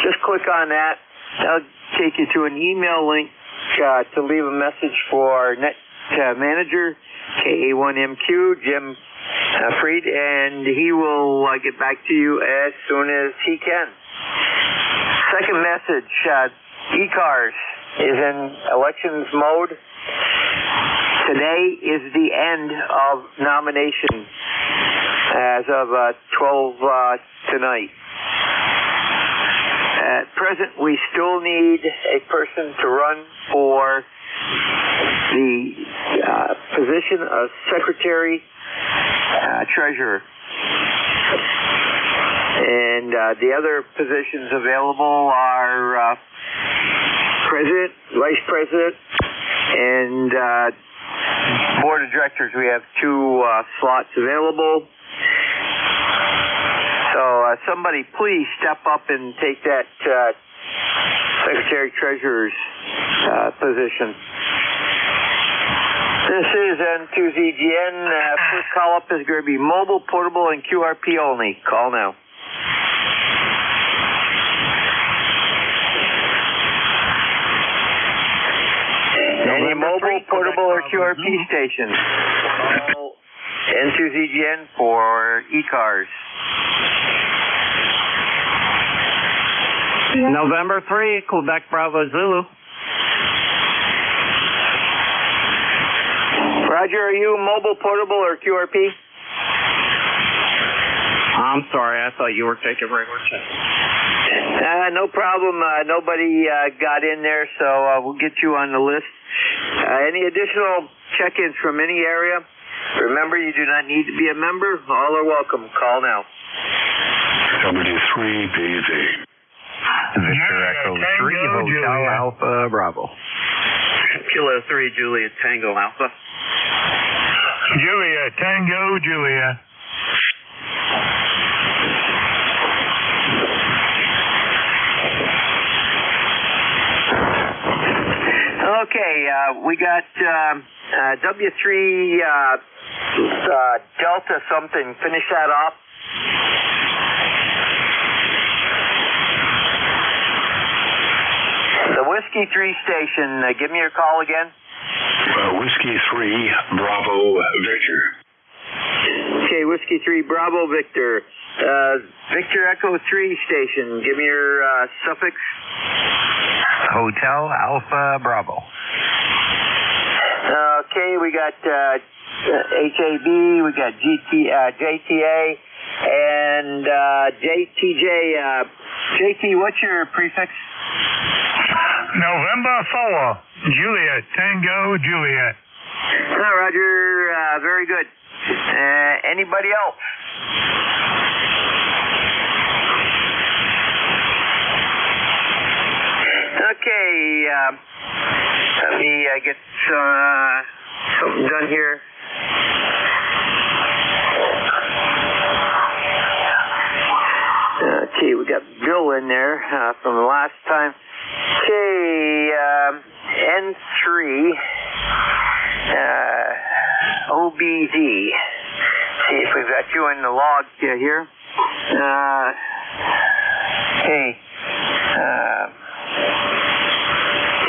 Just click on that. That'll take you to an email link to leave a message for our net manager, KA1MQ, Jim Freed, and he will get back to you as soon as he can. Second message, ECARS is in elections mode. Today is the end of nomination as of 12 tonight. At present, we still need a person to run for the position of Secretary Treasurer. And the other positions available are President, Vice President, and Board of Directors. We have 2 slots available. So somebody please step up and take that Secretary Treasurer's position. This is N2ZGN. First call up is going to be mobile, portable, and QRP only. Call now. Any mobile, portable, or QRP stations. Call N2ZGN for ECARS. November 3, Quebec Bravo Zulu. Roger, are you mobile, portable, or QRP? I'm sorry, I thought you were taking regular check. No problem. Nobody got in there, so we'll get you on the list. Any additional check-ins from any area? Remember, you do not need to be a member. All are welcome. Call now. W3BZ. Victor Echo 3, Hotel Alpha Bravo. Kilo 3, Julia Tango Alpha. Julia, Tango, Julia. Okay, we got W3 Delta something. Finish that off. The Whiskey 3 station, give me your call again. Whiskey 3, Bravo, Victor. Okay, Whiskey 3, Bravo, Victor. Victor Echo 3 station, give me your suffix. Hotel Alpha Bravo. Okay, we got HAB, we got JTA, and JTJ. JT, what's your prefix? November 4, Juliet, Tango, Juliet. Roger, very good. Anybody else? Okay, let me get something done here. Bill in there from the last time. Okay, N3 OBZ. See if we've got you in the log here. Okay,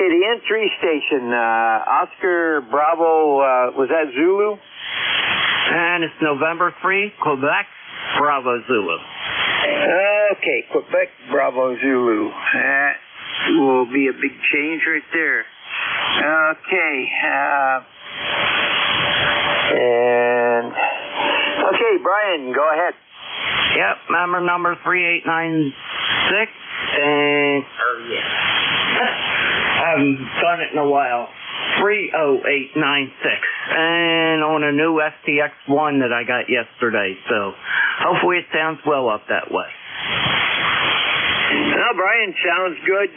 the N3 station, Oscar Bravo, was that Zulu? And it's November 3, Quebec, Bravo Zulu. Okay, Quebec, Bravo Zulu. That will be a big change right there. Okay, okay, Brian, go ahead. Yep, member number 3896, and I haven't done it in a while. 30896, and on a new STX1 that I got yesterday, so hopefully it sounds well up that way. Well, Brian, sounds good.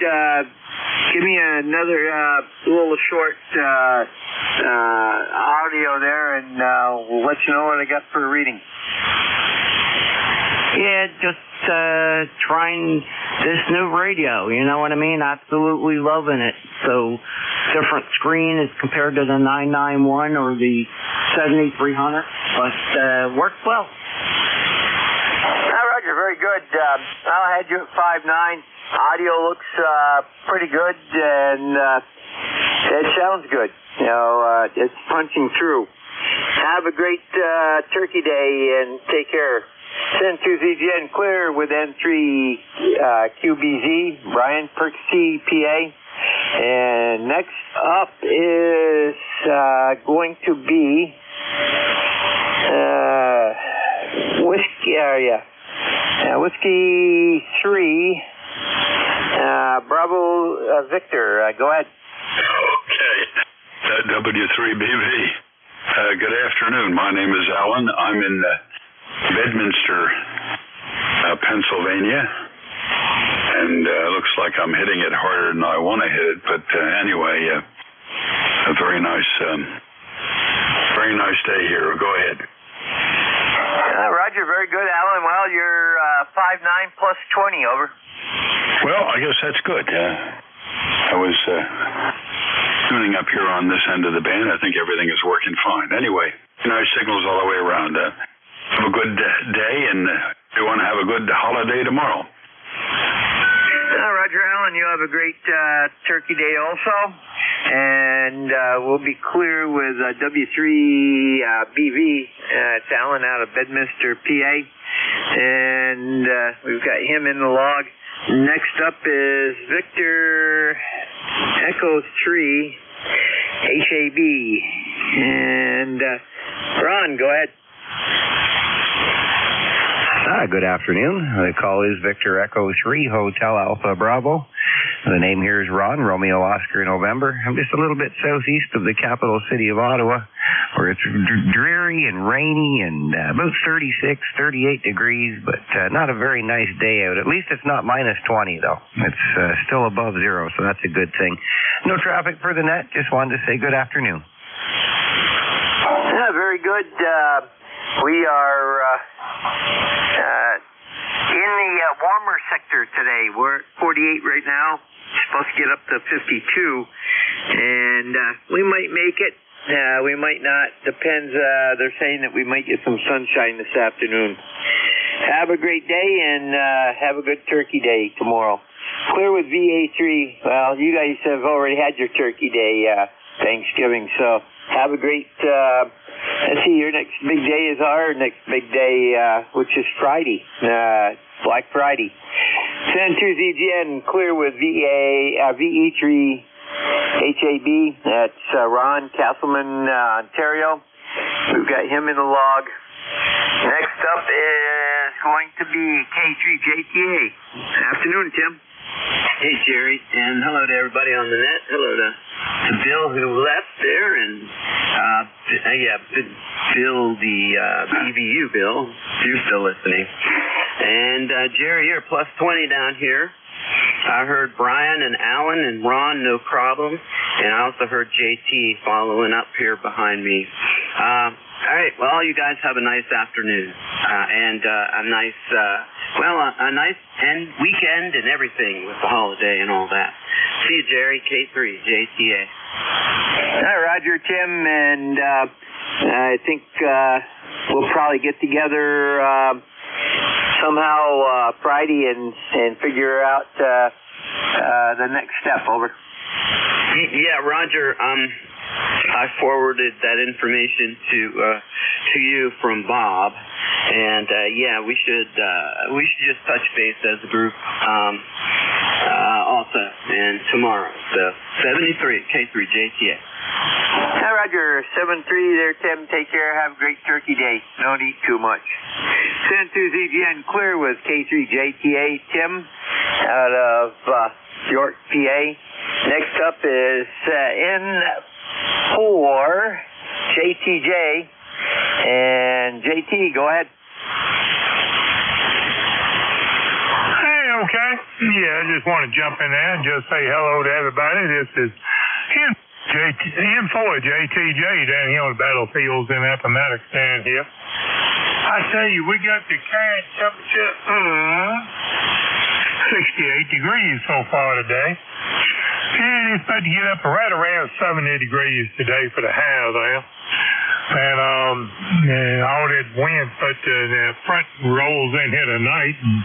Give me another little short audio there, and we'll let you know what I got for a reading. Yeah, just trying this new radio, you know what I mean? Absolutely loving it. So, different screen as compared to the 991 or the 7300, but works well. Roger, very good. I had you at 5.9. Audio looks pretty good, and it sounds good. You know, it's punching through. Have a great Turkey Day, and take care. Send to ZGN Clear with N3 QBZ, Brian Percy, PA. And next up is going to be Whiskey 3, Bravo Victor. Go ahead. Okay. W3BV. Good afternoon. My name is Alan. I'm in Bedminster, Pennsylvania, and looks like I'm hitting it harder than I want to hit it. But anyway, a very nice day here. Go ahead. Roger, very good, Alan. Well, you're 5.9 plus 20. Over. Well, I guess that's good. I was tuning up here on this end of the band. I think everything is working fine. Anyway, nice signals all the way around. Have a good day, and we want to have a good holiday tomorrow. Roger, Alan, you have a great Turkey Day also, and we'll be clear with W3BV. It's Alan out of Bedminster, PA, and we've got him in the log. Next up is Victor Echo 3 HAB, and Ron, go ahead. Good afternoon. The call is Victor Echo 3 Hotel Alpha Bravo. The name here is Ron, Romeo Oscar November. I'm just a little bit southeast of the capital city of Ottawa, where it's dreary and rainy and about 36, 38 degrees, but not a very nice day out. At least it's not minus 20, though. It's still above zero, so that's a good thing. No traffic for the net. Just wanted to say good afternoon. Yeah, very good. We are in the warmer sector today. We're at 48 right now. Supposed to get up to 52, and we might make it. We might not. Depends. They're saying that we might get some sunshine this afternoon. Have a great day, and have a good Turkey Day tomorrow. Clear with VA3. Well, you guys have already had your Turkey Day, Thanksgiving, so have a great, let's see, your next big day is our next big day, which is Friday, Black Friday. Send to ZGN, clear with VE3 HAB. That's Ron Castleman, Ontario. We've got him in the log. Next up is going to be K3JTA. Afternoon, Tim. Hey, Jerry, and hello to everybody on the net. Hello to Bill, who left there, and Bill, the EVU Bill, if you're still listening. And Jerry, you're plus 20 down here. I heard Brian and Alan and Ron, no problem, and I also heard JT following up here behind me. All right, well, you guys have a nice afternoon, and a nice and weekend and everything with the holiday and all that. See you, Jerry, K3, JTA. Hi, Roger, Tim, and I think we'll probably get together somehow Friday and figure out the next step. Over. Yeah, Roger. I forwarded that information to you from Bob, and yeah, we should just touch base as a group also, and tomorrow. So 73 K3 JTA. Hi, Roger. 7-3 there, Tim. Take care. Have a great turkey day. Don't eat too much. San ZGN clear with K3 JTA. Tim out of York, PA. Next up is N4 JTJ. And JT, go ahead. Okay. Yeah, I just want to jump in there and just say hello to everybody. This is N4 JTJ down here on the battlefields in Appomattox down here. I tell you, we got the current temperature 68 degrees so far today. And it's about to get up right around 70 degrees today for the high there. And all that wind, but the front rolls in here tonight. And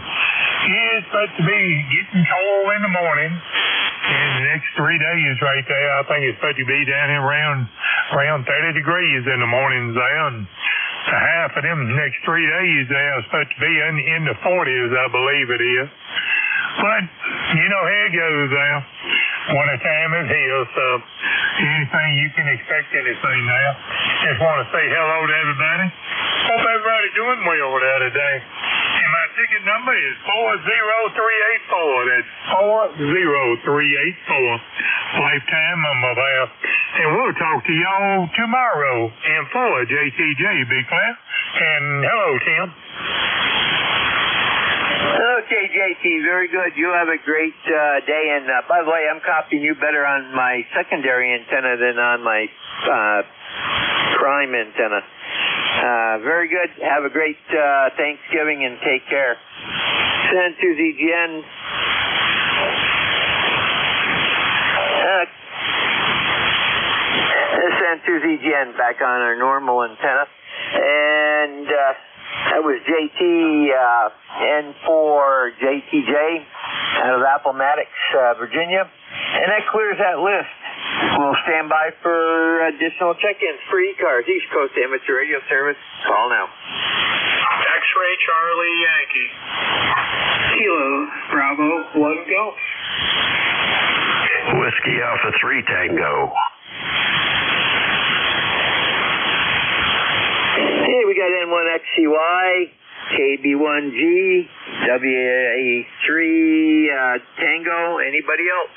it's supposed to be getting cold in the morning. In the next 3 days right there, I think it's supposed to be down here around 30 degrees in the mornings there. And the half of them next 3 days there is supposed to be in the 40s, I believe it is. But, you know how it goes there. Winter time is here, so anything you can expect anything now. Just want to say hello to everybody. Hope everybody's doing well there today. And my ticket number is 40384. That's 40384. Lifetime number there. And we'll talk to y'all tomorrow. And for JTJ, be clear. And hello, Tim. Okay, JT, very good. You have a great day. And by the way, I'm copying you better on my secondary antenna than on my prime antenna. Very good. Have a great Thanksgiving and take care. Send to ZGN. Send to ZGN back on our normal antenna. And that was JT N4 JTJ out of Appomattox, Virginia. And that clears that list. We'll stand by for additional check-ins for ECARS, East Coast Amateur Radio Service. Call now. X-Ray Charlie Yankee. Kilo Bravo 1 Golf. Whiskey Alpha 3 Tango. Hey, we got N1XCY, KB1G, WA3 Tango. Anybody else?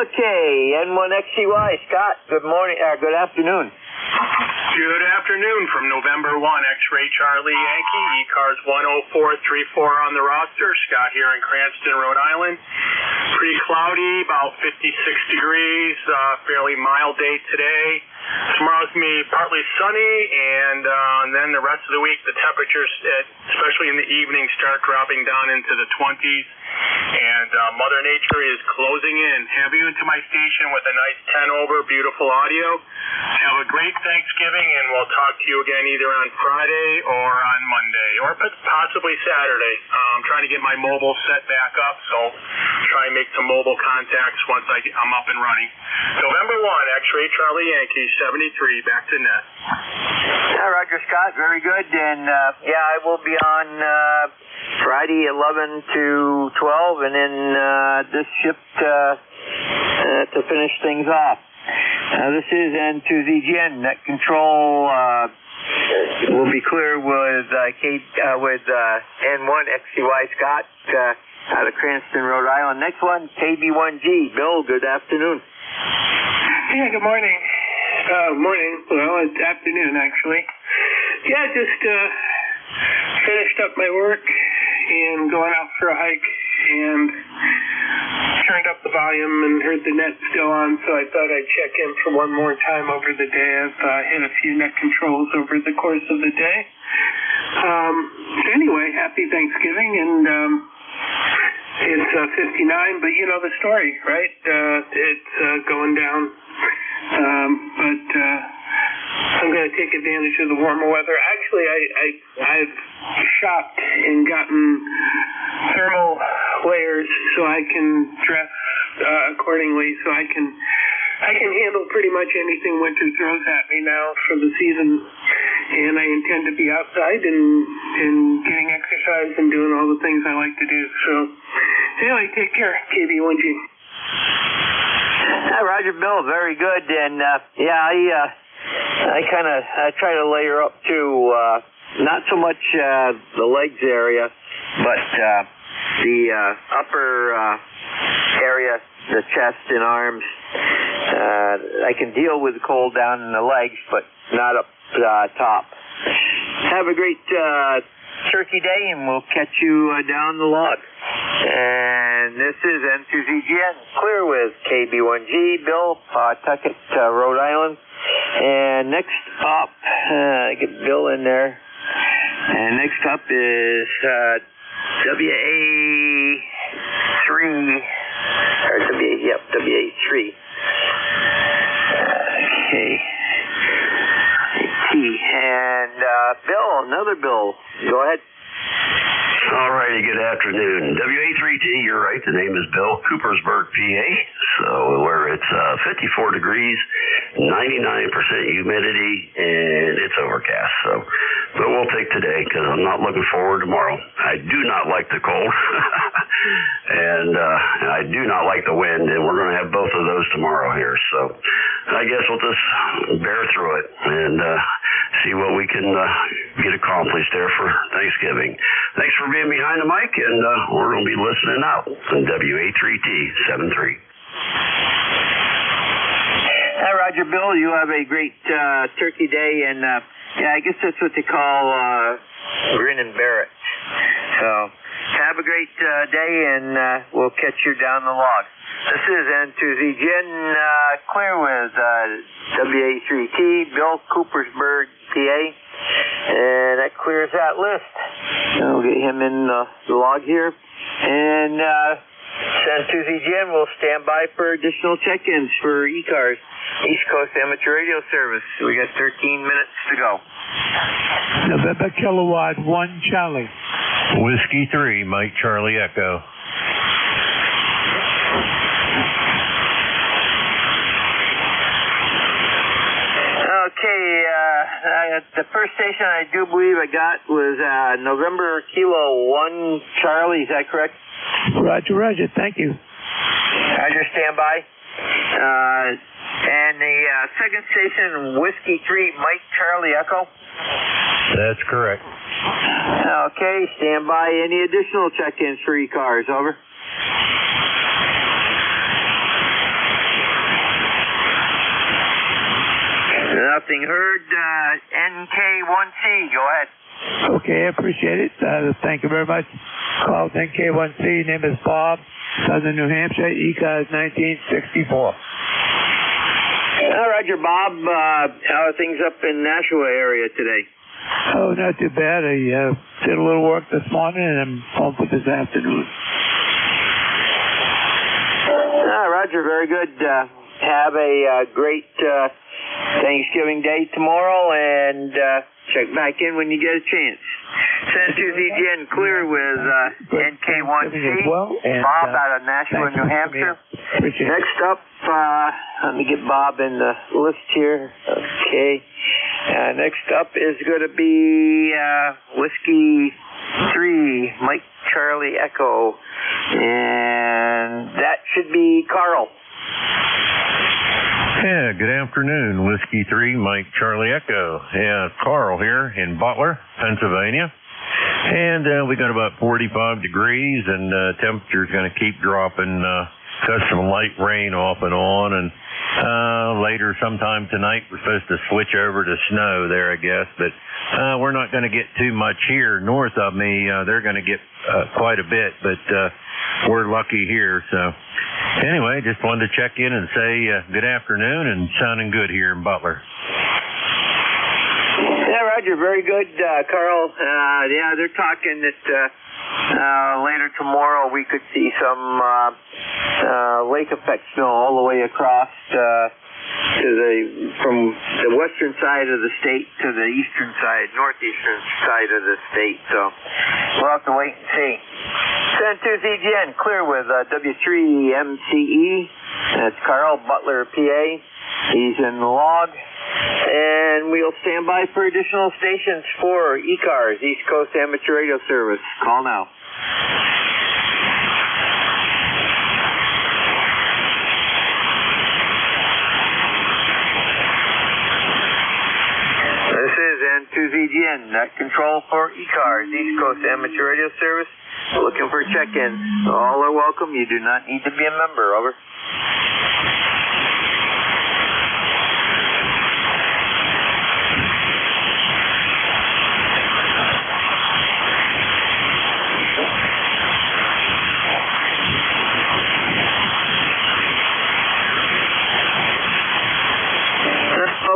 Okay, N1XCY, Scott. Good morning. Good afternoon. Good afternoon from November 1, X-Ray Charlie Yankee, ECARS 10434 on the roster. Scott here in Cranston, Rhode Island. Pretty cloudy, about 56 degrees, fairly mild day today. Tomorrow's going to be partly sunny, and then the rest of the week, the temperatures, especially in the evening, start dropping down into the 20s. And Mother Nature is closing in. Have you into my station with a nice 10 over, beautiful audio. Have a great Thanksgiving, and we'll talk to you again either on Friday or on Monday, or possibly Saturday. I'm trying to get my mobile set back up, so try and make some mobile contacts once I'm up and running. November 1, X-Ray Charlie Yankee, 73, back to net. Yeah, Roger, Scott, very good. And yeah, I will be on Friday 11 to 12, and then this shift to finish things off. This is N2ZGN. Net control will be clear with N1XCY Scott out of Cranston, Rhode Island. Next one, KB1G. Bill, good afternoon. Yeah, good morning. Morning. Well, it's afternoon, actually. Yeah, just finished up my work and going out for a hike, and turned up the volume and heard the net still on, so I thought I'd check in for one more time over the day. I've hit a few net controls over the course of the day. Anyway, happy Thanksgiving, and it's 59, but you know the story, right? It's going down, but I'm going to take advantage of the warmer weather. Actually, I've shopped and gotten thermal layers so I can dress accordingly, so I can handle pretty much anything winter throws at me now for the season, and I intend to be outside and getting exercise and doing all the things I like to do. So anyway, take care, KB1G. Hi, Roger, Bill, very good. And I try to layer up to not so much the legs area, but the upper area, the chest and arms. I can deal with the cold down in the legs, but not up top. Have a great turkey day, and we'll catch you down the log. And this is N2ZGN, clear with KB1G, Bill, Pawtucket, Rhode Island. And next up, get Bill in there. And next up is WA3, or WA3. Okay. And Bill, another Bill. Go ahead. All righty, good afternoon. WA3T, you're right, the name is Bill, Coopersburg, PA. So where it's 54 degrees, 99% humidity, and it's overcast. So, but we'll take today because I'm not looking forward to tomorrow. I do not like the cold, and I do not like the wind, and we're going to have both of those tomorrow here. So I guess we'll just bear through it and see what we can get accomplished there for Thanksgiving. Thanks for being behind the mic, and we're going to be listening out on WA3T 73. Hi, Roger, Bill. You have a great turkey day, and I guess that's what they call grin and bear it. So have a great day, and we'll catch you down the log. This is N2ZGN, clear with WA3T, Bill, Coopersburg, PA, and that clears that list. And we'll get him in the log here, and N2ZGN will stand by for additional check-ins for ECARS, East Coast Amateur Radio Service. We got 13 minutes to go. November Kilowatt 1 Charlie. Whiskey 3, Mike Charlie Echo. Okay, the first station I do believe I got was November Kilo 1 Charlie, is that correct? Roger, thank you. Roger, stand by. And the second station, Whiskey 3 Mike Charlie Echo? That's correct. Okay, stand by. Any additional check-ins for ECARS, over? Nothing heard. NK1C, go ahead. Okay, I appreciate it. Thank you very much. Called NK1C, name is Bob, Southern New Hampshire, ECARS 1964. Roger, Bob. How are things up in Nashua area today? Oh, not too bad. I did a little work this morning, and I'm home for this afternoon. Roger, very good. Have a great Thanksgiving Day tomorrow, and check back in when you get a chance. Send to ZGN clear with NK1C, well, Bob out of Nashua, New Hampshire. Next up, let me get Bob in the list here. Okay. Next up is going to be Whiskey 3, Mike Charlie Echo. And that should be Carl. Yeah, good afternoon. Whiskey 3, Mike Charlie Echo. Yeah, Carl here in Butler, Pennsylvania. And we got about 45 degrees, and temperature's going to keep dropping. Got some light rain off and on, and later sometime tonight we're supposed to switch over to snow there, I guess. But we're not going to get too much here north of me. They're going to get quite a bit, but we're lucky here. So Anyway, just wanted to check in and say good afternoon and sounding good here in Butler. Yeah, Roger, very good, Carl. Yeah, they're talking that later tomorrow we could see some lake effect snow all the way across from the western side of the state to the northeastern side of the state. So we'll have to wait and see. San Tuesday, clear with W3MCE. That's Carl, Butler, PA. He's in the log. And we'll stand by for additional stations for ECARS, East Coast Amateur Radio Service. Call now. This is N2ZGN, net control for ECARS, East Coast Amateur Radio Service. Looking for check-in. All are welcome. You do not need to be a member. Over.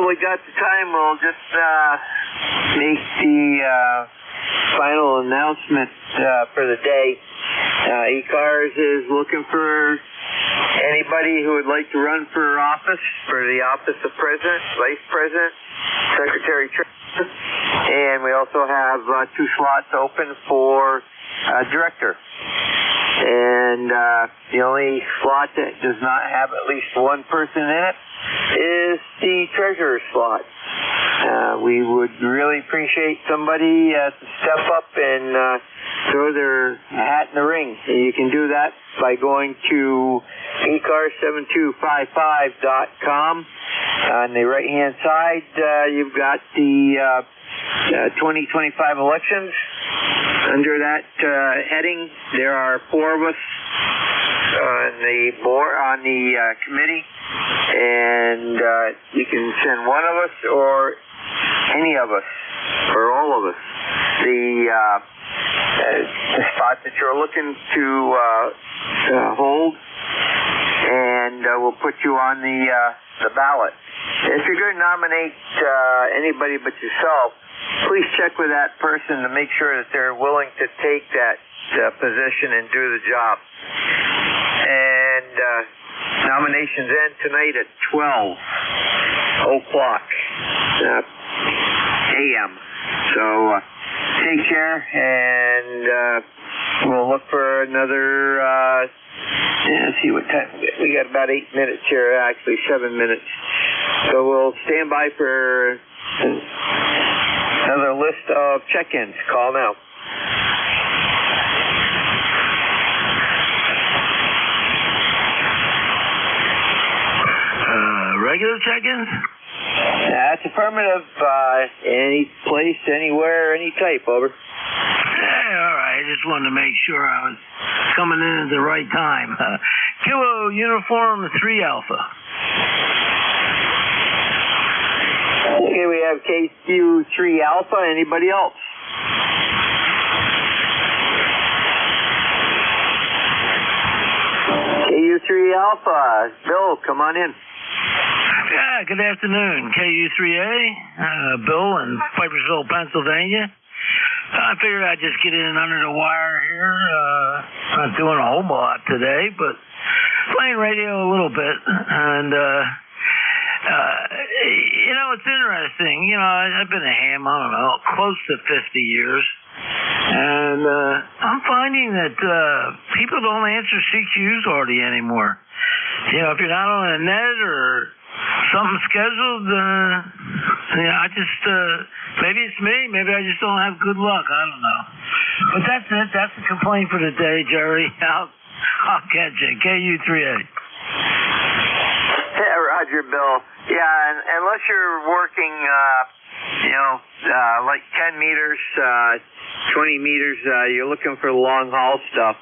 We got the time. We'll just make the final announcement for the day. ECARS is looking for anybody who would like to run for office, for the office of President, Vice President, Secretary Treasurer, and we also have 2 slots open for Director. And the only slot that does not have at least one person in it is the treasurer slot. We would really appreciate somebody to step up and throw their hat in the ring. You can do that by going to ECARS7255.com. On the right-hand side, you've got the 2025 elections. Under that heading, there are 4 of us on the board, on the committee, and you can send one of us or any of us, or all of us, the spot that you're looking to hold, and we'll put you on the ballot. If you're going to nominate anybody but yourself, please check with that person to make sure that they're willing to take that position and do the job. And nominations end tonight at 12 o'clock a.m. So take care, and we'll look for another, let's see what time. We got about 8 minutes here, actually 7 minutes. So we'll stand by for another list of check-ins. Call now. Regular check-ins? That's affirmative. Any place, anywhere, any type. Over. Hey, all right. I just wanted to make sure I was coming in at the right time. Kilo Uniform 3 Alpha. Okay, we have KQ3 Alpha. Anybody else? KU3 Alpha. Bill, come on in. Yeah, good afternoon. KU3A, Bill in Pipersville, Pennsylvania. I figured I'd just get in under the wire here. Not doing a whole lot today, but playing radio a little bit. And, you know, it's interesting. You know, I've been a ham, I don't know, close to 50 years. And I'm finding that people don't answer CQs hardly anymore. You know, if you're not on a net or something scheduled, you know, I just, maybe it's me, maybe I just don't have good luck, I don't know. But that's it, that's the complaint for the day, Jerry. I'll catch you, KU3A. Yeah, Roger, Bill. Yeah, and unless you're working, you know, like 10 meters, 20 meters, you're looking for long haul stuff.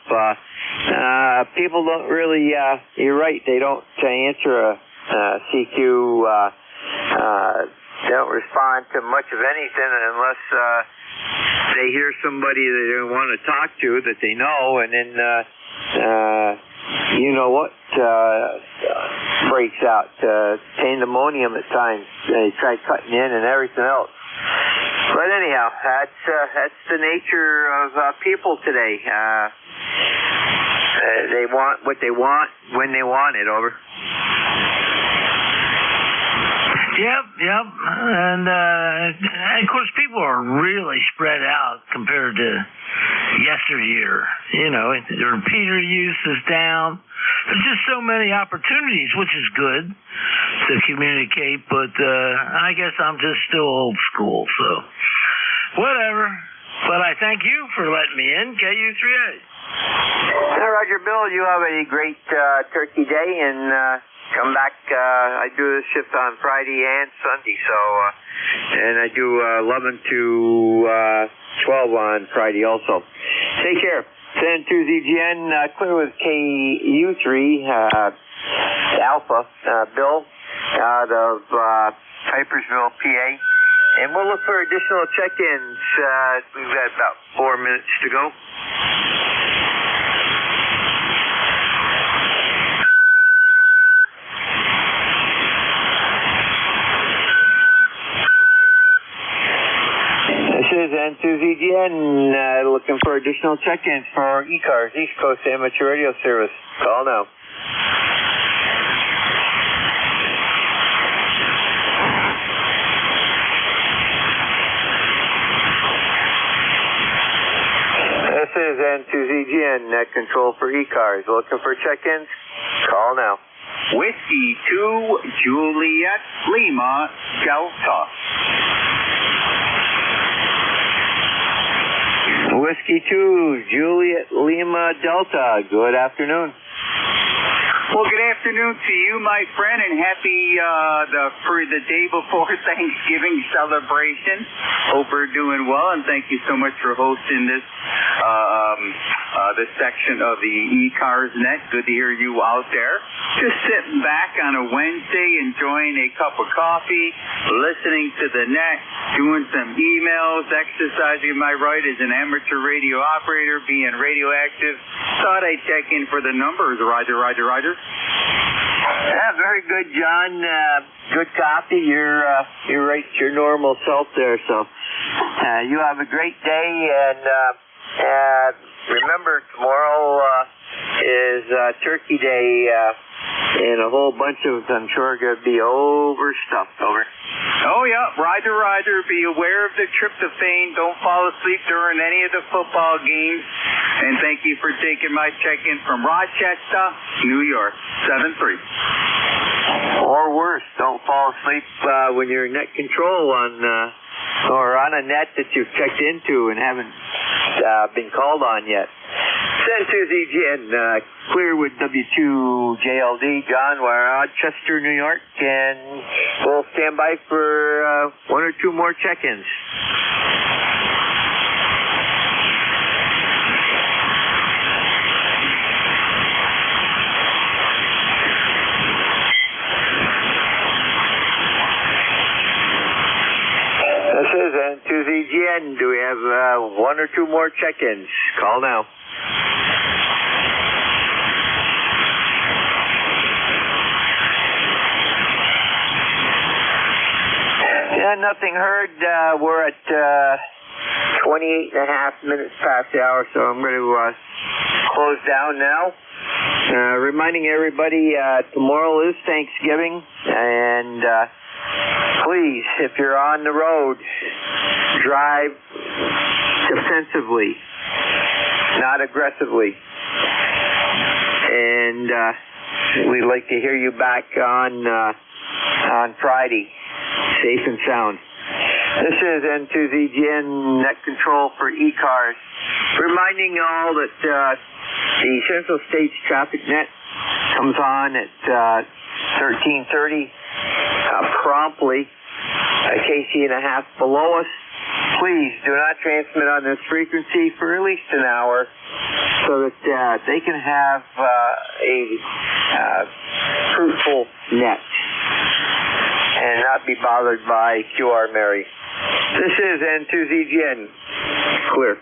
People don't really, you're right, they don't answer a CQ, they don't respond to much of anything unless they hear somebody that they want to talk to that they know, and then you-know-what breaks out. Pandemonium at times. They try cutting in and everything else. But anyhow, that's the nature of people today. They want what they want when they want it. Over. Yep. And of course, people are really spread out compared to yesteryear. You know, the repeater use is down. There's just so many opportunities, which is good to communicate, but I guess I'm just still old school, so whatever. But I thank you for letting me in, KU3A. Roger, Bill, you have a great Turkey Day, and come back. I do this shift on Friday and Sunday, so and I do 11 to 12 on Friday also. Take care. San 2ZGN, clear with KU3 Alpha, Bill, out of Pipersville, PA. And we'll look for additional check-ins. We've got about 4 minutes to go. This is N2ZGN, looking for additional check-ins for ECARS, East Coast Amateur Radio Service. Call now. This is N2ZGN, net control for ECARS. Looking for check-ins? Call now. Whiskey 2, Juliet Lima, Delta. Whiskey 2, Juliet Lima, Delta. Good afternoon. Well, good afternoon to you, my friend, and happy for the day before Thanksgiving celebration. Hope we're doing well, and thank you so much for hosting this section of the ECARS net. Good to hear you out there. Just sitting back on a Wednesday, enjoying a cup of coffee, listening to the net, doing some emails, exercising my right as an amateur radio operator, being radioactive. Thought I'd check in for the numbers. Roger. Yeah, very good, John. Good coffee. You're right, your normal self there. So you have a great day, and remember tomorrow is Turkey Day, and a whole bunch of us, I'm sure, are going to be overstuffed. Over. Oh, yeah. Roger. Be aware of the tryptophan. Don't fall asleep during any of the football games. And thank you for taking my check-in from Rochester, New York, 7-3. Or worse, don't fall asleep when you're in net control or on a net that you've checked into and haven't been called on yet. Send to ZGN, clear with W2JLD, John, we're Rochester, New York, and we'll stand by for 1 or 2 more check-ins. This is N2ZGN. Do we have 1 or 2 more check-ins? Call now. Yeah, nothing heard. We're at 28 and a half minutes past the hour, so I'm going to close down now. Reminding everybody, tomorrow is Thanksgiving, and please, if you're on the road, drive defensively, not aggressively. And we'd like to hear you back on Friday, safe and sound. This is N2ZGN net control for ECARS. Reminding all that the Central States Traffic Net comes on at 13:30 promptly, a KC and a half below us. Please do not transmit on this frequency for at least an hour so that they can have a fruitful net and not be bothered by QR Mary. This is N2ZGN. Clear.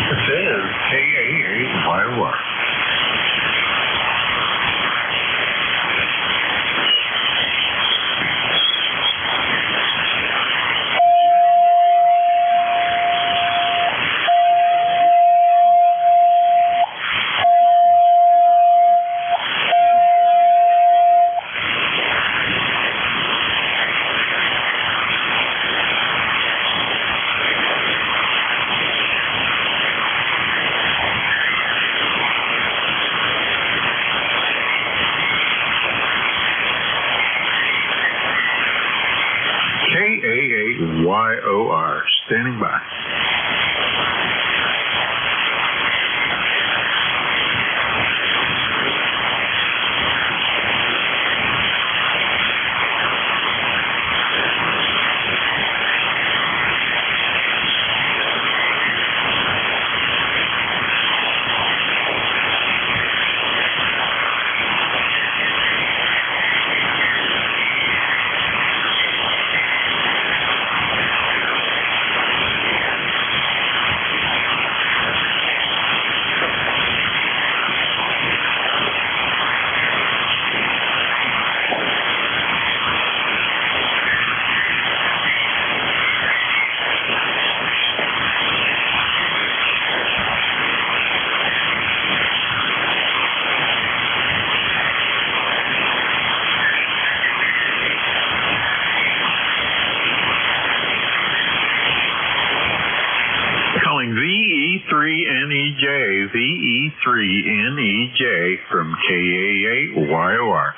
This is KA8YOR. KA8YOR, standing by. Calling VE3NEJ, VE3NEJ from KA8YOR.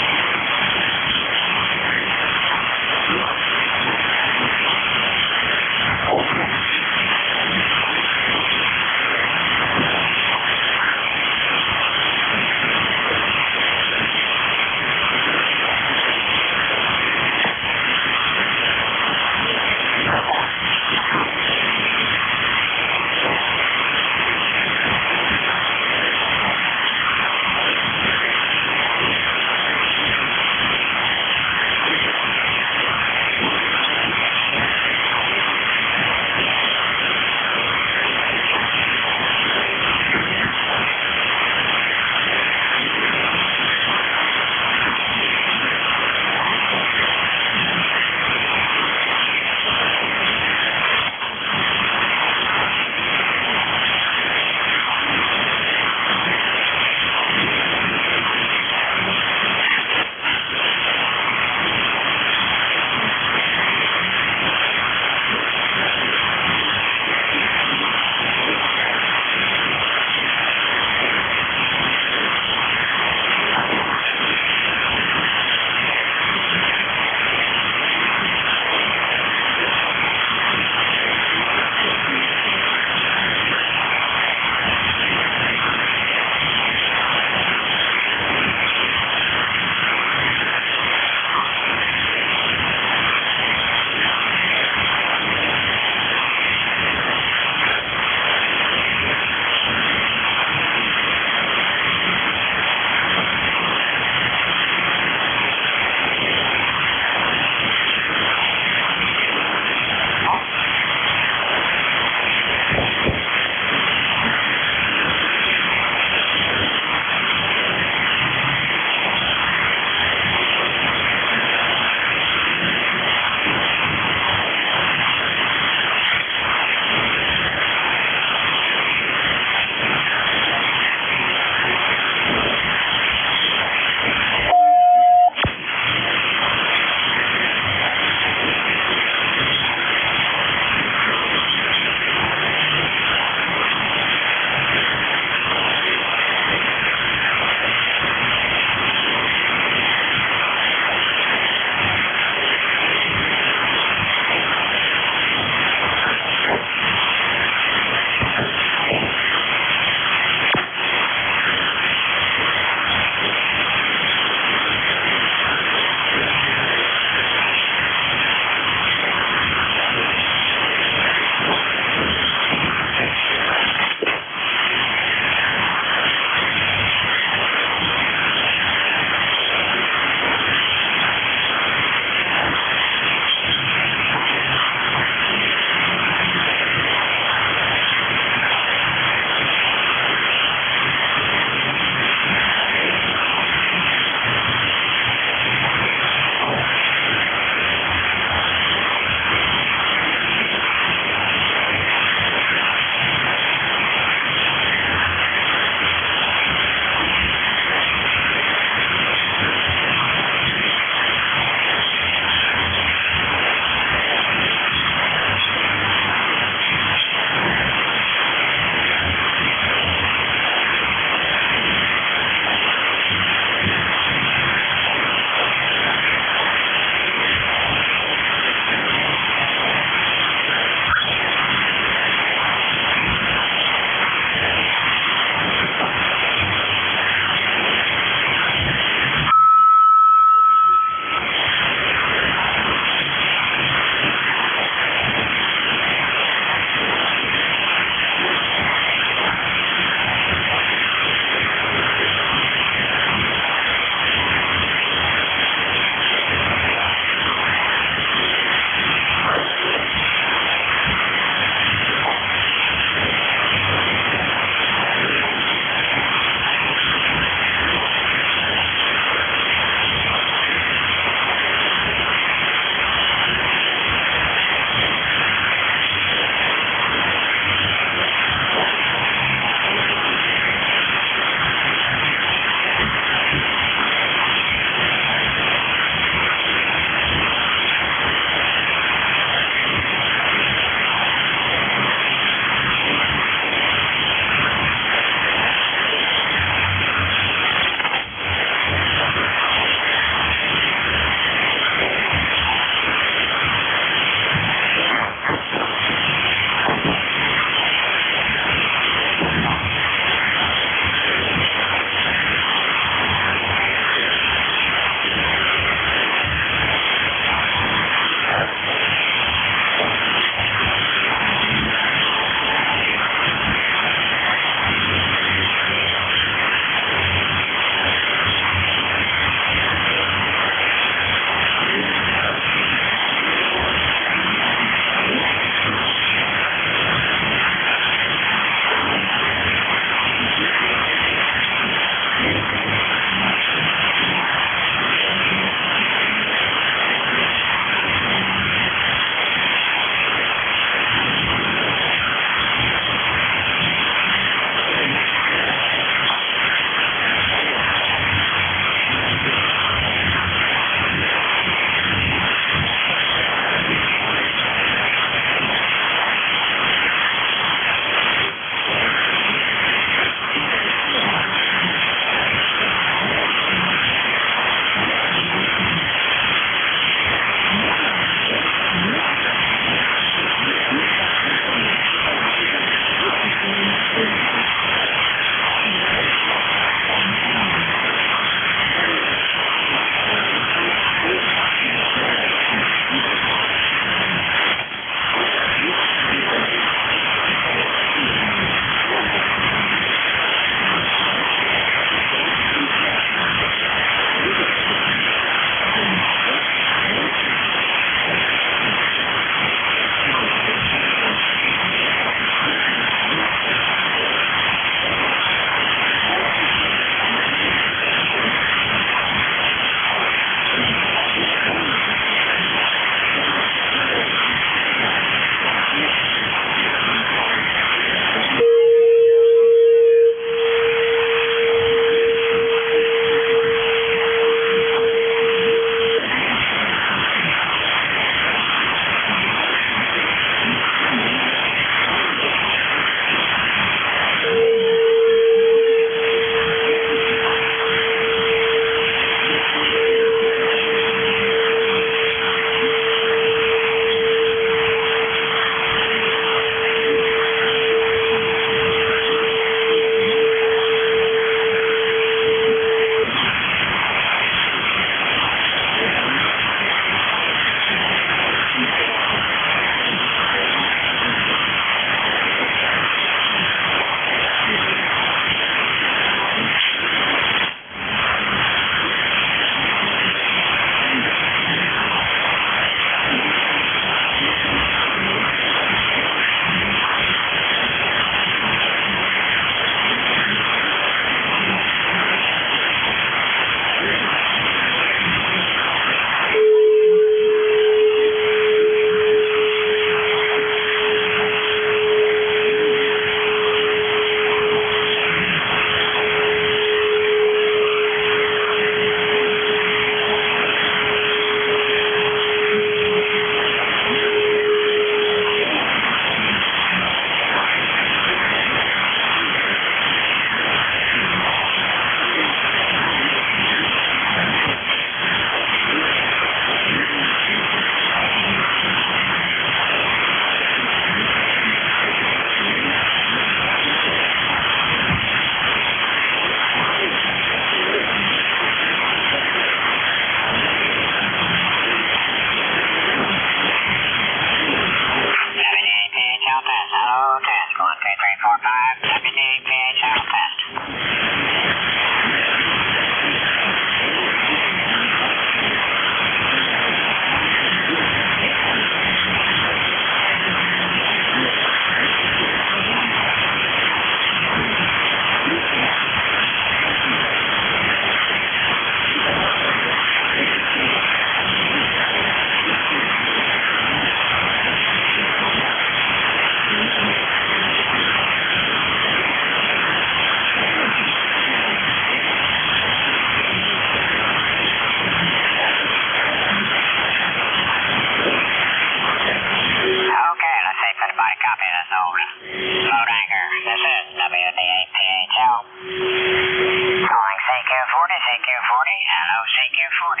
Hello, CQ40.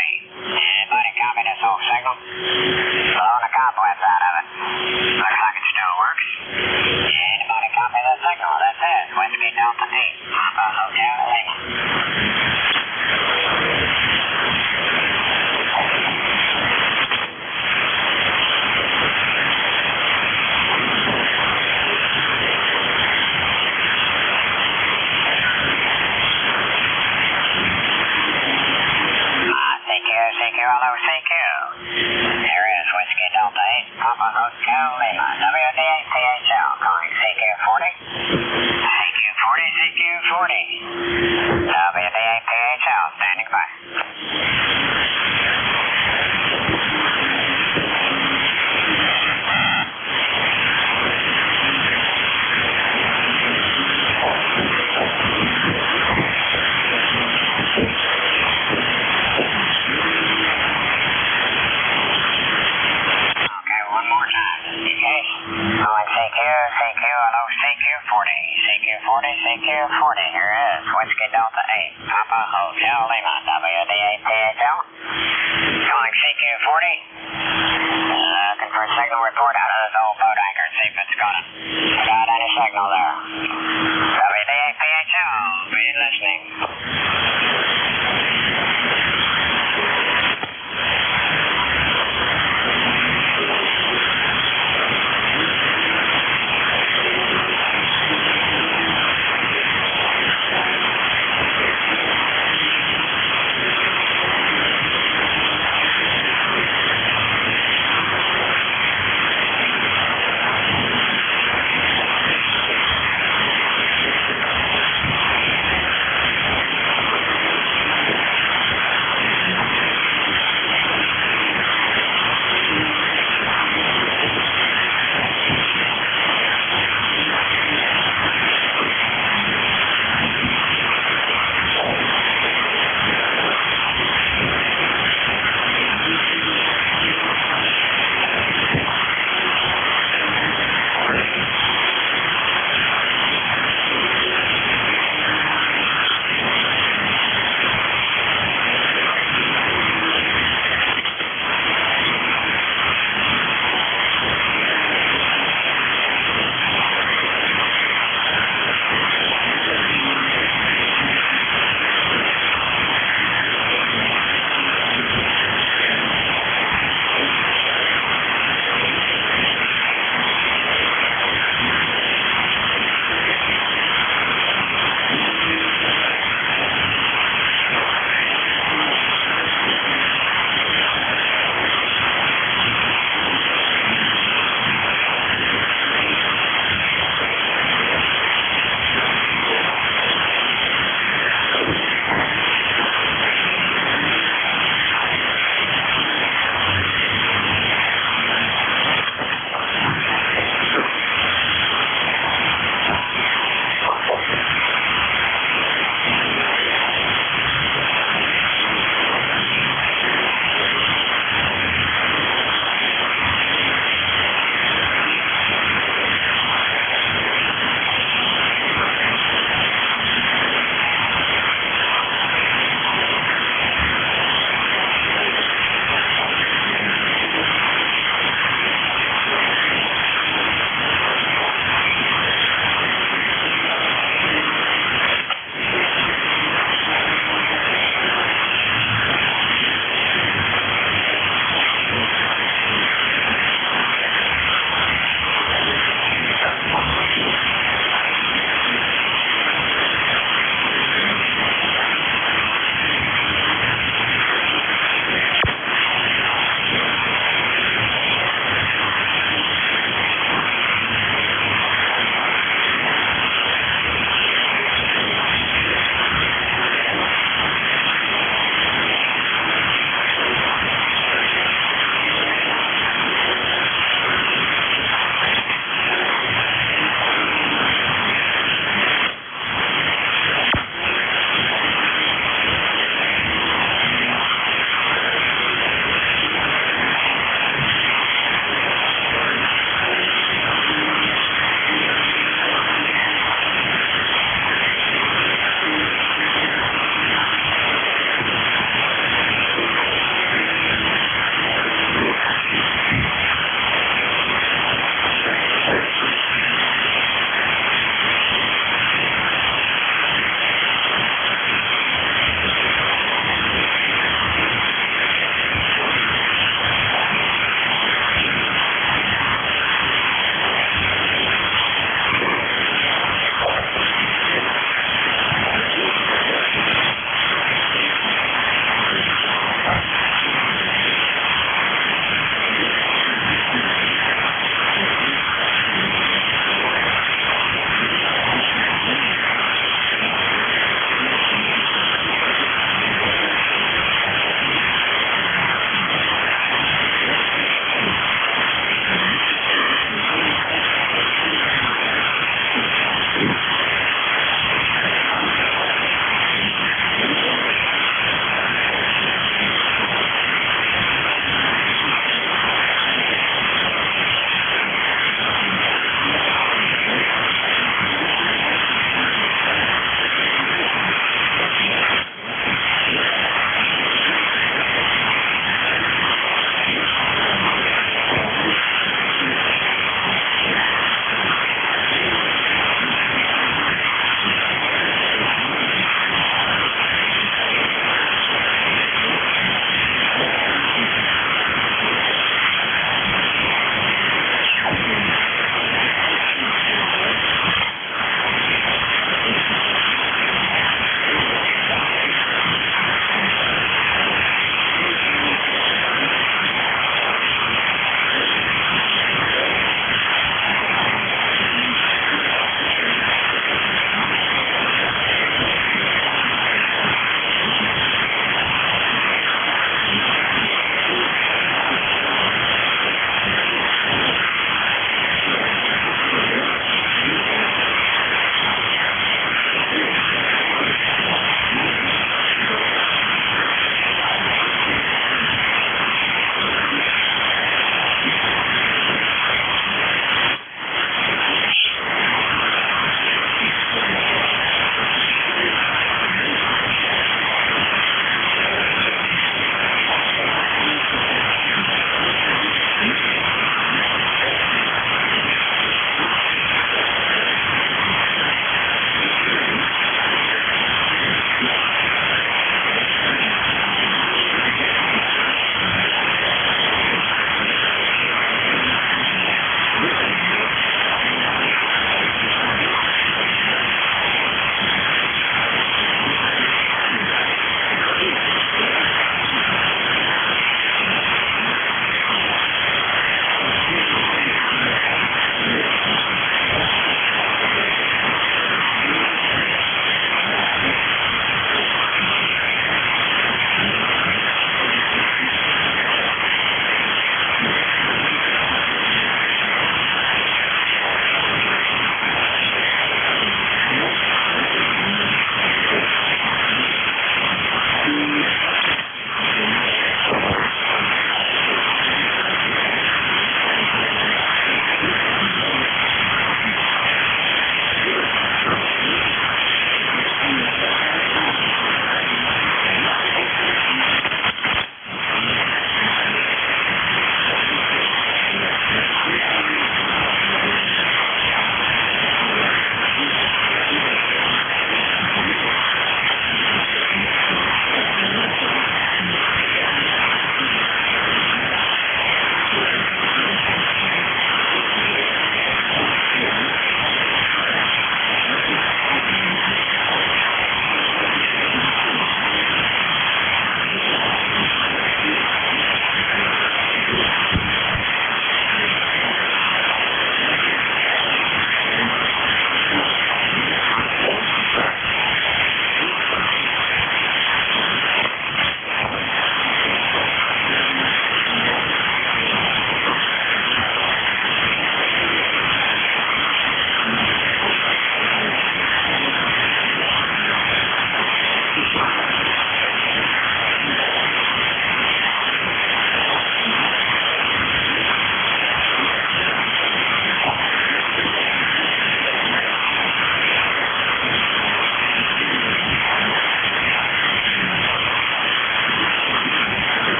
Anybody copy this whole signal? Blowing the cobwebs out of it. Looks like it still works. Anybody copy the signal? This is Whiskey Delta 8, Papa Hotel Lima. Hello, CQ. Here is Whiskey Delta 8, Papa Hotel Lima, WD8PHL, calling CQ40. CQ40, CQ40. WD8PHL, standing by. Calling CQ, hello, CQ40, CQ40, CQ40, here is Whiskey Delta 8, Papa Hotel Lima, WD8PHL, calling CQ40, looking for a signal report out of this old boat anchor, see if it's got any signal there. WD8PHL, be listening.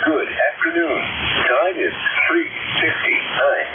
Good afternoon. Time is 3:59.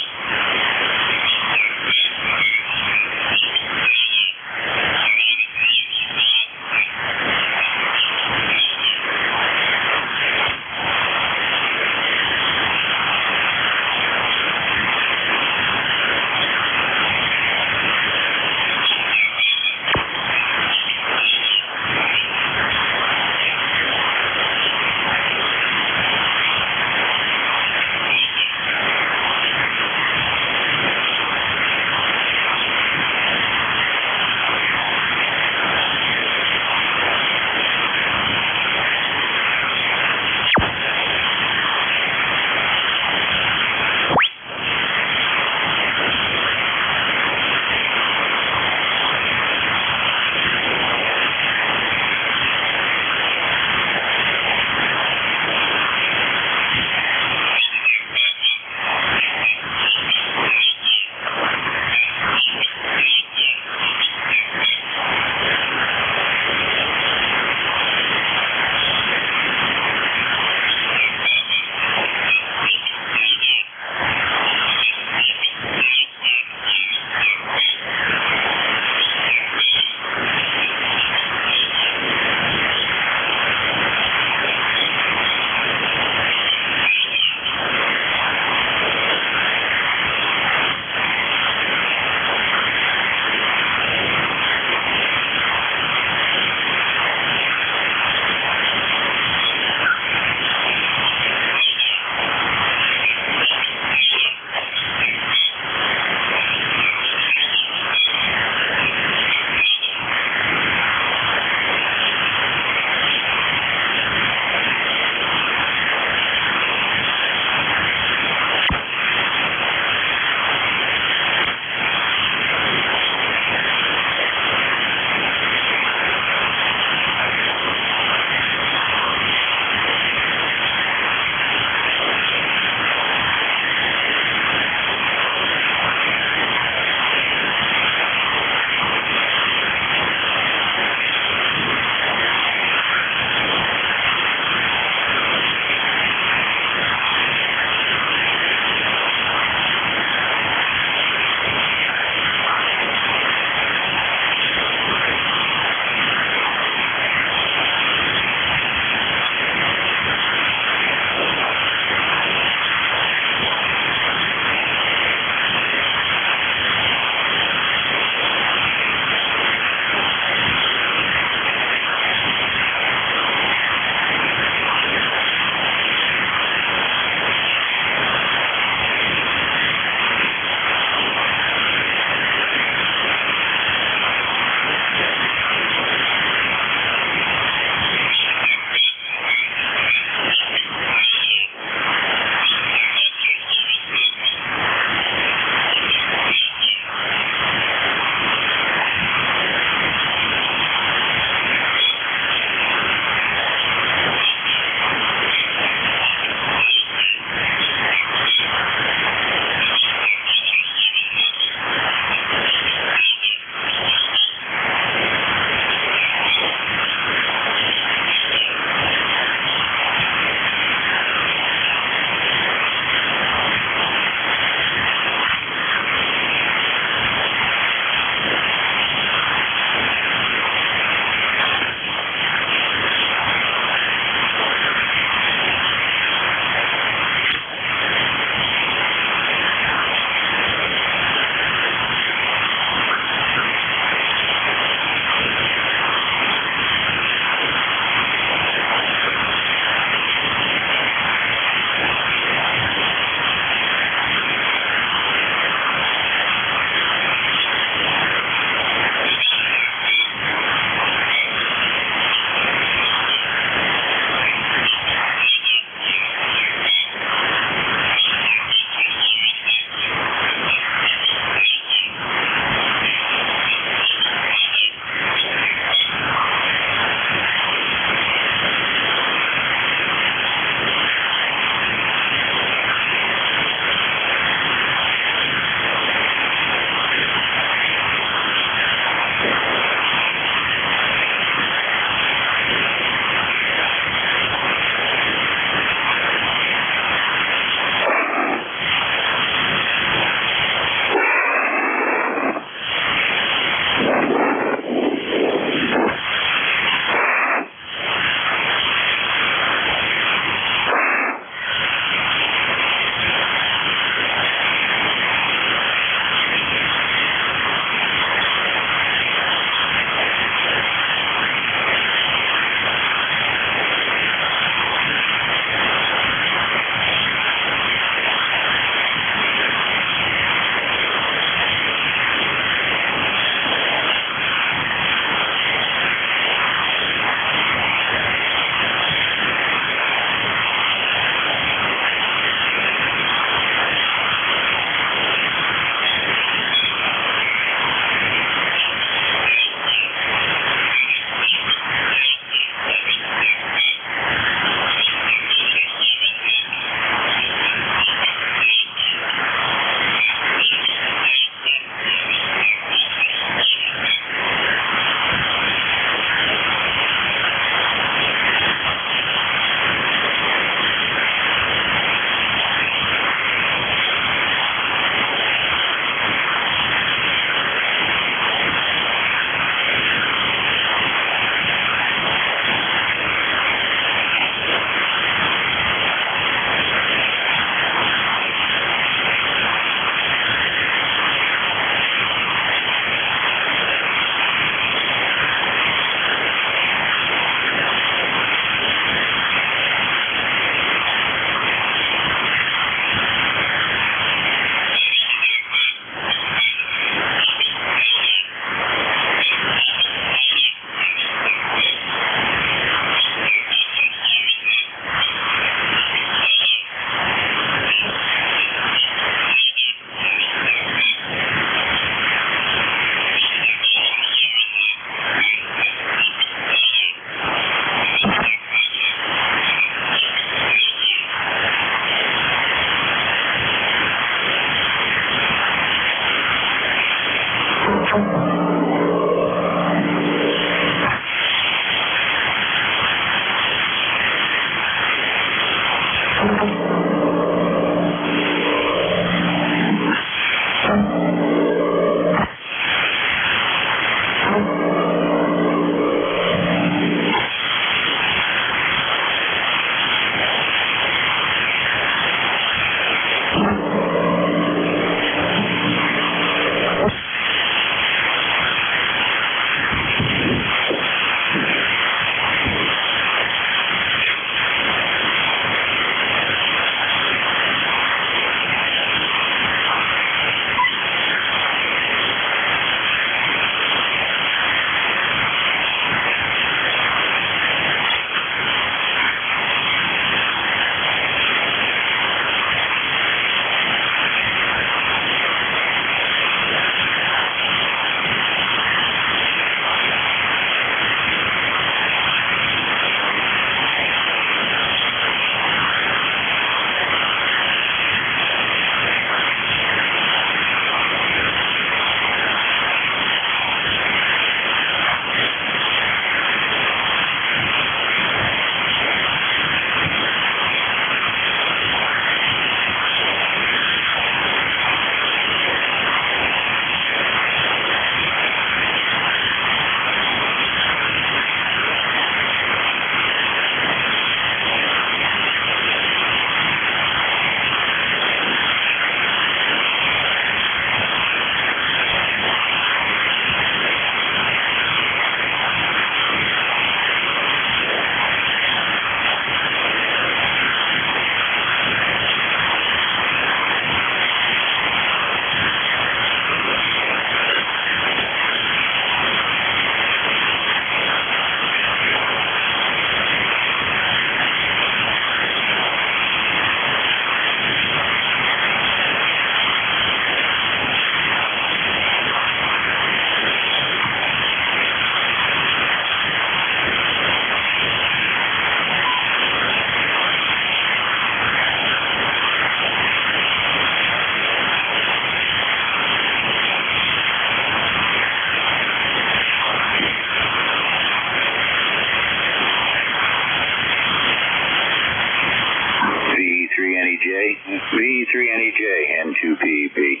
V3NEJ, N2PEP.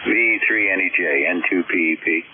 V3NEJ, N2PEP.